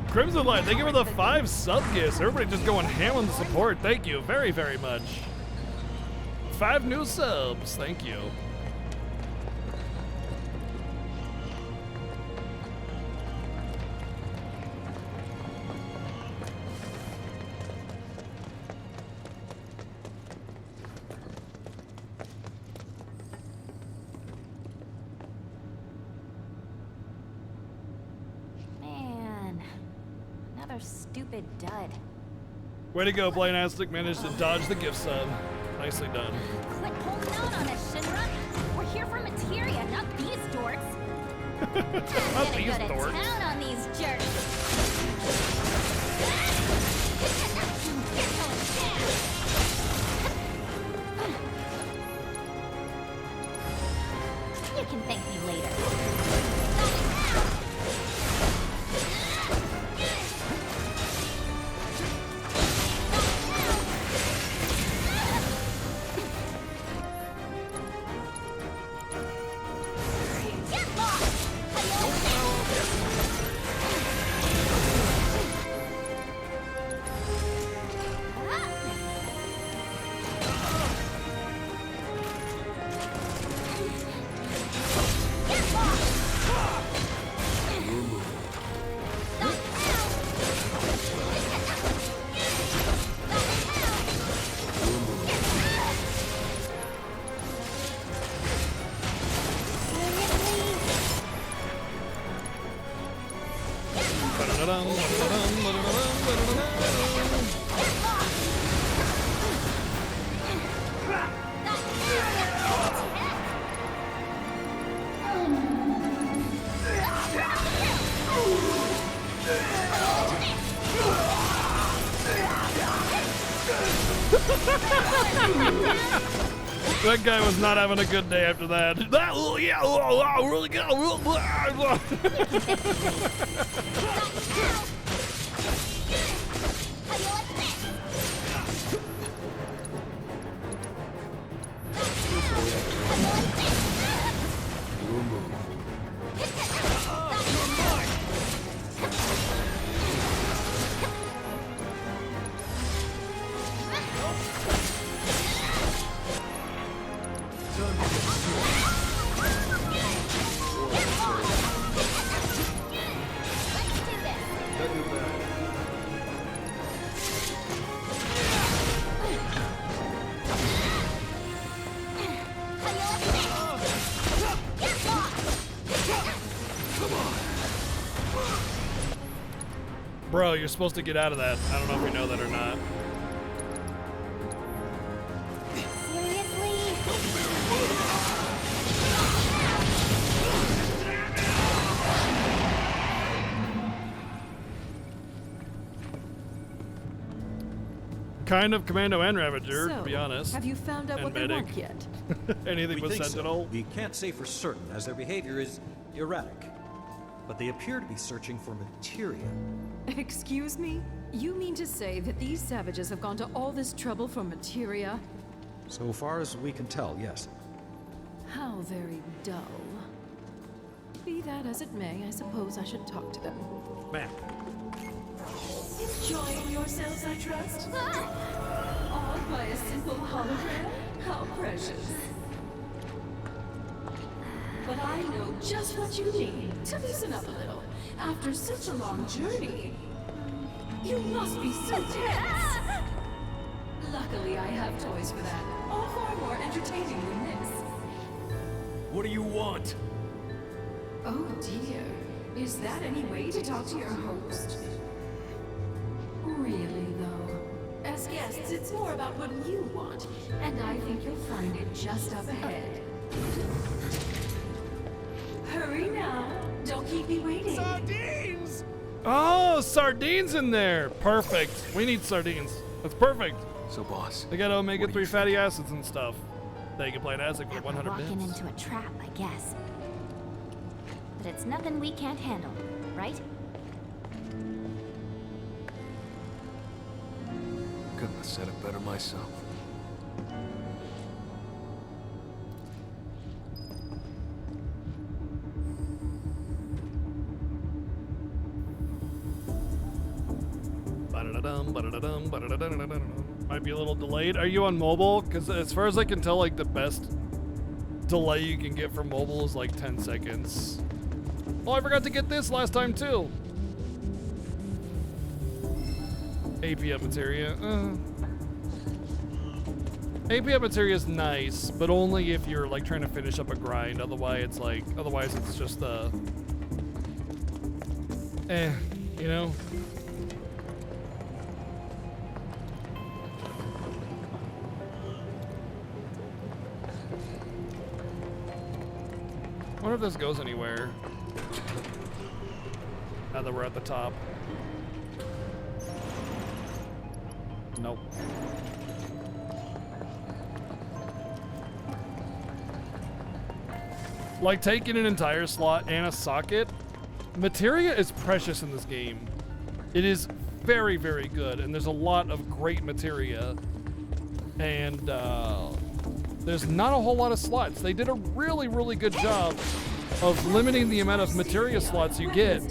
Crimson Light, thank you for the 5 sub gifts. Everybody just going ham on the support. Thank you very, very much. 5 new subs. Thank you. Stupid dud. Way to go, Blainastic managed to dodge the gift sub. Nicely done. Quit holding out on us, Shinra. We're here for materia, not these dorks. Not I'm these gonna go dorks. to town on these jerks. You can thank me later. That guy was not having a good day after that. Really good. Bro, you're supposed to get out of that. I don't know if you know that or not. Kind of Commando and Ravager, to be honest. Have you found out and what they Medic. want yet? Anything We with think so. Sentinel. We can't say for certain, as their behavior is erratic. But they appear to be searching for materia. Excuse me? You mean to say that these savages have gone to all this trouble for materia? So far as we can tell, yes. How very dull. Be that as it may, I suppose I should talk to them. Ma'am. Enjoying yourselves, I trust? Awed by a simple hologram? How precious. But I know just what you need to loosen up a little. After such a long journey, you must be so tense. Luckily, I have toys for that. All far more entertaining than this. What do you want? Oh dear. Is that any way to talk to your host? Really, though. As guests, it's more about what you want, and I think you'll find it just up ahead. Hurry now. Don't keep me waiting. Sardines! Oh, sardines in there. Perfect. We need sardines. That's perfect. So, boss. They got omega-3 fatty acids and stuff. They can play an acid for We're 100 walking bits. into a trap, I guess. But it's nothing we can't handle, right? said it better myself. Might be a little delayed. Are you on mobile? Because as far as I can tell, like the best delay you can get for mobile is like 10 seconds. Oh, I forgot to get this last time too. APM materia. APM materia is nice, but only if you're like trying to finish up a grind. Otherwise, it's just you know. I wonder if this goes anywhere. Now that we're at the top. Nope. Like taking an entire slot and a socket, materia is precious in this game. It is very, very good, and there's a lot of great materia. And there's not a whole lot of slots. They did a really, really good job of limiting the amount of materia slots you get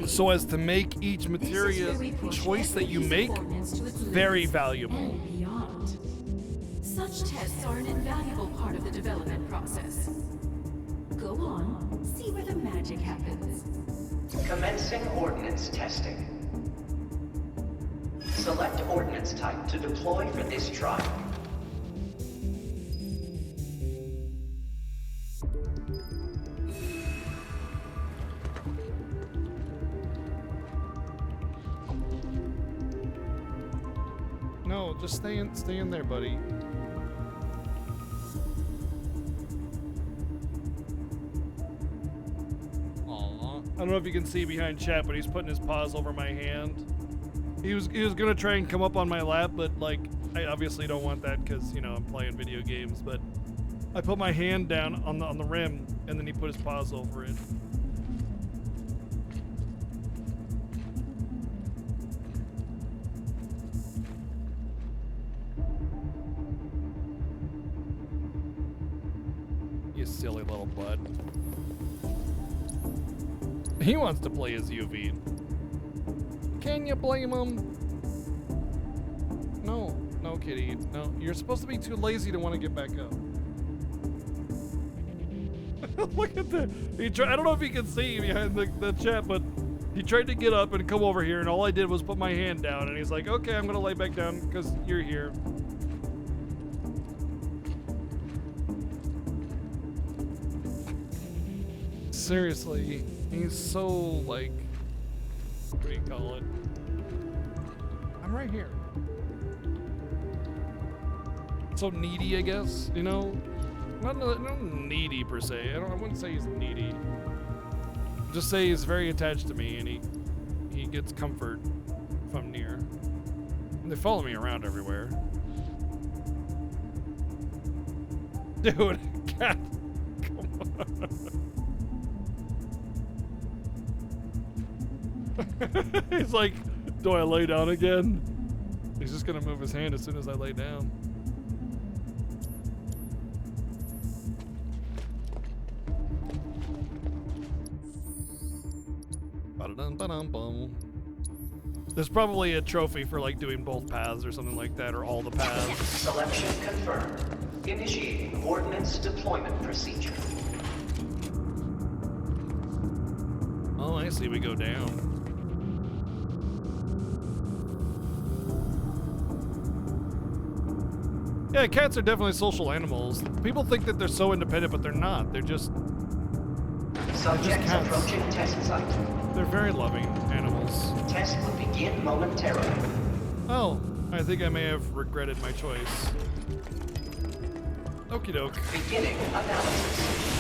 so as to make each materia choice that you make very valuable. Such tests are an invaluable part of the development process. Go on, see where the magic happens. Commencing ordnance testing. Select ordnance type to deploy for this trial. No, just stay in there, buddy. Aww. I don't know if you can see behind chat, but he's putting his paws over my hand. He was gonna try and come up on my lap, but like I obviously don't want that because you know I'm playing video games. But I put my hand down on the rim, and then he put his paws over it. You silly little butt. He wants to play as UV. Can you blame him? No, kitty. No, you're supposed to be too lazy to want to get back up. Look at that. I don't know if you can see behind the chat, but he tried to get up and come over here, and all I did was put my hand down, and he's like, okay, I'm going to lay back down because you're here. Seriously, he's so, like, what do you call it? I'm right here. So needy, I guess, you know? Not needy per se. I wouldn't say he's needy. Just say he's very attached to me, and he gets comfort if I'm near. And they follow me around everywhere. Dude, cat, come on. He's like, do I lay down again? He's just gonna move his hand as soon as I lay down. There's probably a trophy for like doing both paths or something like that, or all the paths. Selection confirmed. Initiating ordnance deployment procedure. Oh, I see. We go down. Yeah, cats are definitely social animals. People think that they're so independent, but they're not. They're just Subjects approaching test site. They're very loving animals. Test will begin momentarily. Oh, I think I may have regretted my choice. Okie doke. Beginning analysis.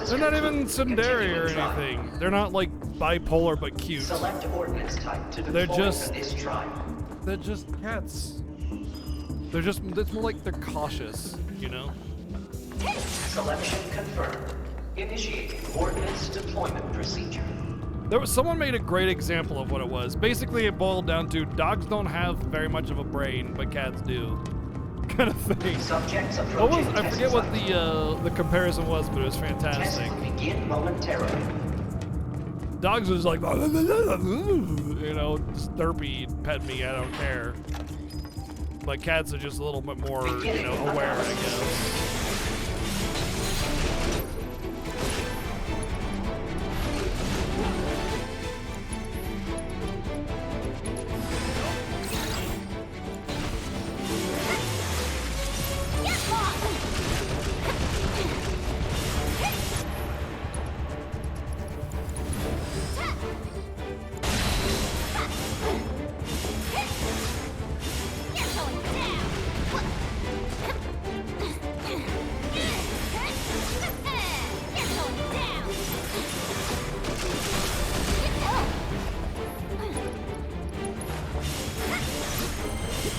They're not even tsundere or anything. They're not like bipolar but cute. Select ordnance type to They're deploy just for this trial. they're just cats. They're just it's more like they're cautious, you know? Selection confirmed. Initiating ordnance deployment procedure. There was someone made a great example of what it was. Basically, it boiled down to dogs don't have very much of a brain, but cats do, kind of thing. Subjects What approaching was I forget what the comparison was, but it was fantastic. Test will begin momentarily. Dogs was like, you know, just derpy, pet me, I don't care. But cats are just a little bit more, you know, aware, I guess.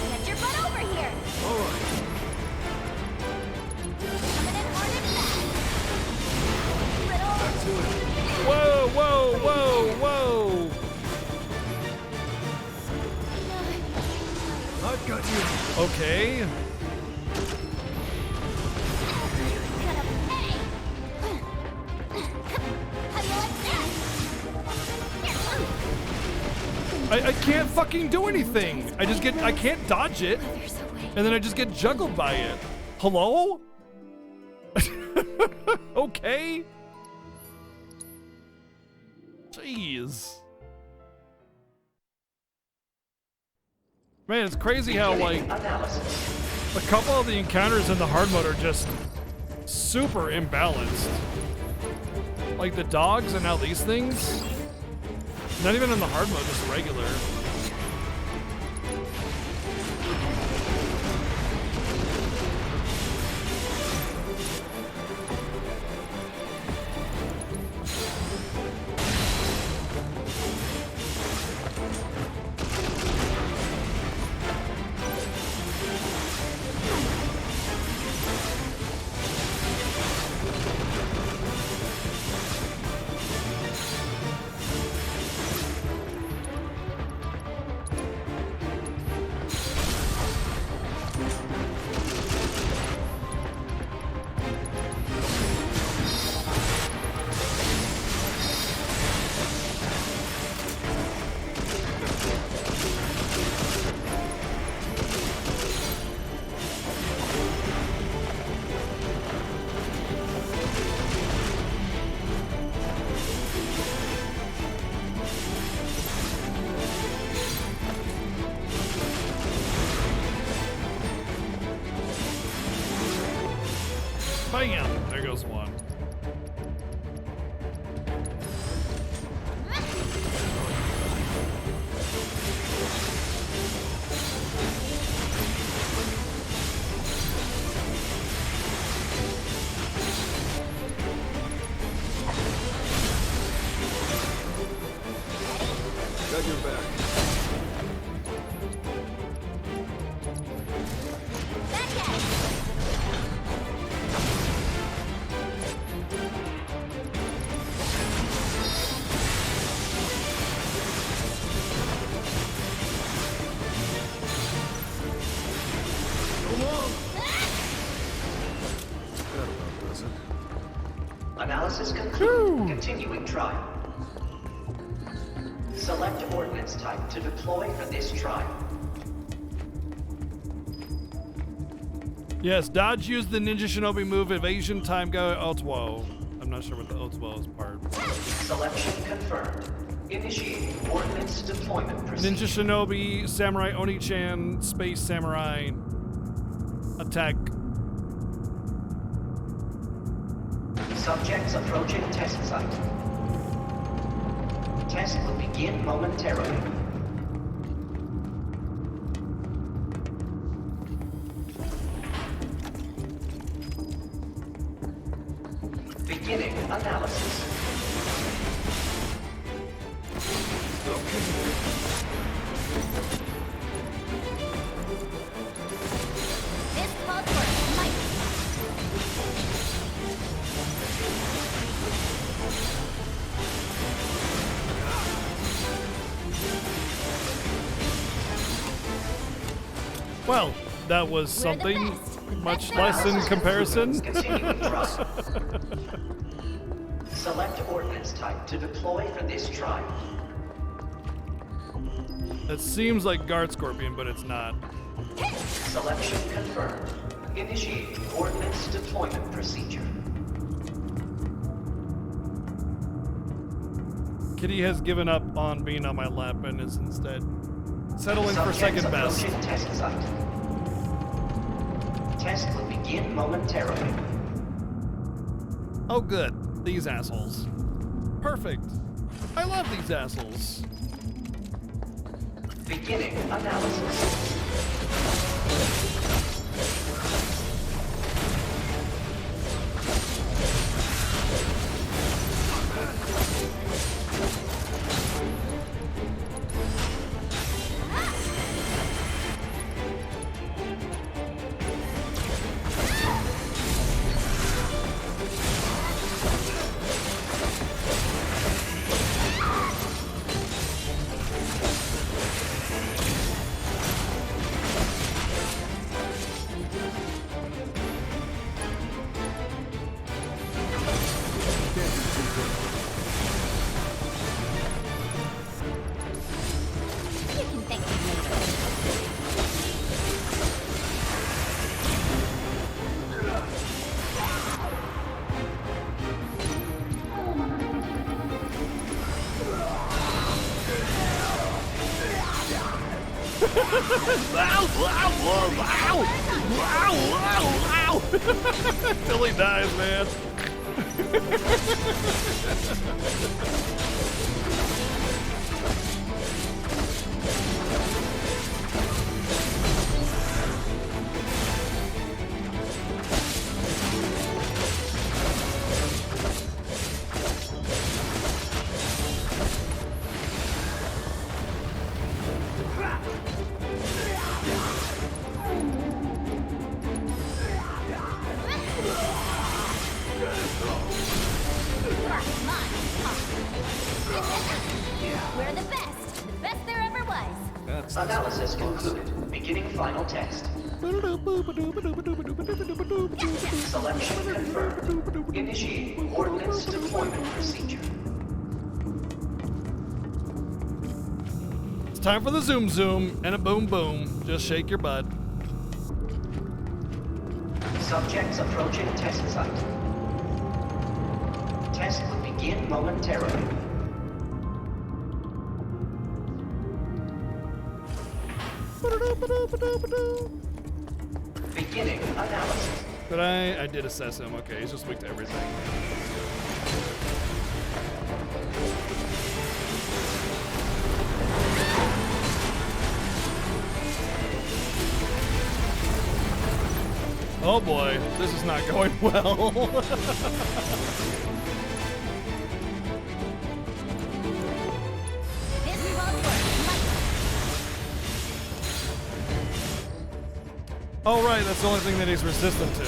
Get your butt over here! Whoa, whoa, whoa, whoa! I've got you. Okay. I can't fucking do anything. I can't dodge it. And then I just get juggled by it. Hello? Okay. Jeez. Man, it's crazy how like a couple of the encounters in the hard mode are just super imbalanced. Like the dogs and now these things. Not even in the hard mode, just regular. Bam! There goes one. Got your back. Analysis concluded. Continuing trial. Select ordnance type to deploy for this trial. Yes, dodge used the Ninja Shinobi move, evasion time go Otwo. I'm not sure what the Otwo is part. Selection confirmed. Initiating ordnance deployment procedure. Ninja Shinobi, Samurai Oni-chan, Space Samurai, attack. Subjects approaching test site. Test will begin momentarily. Beginning analysis. Well, that was something much less in comparison. Select ordnance type to deploy for this trial. It seems like Guard Scorpion, but it's not. Selection confirmed. Initiating ordnance deployment procedure. Kitty has given up on being on my lap and is instead settling for second best. Test site. Test will begin momentarily. Oh good, these assholes. Perfect. I love these assholes. Beginning analysis. Till he dies, man. We're the best there ever was. Analysis concluded. Beginning final test. Selection confirmed. Initiating ordnance deployment procedure. It's time for the zoom zoom and a boom boom. Just shake your butt. Subjects approaching test site. Test will begin momentarily. Beginning analysis. But I did assess him. Okay, he's just weak to everything. Oh boy, this is not going well. Oh right, that's the only thing that he's resistant to.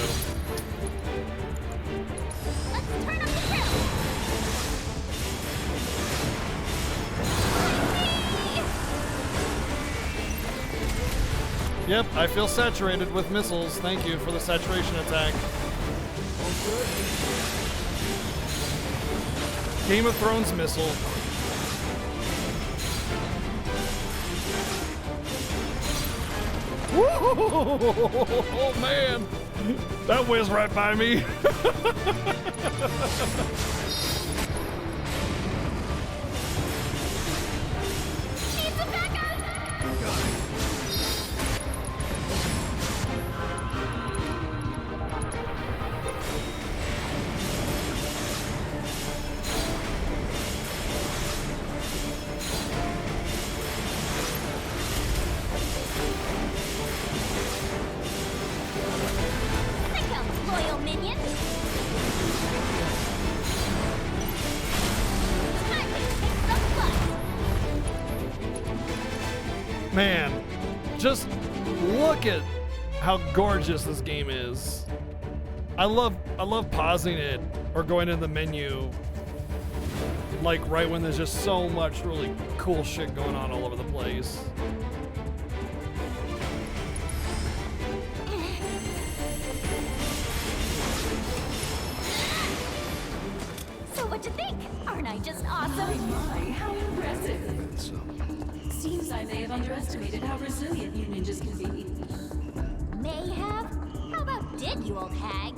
Yep, I feel saturated with missiles. Thank you for the saturation attack. Game of Thrones missile. Oh man, that whizzed right by me. Man, just look at how gorgeous this game is. I love pausing it or going in the menu like right when there's just so much really cool shit going on all over the place. Seems I may have underestimated how resilient you ninjas can be. May have? How about did, you old hag?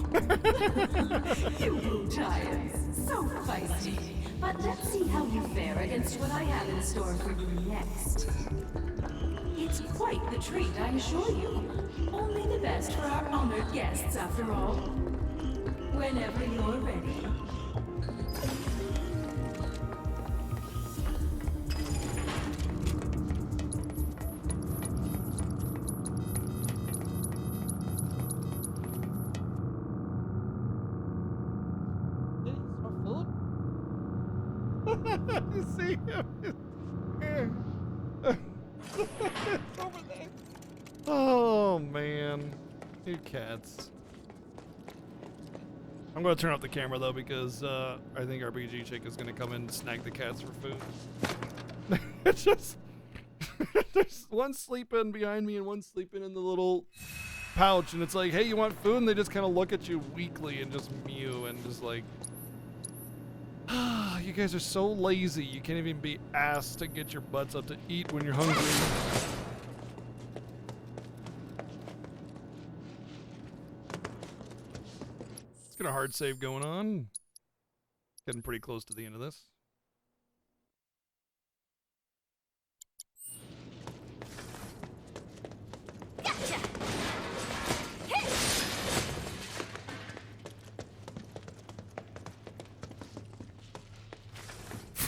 You Wu-Tians, so feisty. But let's see how you fare against what I have in store for you next. It's quite the treat, I assure you. Only the best for our honored guests, after all. Whenever you're ready. You see him? Over there. Oh man, you cats. I'm gonna turn off the camera though because I think our BG chick is gonna come in and snag the cats for food. It's just there's one sleeping behind me and one sleeping in the little pouch, and it's like, hey, you want food? And they just kind of look at you weakly and just mew and just like. You guys are so lazy, you can't even be asked to get your butts up to eat when you're hungry. Let's get a hard save going on. Getting pretty close to the end of this. Gotcha!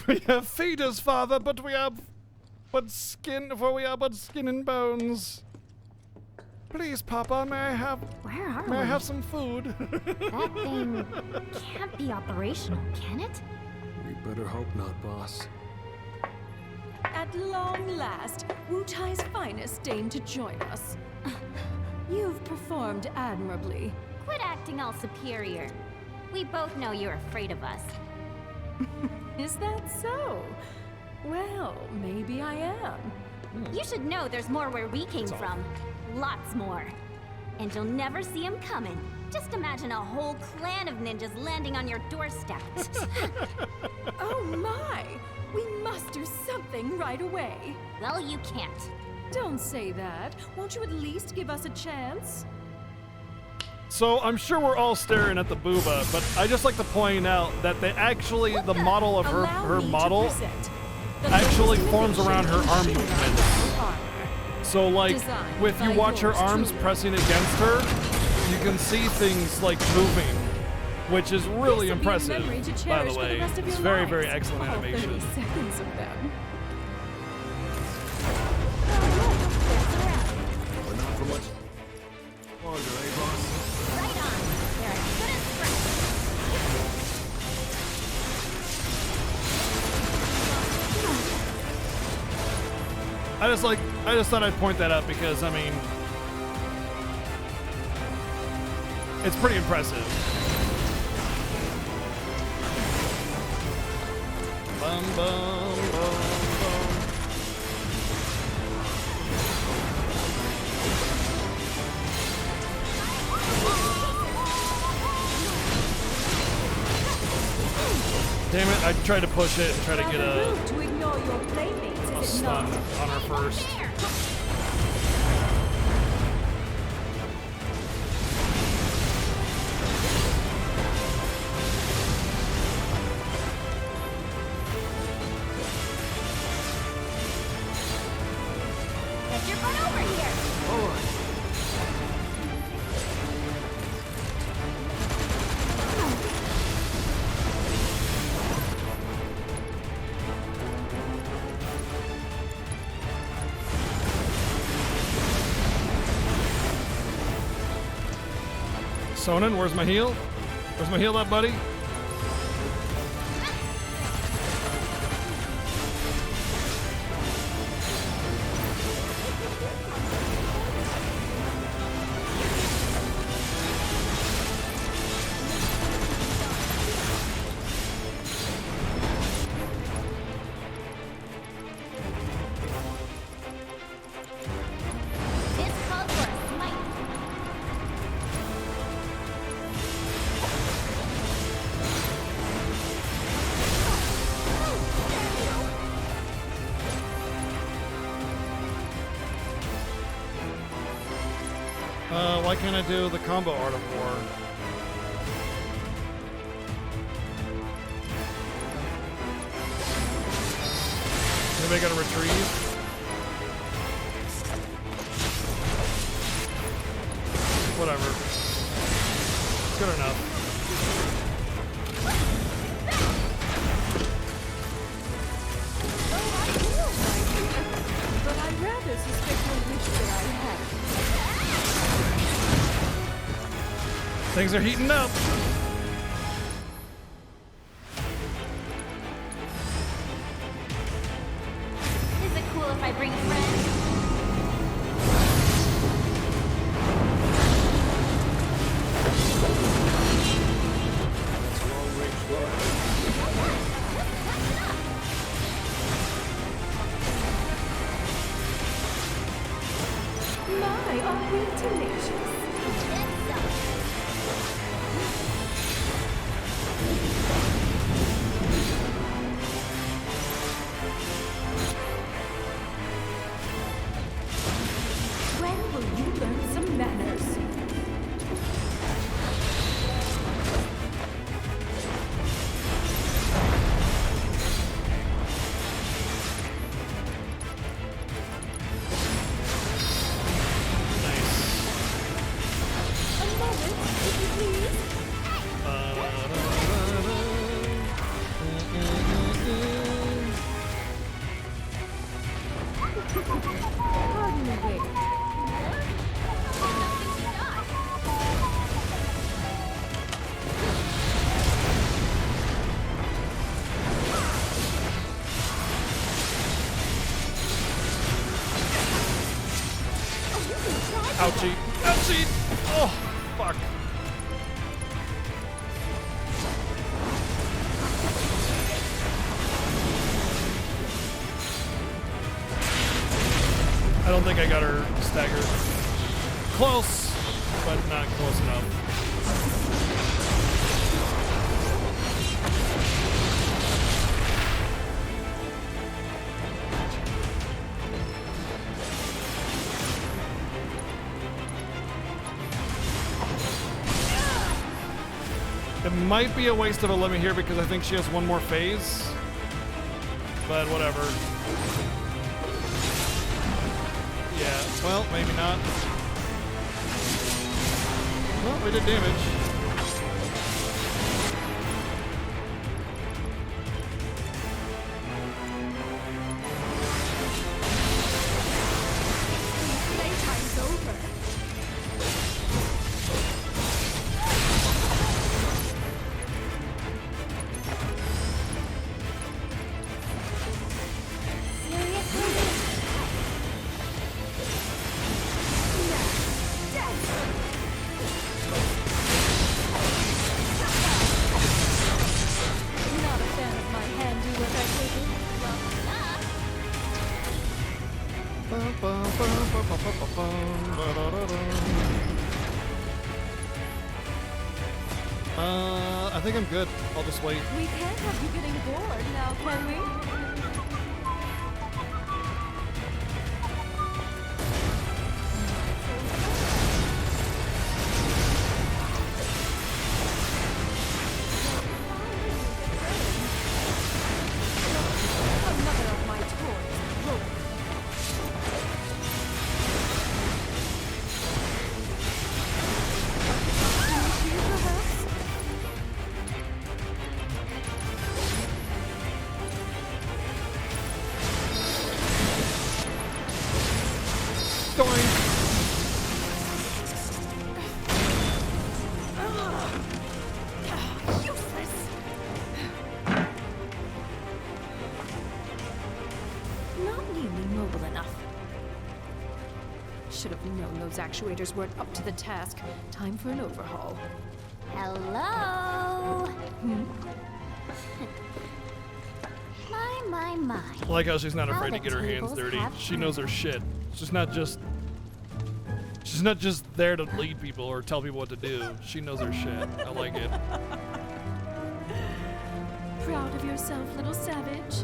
We have feeders, father, but we are but skin, for we are but skin and bones. Please, Papa, may I have Where I have some food? That thing can't be operational, can it? We better hope not, boss. At long last, Wu-Tai's finest deigned to join us. You've performed admirably. Quit acting all superior. We both know you're afraid of us. Is that so? Well, maybe I am. You should know there's more where we came from. Lots more. And you'll never see them coming. Just imagine a whole clan of ninjas landing on your doorstep. Oh my! We must do something right away. Well, you can't. Don't say that. Won't you at least give us a chance? So I'm sure we're all staring at the booba, but I just like to point out that they actually, the model of her model actually forms around her arm movements. So like, if you watch her arms pressing against her, you can see things like moving, which is really impressive, by the way. It's very, very excellent animation. 30 seconds of them. We're not for much longer, eh, boss? Right on. They're as good as fresh. I just thought I'd point that out because, I mean, it's pretty impressive. Bum, bum, bum, bum. Damn it, I tried to push it and try to get To ignore your playmates, a is it stun not? on her first. Get your butt over here. All right. Sonnen, where's my heal? Where's my heal up, buddy? This calls for a smite. Why can't I do the combo Art of War? Maybe I gotta retrieve? Whatever. Good enough. But I rather suspect you wish that I had. Things are heating up. Is it cool if I bring a friend? That's long-range guard. My, are we tenacious? When will you learn some manners? A moment, if you please. Pardon me, wait. Ouchie. Ouchie! Oh, fuck. I don't think I got her staggered. Close, but not close enough. It might be a waste of a limit here because I think she has one more phase. But whatever. Yeah, well, maybe not. Well, we did damage. Playtime's over. Not a fan of my handiwork, I take it. I think I'm good. I'll just wait. We can't have you getting bored now, can we? Another of my toys broken. Finish you, perhaps? Useless! Not nearly mobile enough. Should have known those actuators weren't up to the task. Time for an overhaul. Hello? My. I like how she's not How afraid to the get her hands tables dirty. have She knows her shit. She's not just there to lead people or tell people what to do. She knows her shit. I like it. Proud of yourself, little savage?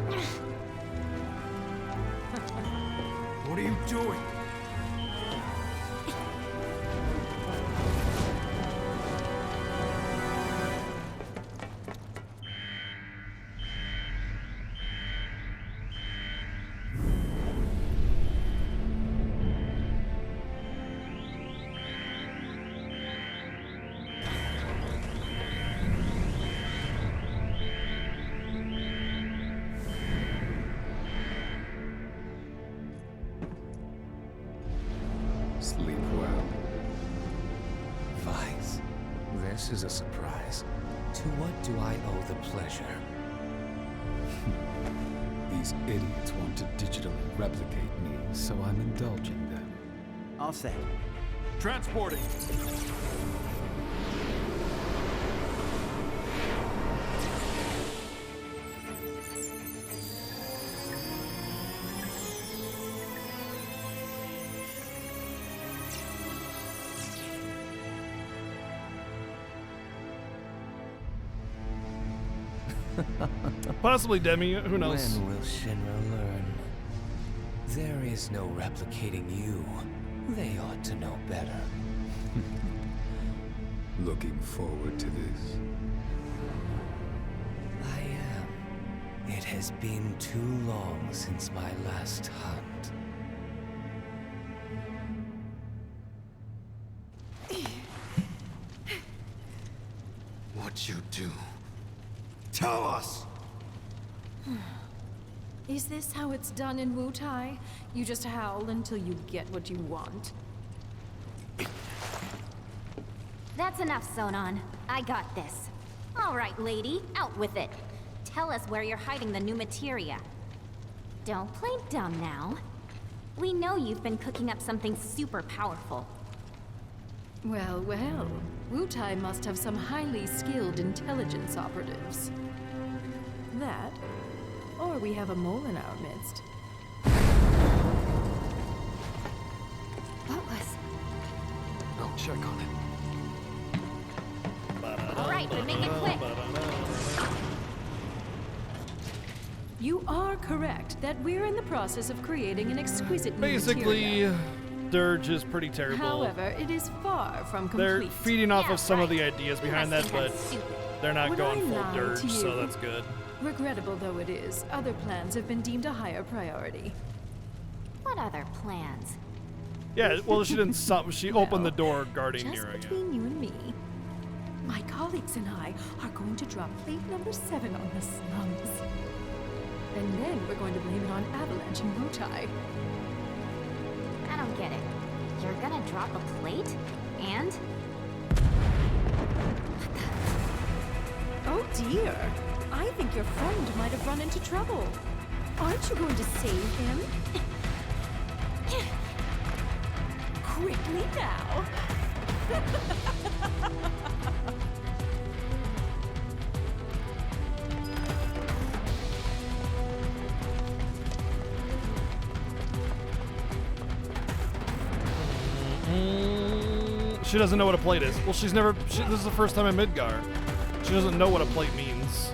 What are you doing? Sleep well. Vice, this is a surprise. To what do I owe the pleasure? These idiots want to digitally replicate me, so I'm indulging them. All set. Transporting. Possibly Demi, who knows? When will Shinra learn? There is no replicating you. They ought to know better. Looking forward to this. I am. It has been too long since my last hunt. What'd you do? Tell us! Is this how it's done in Wutai? You just howl until you get what you want? That's enough, Sonon. I got this. All right, lady, out with it. Tell us where you're hiding the new materia. Don't play dumb now. We know you've been cooking up something super powerful. Well, well. Wutai must have some highly skilled intelligence operatives. That, or we have a mole in our midst. What was... I'll check on it. All right, but make it quick. You are correct that we're in the process of creating an exquisite new Basically, materia. Dirge is pretty terrible. However, it is far from complete. They're feeding off of some of the ideas behind that, but they're not Would going I full lie Dirge, to so you? that's good. Regrettable though it is, other plans have been deemed a higher priority. What other plans? Yeah, well, she didn't stop. She opened the door guarding Just Nira. between you and me, my colleagues and I are going to drop plate number 7 on the slums. And then we're going to blame it on Avalanche and Wutai. I don't get it. You're gonna drop a plate? And? Oh dear. I think your friend might have run into trouble. Aren't you going to save him? Quickly now. She doesn't know what a plate is. Well, she's never. This is the first time in Midgar. She doesn't know what a plate means.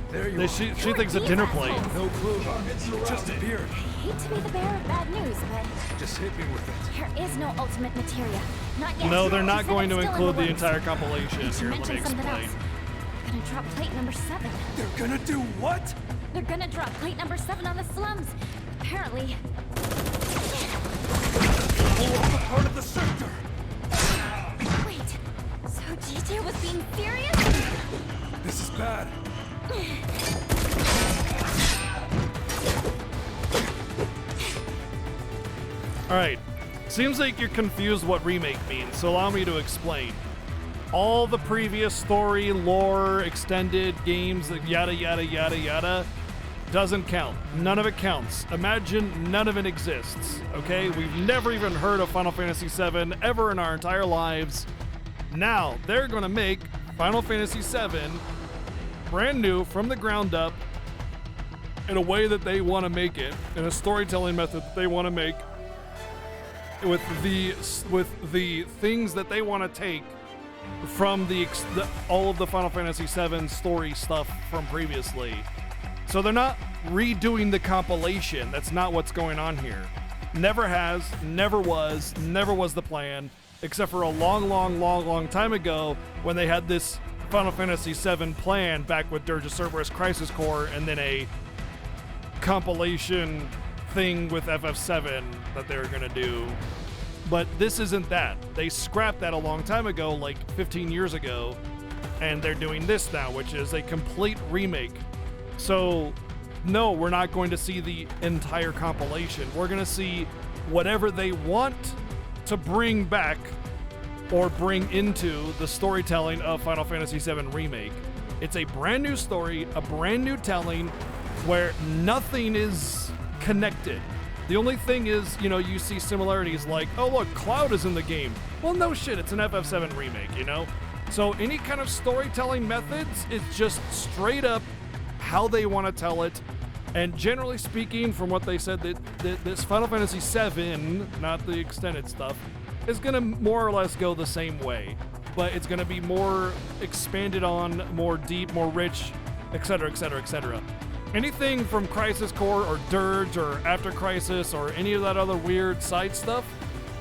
There you are. She thinks a dinner plate. No clue. Just a beard. I hate to be the bearer of bad news, but Just hit me with it. there is no ultimate materia. Not yet. No, they're She not said going it's to still in include the works. entire compilation. She Here, let me mentioned something explain. else. They're gonna drop plate number 7. They're gonna do what? They're gonna drop plate number 7 on the slums. Apparently. Blow up a part of the sector. Wait. So GJ was being serious? This is bad. Alright. Seems like you're confused what remake means, so allow me to explain. All the previous story, lore, extended games, yada yada yada yada, doesn't count. None of it counts. Imagine none of it exists, okay? We've never even heard of Final Fantasy VII ever in our entire lives. Now, they're gonna make Final Fantasy VII brand new from the ground up in a way that they want to make it, in a storytelling method that they want to make, with the things that they want to take from all of the Final Fantasy VII story stuff from previously. So they're not redoing the compilation. That's not what's going on here. Never has, never was the plan, except for a long time ago when they had this Final Fantasy VII plan back with Dirge of Cerberus Crisis Core, and then a compilation thing with FF7 that they were going to do. But this isn't that. They scrapped that a long time ago, like 15 years ago, and they're doing this now, which is a complete remake. So no, we're not going to see the entire compilation. We're going to see whatever they want to bring back or bring into the storytelling of Final Fantasy VII Remake. It's a brand new story, a brand new telling where nothing is connected. The only thing is, you know, you see similarities like, oh look, Cloud is in the game. Well, no shit, it's an FF7 remake, you know? So any kind of storytelling methods, it's just straight up how they want to tell it. And generally speaking, from what they said, that this Final Fantasy VII, not the extended stuff, is going to more or less go the same way. But it's going to be more expanded on, more deep, more rich, etc., etc., etc. Anything from Crisis Core or Dirge or After Crisis or any of that other weird side stuff,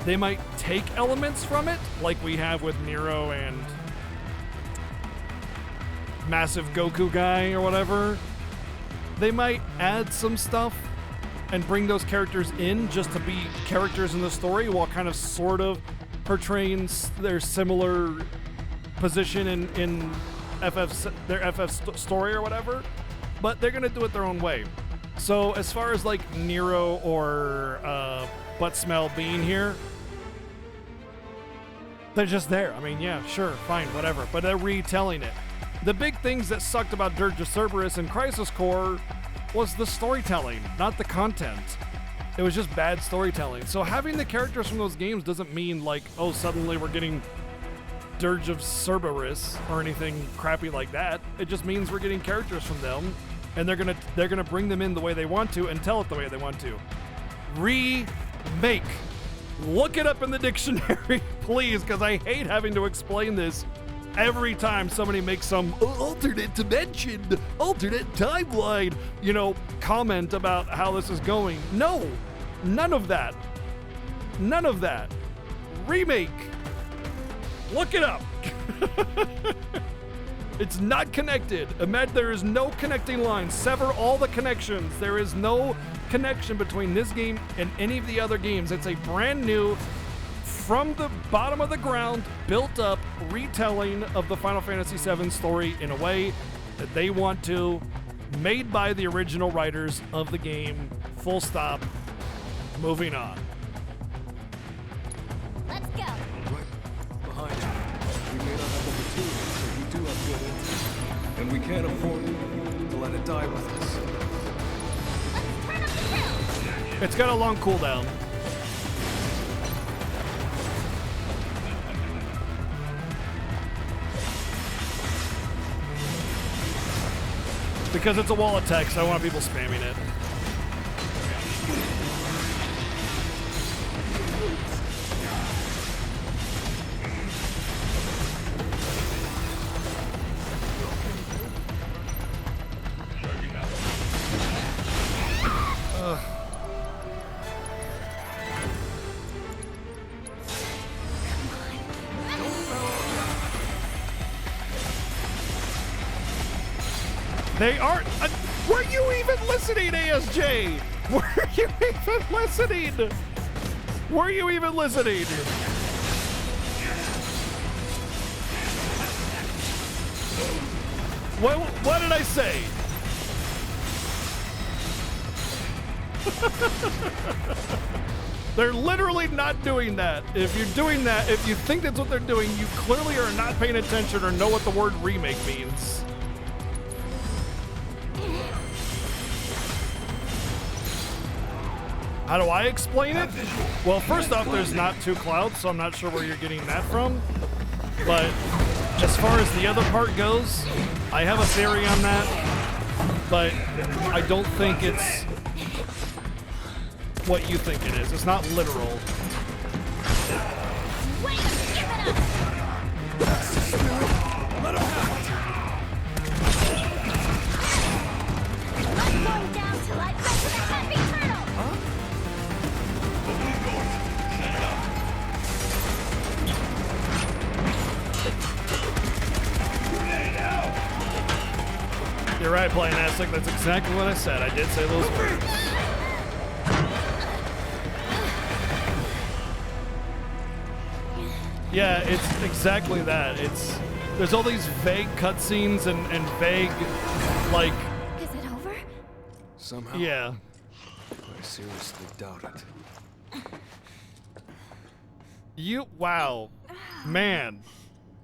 they might take elements from it, like we have with Nero and Massive Goku Guy or whatever. They might add some stuff and bring those characters in just to be characters in the story while kind of sort of portraying their similar position in their FF story or whatever. But they're going to do it their own way. So as far as like Nero or Butt Smell being here, they're just there. I mean, yeah, sure, fine, whatever. But they're retelling it. The big things that sucked about Dirge of Cerberus and Crisis Core was the storytelling, not the content. It was just bad storytelling. So having the characters from those games doesn't mean like, oh, suddenly we're getting Dirge of Cerberus or anything crappy like that. It just means we're getting characters from them, and they're gonna bring them in the way they want to and tell it the way they want to. Remake. Look it up in the dictionary, please, because I hate having to explain this every time somebody makes some alternate dimension, alternate timeline, you know, comment about how this is going. No, none of that. None of that. Remake. Look it up. It's not connected. Imagine there is no connecting lines. Sever all the connections. There is no connection between this game and any of the other games. It's a brand new, from the bottom of the ground, built up retelling of the Final Fantasy VII story in a way that they want to, made by the original writers of the game. Full stop. Moving on. Let's go. Right behind you. We may not have the materials, but we do have good interest. And we can't afford to let it die with us. Let's turn up the grill. It's got a long cooldown. Because it's a wall of text, I want people spamming it. They aren't. Were you even listening, ASJ? Were you even listening? Were you even listening? What did I say? They're literally not doing that. If you're doing that, if you think that's what they're doing, you clearly are not paying attention or know what the word remake means. How do I explain it? Well, first off, there's not two clouds, so I'm not sure where you're getting that from. But as far as the other part goes, I have a theory on that, but I don't think it's what you think it is. It's not literal. Wait, give it up. That's the spirit. Let him have it. I'm going down till I get to the happy turtle. Huh? You're right, Playing Aztec. That's exactly what I said. I did say those words. Yeah, it's exactly that. There's all these vague cutscenes and vague, like... Is it over? somehow? Yeah. I seriously doubt it. Wow. Man.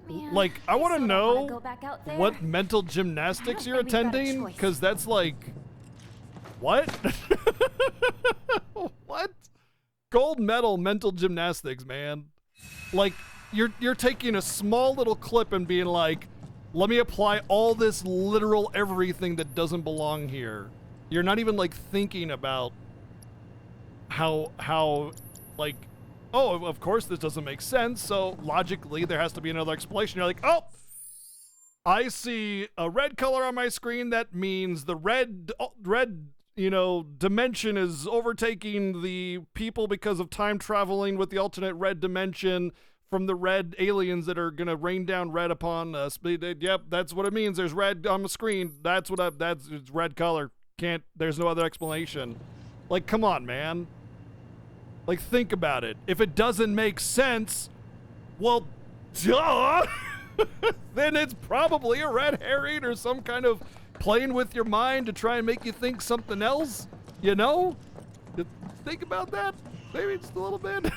Like, I I want to still don't wanna know go back out there. what mental gymnastics you're think we've got a attending, choice. because that's like, what? What? Gold medal mental gymnastics, man. Like, you're taking a small little clip and being like, let me apply all this literal everything that doesn't belong here. You're not even like thinking about how like, oh, of course this doesn't make sense, so logically there has to be another explanation. You're like, oh, I see a red color on my screen. That means the red, dimension is overtaking the people because of time traveling with the alternate red dimension from the red aliens that are gonna rain down red upon us. Yep, that's what it means. There's red on the screen. That's it's red color. There's no other explanation. Like, come on, man. Like, think about it. If it doesn't make sense, well, duh! Then it's probably a red herring or some kind of playing with your mind to try and make you think something else, you know? Think about that, maybe just a little bit.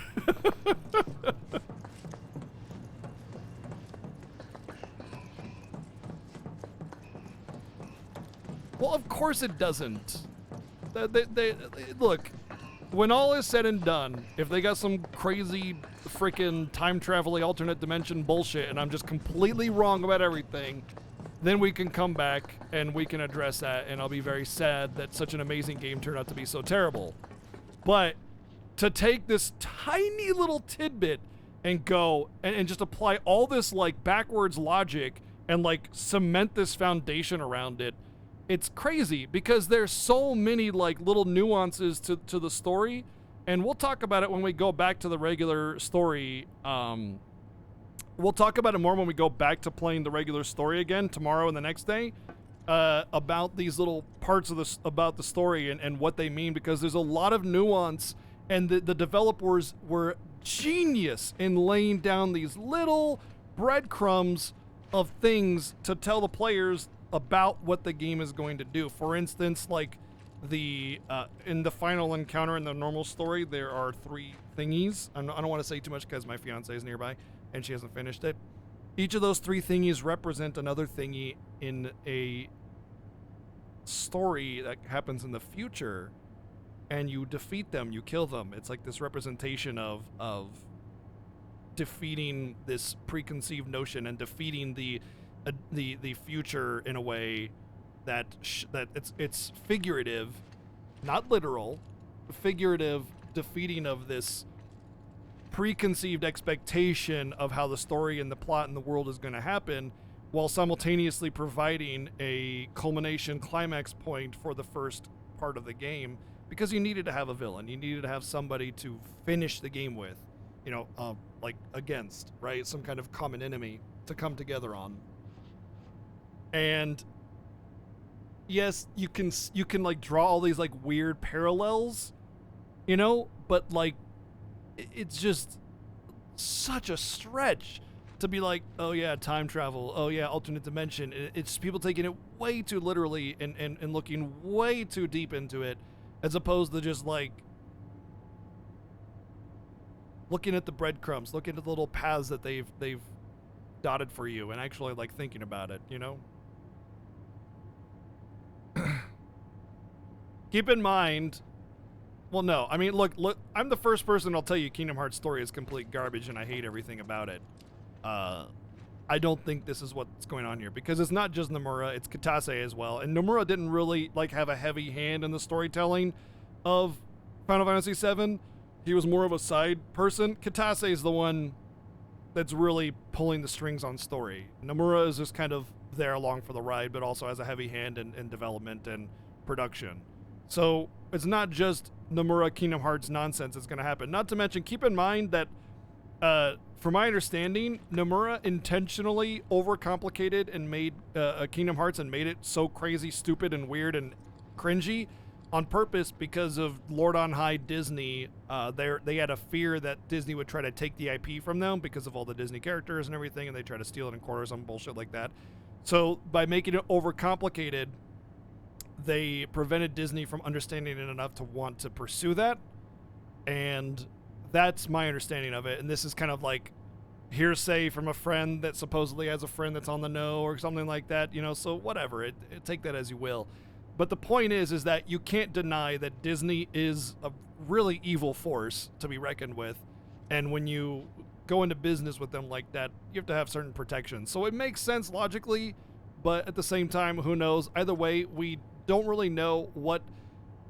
Well, of course it doesn't. They look, when all is said and done, if they got some crazy freaking time traveling alternate dimension bullshit and I'm just completely wrong about everything, then we can come back and we can address that, and I'll be very sad that such an amazing game turned out to be so terrible. But to take this tiny little tidbit and go and just apply all this like backwards logic and like cement this foundation around it, it's crazy because there's so many like little nuances to the story, and we'll talk about it when we go back to the regular story. We'll talk about it more when we go back to playing the regular story again tomorrow and the next day, about these little parts of about the story and what they mean, because there's a lot of nuance, and the developers were genius in laying down these little breadcrumbs of things to tell the players about what the game is going to do. For instance, like in the final encounter in the normal story, there are 3 thingies. I don't want to say too much because my fiance is nearby and she hasn't finished it. Each of those 3 thingies represent another thingy in a story that happens in the future, and you defeat them, you kill them. It's like this representation of defeating this preconceived notion and defeating the future in a way that it's figurative, not literal, figurative defeating of this preconceived expectation of how the story and the plot and the world is going to happen, while simultaneously providing a culmination climax point for the first part of the game, because you needed to have a villain, you needed to have somebody to finish the game with, like against, right? Some kind of common enemy to come together on. And yes, you can like draw all these like weird parallels, but like it's just such a stretch to be like, oh yeah, time travel, oh yeah, alternate dimension. It's people taking it way too literally and looking way too deep into it, as opposed to just like looking at the breadcrumbs, looking at the little paths that they've dotted for you, and actually like thinking about it, Keep in mind, well, no, I mean, look, I'm the first person I'll tell you Kingdom Hearts story is complete garbage and I hate everything about it. I don't think this is what's going on here, because it's not just Nomura, it's Kitase as well. And Nomura didn't really like have a heavy hand in the storytelling of Final Fantasy VII. He was more of a side person. Kitase is the one that's really pulling the strings on story. Nomura is just kind of there along for the ride, but also has a heavy hand in development and production. So it's not just Nomura Kingdom Hearts nonsense that's going to happen. Not to mention, keep in mind that, from my understanding, Nomura intentionally overcomplicated and made Kingdom Hearts and made it so crazy, stupid, and weird and cringy on purpose because of Lord on High Disney. They had a fear that Disney would try to take the IP from them because of all the Disney characters and everything, and they try to steal it in quarter or some bullshit like that. So by making it overcomplicated, they prevented Disney from understanding it enough to want to pursue that. And that's my understanding of it. And this is kind of like hearsay from a friend that supposedly has a friend that's on the know or something like that, you know, so whatever, take that as you will. But the point is that you can't deny that Disney is a really evil force to be reckoned with. And when you go into business with them like that, you have to have certain protections. So it makes sense logically, but at the same time, who knows? Either way, we don't really know what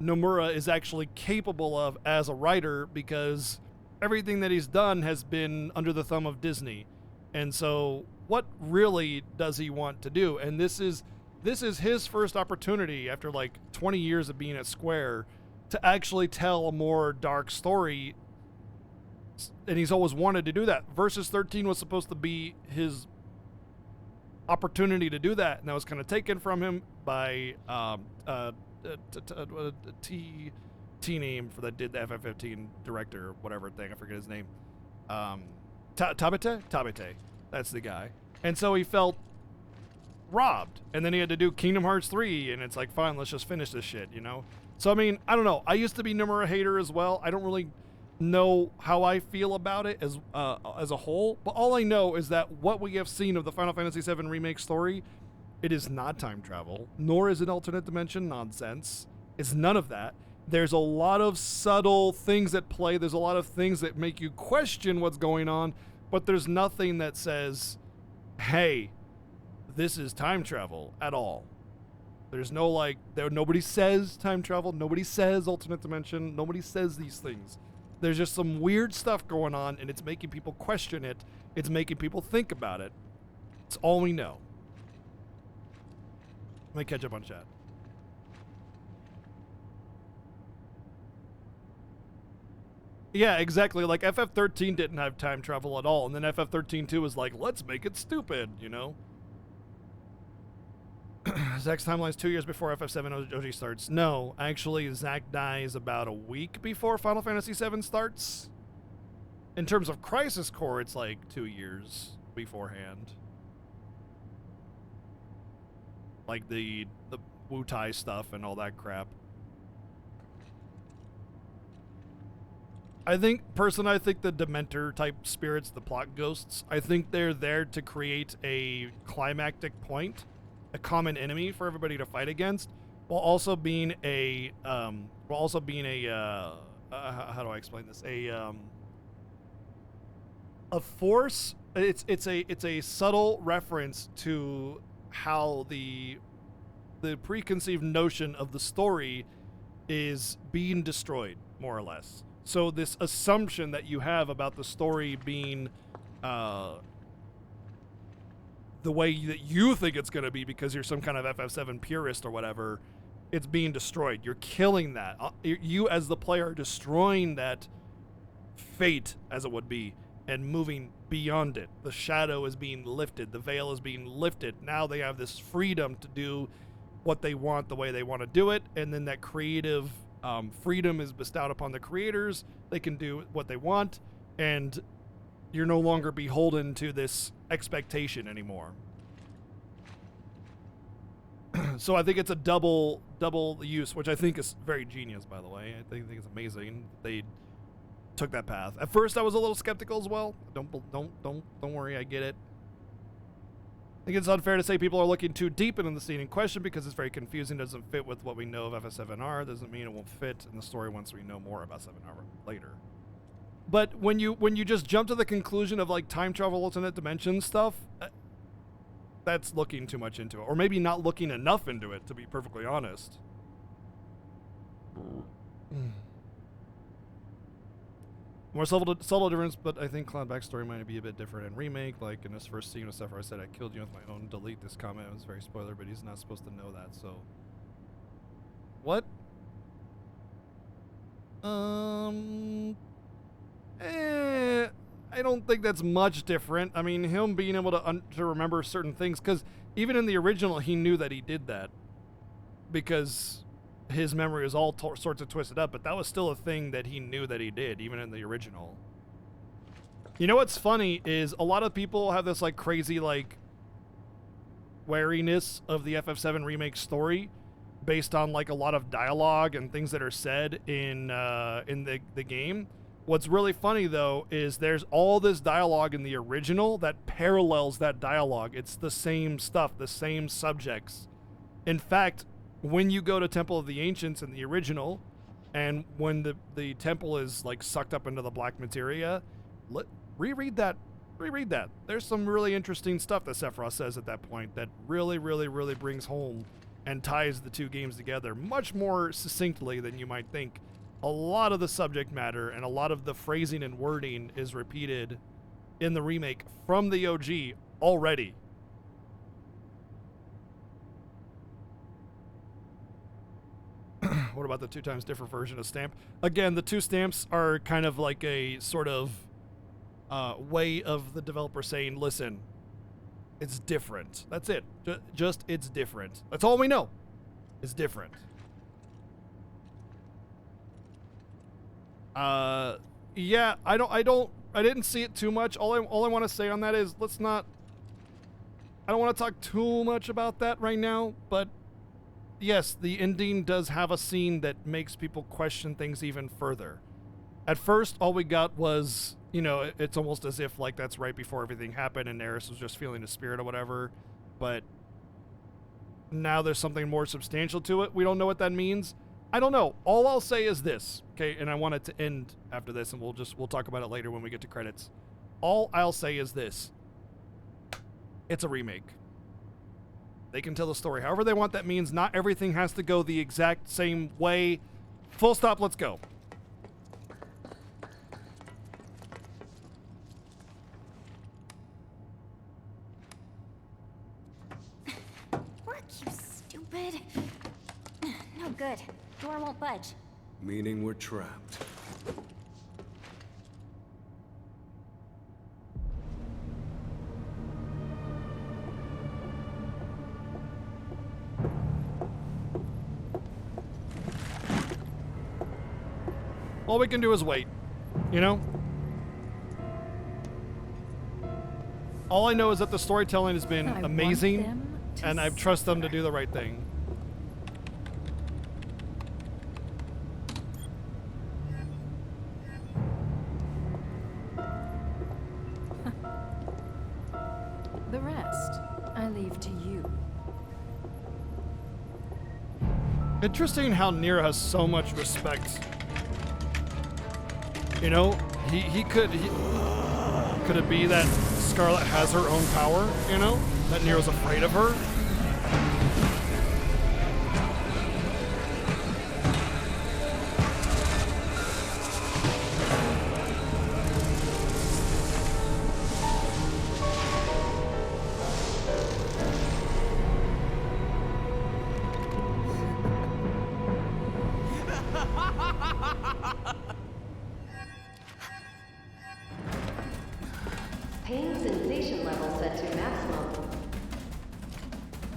Nomura is actually capable of as a writer, because everything that he's done has been under the thumb of Disney. And so what really does he want to do? And this is his first opportunity after like 20 years of being at Square to actually tell a more dark story. And he's always wanted to do that. Versus 13 was supposed to be his opportunity to do that, and that was kind of taken from him by T name for that did the FF15 director or whatever thing, I forget his name. Tabate, that's the guy. And so he felt robbed, and then he had to do Kingdom Hearts 3, and it's like, fine, let's just finish this shit, you know? So I mean, I don't know, I used to be Nomura hater as well. I don't really know how I feel about it as a whole, but all I know is that what we have seen of the Final Fantasy VII Remake story, it is not time travel, nor is it alternate dimension nonsense. It's none of that. There's a lot of subtle things at play. There's a lot of things that make you question what's going on, but there's nothing that says, hey, this is time travel at all. There's no like, nobody says time travel, nobody says alternate dimension, nobody says these things. There's just some weird stuff going on, and it's making people question it. It's making people think about it. It's all we know. Let me catch up on chat. Yeah, exactly. Like, FF13 didn't have time travel at all, and then FF13-2 was like, let's make it stupid, you know? Zach's timeline's 2 years before FF7 OG starts. No, actually, Zach dies about a week before Final Fantasy VII starts. In terms of Crisis Core, it's like 2 years beforehand. Like the Wutai stuff and all that crap. I think the Dementor type spirits, the plot ghosts, I think they're there to create a climactic point, a common enemy for everybody to fight against, while also being a how do I explain this? A force. It's a subtle reference to how the preconceived notion of the story is being destroyed, more or less. So this assumption that you have about the story being the way that you think it's going to be because you're some kind of FF7 purist or whatever, it's being destroyed. You're killing that. You as the player are destroying that fate, as it would be, and moving beyond it. The shadow is being lifted. The veil is being lifted. Now they have this freedom to do what they want the way they want to do it, and then that creative freedom is bestowed upon the creators. They can do what they want, and you're no longer beholden to this expectation anymore. So I think it's a double use, which I think is very genius, by the way. I think it's amazing they took that path. At first, I was a little skeptical as well. Don't worry, I get it. I think it's unfair to say people are looking too deep into the scene in question because it's very confusing, doesn't fit with what we know of FF7R, doesn't mean it won't fit in the story once we know more about 7R later. But when you just jump to the conclusion of like time travel, alternate dimension stuff, that's looking too much into it, or maybe not looking enough into it, to be perfectly honest. More subtle difference, but I think Cloud backstory might be a bit different in Remake. Like in his first scene with Sephiroth, I said, I killed you with my own delete. This comment was very spoiler, but he's not supposed to know that, so. What? I don't think that's much different. I mean, him being able to remember certain things, because even in the original, he knew that he did that. Because his memory was all sorts of twisted up, but that was still a thing that he knew that he did, even in the original. You know what's funny is a lot of people have this like crazy like wariness of the FF7 Remake story, based on like a lot of dialogue and things that are said in the game. What's really funny though is there's all this dialogue in the original that parallels that dialogue. It's the same stuff, the same subjects. In fact, when you go to Temple of the Ancients in the original, and when the temple is like sucked up into the black materia, reread that. There's some really interesting stuff that Sephiroth says at that point that really brings home and ties the two games together much more succinctly than you might think. A lot of the subject matter and a lot of the phrasing and wording is repeated in the remake from the OG already. What about the 2 times different version of stamp? Again, the 2 stamps are kind of like a sort of way of the developer saying, listen, it's different. That's it. Just it's different. That's all we know. It's different. Yeah, I didn't see it too much. All I want to say on that is I don't want to talk too much about that right now, but yes, the ending does have a scene that makes people question things even further. At first, all we got was, it's almost as if like that's right before everything happened and Eris was just feeling the spirit or whatever, but now there's something more substantial to it. We don't know what that means. I don't know. All I'll say is this, okay, and I want it to end after this, and we'll talk about it later when we get to credits. All I'll say is this. It's a remake. They can tell the story however they want. That means not everything has to go the exact same way. Full stop, let's go. Work, you stupid. No good. Door won't budge. Meaning we're trapped. All we can do is wait, All I know is that the storytelling has been amazing, and I trust them to do the right thing. The rest, I leave to you. Interesting how Nier has so much respect. Could it be that Scarlet has her own power, That Nero's afraid of her? Pain sensation level set to maximum.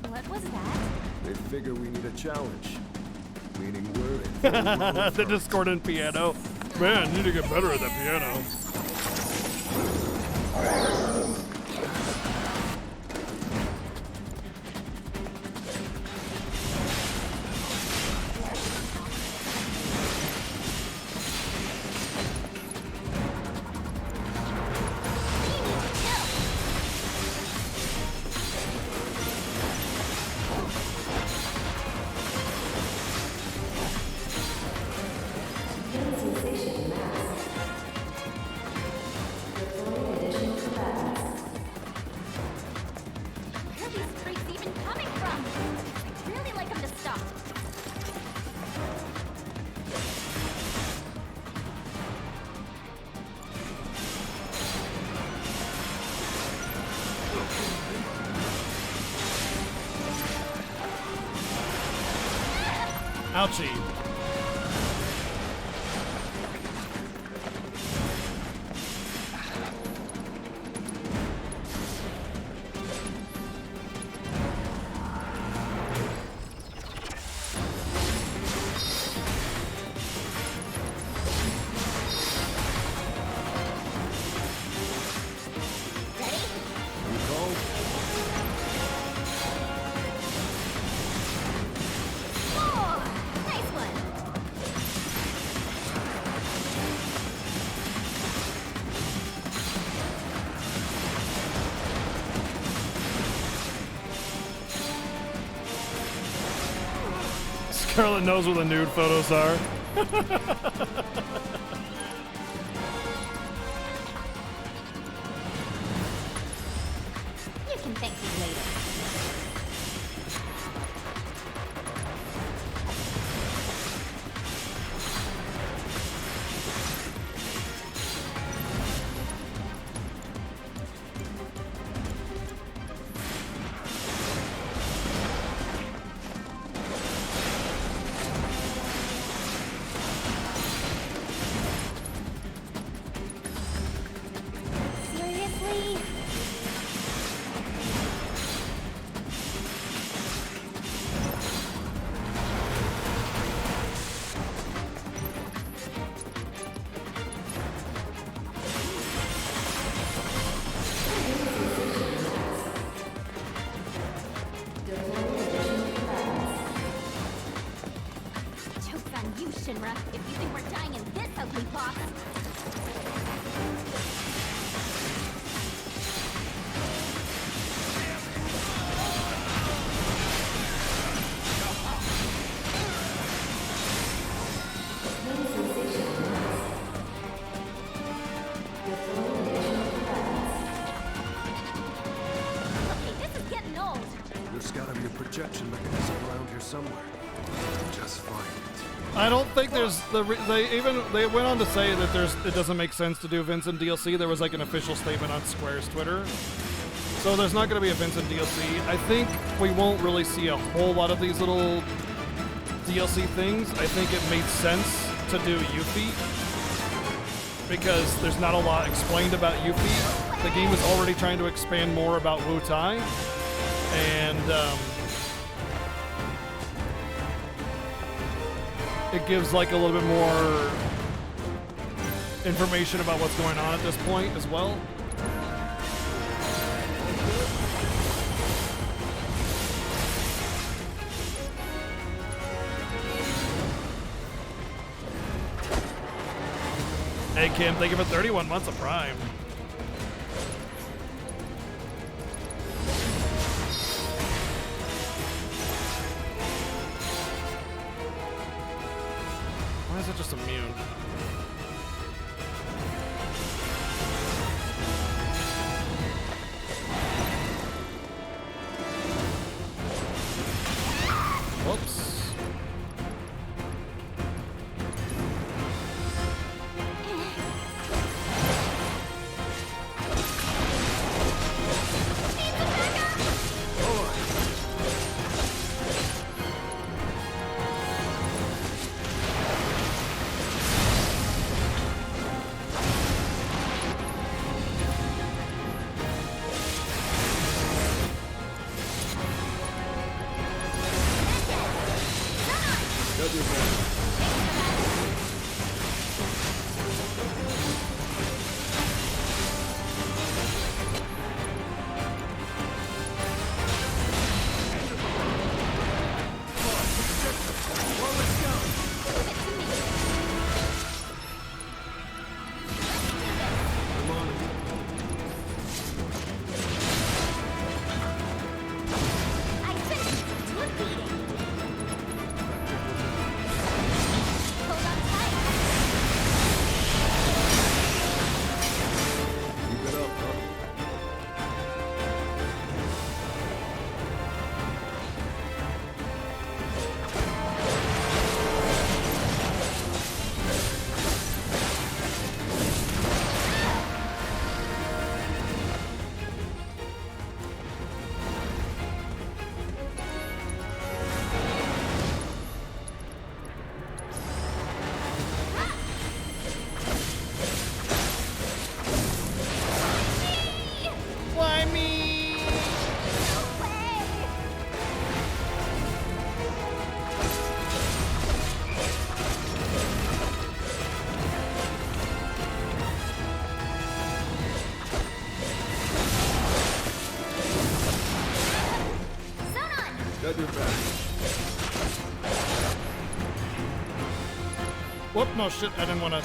What was that? They figure we need a challenge. Meaning we're in. The discordant piano. Man, you need to get better at that piano. Ouchie. Charlotte knows where the nude photos are. You can thank me later. Seriously? Joke's on you, Shinra, if you think we're dying in this ugly box. Okay, this is getting old. There's gotta be a projection mechanism around here somewhere. Just find it. I don't think there's they went on to say that it doesn't make sense to do Vincent DLC. There was like an official statement on Square's Twitter. So there's not going to be a Vincent DLC. I think we won't really see a whole lot of these little DLC things. I think it made sense to do Yuffie because there's not a lot explained about Yuffie. The game is already trying to expand more about Wutai, and it gives like a little bit more information about what's going on at this point as well. Hey Kim, thank you for 31 months of Prime. Why is it just immune? Whoops. Got your back. Whoop, no shit, I didn't want to.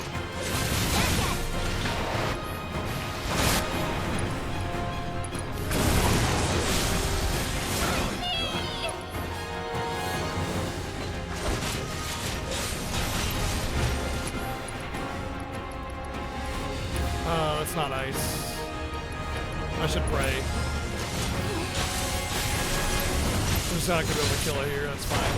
That's not ice. I should pray. I'm just not gonna be able to kill it here, that's fine.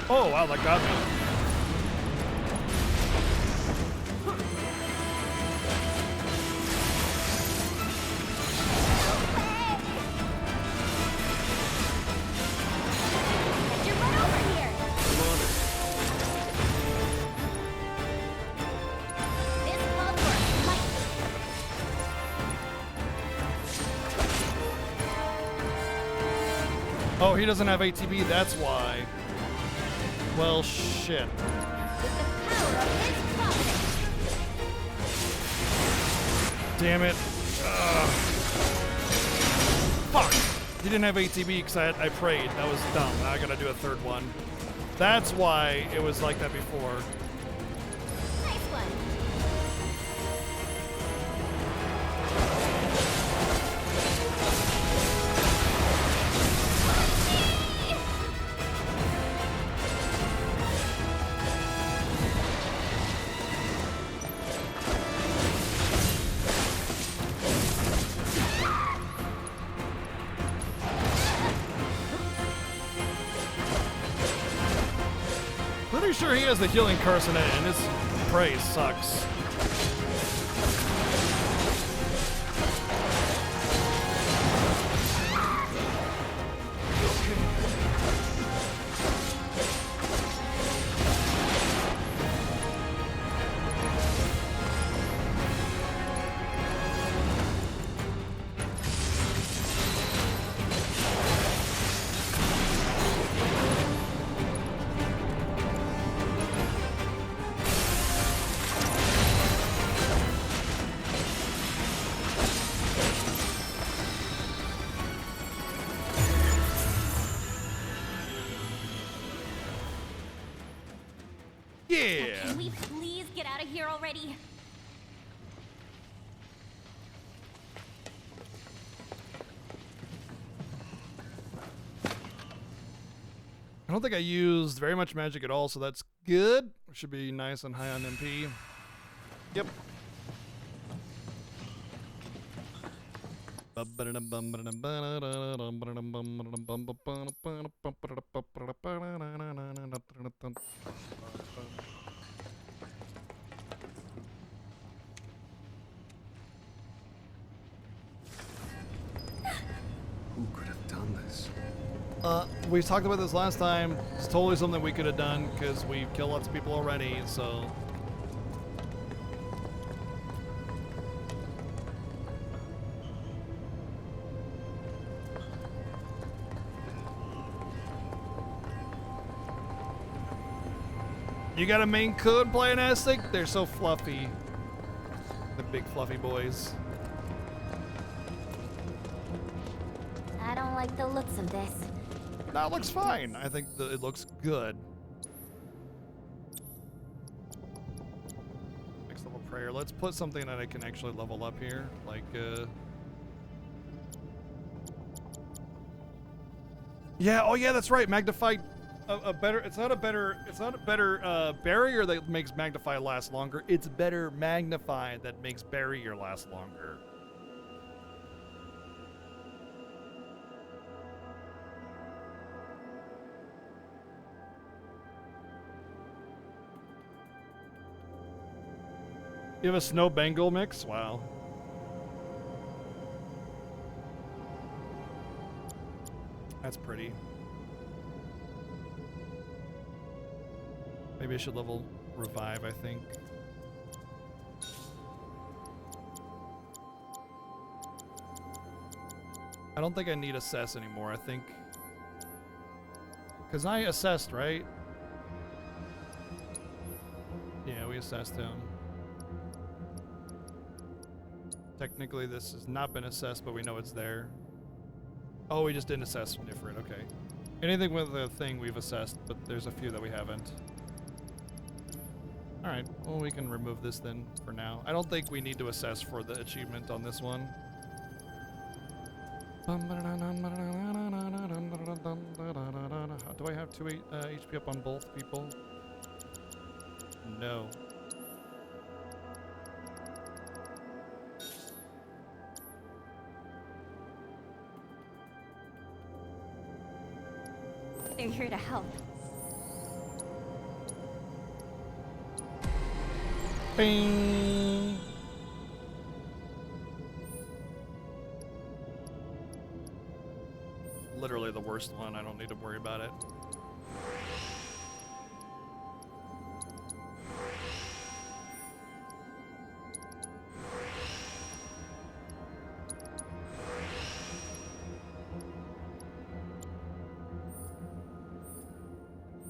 Oh, wow, that got me. Oh, he doesn't have ATB, that's why. Well, shit. Damn it. Fuck! He didn't have ATB because I prayed. That was dumb. Now I gotta do a third one. That's why it was like that before. Pretty sure he has the healing curse in it, and his praise sucks. Can we please get out of here already? I don't think I used very much magic at all, so that's good. Should be nice and high on MP. Yep. Who could have done this? We talked about this last time. It's totally something we could have done because we've killed lots of people already, so. You got a main code playing Aztec? They're so fluffy. The big fluffy boys. I don't like the looks of this. No, it looks fine. I think it looks good. Next level prayer. Let's put something that I can actually level up here. Like, yeah, oh yeah, that's right. Magnify a better, it's not a better barrier that makes magnify last longer. It's better magnify that makes barrier last longer. You have a snow Bengal mix? Wow. That's pretty. Maybe I should level revive, I think. I don't think I need assess anymore, I think. Because I assessed, right? Yeah, we assessed him. Technically, this has not been assessed, but we know it's there. Oh, we just didn't assess different. Okay. Anything with a thing we've assessed, but there's a few that we haven't. Alright, well we can remove this then for now. I don't think we need to assess for the achievement on this one. Do I have 2 HP up on both people? No. They're here to help. Bing. Literally the worst one. I don't need to worry about it.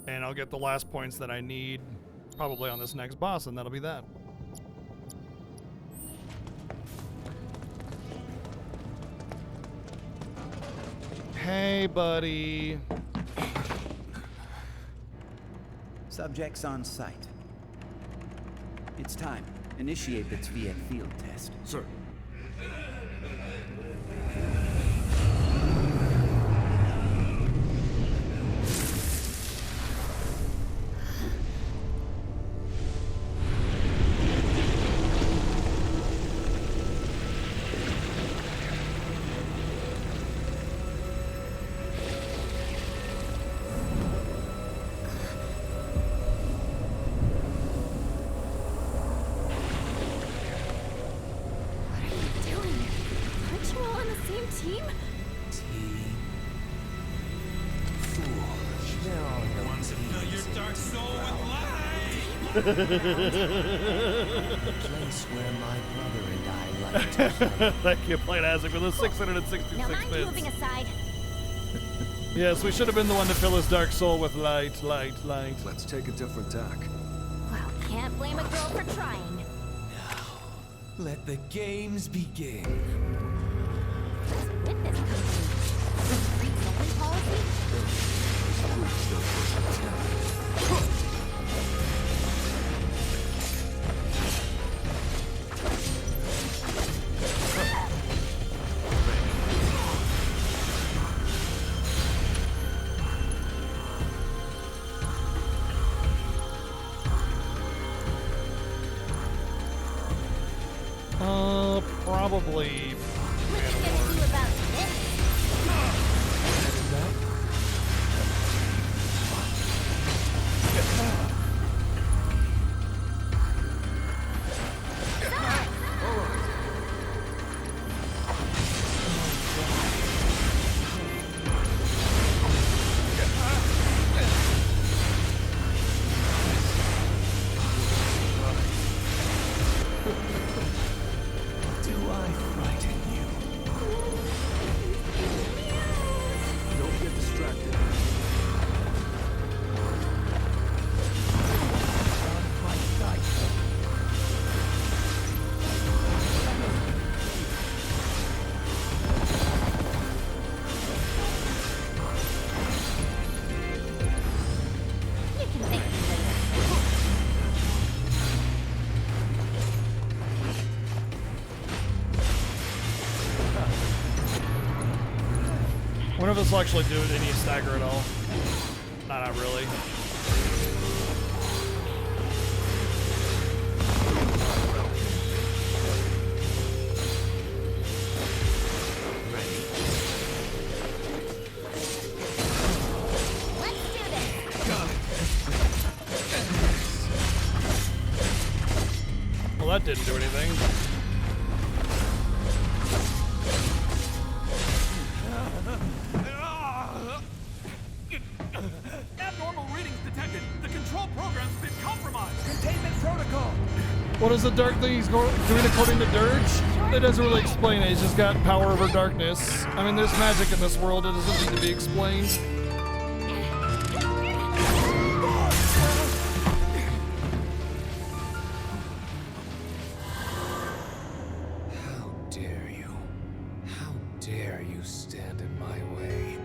And I'll get the last points that I need probably on this next boss, and that'll be that. Hey, buddy. Subjects on site. It's time. Initiate the Tviet field test. Sir. Place where my brother and I like to play. Thank you, Plain Isaac, with those 666 Now mind bits. moving aside. Yes, we should have been the one to fill his dark soul with light, light, light. Let's take a different tack. Well, can't blame a girl for trying. Let the games begin. What's with this company? Street policy? Probably. What are you gonna do about One of us will actually do any stagger at all. Nah, not really. Well, that didn't do anything. Abnormal readings detected. The control program's been compromised. Containment protocol. What is the dark thing he's doing according to Dirge? It doesn't really explain it. He's just got power over darkness. I mean, there's magic in this world. It doesn't need to be explained. How dare you? How dare you stand in my way?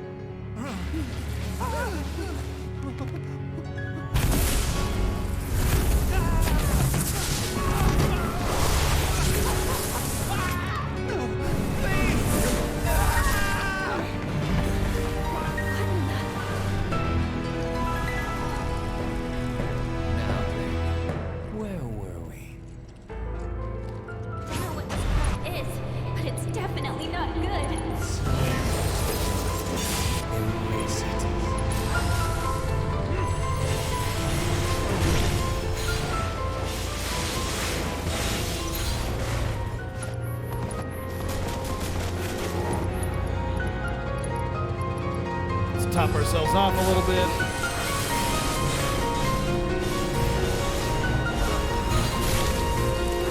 top ourselves off a little bit.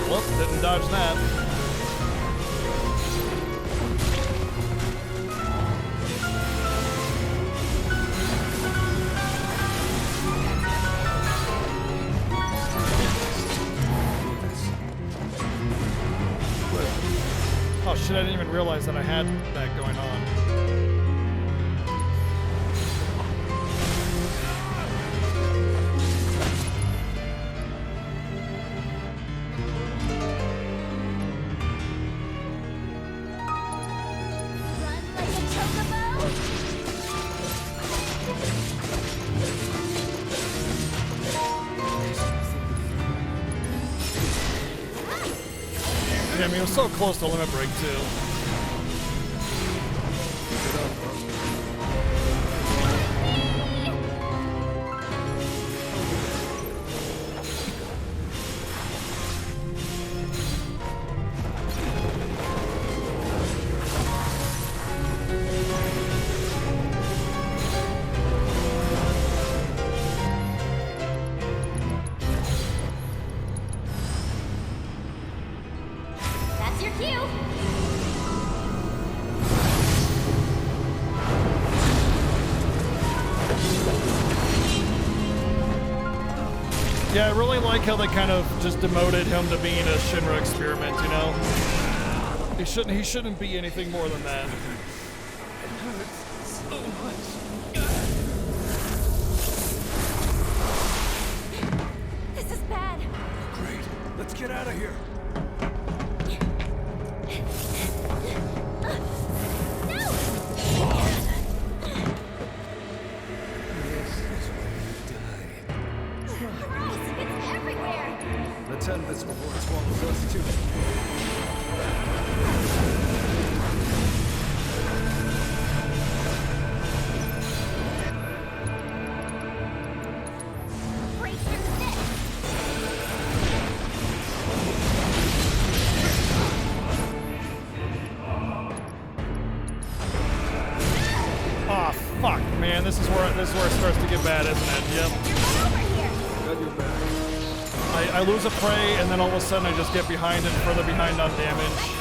Whoop, didn't dodge that. Oh shit, I didn't even realize that I had that going on. I mean, it was so close to limit break too. That's your cue. Yeah, I really like how they kind of just demoted him to being a Shinra experiment, you know? He shouldn't be anything more than that. So much. This is bad. Great. Let's get out of here. Let's end this before it swallows us too. Oh fuck, man, this is where it starts to get bad, isn't it? Yep. Got your back. I lose a prey, and then all of a sudden I just get behind and further behind on damage.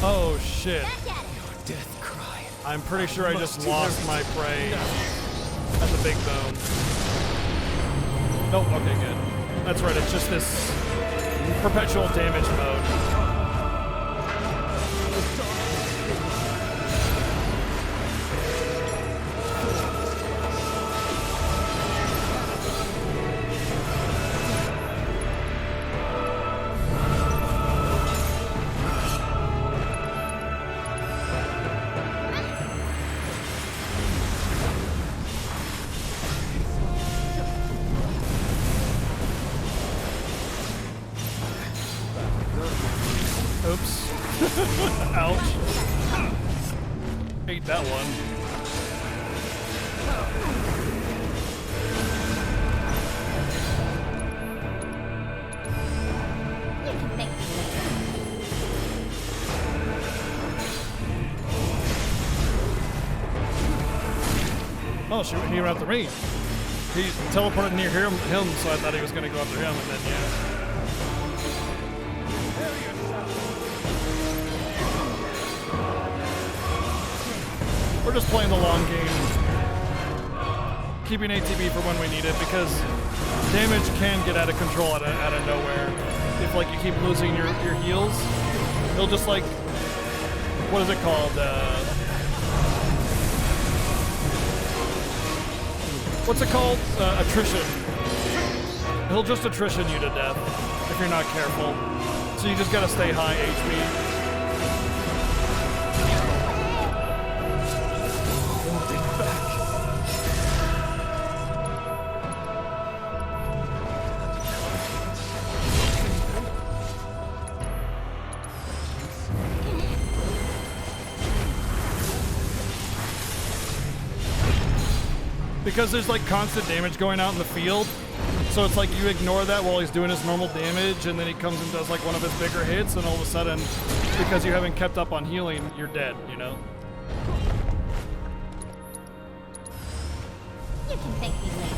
Oh shit. I'm pretty sure I just lost my prey at the big bone. Nope, okay, good. That's right, it's just this perpetual damage mode. Oops. Ouch. Ate that one. Oh, shoot, he ran out the range. He teleported near him, so I thought he was going to go after him, and then, yeah. We're just playing the long game. keeping ATB for when we need it because damage can get out of control out of nowhere. If like you keep losing your heals, it'll just like, what is it called? What's it called? Attrition. He'll just attrition you to death if you're not careful. So you just gotta stay high HP. Because there's like constant damage going out in the field, so it's like you ignore that while he's doing his normal damage, and then he comes and does like one of his bigger hits, and all of a sudden, because you haven't kept up on healing, you're dead, you know? You can thank me later.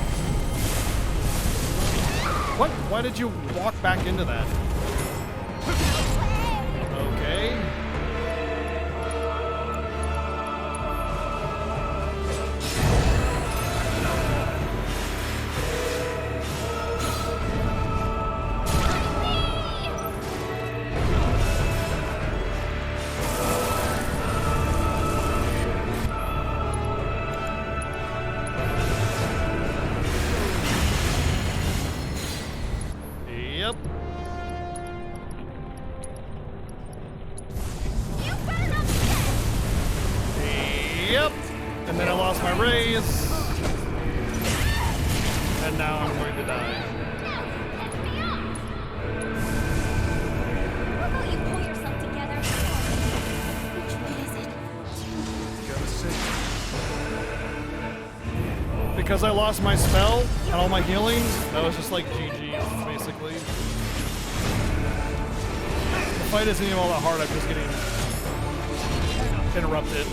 What? Why did you walk back into that? Okay. Because I lost my spell and all my healing, that was just like GG, basically. The fight isn't even all that hard, I'm just getting interrupted.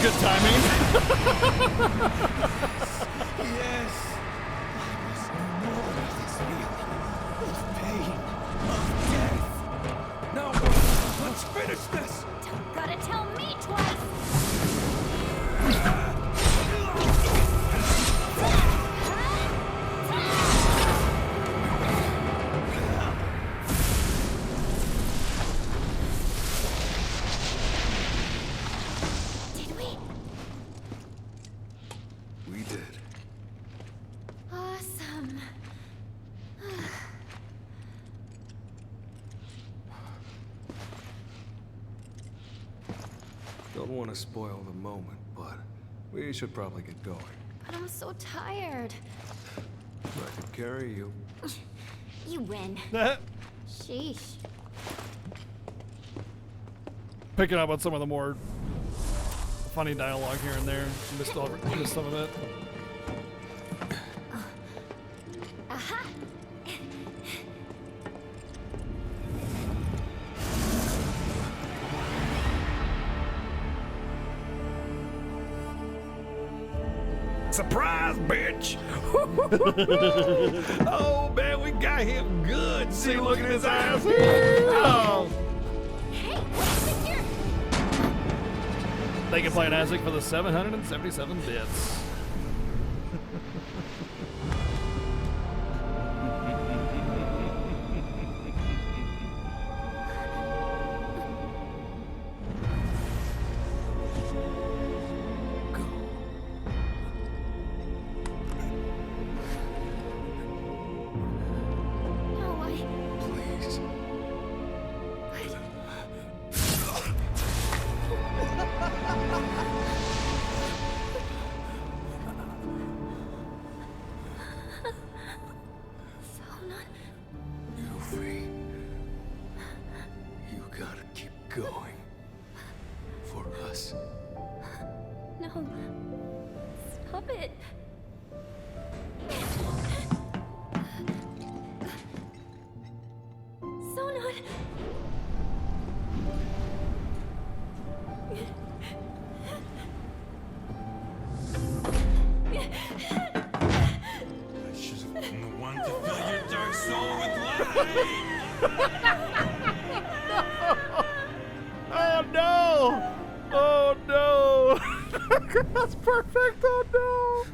Good timing. Yes. I must know more of this feeling of pain, of death. Now, let's finish this. Don't gotta tell me twice. Don't want to spoil the moment, but we should probably get going. But I'm so tired. I can carry you. You win. Sheesh. Picking up on some of the more funny dialogue here and there. Missed some of it. Aha! Surprise, bitch! Oh man, we got him good. See, look at his eyes. Oh. Hey, what's in here? Thank you, Playing Isaac, for the 777 bits. Going. For us. No. Stop it. going on? I should have been the one to fill your dark soul with light. Oh no! Oh no! That's perfect. Oh no!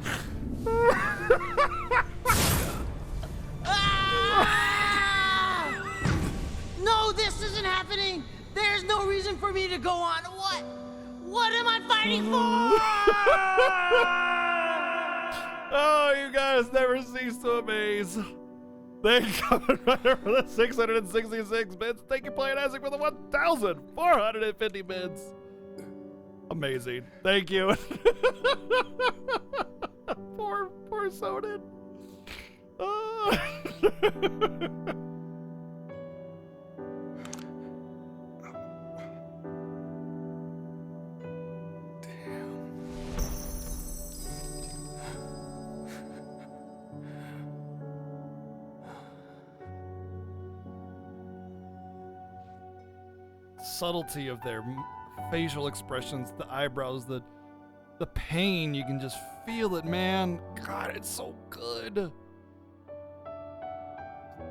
No, this isn't happening! There's no reason for me to go on. What? What am I fighting for? Oh, you guys never cease to amaze. Thank you coming right over the 666 bits. Thank you, Playing Isaac, for the 1,450 bits. Amazing. Thank you. poor Soden. Subtlety of their facial expressions, the eyebrows, the pain, you can just feel it, man. God, it's so good.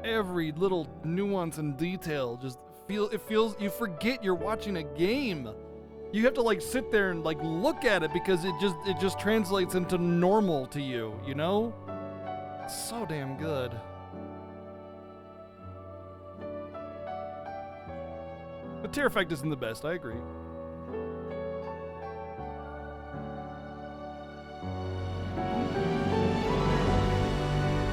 Every little nuance and detail, just feels, you forget you're watching a game. You have to like sit there and like look at it because it just translates into normal to you, you know? It's so damn good. The tear effect isn't the best, I agree.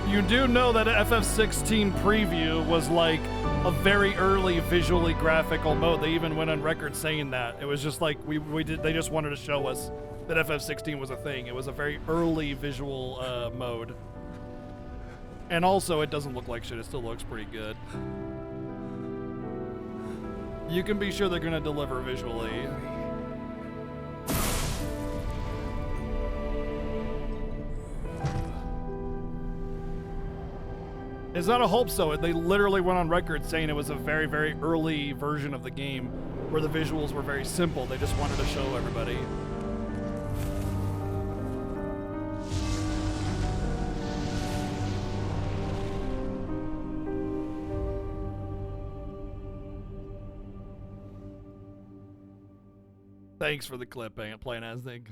You do know that FF16 preview was like a very early visually graphical mode. They even went on record saying that. It was just like they just wanted to show us that FF16 was a thing. It was a very early visual mode. And also it doesn't look like shit, it still looks pretty good. You can be sure they're gonna deliver visually. It's not a hope so. They literally went on record saying it was a very, very early version of the game where the visuals were very simple. They just wanted to show everybody. Thanks for the clip, Playing Aznig.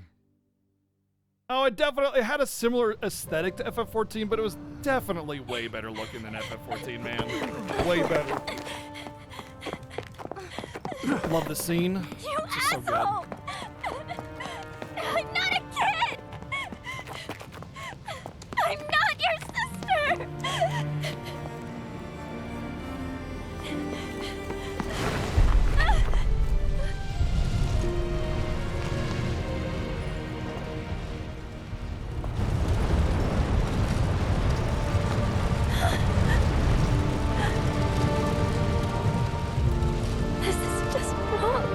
Oh, it had a similar aesthetic to FF14, but it was definitely way better looking than FF14, man. Way better. Love the scene. You it's just asshole! So good. I'm not a kid! I'm not your sister! This is just wrong.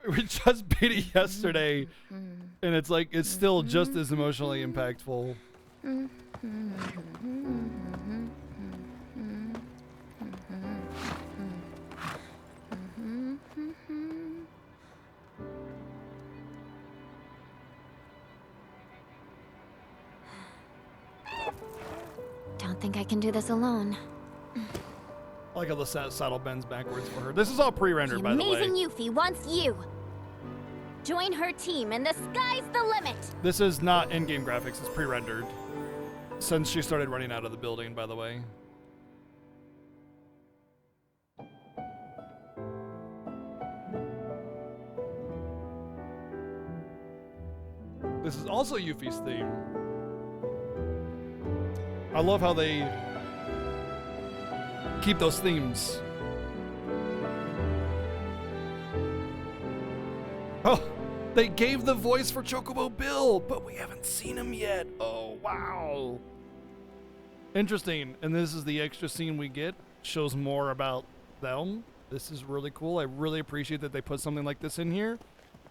We just beat it yesterday, and it's like, it's still just as emotionally impactful. Don't think I can do this alone. I like how the saddle bends backwards for her. This is all pre-rendered, The by the way. amazing Yuffie wants you. Join her team, and the sky's the limit. This is not in-game graphics, it's pre-rendered. Since she started running out of the building, by the way. This is also Yuffie's theme. I love how they keep those themes. Oh, they gave the voice for Chocobo Bill, but we haven't seen him yet. Oh, wow. Interesting. And this is the extra scene we get. Shows more about them. This is really cool. I really appreciate that they put something like this in here.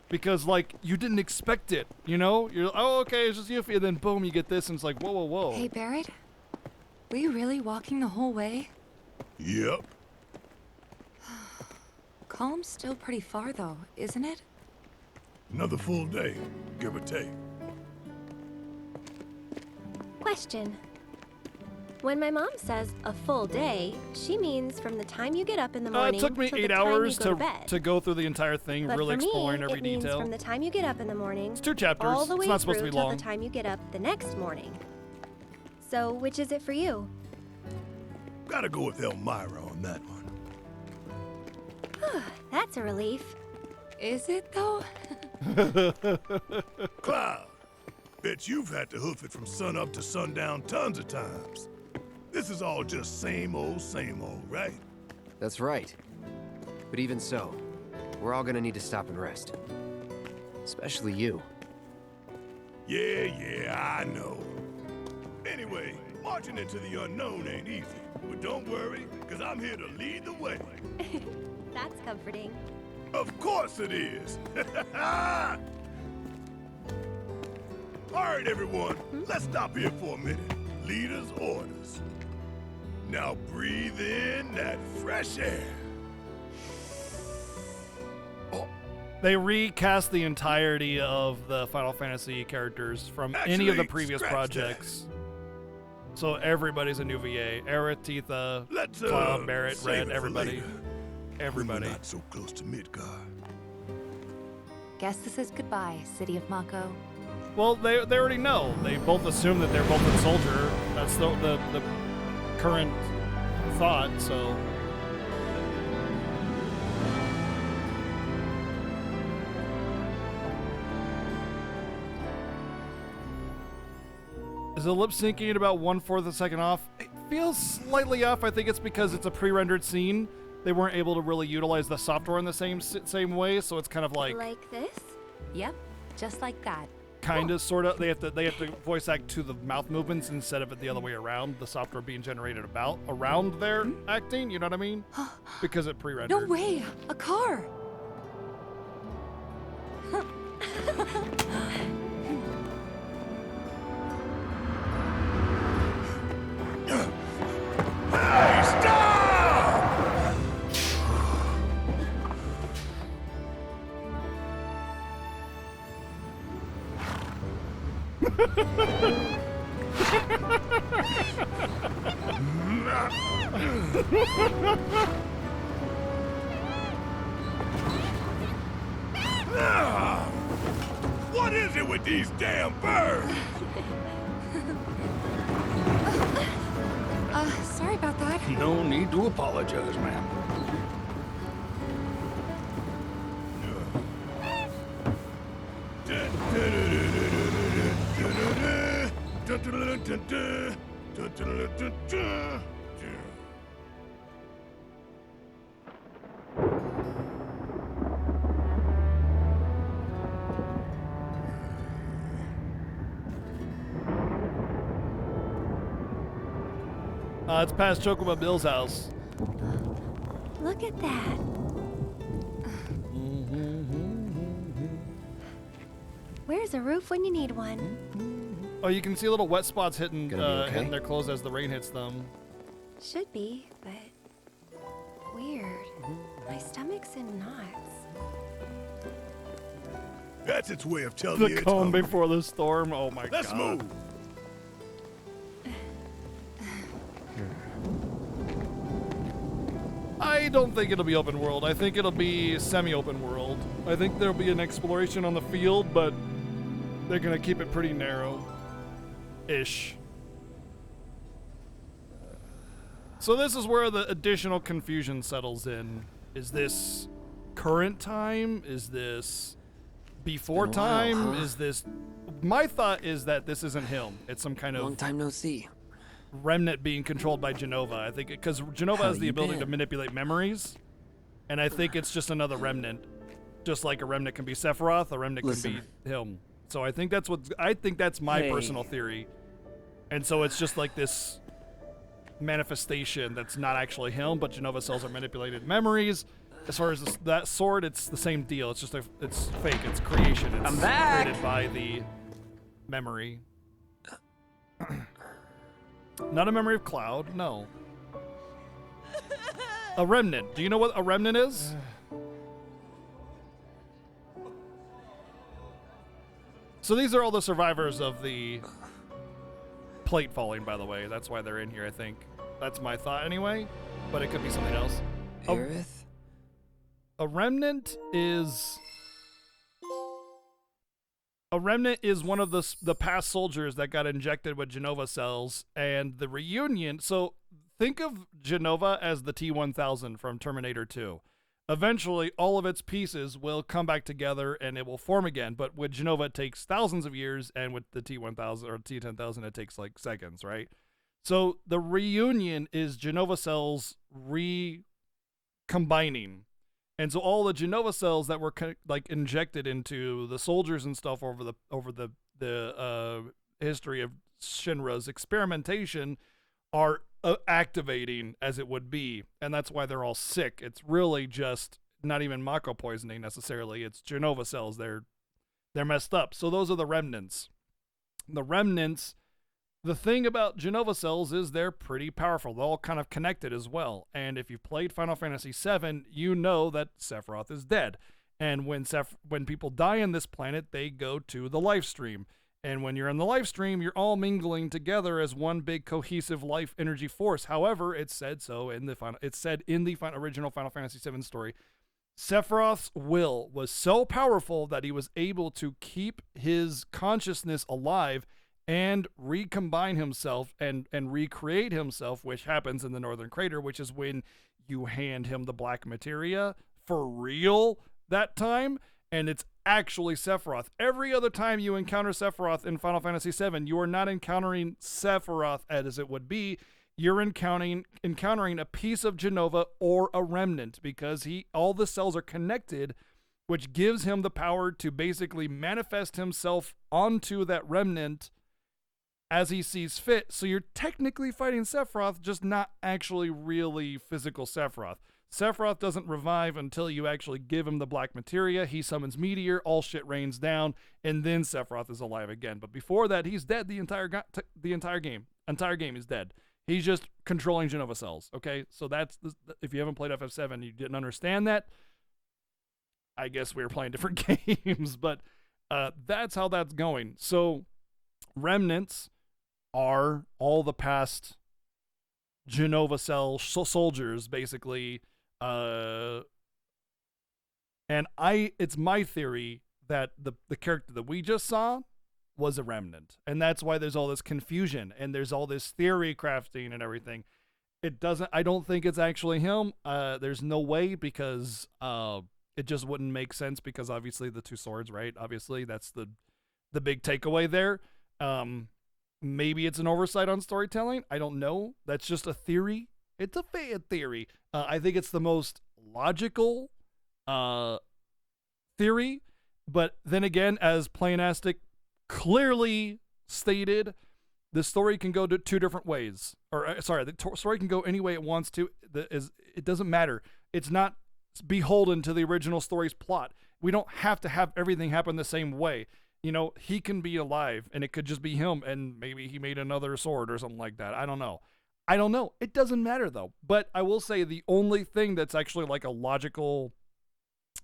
Because, like, you didn't expect it, you know? You're like, oh, okay, it's just Yuffie, and then boom, you get this, and it's like, whoa, whoa, whoa. Hey, Barrett? Were you really walking the whole way? Yep. Calm's still pretty far, though, isn't it? Another full day, give or take. Question. When my mom says a full day, she means from the time you get up in the morning It took me till 8 the time hours you go to bed. to go through the entire thing, But really for exploring me, every it means detail. from the time you get up in the morning, It's 2 chapters. all the way It's not supposed to through be till long. the time you get up the next morning. So, which is it for you? Gotta go with Elmira on that one. That's a relief. Is it, though? Cloud, bet you've had to hoof it from sun up to sundown tons of times. This is all just same old, right? That's right. But even so, we're all gonna need to stop and rest. Especially you. Yeah, I know. Anyway, marching into the unknown ain't easy. But don't worry, because I'm here to lead the way. That's comforting. Of course it is. All right, everyone, let's stop here for a minute. Leader's orders. Now breathe in that fresh air. They recast the entirety of the Final Fantasy characters from any of the Actually, previous scratch projects. So everybody's a new VA. Aerith, Tifa, Cloud, Barrett, save Red, it for everybody. later. Everybody. We're not so close to Midgard. Guess this is goodbye, City of Mako. Well, they already know. They both assume that they're both a soldier. That's the current thought, so... Is the lip syncing at about 1/4 of a second off? It feels slightly off. I think it's because it's a pre-rendered scene. They weren't able to really utilize the software in the same way, so it's kind of like this? Yep, just like that. kind of sort of they have to voice act to the mouth movements instead of it the other way around. The software being generated around their acting. You know what I mean? Because it pre-rendered. No way! A car! Hey, stop! What is it with these damn birds? Sorry about that. No need to apologize, ma'am. It's past Chocobo Bill's house. Look at that. Where's a roof when you need one? Oh, you can see little wet spots hitting Gonna be okay? hitting their clothes as the rain hits them. Should be, but weird. My stomach's in knots. That's its way of telling The you it's calm hungry. before the storm. Oh my Let's god. move. I don't think it'll be open world. I think it'll be semi-open world. I think there'll be an exploration on the field, but they're gonna keep it pretty narrow-ish. So this is where the additional confusion settles in. Is this current time? Is this before Been a while, time? huh? Is this... My thought is that this isn't him. It's some kind of... Long time no see. remnant being controlled by Genova. I think because Genova How has the you ability to been? manipulate memories, and I think it's just another remnant Just like a remnant can be Sephiroth, a remnant Listen. can be him. So I think that's my Hey. personal theory. And so it's just like this manifestation that's not actually him, but Genova cells are manipulated memories. As far as that sword, it's the same deal. It's just it's fake. It's creation. It's I'm back. created by the memory. Not a memory of Cloud, no. A remnant. Do you know what a remnant is? So these are all the survivors of the plate falling, by the way. That's why they're in here, I think. That's my thought anyway, but it could be something else. Aerith? A remnant is one of the past soldiers that got injected with Genova cells, and the reunion. So think of Genova as the T-1000 from Terminator 2. Eventually, all of its pieces will come back together and it will form again. But with Genova, it takes thousands of years, and with the T-1000 or T-10,000, it takes like seconds, right? So the reunion is Genova cells recombining. And so all the Genova cells that were like injected into the soldiers and stuff over the history of Shinra's experimentation are activating as it would be, and that's why they're all sick. It's really just not even Mako poisoning necessarily. It's Genova cells. They're messed up. So those are the remnants. The remnants. The thing about Genova cells is they're pretty powerful. They're all kind of connected as well. And if you've played Final Fantasy VII, you know that Sephiroth is dead. And when people die on this planet, they go to the life stream. And when you're in the life stream, you're all mingling together as one big cohesive life energy force. However, it's said so in the original Final Fantasy VII story. Sephiroth's will was so powerful that he was able to keep his consciousness alive and recombine himself and recreate himself, which happens in the Northern Crater, which is when you hand him the black materia for real that time, and it's actually Sephiroth. Every other time you encounter Sephiroth in Final Fantasy VII, you are not encountering Sephiroth as it would be. You're encountering a piece of Genova or a remnant, because all the cells are connected, which gives him the power to basically manifest himself onto that remnant as he sees fit. So you're technically fighting Sephiroth, just not actually really physical Sephiroth. Sephiroth doesn't revive until you actually give him the black materia. He summons Meteor, all shit rains down, and then Sephiroth is alive again. But before that, he's dead the entire game. Entire game is dead. He's just controlling Genova cells, okay? So if you haven't played FF7, you didn't understand that. I guess we were playing different games, but that's how that's going. So remnants are all the past Genova cell soldiers, basically. And it's my theory that the character that we just saw was a remnant, and that's why there's all this confusion and there's all this theory crafting and everything. I don't think it's actually him. There's no way, because it just wouldn't make sense, because obviously the two swords, right? Obviously that's the big takeaway there. Maybe it's an oversight on storytelling. I don't know. That's just a theory. It's a theory. I think it's the most logical theory. But then again, as Planastic clearly stated, the story can go two different ways. The story can go any way it wants to. It doesn't matter. It's not beholden to the original story's plot. We don't have to have everything happen the same way. You know, he can be alive, and it could just be him, and maybe he made another sword or something like that. I don't know. It doesn't matter, though. But I will say the only thing that's actually like a logical,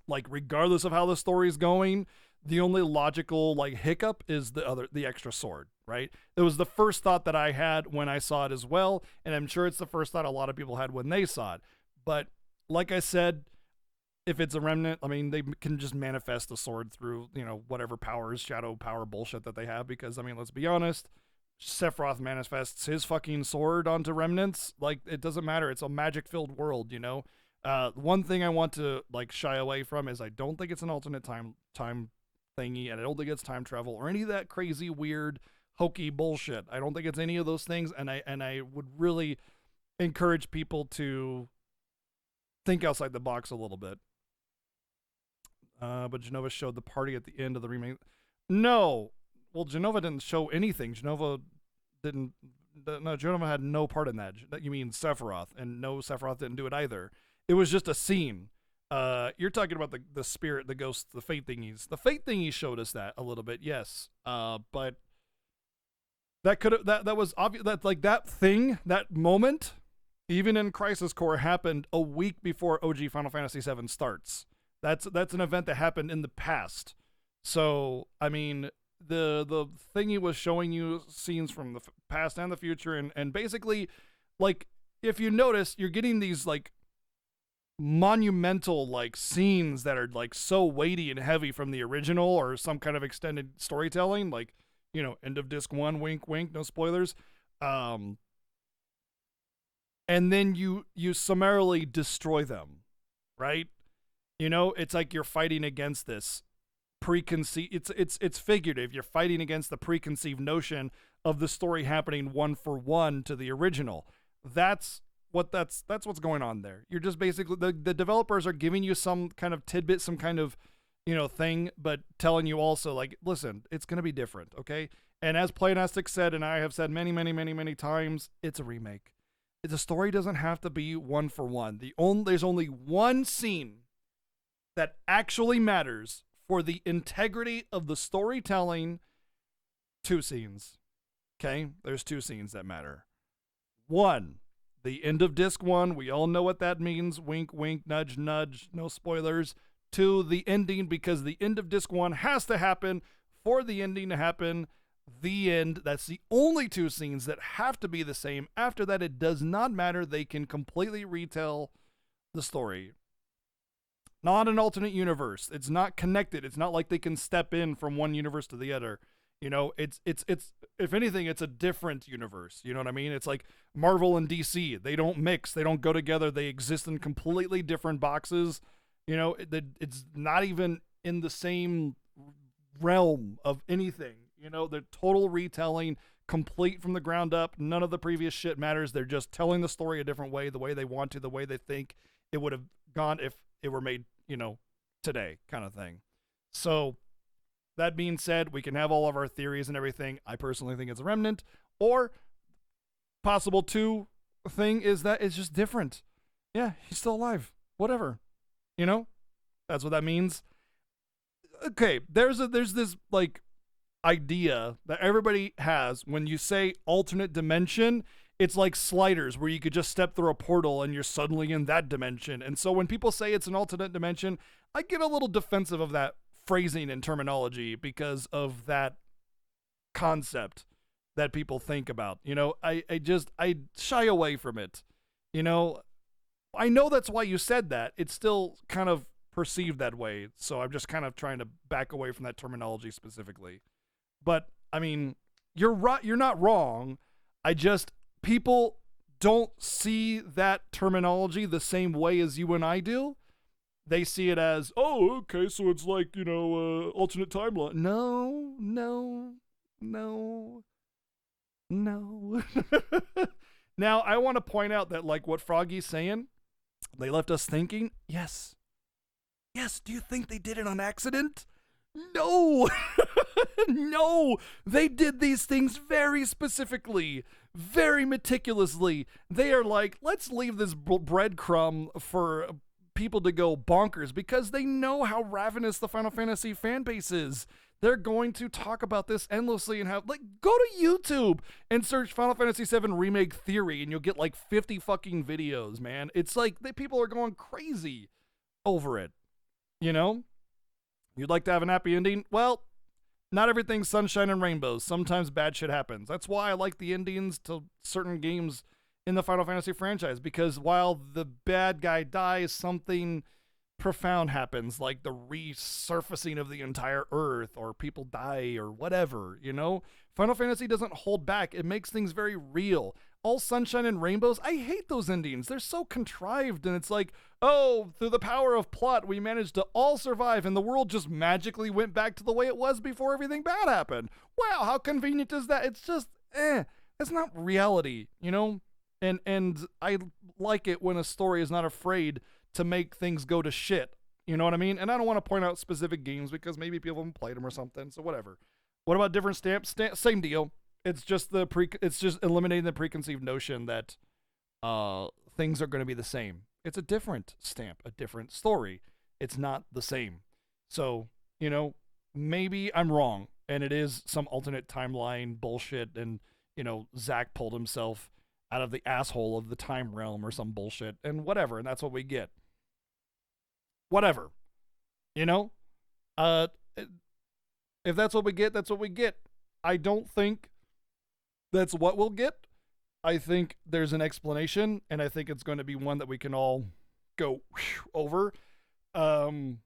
like regardless of how the story's going, the only logical like hiccup is the extra sword, right? It was the first thought that I had when I saw it as well, and I'm sure it's the first thought a lot of people had when they saw it. But like I said, if it's a remnant, I mean, they can just manifest the sword through, whatever powers, shadow power bullshit that they have. Because, I mean, let's be honest, Sephiroth manifests his fucking sword onto remnants. Like, it doesn't matter. It's a magic-filled world, One thing I want to, shy away from is I don't think it's an alternate time thingy, and I don't think it's time travel or any of that crazy, weird, hokey bullshit. I don't think it's any of those things, and I would really encourage people to think outside the box a little bit. But Genova showed the party at the end of the remake. No. Well, Genova didn't show anything. Genova had no part in that. You mean Sephiroth, and no, Sephiroth didn't do it either. It was just a scene. You're talking about the spirit, the ghosts, the fate thingies. The fate thingies showed us that a little bit, yes. But that could have that was obvious. That like that thing, that moment, even in Crisis Core, happened a week before OG Final Fantasy VII starts. That's an event that happened in the past. So I mean, the thingy was showing you scenes from the past and the future, and basically, like, if you notice, you're getting these like monumental like scenes that are like so weighty and heavy from the original or some kind of extended storytelling, like, you know, end of disc 1, wink wink, no spoilers. And then you summarily destroy them, right? You know, it's like you're fighting against this preconceived, it's figurative. You're fighting against the preconceived notion of the story happening one for one to the original. That's what's going on there. You're just basically, the developers are giving you some kind of tidbit, some kind of, you know, thing, but telling you also, like, listen, it's going to be different, okay? And as Playnastic said, and I have said many, many, many, many times, it's a remake. The story doesn't have to be one for one. There's only one scene that actually matters for the integrity of the storytelling. 2 scenes, okay? There's 2 scenes that matter. 1, the end of disc 1, we all know what that means. Wink, wink, nudge, nudge, no spoilers. 2, the ending, because the end of disc 1 has to happen for the ending to happen. The end. That's the only 2 scenes that have to be the same. After that, it does not matter. They can completely retell the story. Not an alternate universe. It's not connected. It's not like they can step in from one universe to the other. You know, it's if anything, it's a different universe. You know what I mean? It's like Marvel and DC. They don't mix. They don't go together. They exist in completely different boxes. You know, it's not even in the same realm of anything. You know, they're total retelling, complete from the ground up. None of the previous shit matters. They're just telling the story a different way, the way they want to, the way they think it would have gone if it were made, you know, today, kind of thing. So that being said, we can have all of our theories and everything. I personally think it's a Remnant. Or possible 2 thing is that it's just different. Yeah, he's still alive. Whatever. You know? That's what that means. Okay, there's this like idea that everybody has when you say alternate dimension. It's like Sliders, where you could just step through a portal and you're suddenly in that dimension. And so when people say it's an alternate dimension, I get a little defensive of that phrasing and terminology because of that concept that people think about. You know, I shy away from it. You know, I know that's why you said that. It's still kind of perceived that way. So I'm just kind of trying to back away from that terminology specifically. But I mean, you're right. You're not wrong. People don't see that terminology the same way as you and I do. They see it as, oh, okay, so it's like, you know, alternate timeline. No. Now, I want to point out that, like, what Froggy's saying, they left us thinking, yes. Yes, do you think they did it on accident? No. No, they did these things very specifically, very meticulously. They are like, let's leave this breadcrumb for people to go bonkers, because they know how ravenous the Final Fantasy fan base is. They're going to talk about this endlessly and have, like, go to YouTube and search Final Fantasy VII Remake Theory and you'll get like 50 fucking videos, man. It's like people are going crazy over it, you know? You'd like to have an happy ending? Well, not everything's sunshine and rainbows. Sometimes bad shit happens. That's why I like the endings to certain games in the Final Fantasy franchise, because while the bad guy dies, something profound happens, like the resurfacing of the entire Earth, or people die, or whatever, you know? Final Fantasy doesn't hold back. It makes things very real. All sunshine and rainbows, I hate those endings. They're so contrived, and it's like, oh, through the power of plot, we managed to all survive, and the world just magically went back to the way it was before everything bad happened. Wow, how convenient is that? It's just, it's not reality, you know? And I like it when a story is not afraid to make things go to shit. You know what I mean? And I don't want to point out specific games because maybe people haven't played them or something. So whatever. What about different stamps? Same deal. It's just it's just eliminating the preconceived notion that things are going to be the same. It's a different stamp, a different story. It's not the same. So, you know, maybe I'm wrong and it is some alternate timeline bullshit and, you know, Zack pulled himself out of the asshole of the time realm or some bullshit and whatever, and that's what we get. Whatever. You know? If that's what we get, that's what we get. I don't think that's what we'll get. I think there's an explanation, and I think it's going to be one that we can all go over. Kitase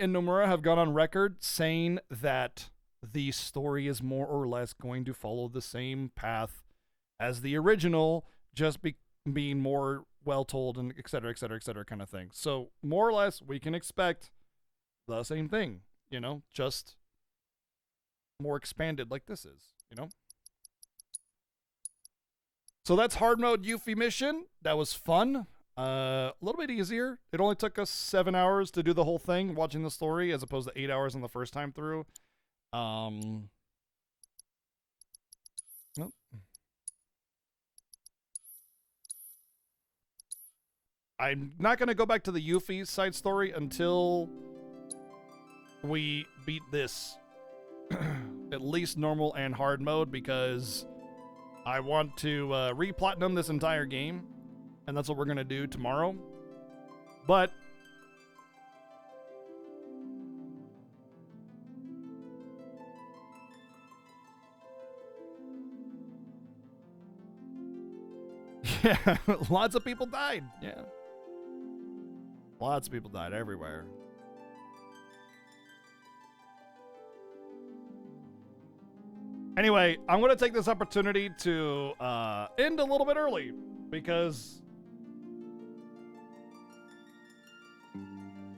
and Nomura have gone on record saying that the story is more or less going to follow the same path as the original, just being more well told and et cetera, et cetera, et cetera kind of thing. So more or less we can expect the same thing, you know, just more expanded like this is, you know. So that's hard mode Yuffie mission. That was fun. A little bit easier. It only took us 7 hours to do the whole thing, watching the story, as opposed to 8 hours on the first time through. Nope. I'm not going to go back to the Yuffie side story until we beat this. At least normal and hard mode, because I want to re-platinum this entire game, and that's what we're going to do tomorrow. But yeah, lots of people died. Yeah. Lots of people died everywhere. Anyway, I'm going to take this opportunity to end a little bit early because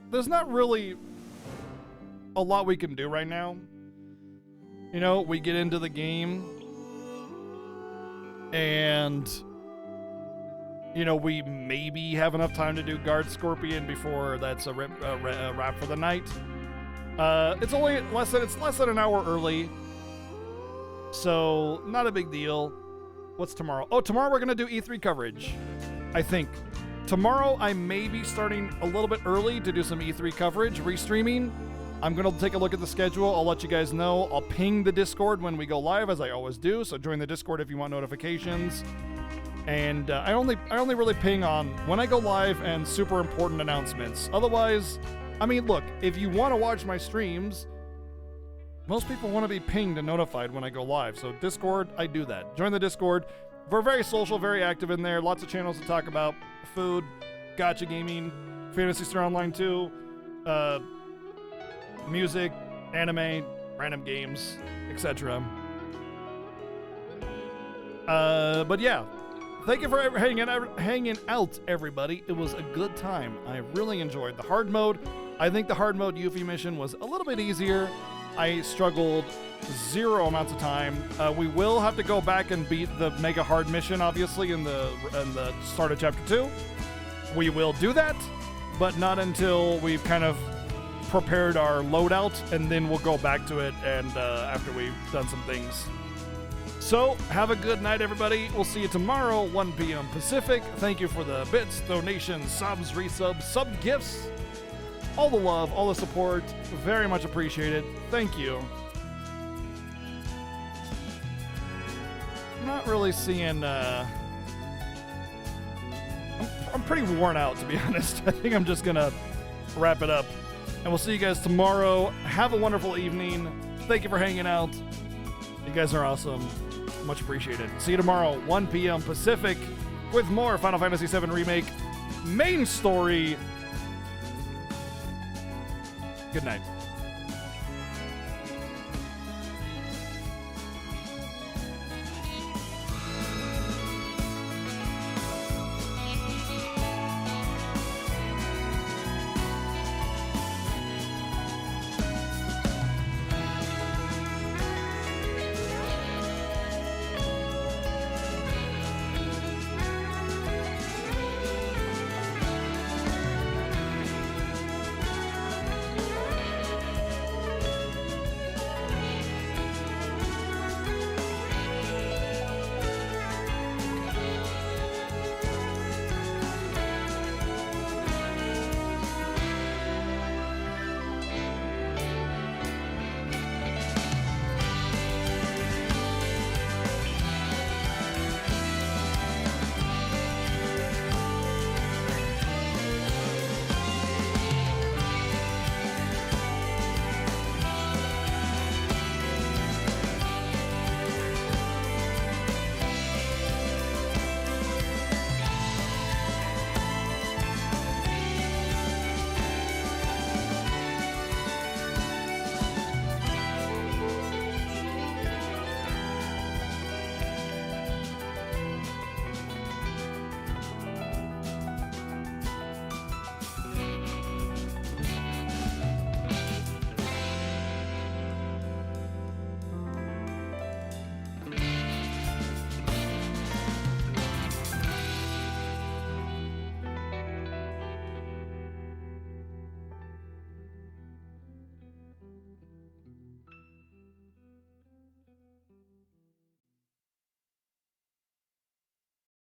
there's not really a lot we can do right now. You know, we get into the game and, you know, we maybe have enough time to do Guard Scorpion before that's a wrap for the night. It's less than an hour early. So, not a big deal. What's tomorrow? Oh, tomorrow we're going to do E3 coverage, I think. Tomorrow I may be starting a little bit early to do some E3 coverage, restreaming. I'm going to take a look at the schedule. I'll let you guys know. I'll ping the Discord when we go live, as I always do. So join the Discord if you want notifications. And I only really ping on when I go live and super important announcements. Otherwise, I mean, look, if you want to watch my streams, most people want to be pinged and notified when I go live. So Discord, I do that. Join the Discord. We're very social, very active in there. Lots of channels to talk about. Food, gacha gaming, Fantasy Star Online 2, music, anime, random games, etc. But yeah, thank you for hanging out, everybody. It was a good time. I really enjoyed the hard mode. I think the hard mode Yuffie mission was a little bit easier. I struggled 0 amounts of time. We will have to go back and beat the mega hard mission, obviously, in the start of chapter 2. We will do that, but not until we've kind of prepared our loadout, and then we'll go back to it and after we've done some things. So, have a good night, everybody. We'll see you tomorrow, 1 p.m. Pacific. Thank you for the bits, donations, subs, resubs, sub gifts. All the love, all the support, very much appreciated. Thank you. I'm not really seeing, I'm pretty worn out, to be honest. I think I'm just gonna wrap it up. And we'll see you guys tomorrow. Have a wonderful evening. Thank you for hanging out. You guys are awesome. Much appreciated. See you tomorrow, 1 p.m. Pacific, with more Final Fantasy VII Remake main story. Good night.